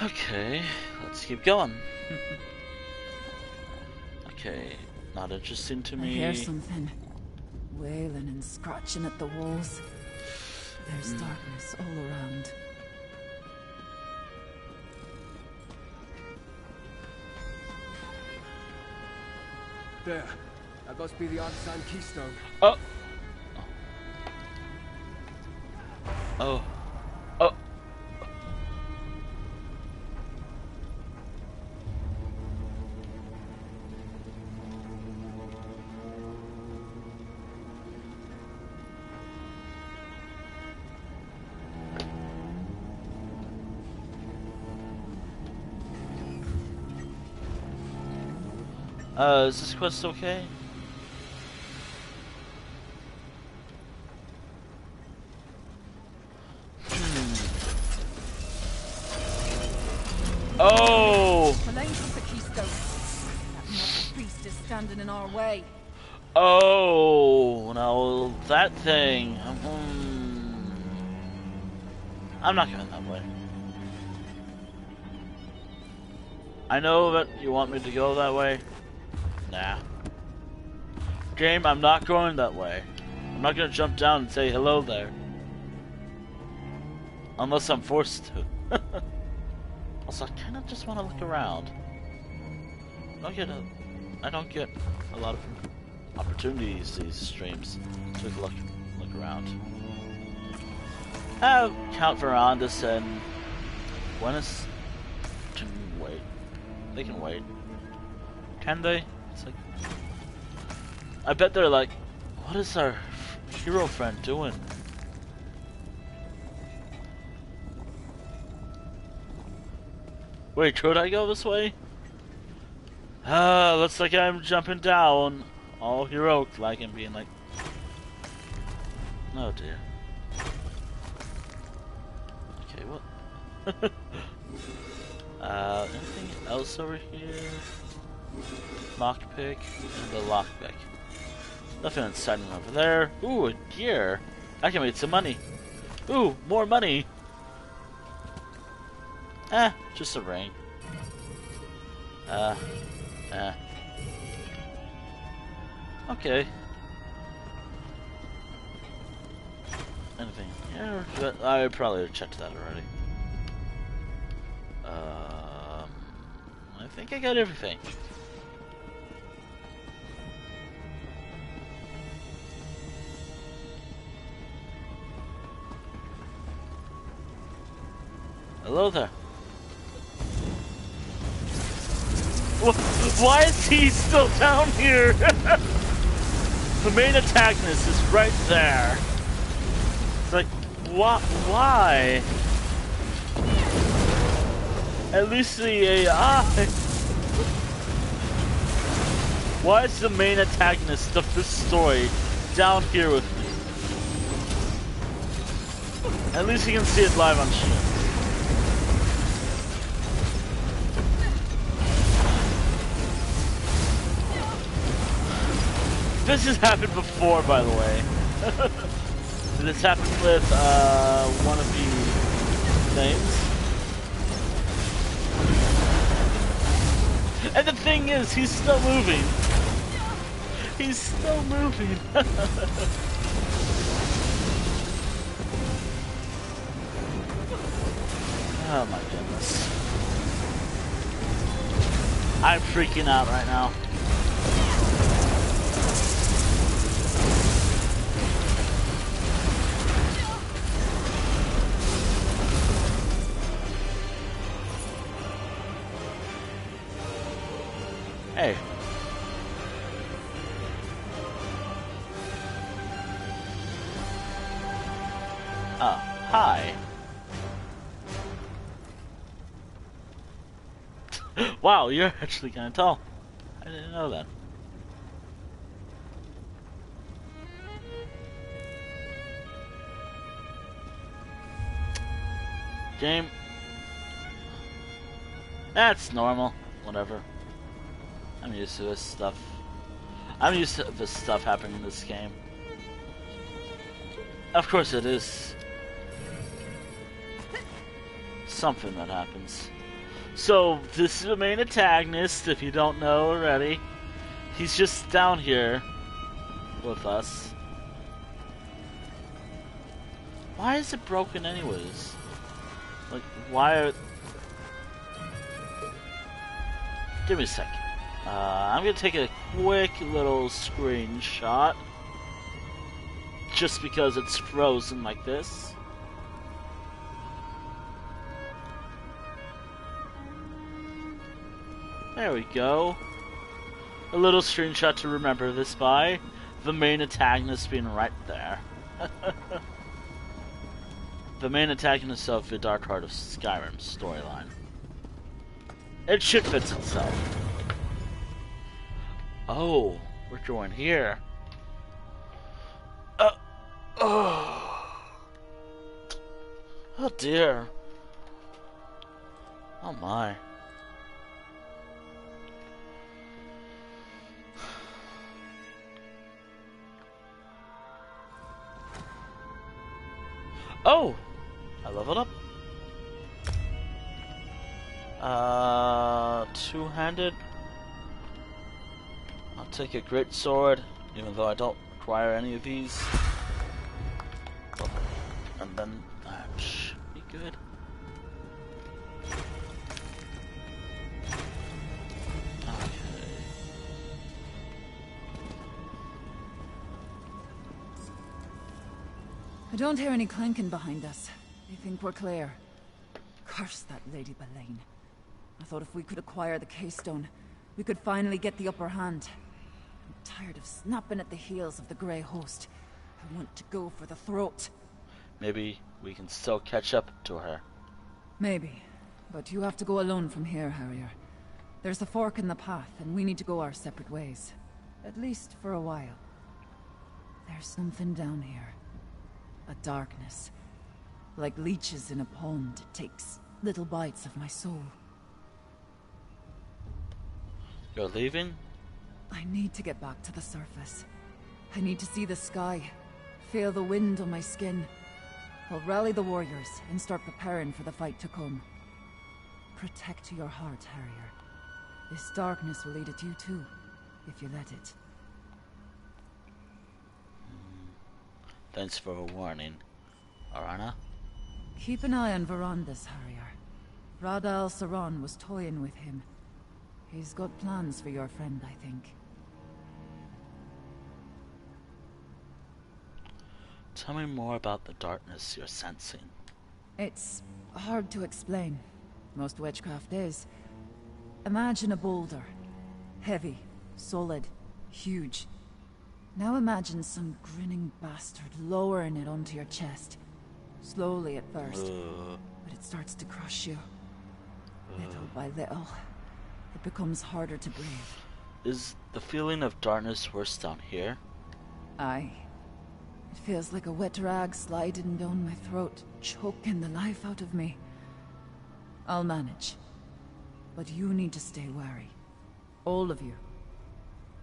Okay, let's keep going. Okay, not interesting to me. I hear something. Wailing and scratching at the walls. There's darkness all around. There. That must be the Artisan Keystone. Oh. Oh. Oh. Is this quest okay? Oh! The lane from the Keystone. That mother beast is standing in our way. Oh, now that thing. I'm not going that way. I know that you want me to go that way. Nah. Game, I'm not going that way. I'm not gonna jump down and say hello there. Unless I'm forced to. Also, I kinda just wanna look around. I don't get a lot of opportunities these streams to look around. Count Verandis and Gwennis can wait. They can wait. Can they? It's like, I bet they're like, what is our hero friend doing? Wait, could I go this way? Looks like I'm jumping down, all heroic like and being like, oh dear. Okay, what? Anything else over here? Lockpick and a lockpick. Nothing exciting over there. Ooh, a gear. I can make some money. Ooh, more money. Just a ring. Okay. Anything here? I probably checked that already. I think I got everything. Hello there. Why is he still down here? The main antagonist is right there. It's like, why? At least the AI. Why is the main antagonist of this story down here with me? At least you can see it live on stream. This has happened before, by the way. This happened with one of the things. And the thing is, he's still moving. He's still moving. Oh my goodness. I'm freaking out right now. Hey. Hi. Wow, you're actually kind of tall. I didn't know that. Game. That's normal. Whatever. I'm used to this stuff. I'm used to this stuff happening in this game. Of course it is. Something that happens. So, this is the main antagonist, if you don't know already. He's just down here with us. Why is it broken anyways? Like, why are... Give me a second. I'm gonna take a quick little screenshot. Just because it's frozen like this. There we go. A little screenshot to remember this by. The main antagonist being right there. The main antagonist of the Dark Heart of Skyrim storyline. It should fit itself. Oh, we're going here. Oh dear. Oh my. Oh! I leveled up. Two-handed. I'll take a great sword, even though I don't require any of these. And then that should be good. I don't hear any clanking behind us. I think we're clear. Curse that Lady Belaine. I thought if we could acquire the keystone, we could finally get the upper hand. I'm tired of snapping at the heels of the Grey Host. I want to go for the throat. Maybe we can still catch up to her. Maybe. But you have to go alone from here, Harrier. There's a fork in the path, and we need to go our separate ways. At least for a while. There's something down here. A darkness. Like leeches in a pond, it takes little bites of my soul. You're leaving? I need to get back to the surface. I need to see the sky, feel the wind on my skin. I'll rally the warriors and start preparing for the fight to come. Protect your heart, Harrier. This darkness will eat at you too, if you let it. Thanks for a warning, Arana. Keep an eye on Verandis, Harrier. Rada al-Saran was toying with him. He's got plans for your friend, I think. Tell me more about the darkness you're sensing. It's hard to explain. Most witchcraft is. Imagine a boulder. Heavy, solid, huge. Now imagine some grinning bastard lowering it onto your chest. Slowly at first, but it starts to crush you. Little by little, it becomes harder to breathe. Is the feeling of darkness worse down here? Aye. It feels like a wet rag sliding down my throat, choking the life out of me. I'll manage. But you need to stay wary. All of you.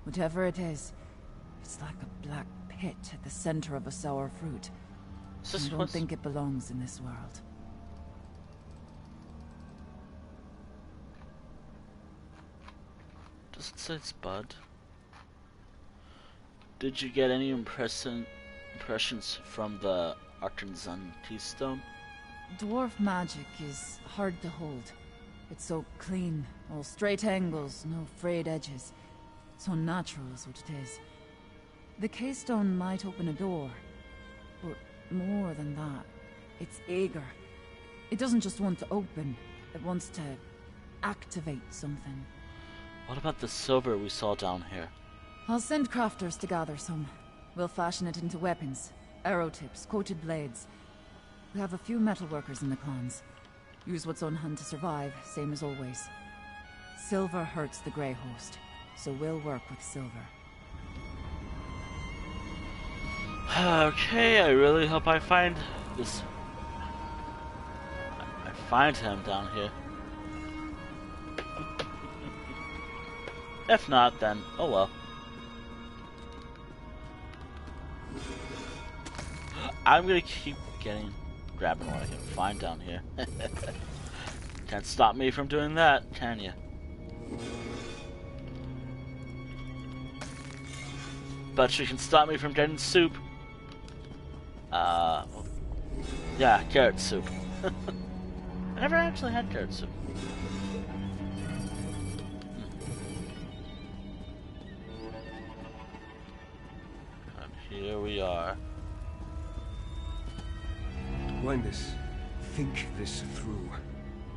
Whatever it is, it's like a black pit at the center of a sour fruit. I don't think it belongs in this world. Does it say it's bud? Did you get any impressions from the Artisan Keystone? Dwarf magic is hard to hold. It's so clean, all straight angles, no frayed edges. So natural is what it is. The keystone might open a door, but more than that, it's eager. It doesn't just want to open, it wants to activate something. What about the silver we saw down here? I'll send crafters to gather some. We'll fashion it into weapons, arrow tips, coated blades. We have a few metalworkers in the clans. Use what's on hand to survive, same as always. Silver hurts the Grey Host, so we'll work with silver. Okay, I really hope I find this. I find him down here. If not, then oh well. I'm gonna keep grabbing what I can find down here. Can't stop me from doing that, can you? But you can stop me from getting soup. Yeah, carrot soup. I never actually had carrot soup. And here we are. Gwendis, think this through.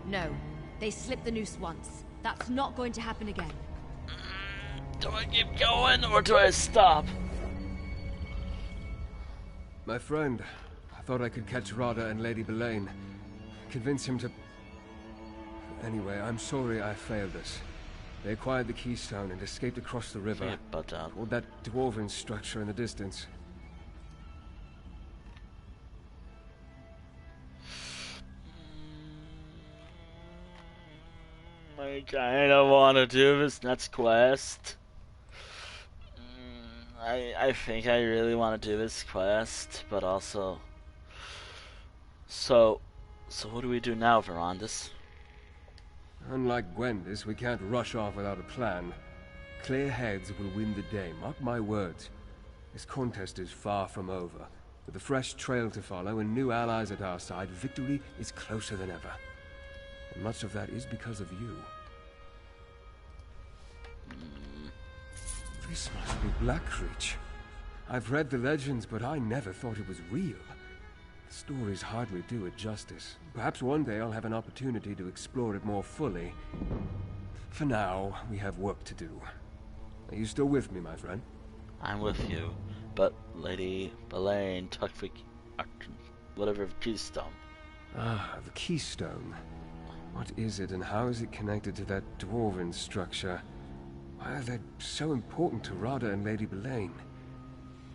No, they slipped the noose once. That's not going to happen again. Do I keep going or do I stop? My friend, I thought I could catch Rada and Lady Belaine. Convince him to... Anyway, I'm sorry I failed us. They acquired the keystone and escaped across the river. Toward that dwarven structure in the distance. I kinda wanna do this next quest. I think I really want to do this quest, but also... So what do we do now, Verandis? Unlike Gwendis, we can't rush off without a plan. Clear heads will win the day, mark my words. This contest is far from over. With a fresh trail to follow and new allies at our side, victory is closer than ever. And much of that is because of you. This must be Blackreach. I've read the legends, but I never thought it was real. The stories hardly do it justice. Perhaps one day I'll have an opportunity to explore it more fully. For now, we have work to do. Are you still with me, my friend? I'm with you, but Lady Belaine took the... whatever, keystone. Ah, the keystone. What is it and how is it connected to that dwarven structure? Why are they so important to Rada and Lady Belaine?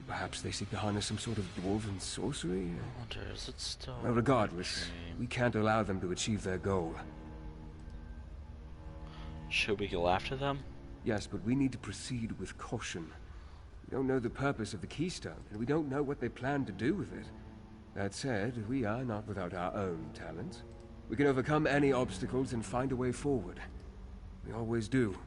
Perhaps they seek to harness some sort of dwarven sorcery? I wonder, is it still... Well, regardless, we can't allow them to achieve their goal. Should we go after them? Yes, but we need to proceed with caution. We don't know the purpose of the keystone, and we don't know what they plan to do with it. That said, we are not without our own talents. We can overcome any obstacles and find a way forward. We always do.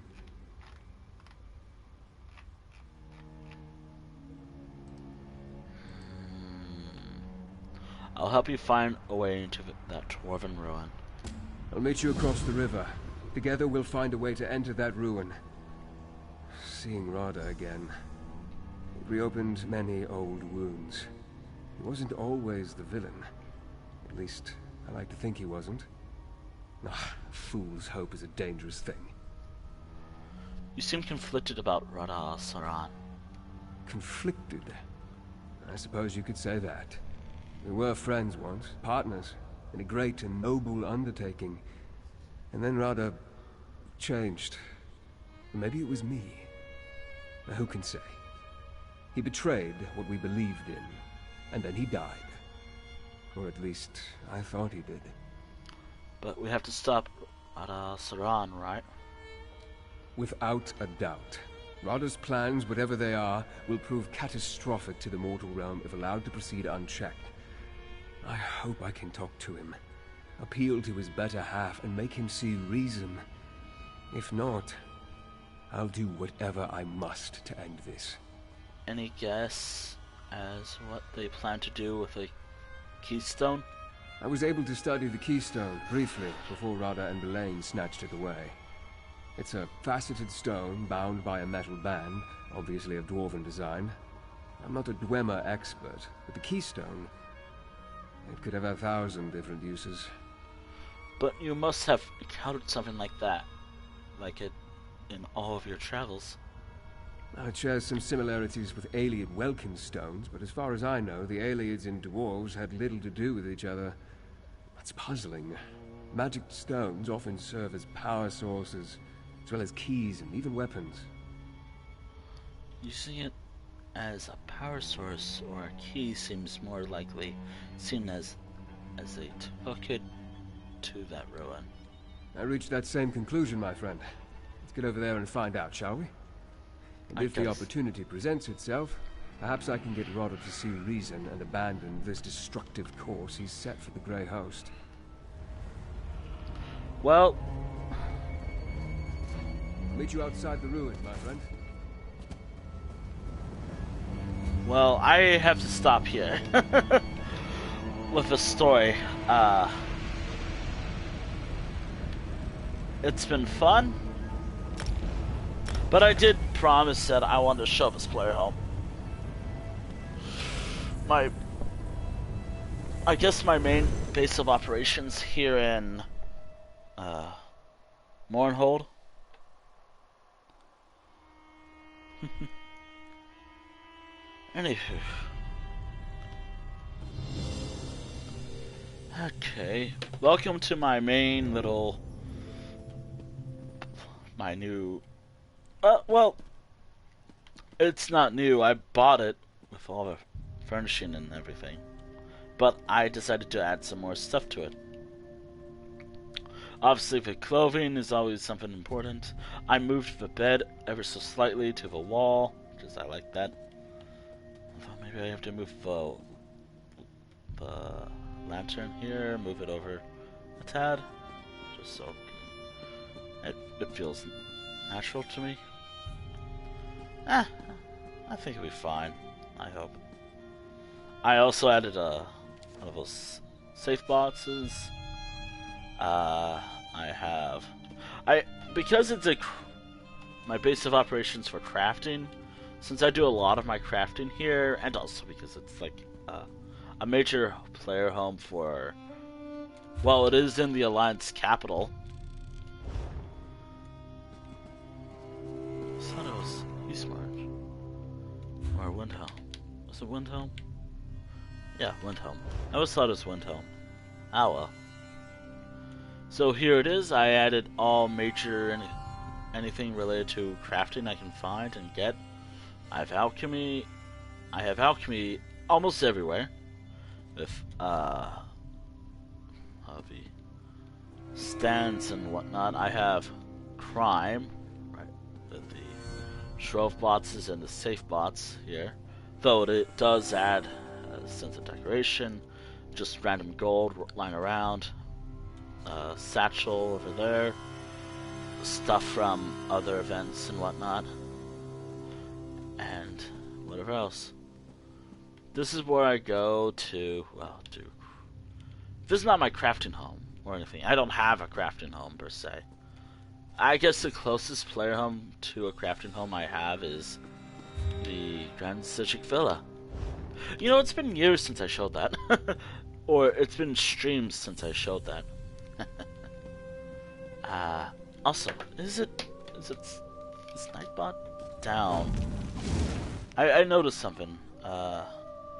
I'll help you find a way into that dwarven ruin. I'll meet you across the river. Together we'll find a way to enter that ruin. Seeing Rada again, it reopened many old wounds. He wasn't always the villain. At least, I like to think he wasn't. Ah, fool's hope is a dangerous thing. You seem conflicted about Rada al-Saran. Conflicted? I suppose you could say that. We were friends once, partners, in a great and noble undertaking. And then Rada changed. Maybe it was me. Now, who can say? He betrayed what we believed in, and then he died. Or at least, I thought he did. But we have to stop Rada al-Saran, right? Without a doubt. Rada's plans, whatever they are, will prove catastrophic to the mortal realm if allowed to proceed unchecked. I hope I can talk to him, appeal to his better half, and make him see reason. If not, I'll do whatever I must to end this. Any guess as what they plan to do with the keystone? I was able to study the keystone briefly before Rada and Belaine snatched it away. It's a faceted stone bound by a metal band, obviously of dwarven design. I'm not a Dwemer expert, but the keystone... it could have 1,000 different uses. But you must have encountered something like that. Like it in all of your travels. It shares some similarities with Ayleid Welkin stones, but as far as I know, the Ayleids and dwarves had little to do with each other. That's puzzling. Magic stones often serve as power sources, as well as keys and even weapons. Using it as a power source or a key seems more likely, seen as they took it to that ruin. I reached that same conclusion, my friend. Let's get over there and find out, shall we? And if the opportunity presents itself, perhaps I can get Rada to see reason and abandon this destructive course he's set for the Grey Host. Well... I'll meet you outside the ruin, my friend. Well, I have to stop here. with the story. It's been fun, but I did promise that I wanted to show this player home. I guess my main base of operations here in Mournhold. Anywho. Okay. Welcome to my main little... my new... well... it's not new. I bought it with all the furnishing and everything. But I decided to add some more stuff to it. Obviously, the clothing is always something important. I moved the bed ever so slightly to the wall, because I like that. I thought maybe I have to move the lantern here, move it over a tad, just so it feels natural to me. I think it'll be fine, I hope. I also added one of those safe boxes. Because it's my base of operations for crafting, since I do a lot of my crafting here, and also because it's like a major player home for, well, it is in the Alliance capital. I thought it was Eastmarch or Windhelm. Was it Windhelm? Yeah, Windhelm. I always thought it was Windhelm. Ah well. So here it is. I added all major anything related to crafting I can find and get. I have alchemy almost everywhere. With the stands and whatnot. I have crime, right, with the shrove boxes and the safe bots here. Though it does add a sense of decoration, just random gold lying around. Satchel over there, stuff from other events and whatnot, and whatever else. This is where I go to, well, this is not my crafting home or anything. I don't have a crafting home per se. I guess the closest player home to a crafting home I have is the Grand Sijic Villa. You know, it's been years since I showed that. Or it's been streams since I showed that. Also, is Nightbot down? I noticed something.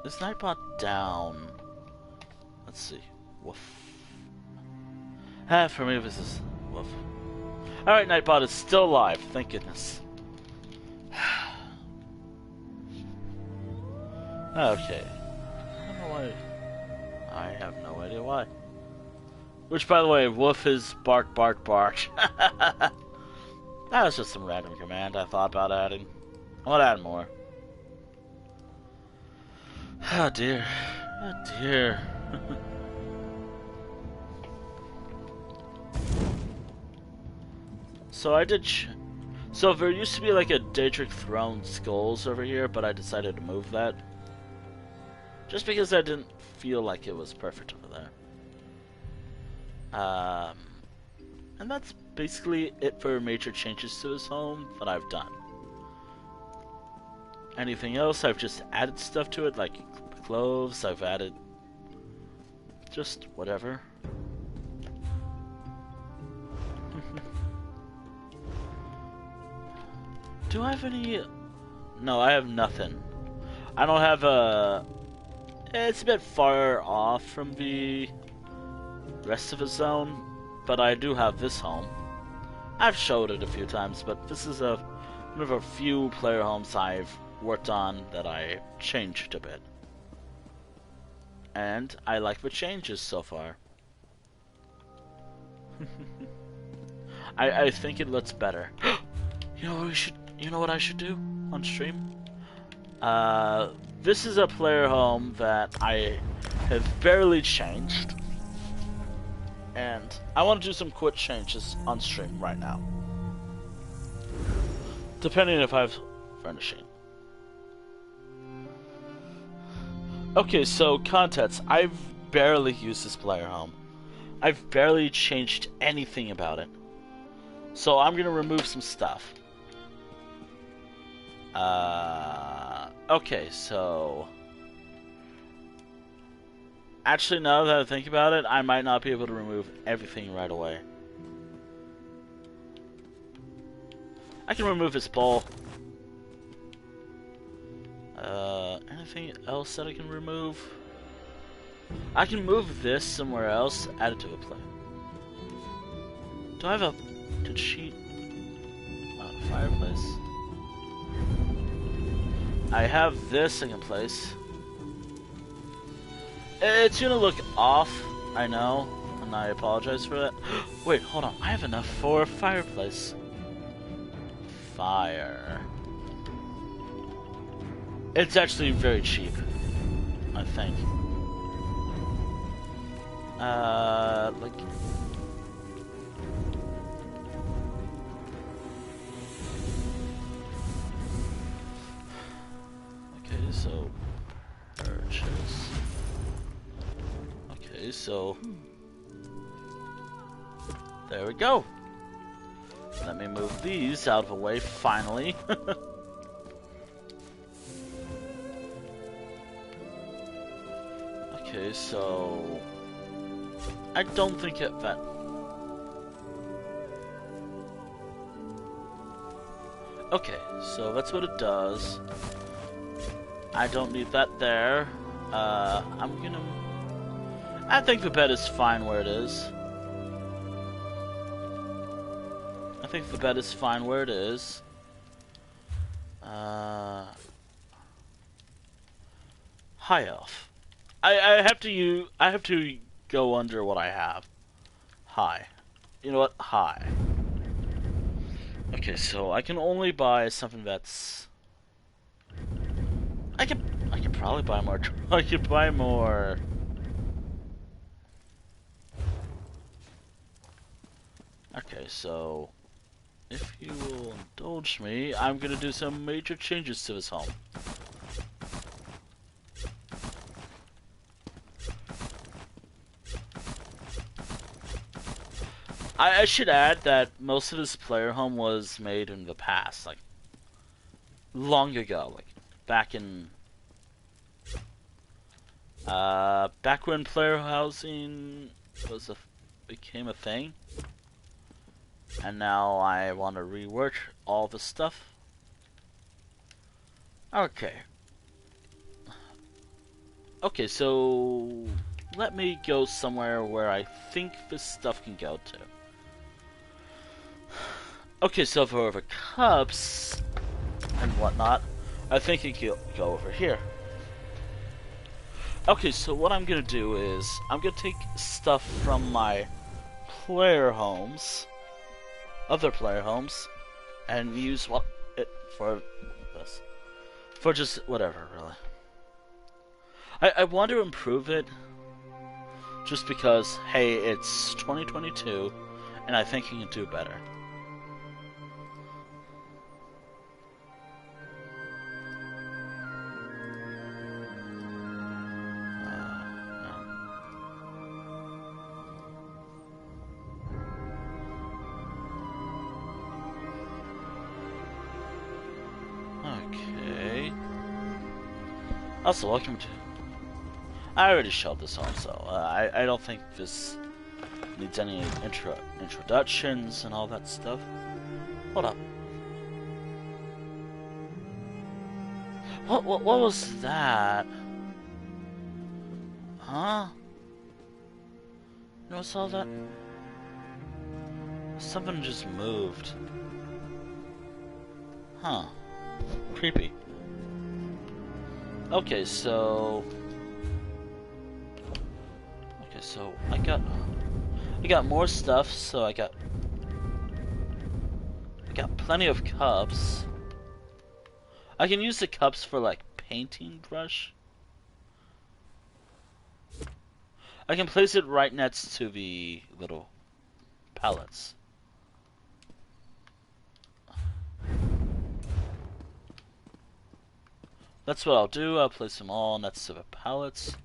Is Nightbot down? Let's see. Woof. For me, this is woof. Alright, Nightbot is still alive. Thank goodness. Okay. I don't know why. I have no idea why. Which, by the way, woof is bark, bark, bark. That was just some random command I thought about adding. I want to add more. Oh dear. Oh dear. So I did... So there used to be like a Daedric Throne Skulls over here, but I decided to move that. Just because I didn't feel like it was perfect over there. And that's basically it for major changes to this home that I've done. Anything else, I've just added stuff to it, like clothes, I've added just whatever. Do I have any... No, I have nothing. I don't have a... It's a bit far off from the rest of the zone, but I do have this home. I've showed it a few times, but this is one of a few player homes I've worked on that I changed a bit. And I like the changes so far. I think it looks better. You know what I should do on stream? This is a player home that I have barely changed. And I want to do some quick changes on stream right now. Depending if I have furnishing. Okay, so contents. I've barely used this player home. I've barely changed anything about it. So I'm gonna remove some stuff. Okay, so... Actually, now that I think about it, I might not be able to remove everything right away. I can remove his bowl. Anything else that I can remove? I can move this somewhere else, add it to the plate. Do I have a... to cheat? Fireplace? I have this I can place. It's gonna look off, I know, and I apologize for that. Wait, hold on, I have enough for a fireplace. Fire. It's actually very cheap, I think. Like... Okay, so... purchase... Okay, so... there we go! Let me move these out of the way, finally. Okay, so... I don't think that... Okay, so that's what it does. I don't need that there. I'm gonna... I think the bed is fine where it is. I think the bed is fine where it is. High elf. I have to go under what I have. High. You know what? High. Okay, so I can only buy something that's... I can probably buy more. I could buy more. Okay, so if you will indulge me, I'm gonna do some major changes to this home. I should add that most of this player home was made in the past, like long ago, like back in back when player housing became a thing. And now I want to rework all the stuff. Okay. Okay, so let me go somewhere where I think this stuff can go to. Okay, so for the cups and whatnot, I think it can go over here. Okay, so what I'm gonna do is I'm gonna take stuff from my player homes, other player homes, and use it for this, for just whatever, really. I want to improve it, just because, hey, it's 2022, and I think you can do better. Okay. Also, welcome to... I already showed this home, so I don't think this needs any introductions and all that stuff. Hold up. What was that? Huh? You know what's all that? Something just moved. Huh. Creepy. Okay, so... Okay, so I got more stuff, so I got plenty of cups. I can use the cups for, like, painting brush. I can place it right next to the little pallets. That's what I'll do. I'll place them all next to the pallets.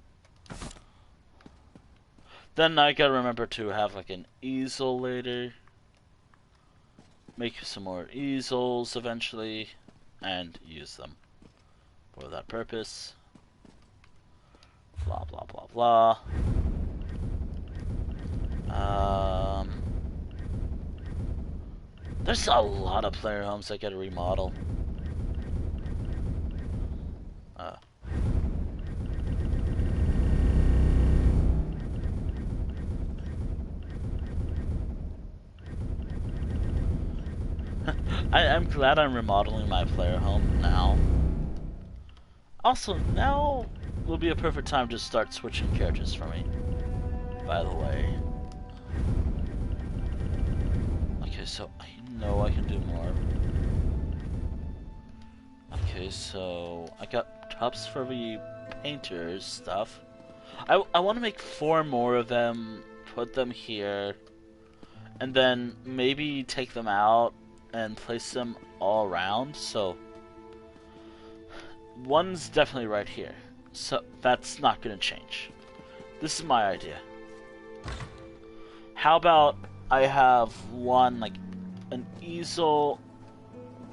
Then I gotta remember to have like an easel later. Make some more easels eventually, and use them for that purpose. Blah blah blah blah. There's a lot of player homes I gotta remodel. I'm glad I'm remodeling my player home now. Also, now will be a perfect time to start switching characters for me, by the way. Okay, so I know I can do more. Okay, so I got tubs for the painters stuff. I want to make 4 more of them, put them here, and then maybe take them out and place them all around. So one's definitely right here, so that's not gonna change. This is my idea. How about I have one, like an easel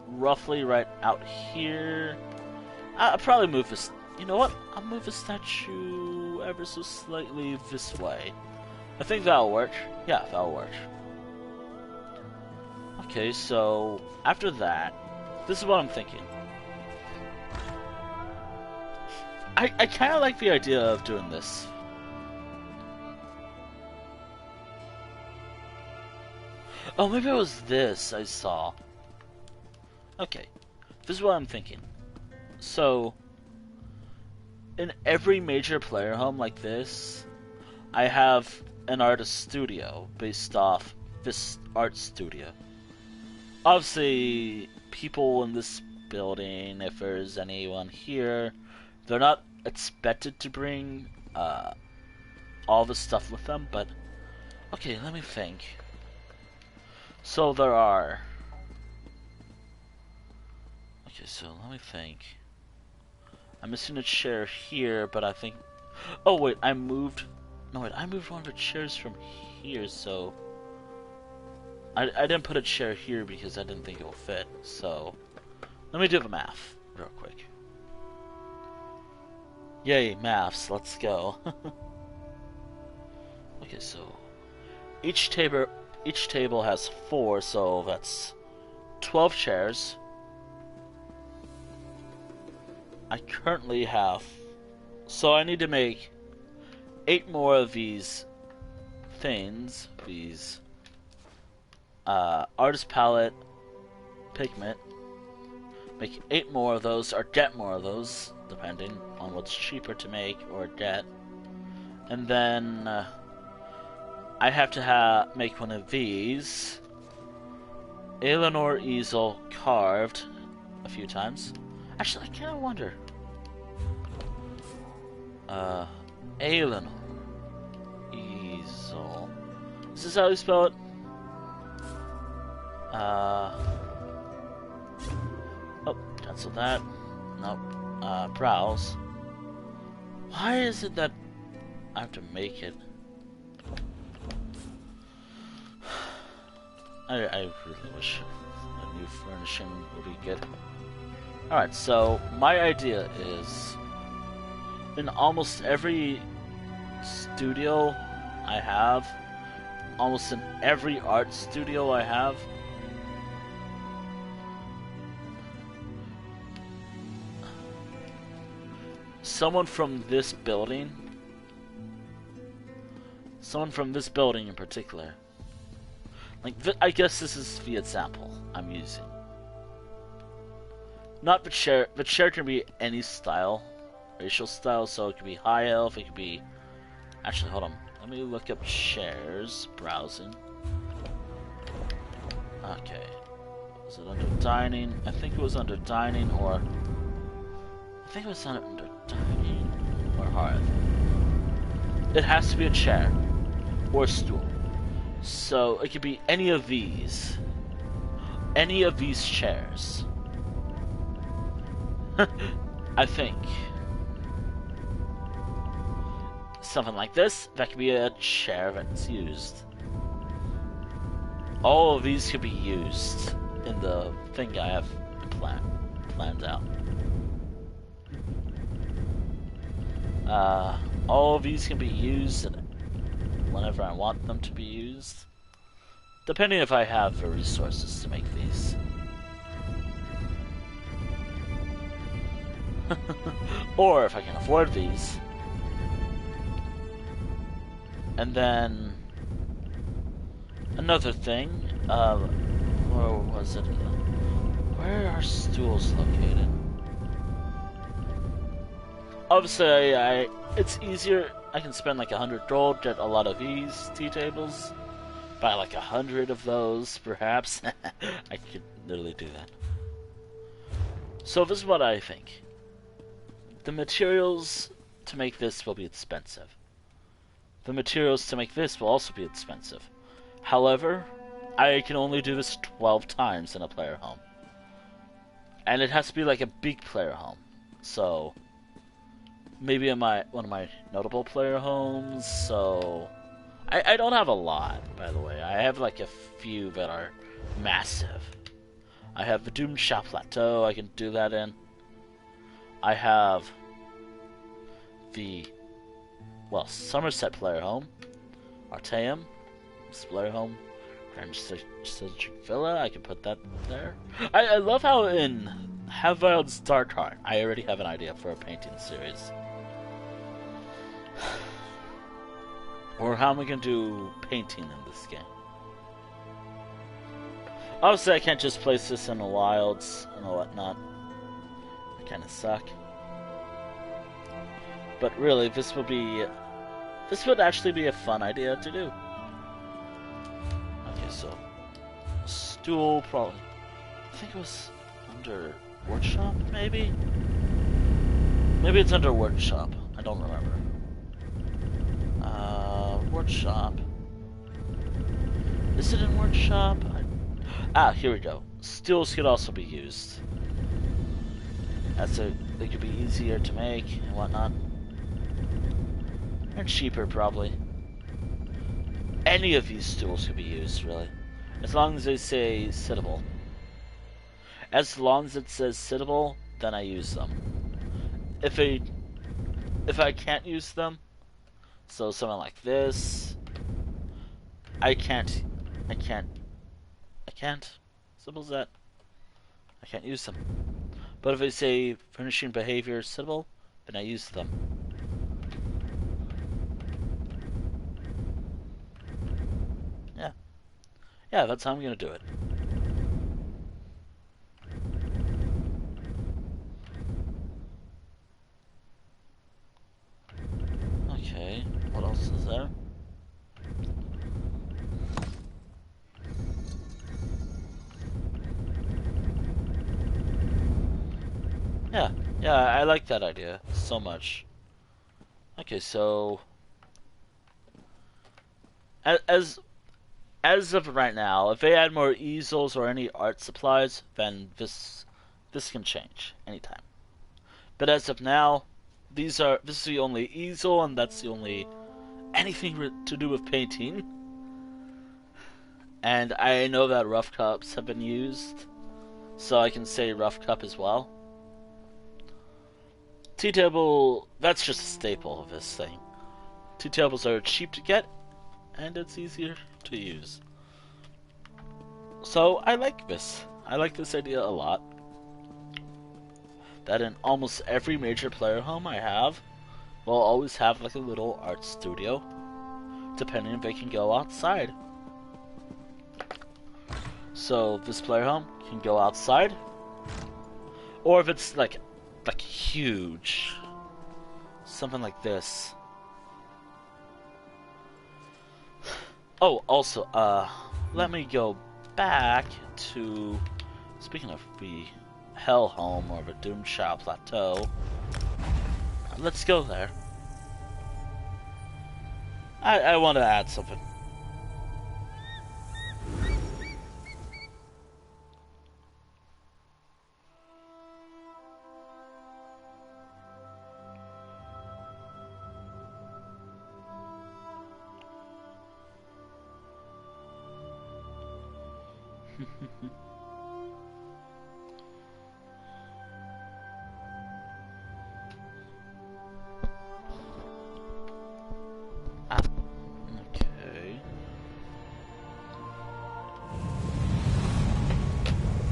roughly right out here. I'll probably move this, you know what, I'll move the statue ever so slightly this way. I think that'll work. Yeah, that'll work. Okay, so after that, this is what I'm thinking. I kind of like the idea of doing this. Oh, maybe it was this I saw. Okay, this is what I'm thinking. So, in every major player home like this, I have an artist studio based off this art studio. Obviously, people in this building, if there's anyone here, they're not expected to bring all the stuff with them, but okay, let me think. So there are... Okay, so let me think. I'm missing a chair here, but I think... Oh wait, I moved... No wait, I moved one of the chairs from here, so... I didn't put a chair here because I didn't think it will fit, so... Let me do the math, real quick. Yay, maths, let's go. Okay, so... Each table has 4, so that's 12 chairs. I currently have... So I need to make 8 more of these things, these... artist palette, pigment. Make 8 more of those, or get more of those, depending on what's cheaper to make or get. And then I have to make one of these. Eleanor easel carved a few times. Actually, I kind of wonder. Eleanor easel. Is this how you spell it? Oh, cancel that. Nope. Browse. Why is it that I have to make it? I really wish a new furnishing would be good. Alright, so my idea is in almost every studio I have, almost in every art studio I have, someone from this building in particular, like, I guess this is the example I'm using. Not the chair. The chair can be any style, racial style, so it could be high elf, it could be... Actually, hold on. Let me look up chairs. Browsing. Okay. Was it under dining? I think it was under dining, or... I think it was under dining or hearth. It has to be a chair or a stool. So it could be any of these. Any of these chairs. I think. something like this, that could be a chair that's used. All of these could be used in the thing I have planned out. All of these can be used whenever I want them to be used, depending if I have the resources to make these. Or if I can afford these. And then another thing, where was it? Where are stools located? Obviously, it's easier. I can spend like 100 gold, get a lot of these tea tables, buy like 100 of those, perhaps. I could literally do that. So this is what I think. The materials to make this will be expensive. The materials to make this will also be expensive. However, I can only do this 12 times in a player home. And it has to be like a big player home. So maybe in one of my notable player homes, so I don't have a lot, by the way. I have like a few that are massive. I have the Doom Shop Plateau I can do that in. I have the, well, Somerset player home, Arteum, player home, Grand Citric Villa, I can put that there. I love how in Hafvild's Dark Heart, I already have an idea for a painting series. Or how am I going to do painting in this game? Obviously, I can't just place this in the wilds and whatnot. I kind of suck. But really, this would actually be a fun idea to do. Okay, so stool probably. I think it was under workshop, maybe. Maybe it's under workshop. I don't remember. Workshop. Is it in workshop? Here we go. Stools could also be used. They could be easier to make and whatnot. And cheaper, probably. Any of these stools could be used, really. As long as they say sittable. As long as it says sittable, then I use them. If I can't use them, so something like this, I can't. Symbols that I can't use them. But if they say furnishing behavior sittable, then I use them. Yeah, that's how I'm gonna do it. Okay, what else is there? Yeah, I like that idea so much. Okay, so as of right now, if they add more easels or any art supplies, then this can change anytime. But as of now, this is the only easel, and that's the only anything to do with painting. And I know that rough cups have been used, so I can say rough cup as well. Tea table, that's just a staple of this thing. Tea tables are cheap to get, and it's easier to use. So I like this. I like this idea a lot. That in almost every major player home I have, will always have like a little art studio, depending if they can go outside. So this player home can go outside, or if it's like huge, something like this. Oh, also, let me go back to, speaking of the Hell Home or the Doom Shop Plateau, let's go there. I want to add something. Okay.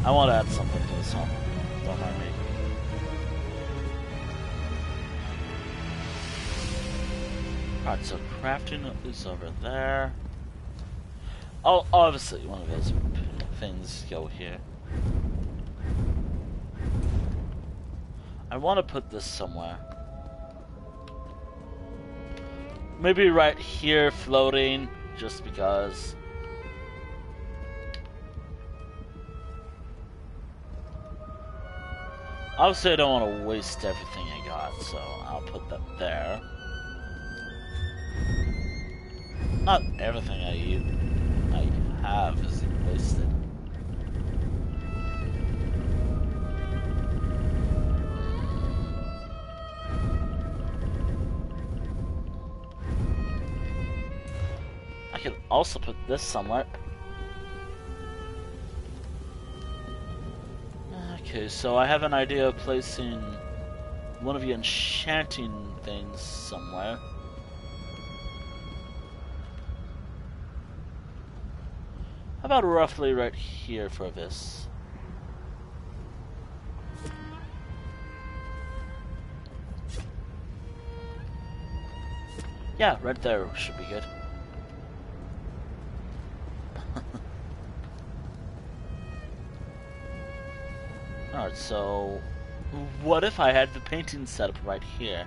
I want to add something to this one. Don't mind me. Alright, so crafting is over there. Oh, obviously one of those things go here. I want to put this somewhere. Maybe right here floating, just because. Obviously I don't want to waste everything I got, so I'll put that there. Not everything I have is wasted. I could also put this somewhere. Okay, so I have an idea of placing one of the enchanting things somewhere. How about roughly right here for this? Yeah, right there should be good. Alright, so what if I had the painting set up right here?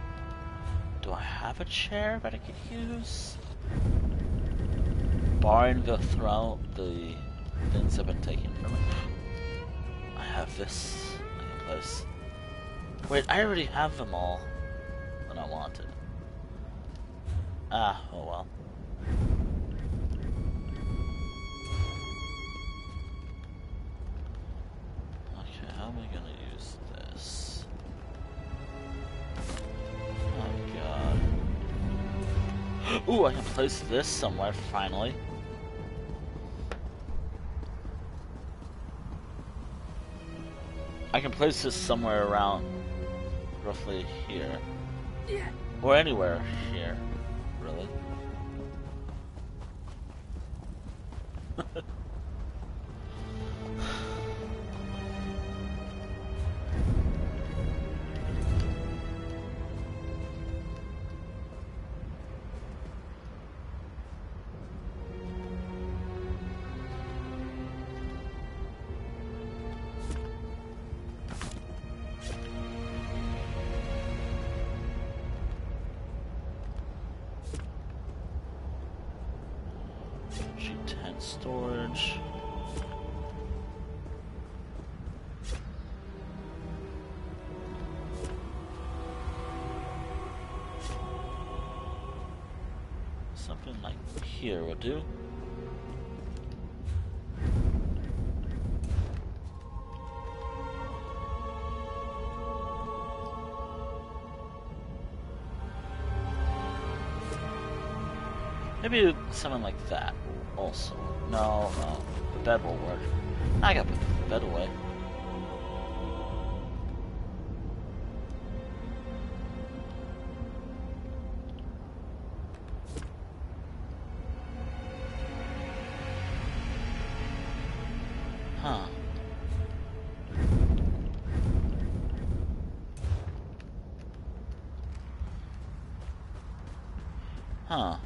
Do I have a chair that I could use? Barring the things have been taken from it. I have this I can place. Wait, I already have them all that I wanted. Ah, oh well. Okay, how am I gonna use this? Oh god. Ooh, I can place this somewhere finally. I can place this somewhere around roughly here. Or anywhere here, really. G10 storage. Something like here would do. Maybe something like that also. No, the bed will work. I gotta put the bed away. Huh. Huh.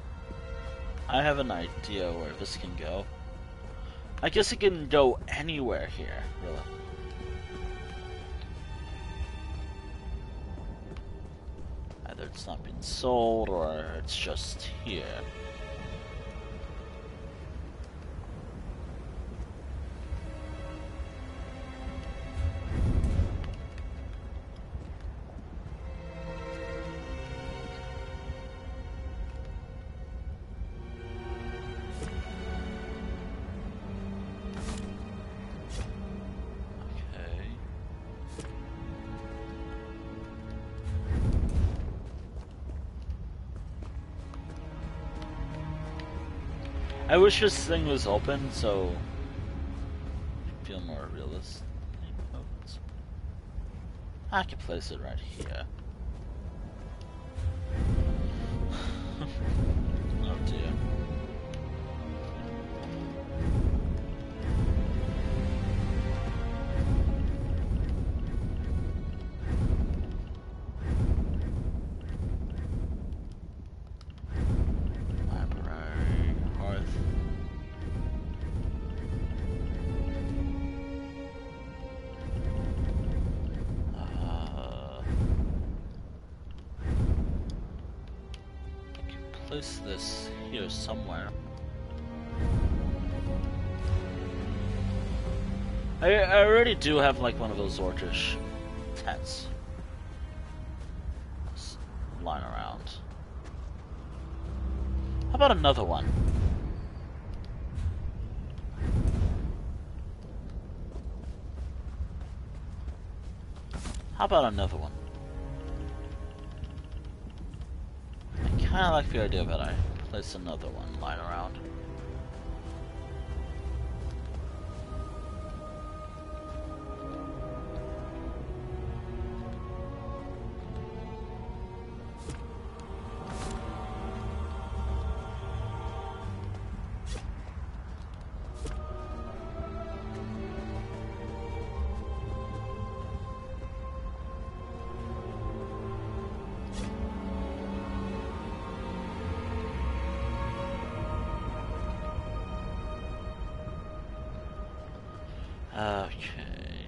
I have an idea where this can go. I guess it can go anywhere here, really. Either it's not been sold or it's just here. I wish this thing was open, so feel more realistic. I can place it right here. Oh dear. Library, hearth. Place this here somewhere. I already do have like one of those orcish tents just lying around. How about another one? How about another one? I kinda like the idea that I place another one lying around. Okay.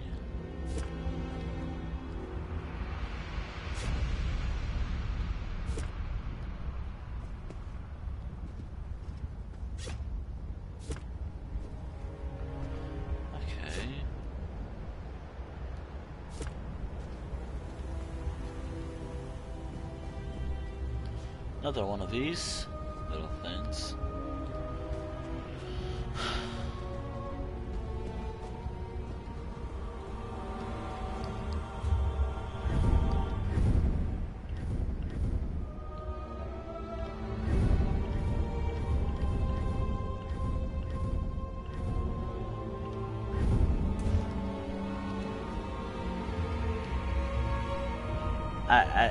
Okay. Another one of these little things.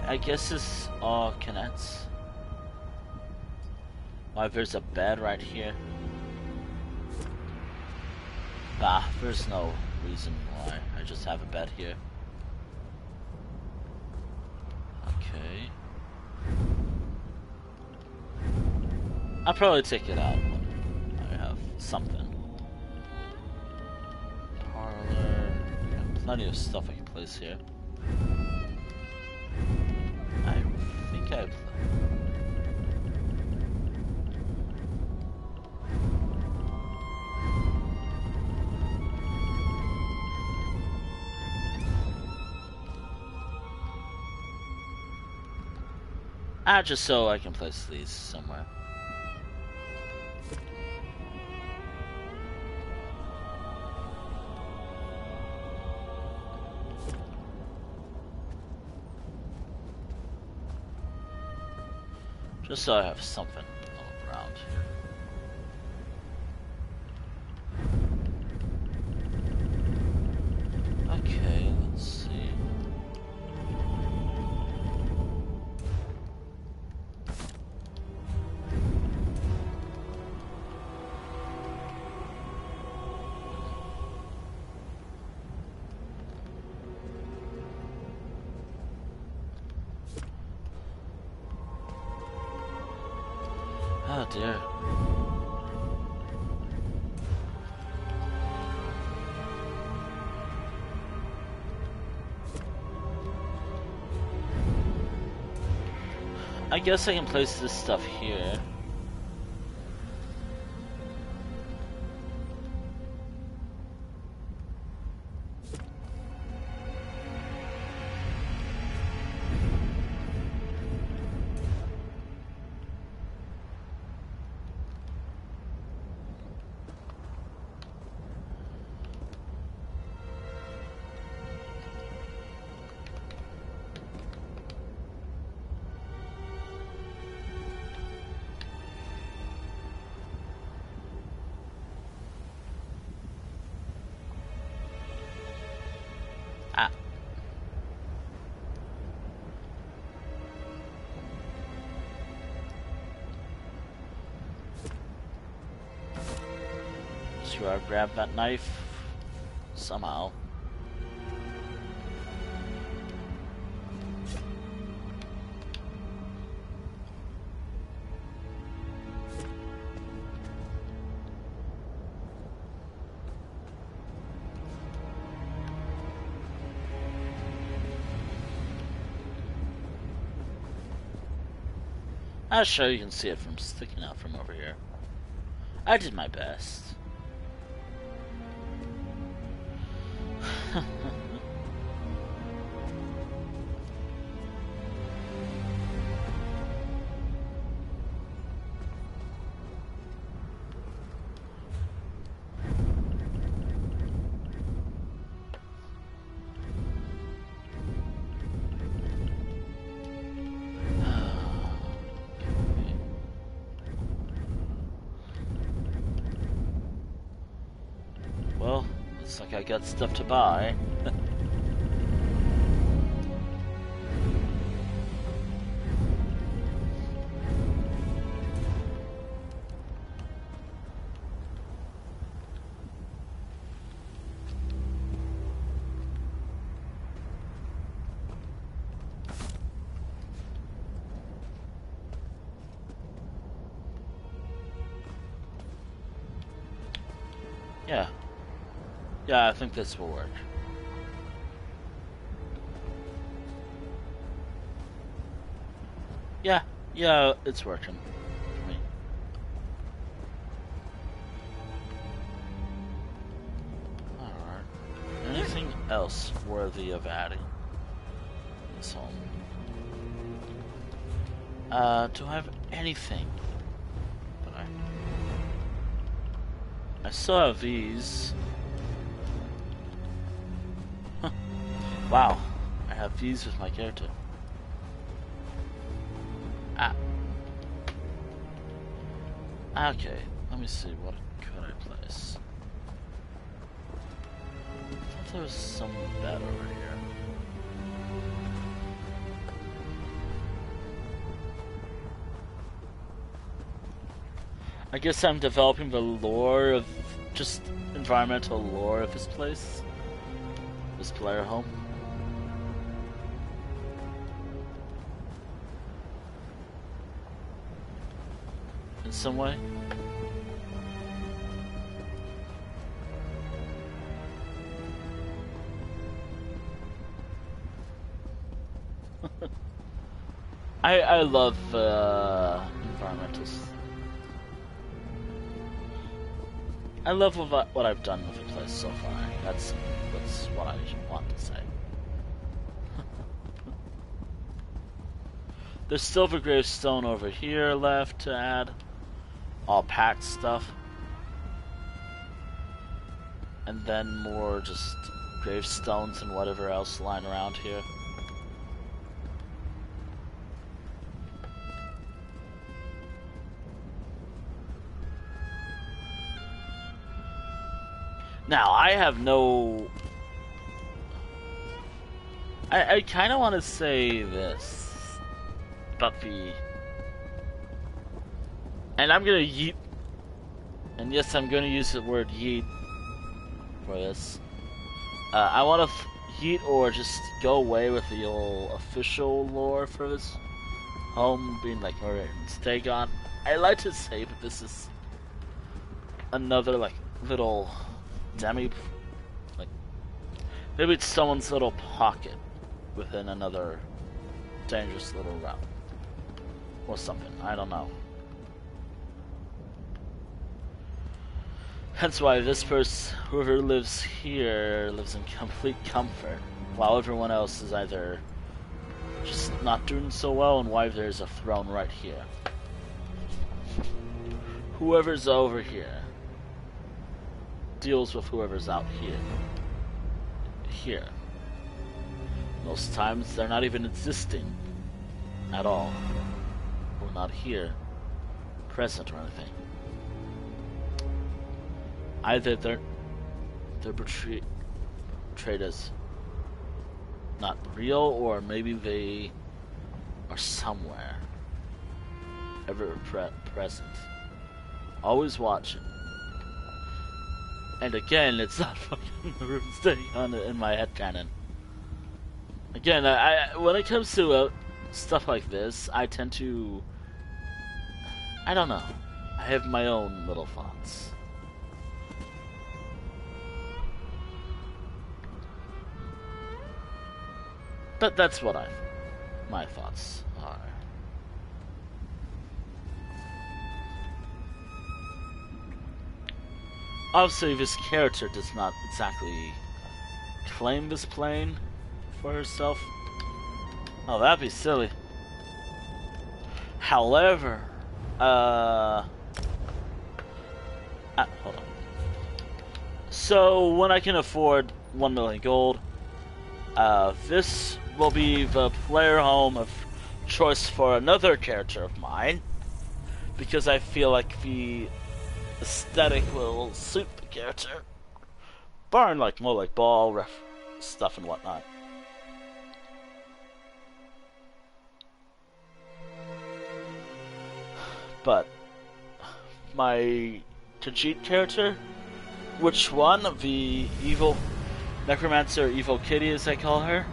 I guess this all connects. Why, there's a bed right here. Ah, there's no reason why. I just have a bed here. Okay. I'll probably take it out when I have something. Parlor. Yeah, plenty of stuff I can place here. I think I've... just so I can place these somewhere. Just so I have something around here. Okay, let's see. Oh dear. I guess I can place this stuff here. sure I grabbed that knife somehow. I'll show you can see it from sticking out from over here. I did my best. Well, looks like I got stuff to buy. Yeah. Yeah, I think this will work. Yeah, it's working for me. Alright. Anything else worthy of adding in this home? Do I have anything? I still have these. Wow, I have these with my character. Okay, let me see, what could I place? I thought there was some bed over here. I guess I'm developing the lore of, just environmental lore of this place. This player home. In some way. I love environmentals. I love what I've done with the place so far. That's what I want to say. There's still the gravestone over here left to add. All packed stuff. And then more just gravestones and whatever else lying around here. Now, I have no... I kind of want to say this about the... And I'm going to yeet... And yes, I'm going to use the word yeet for this. I want to yeet or just go away with the old official lore for this home being like Murder and Stagon. I like to say that this is another like little like maybe it's someone's little pocket within another dangerous little realm or something. I don't know. Hence why this person, whoever lives here, lives in complete comfort, while everyone else is either just not doing so well, and why there's a throne right here. Whoever's over here deals with whoever's out here. Here. Most times they're not even existing at all. Or not here, present or anything. Either they're portrayed as not real, or maybe they are somewhere, ever present, always watching. And again, it's not fucking the runes thing in my headcanon. Again, when it comes to stuff like this, I tend to... I don't know. I have my own little thoughts. But that's what my thoughts are. Obviously, this character does not exactly claim this plane for herself. Oh, that'd be silly. However, hold on. So, when I can afford 1 million gold, this will be the player home of choice for another character of mine, because I feel like the aesthetic will suit the character, barring like more like ball stuff and whatnot. But my Tajit character, which one? The evil necromancer, evil kitty as I call her,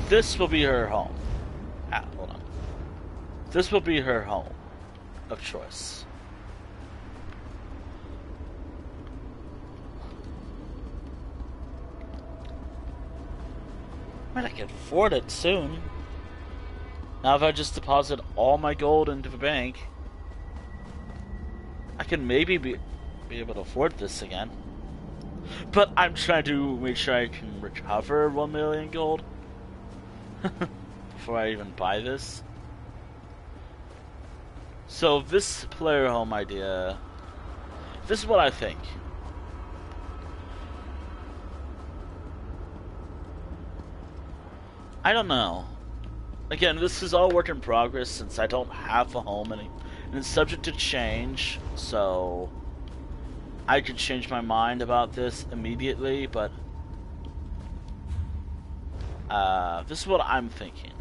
this will be her home. Hold on. This will be her home of choice. I mean, I can afford it soon. Now if I just deposit all my gold into the bank, I can maybe be able to afford this again. But I'm trying to make sure I can recover 1 million gold before I even buy this. So this player home idea, this is what I think. I don't know. Again, this is all work in progress since I don't have a home and it's subject to change, so I could change my mind about this immediately, but this is what I'm thinking.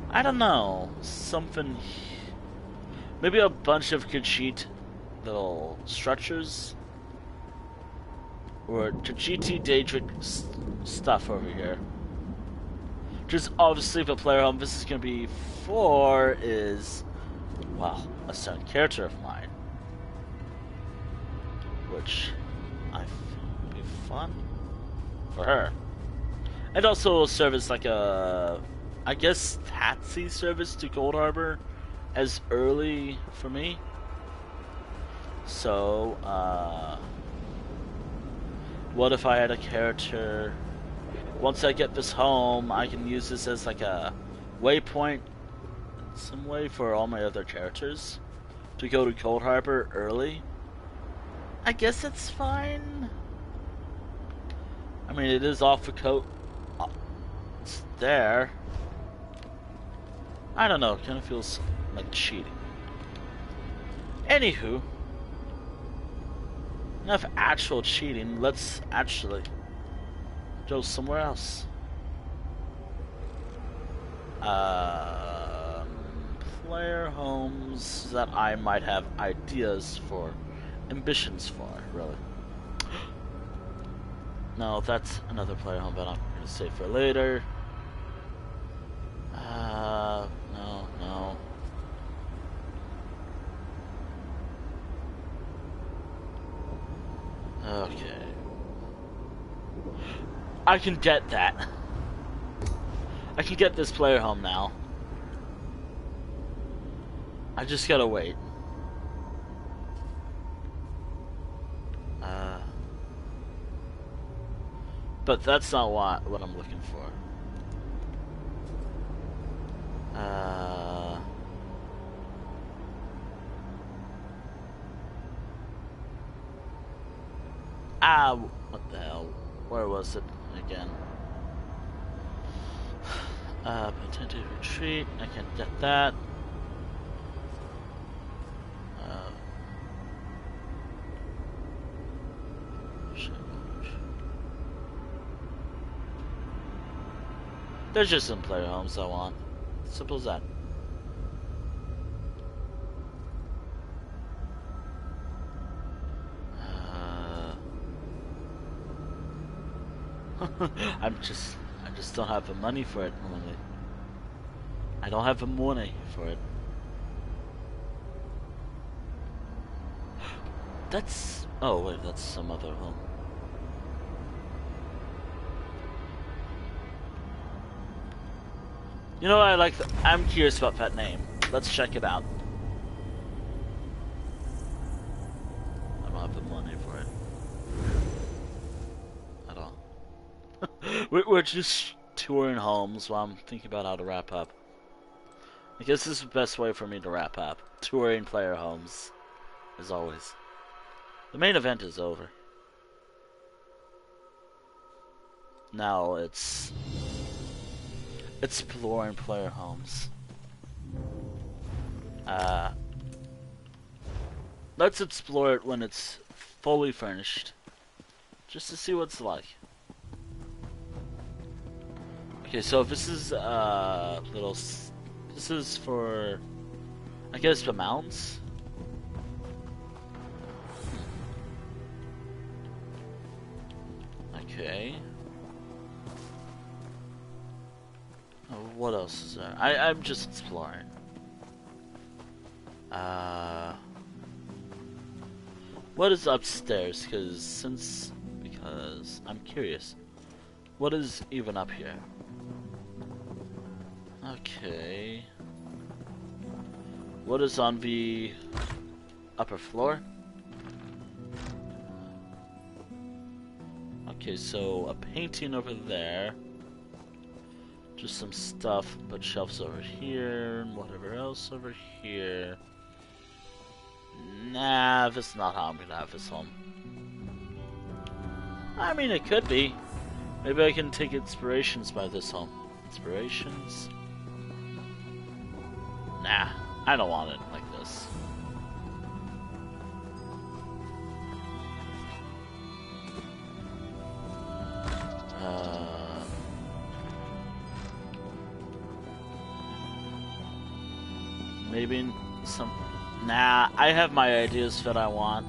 I don't know, something, maybe a bunch of Khajiit little structures, or Khajiit Daedric stuff over here. Which is obviously the player home this is going to be for is, well, a certain character of mine. Which I think would be fun for her. And also will serve as like a, I guess, taxi service to Gold Harbor as early for me. So, what if I had a character, once I get this home, I can use this as like a waypoint in some way for all my other characters to go to Cold Harbor early. I guess it's fine. I mean, it is off the coast. It's there. I don't know, it kind of feels like cheating. Anywho, enough actual cheating, let's actually go somewhere else. Player homes that I might have ideas for, ambitions for, really. No, that's another player home that I'm going to save for later. No. Okay. I can get that. I can get this player home now. I just gotta wait. But that's not what I'm looking for. What the hell? Where was it again? Potential retreat. I can't get that. There's just some player homes I want. Simple as that. I just don't have the money for it. I don't have the money for it. That's... oh wait, that's some other home. You know what, I'm curious about that name. Let's check it out. I don't have the money for it. At all. We're just touring homes while I'm thinking about how to wrap up. I guess this is the best way for me to wrap up. Touring player homes. As always. The main event is over. Now it's exploring player homes. Let's explore it when it's fully furnished, just to see what it's like. Okay, so this is this is for, I guess, the mountains. Okay. Oh, what else is there? I'm just exploring. What is upstairs? Because I'm curious. What is even up here? Okay. What is on the upper floor? Okay, so a painting over there. Just some stuff, but shelves over here, and whatever else over here. Nah, that's not how I'm gonna have this home. I mean, it could be. Maybe I can take inspirations by this home. Inspirations? Nah, I don't want it like this. Maybe some... Nah, I have my ideas that I want.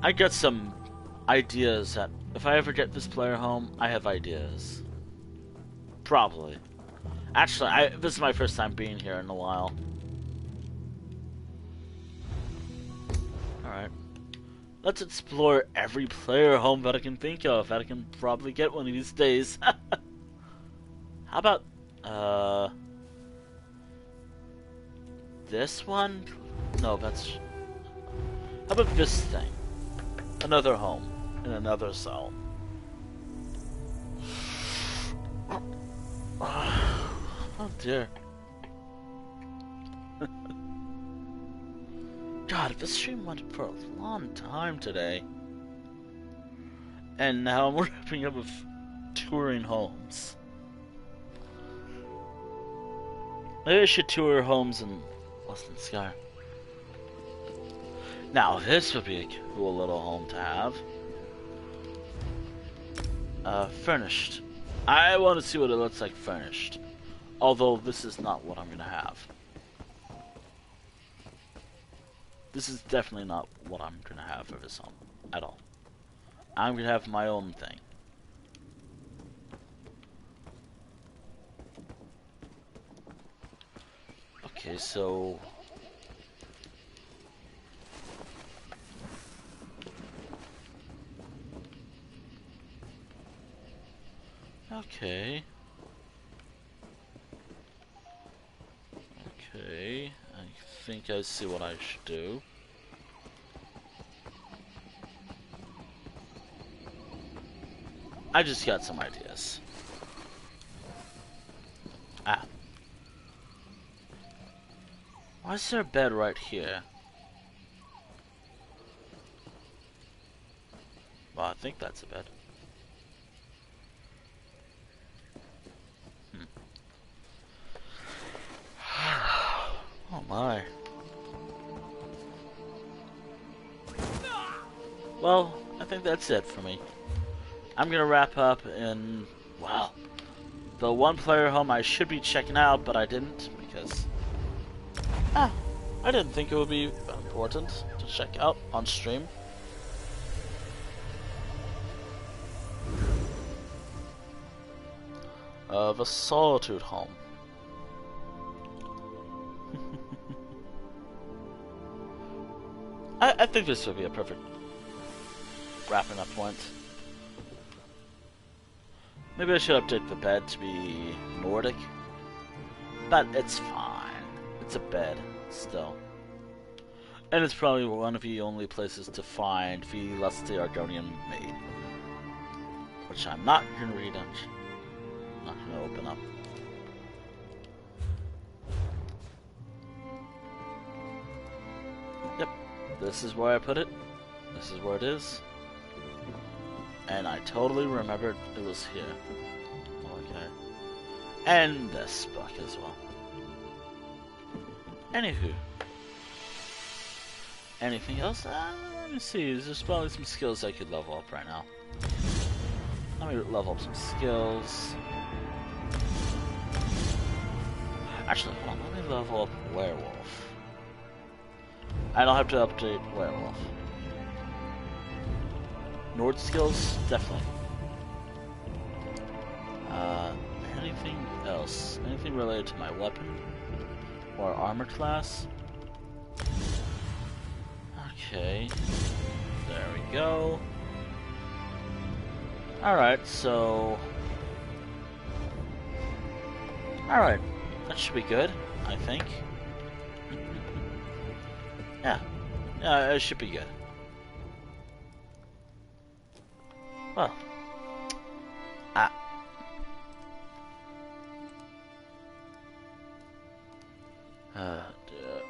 I got some ideas that if I ever get this player home, I have ideas. Probably. Actually, this is my first time being here in a while. Alright. Let's explore every player home that I can think of, that I can probably get one of these days. How about, this one? No, that's... How about this thing? Another home in another cell. Oh dear. God, this stream went for a long time today. And now I'm wrapping up with touring homes. Maybe I should tour homes in Western Skyrim. Now, this would be a cool little home to have. Furnished. I want to see what it looks like furnished. Although, this is not what I'm going to have. This is definitely not what I'm going to have for this home. At all. I'm going to have my own thing. Okay, so... Okay. Okay, I think I see what I should do. I just got some ideas. Ah. Why is there a bed right here? Well, I think that's a bed. Oh my. Well, I think that's it for me. I'm gonna wrap up in, well, the one player home I should be checking out, but I didn't because I didn't think it would be important to check out on stream. of a solitude home. I think this would be a perfect wrapping up point. Maybe I should update the bed to be Nordic, but it's fine. It's a bed still. And it's probably one of the only places to find the lusty Argonian maid, which I'm not going to read and not going to open up. Yep, this is where I put it. This is where it is. And I totally remembered it was here. Okay. And this book as well. Anywho. Anything else? Let me see. There's probably some skills I could level up right now. Let me level up some skills. Actually, hold on. Let me level up werewolf. I don't have to update werewolf. Nord skills? Definitely. Anything else? Anything related to my weapon? Or armor class? Okay. There we go. Alright, so... Alright. That should be good, I think. Yeah. Yeah, it should be good. Well. Dear.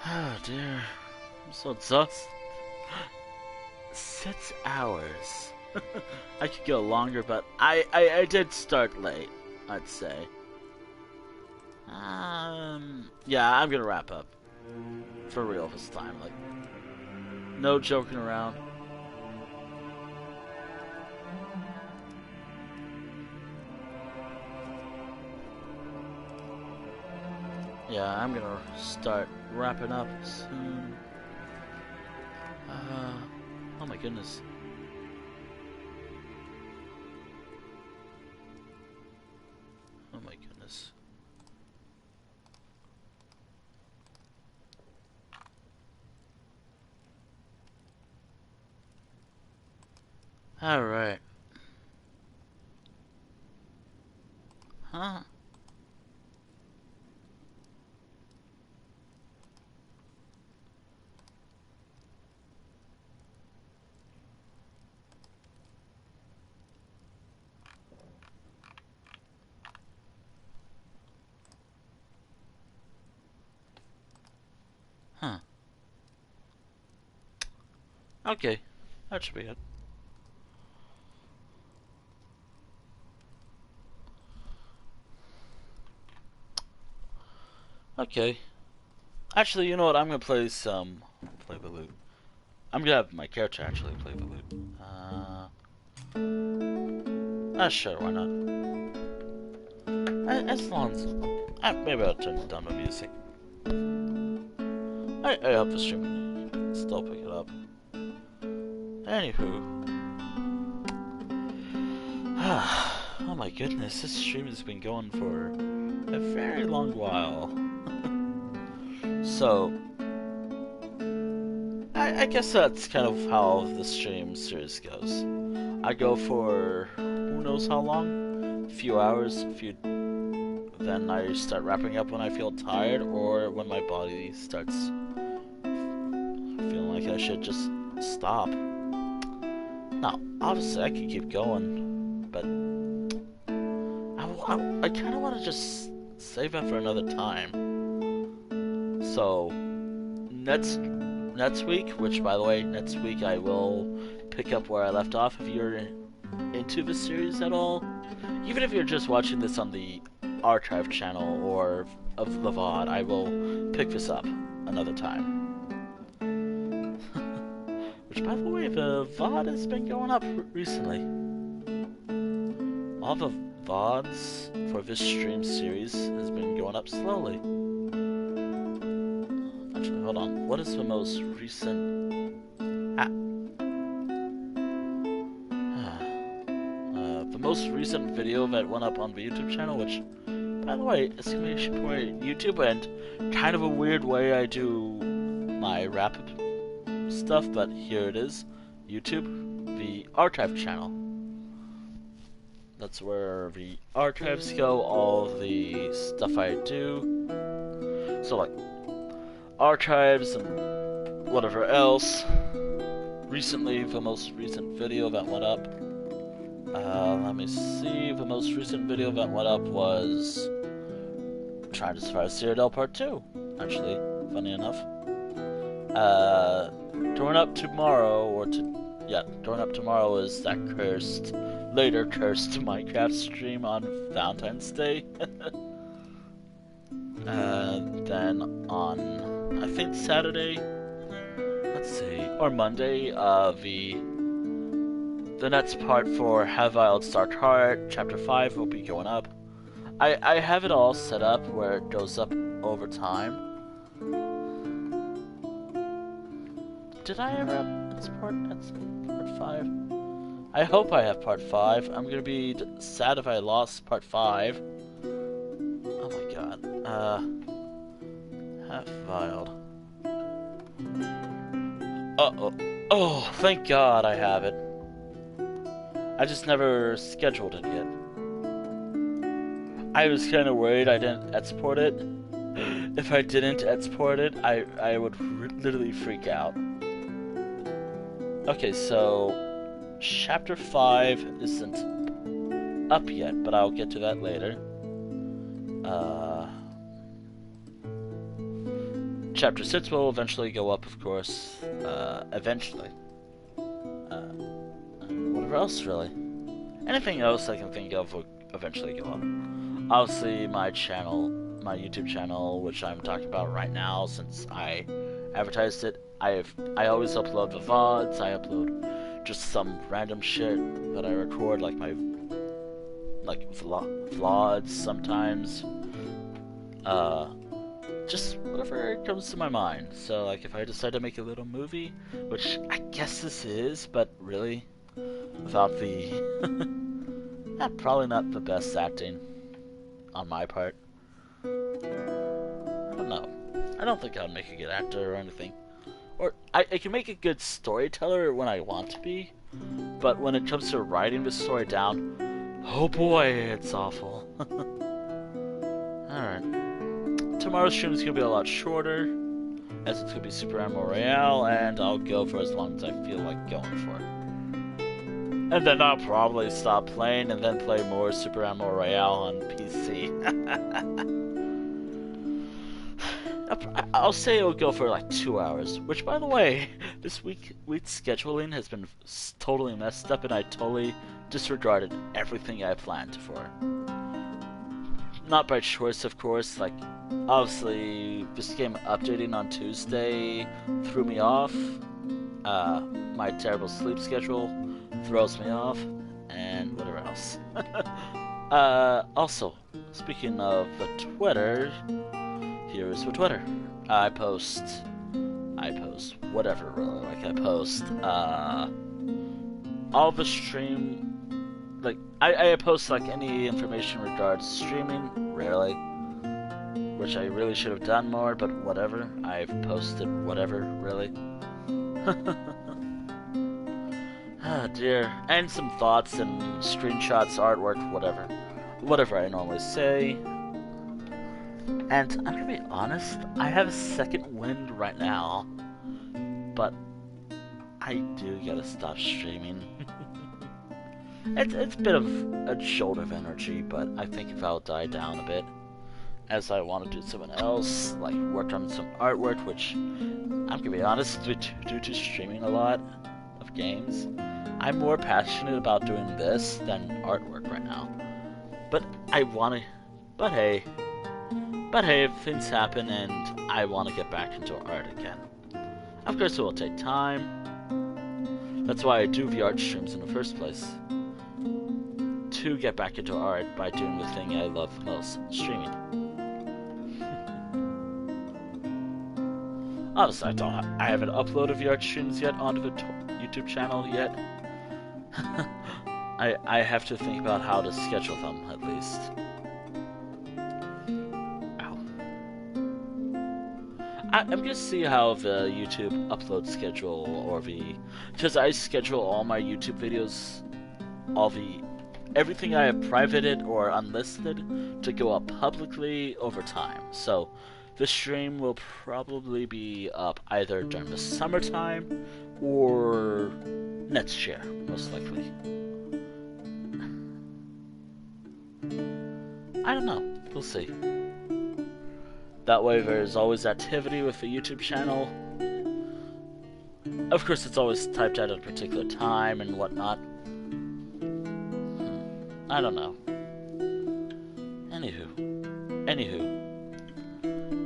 Oh dear. I'm so exhausted. 6 hours. I could go longer, but I did start late, I'd say. Yeah, I'm gonna wrap up. For real this time, like, no joking around. Yeah, I'm gonna start wrapping up soon. Oh my goodness. Oh my goodness. Alright. Huh? Huh. Okay. That should be it. Okay. Actually, you know what? I'm gonna play the lute. I'm gonna have my character actually play the lute. Sure, why not? As long as... maybe I'll turn down the music. I hope the stream can still pick it up. Anywho. Oh my goodness, this stream has been going for a very long while. So, I guess that's kind of how the stream series goes. I go for who knows how long? A few hours, then I start wrapping up when I feel tired or when my body starts feeling like I should just stop. Now, obviously I could keep going, but I kind of want to just save that for another time. So, next week, which by the way, next week I will pick up where I left off. If you're into the series at all, even if you're just watching this on the archive channel or of the VOD, I will pick this up another time. Which, by the way, the VOD has been going up recently. All the VODs for this stream series has been going up slowly. what is the most recent... the most recent video that went up on the YouTube channel, which, by the way, exclamation point YouTube, and kind of a weird way I do my rap stuff, but here it is. YouTube, the archive channel. That's where the archives go, all the stuff I do. So like archives and whatever else. Recently, the most recent video that went up. Let me see. The most recent video that went up was Trying to Survive Cyrodiil Part 2. Actually, funny enough. During up tomorrow is that later cursed Minecraft stream on Valentine's Day. Then on, I think Saturday, or Monday, the next part for Hafvild's Dark Heart, Chapter 5, will be going up. I have it all set up where it goes up over time. Did I ever have part 5? I hope I have part 5. I'm gonna be sad if I lost part 5. Oh my god. Hafvild. Oh, thank god I have it. I just never scheduled it yet. I was kind of worried I didn't export it. If I didn't export it, I would literally freak out. Okay, so Chapter 5 isn't up yet, but I'll get to that later. Chapter 6 will eventually go up, of course. Eventually. Whatever else, really. Anything else I can think of will eventually go up. Obviously, my YouTube channel, which I'm talking about right now since I advertised it, I always upload the VODs. I upload just some random shit that I record, like my vlogs sometimes. Just whatever comes to my mind. So like if I decide to make a little movie, which I guess this is, but really without the probably not the best acting on my part. I don't know. I don't think I'd make a good actor or anything. Or I can make a good storyteller when I want to be, but when it comes to writing the story down, oh boy, it's awful. Alright. Tomorrow's stream is going to be a lot shorter, as it's going to be Super Animal Royale, and I'll go for as long as I feel like going for. And then I'll probably stop playing and then play more Super Animal Royale on PC. I'll say it'll go for like 2 hours, which by the way, this week's scheduling has been totally messed up and I totally disregarded everything I planned for. Not by choice, of course, like, obviously, this game updating on Tuesday threw me off. My terrible sleep schedule throws me off, and whatever else. Also, speaking of the Twitter, here is the Twitter. I post whatever, really. Like, I post, all the stream, like, I post, like, any information regards streaming, rarely, which I really should have done more, but whatever. I've posted whatever, really. Ah, dear. And some thoughts and screenshots, artwork, whatever. Whatever I normally say. And I'm gonna be honest, I have a second wind right now, but I do gotta stop streaming. It's a bit of a jolt of energy, but I think if I'll die down a bit, as I want to do something else, like work on some artwork, which, I'm gonna be honest, due to streaming a lot of games, I'm more passionate about doing this than artwork right now. But hey, things happen and I want to get back into art again. Of course it will take time. That's why I do the art streams in the first place. To get back into art by doing the thing I love the most, streaming. Obviously, I haven't uploaded VR streams yet onto the YouTube channel yet. I have to think about how to schedule them, at least. Ow. I'm gonna see how the YouTube upload schedule, or because I schedule all my YouTube videos, everything I have privated or unlisted to go up publicly over time. So the stream will probably be up either during the summertime or next year, most likely. I don't know. We'll see. That way there's always activity with the YouTube channel. Of course, it's always typed out at a particular time and whatnot. I don't know. Anywho.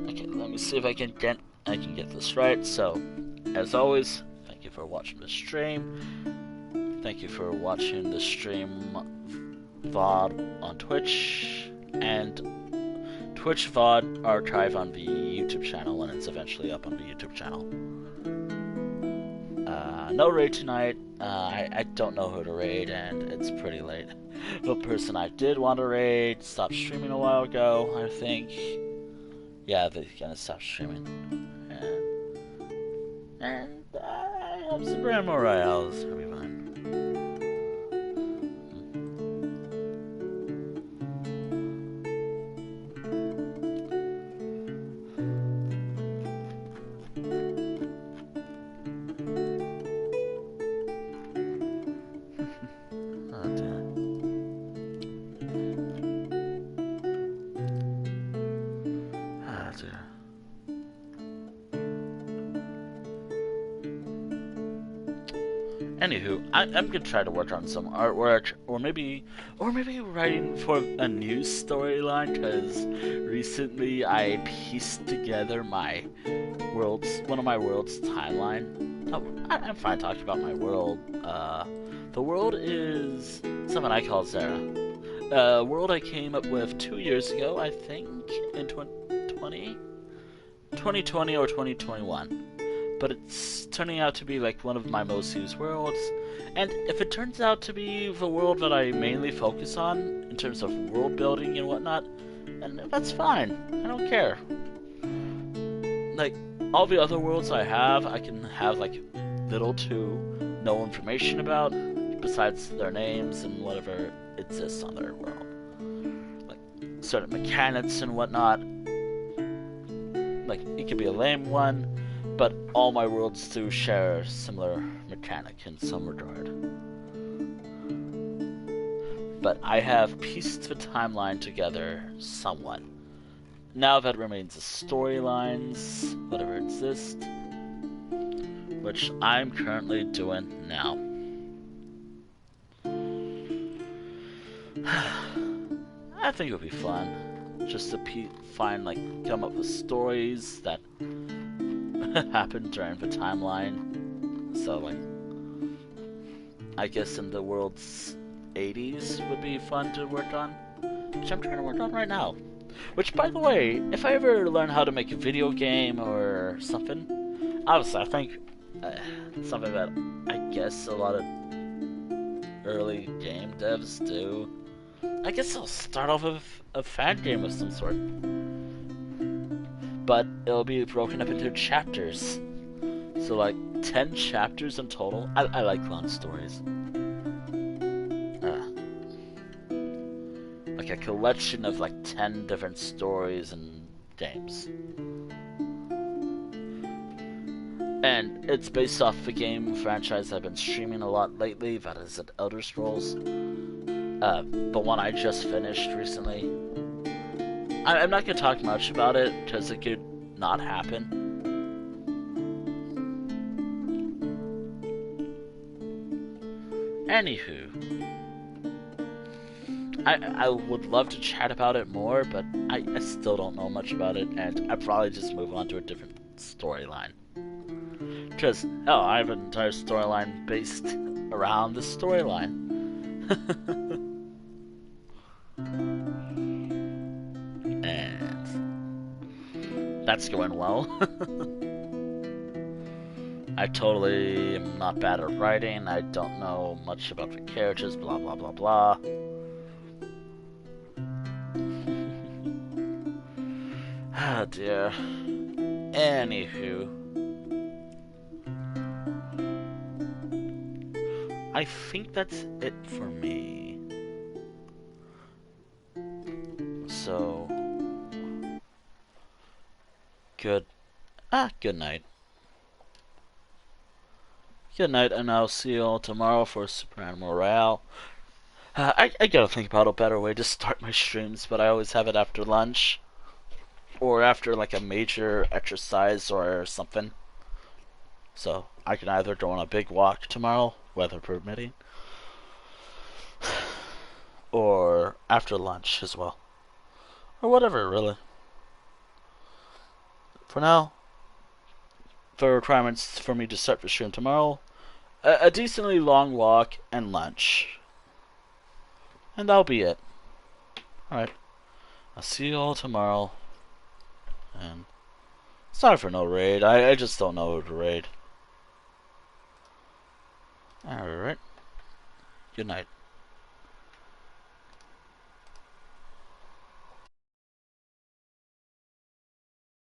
Okay, let me see if I can get this right. So, as always, thank you for watching the stream. Thank you for watching the stream VOD on Twitch, and Twitch VOD archive on the YouTube channel when it's eventually up on the YouTube channel. No raid tonight. I don't know who to raid, and it's pretty late. The person I did want to raid stopped streaming a while ago, I think. Yeah, they're gonna stop streaming. And I hope some Grand Royales will be fine. Anywho, I'm gonna try to work on some artwork, or maybe writing for a new storyline, because recently I pieced together one of my world's timeline. Oh, I'm fine talking about my world. The world is something I call Zara. A world I came up with 2 years ago, I think, in 2020 or 2021. But it's turning out to be like one of my most used worlds, and if it turns out to be the world that I mainly focus on in terms of world building and whatnot, and that's fine. I don't care. Like, all the other worlds I can have like little to no information about besides their names and whatever exists on their world, like certain mechanics and whatnot. Like, it could be a lame one, but all my worlds do share a similar mechanic in some regard. But I have pieced the timeline together somewhat. Now that remains the storylines, whatever exist, which I'm currently doing now. I think it'll be fun, just to come up with stories that happened during the timeline. So, like, I guess in the world's 80s would be fun to work on, which I'm trying to work on right now. Which, by the way, if I ever learn how to make a video game or something, obviously I think something that I guess a lot of early game devs do, I guess I'll start off with a fan game of some sort. But it'll be broken up into chapters. So like 10 chapters in total. I like long stories. Like a collection of like 10 different stories and games. And it's based off the game franchise I've been streaming a lot lately, that is The Elder Scrolls. The one I just finished recently. I'm not going to talk much about it, because it could not happen. Anywho, I would love to chat about it more, but I still don't know much about it, and I'd probably just move on to a different storyline. Because, hell, I have an entire storyline based around the storyline. And that's going well. I totally am not bad at writing. I don't know much about the characters, blah blah blah blah. Ah dear. Anywho. I think that's it for me. So good night. Good night, and I'll see you all tomorrow for Super Animal Royale. I gotta think about a better way to start my streams, but I always have it after lunch. Or after like a major exercise or something. So I can either go on a big walk tomorrow, weather permitting, or after lunch as well. Or whatever, really. For now, the requirements for me to start the stream tomorrow, a decently long walk and lunch. And that'll be it. Alright. I'll see you all tomorrow. And sorry for no raid. I just don't know who to raid. Alright. Good night.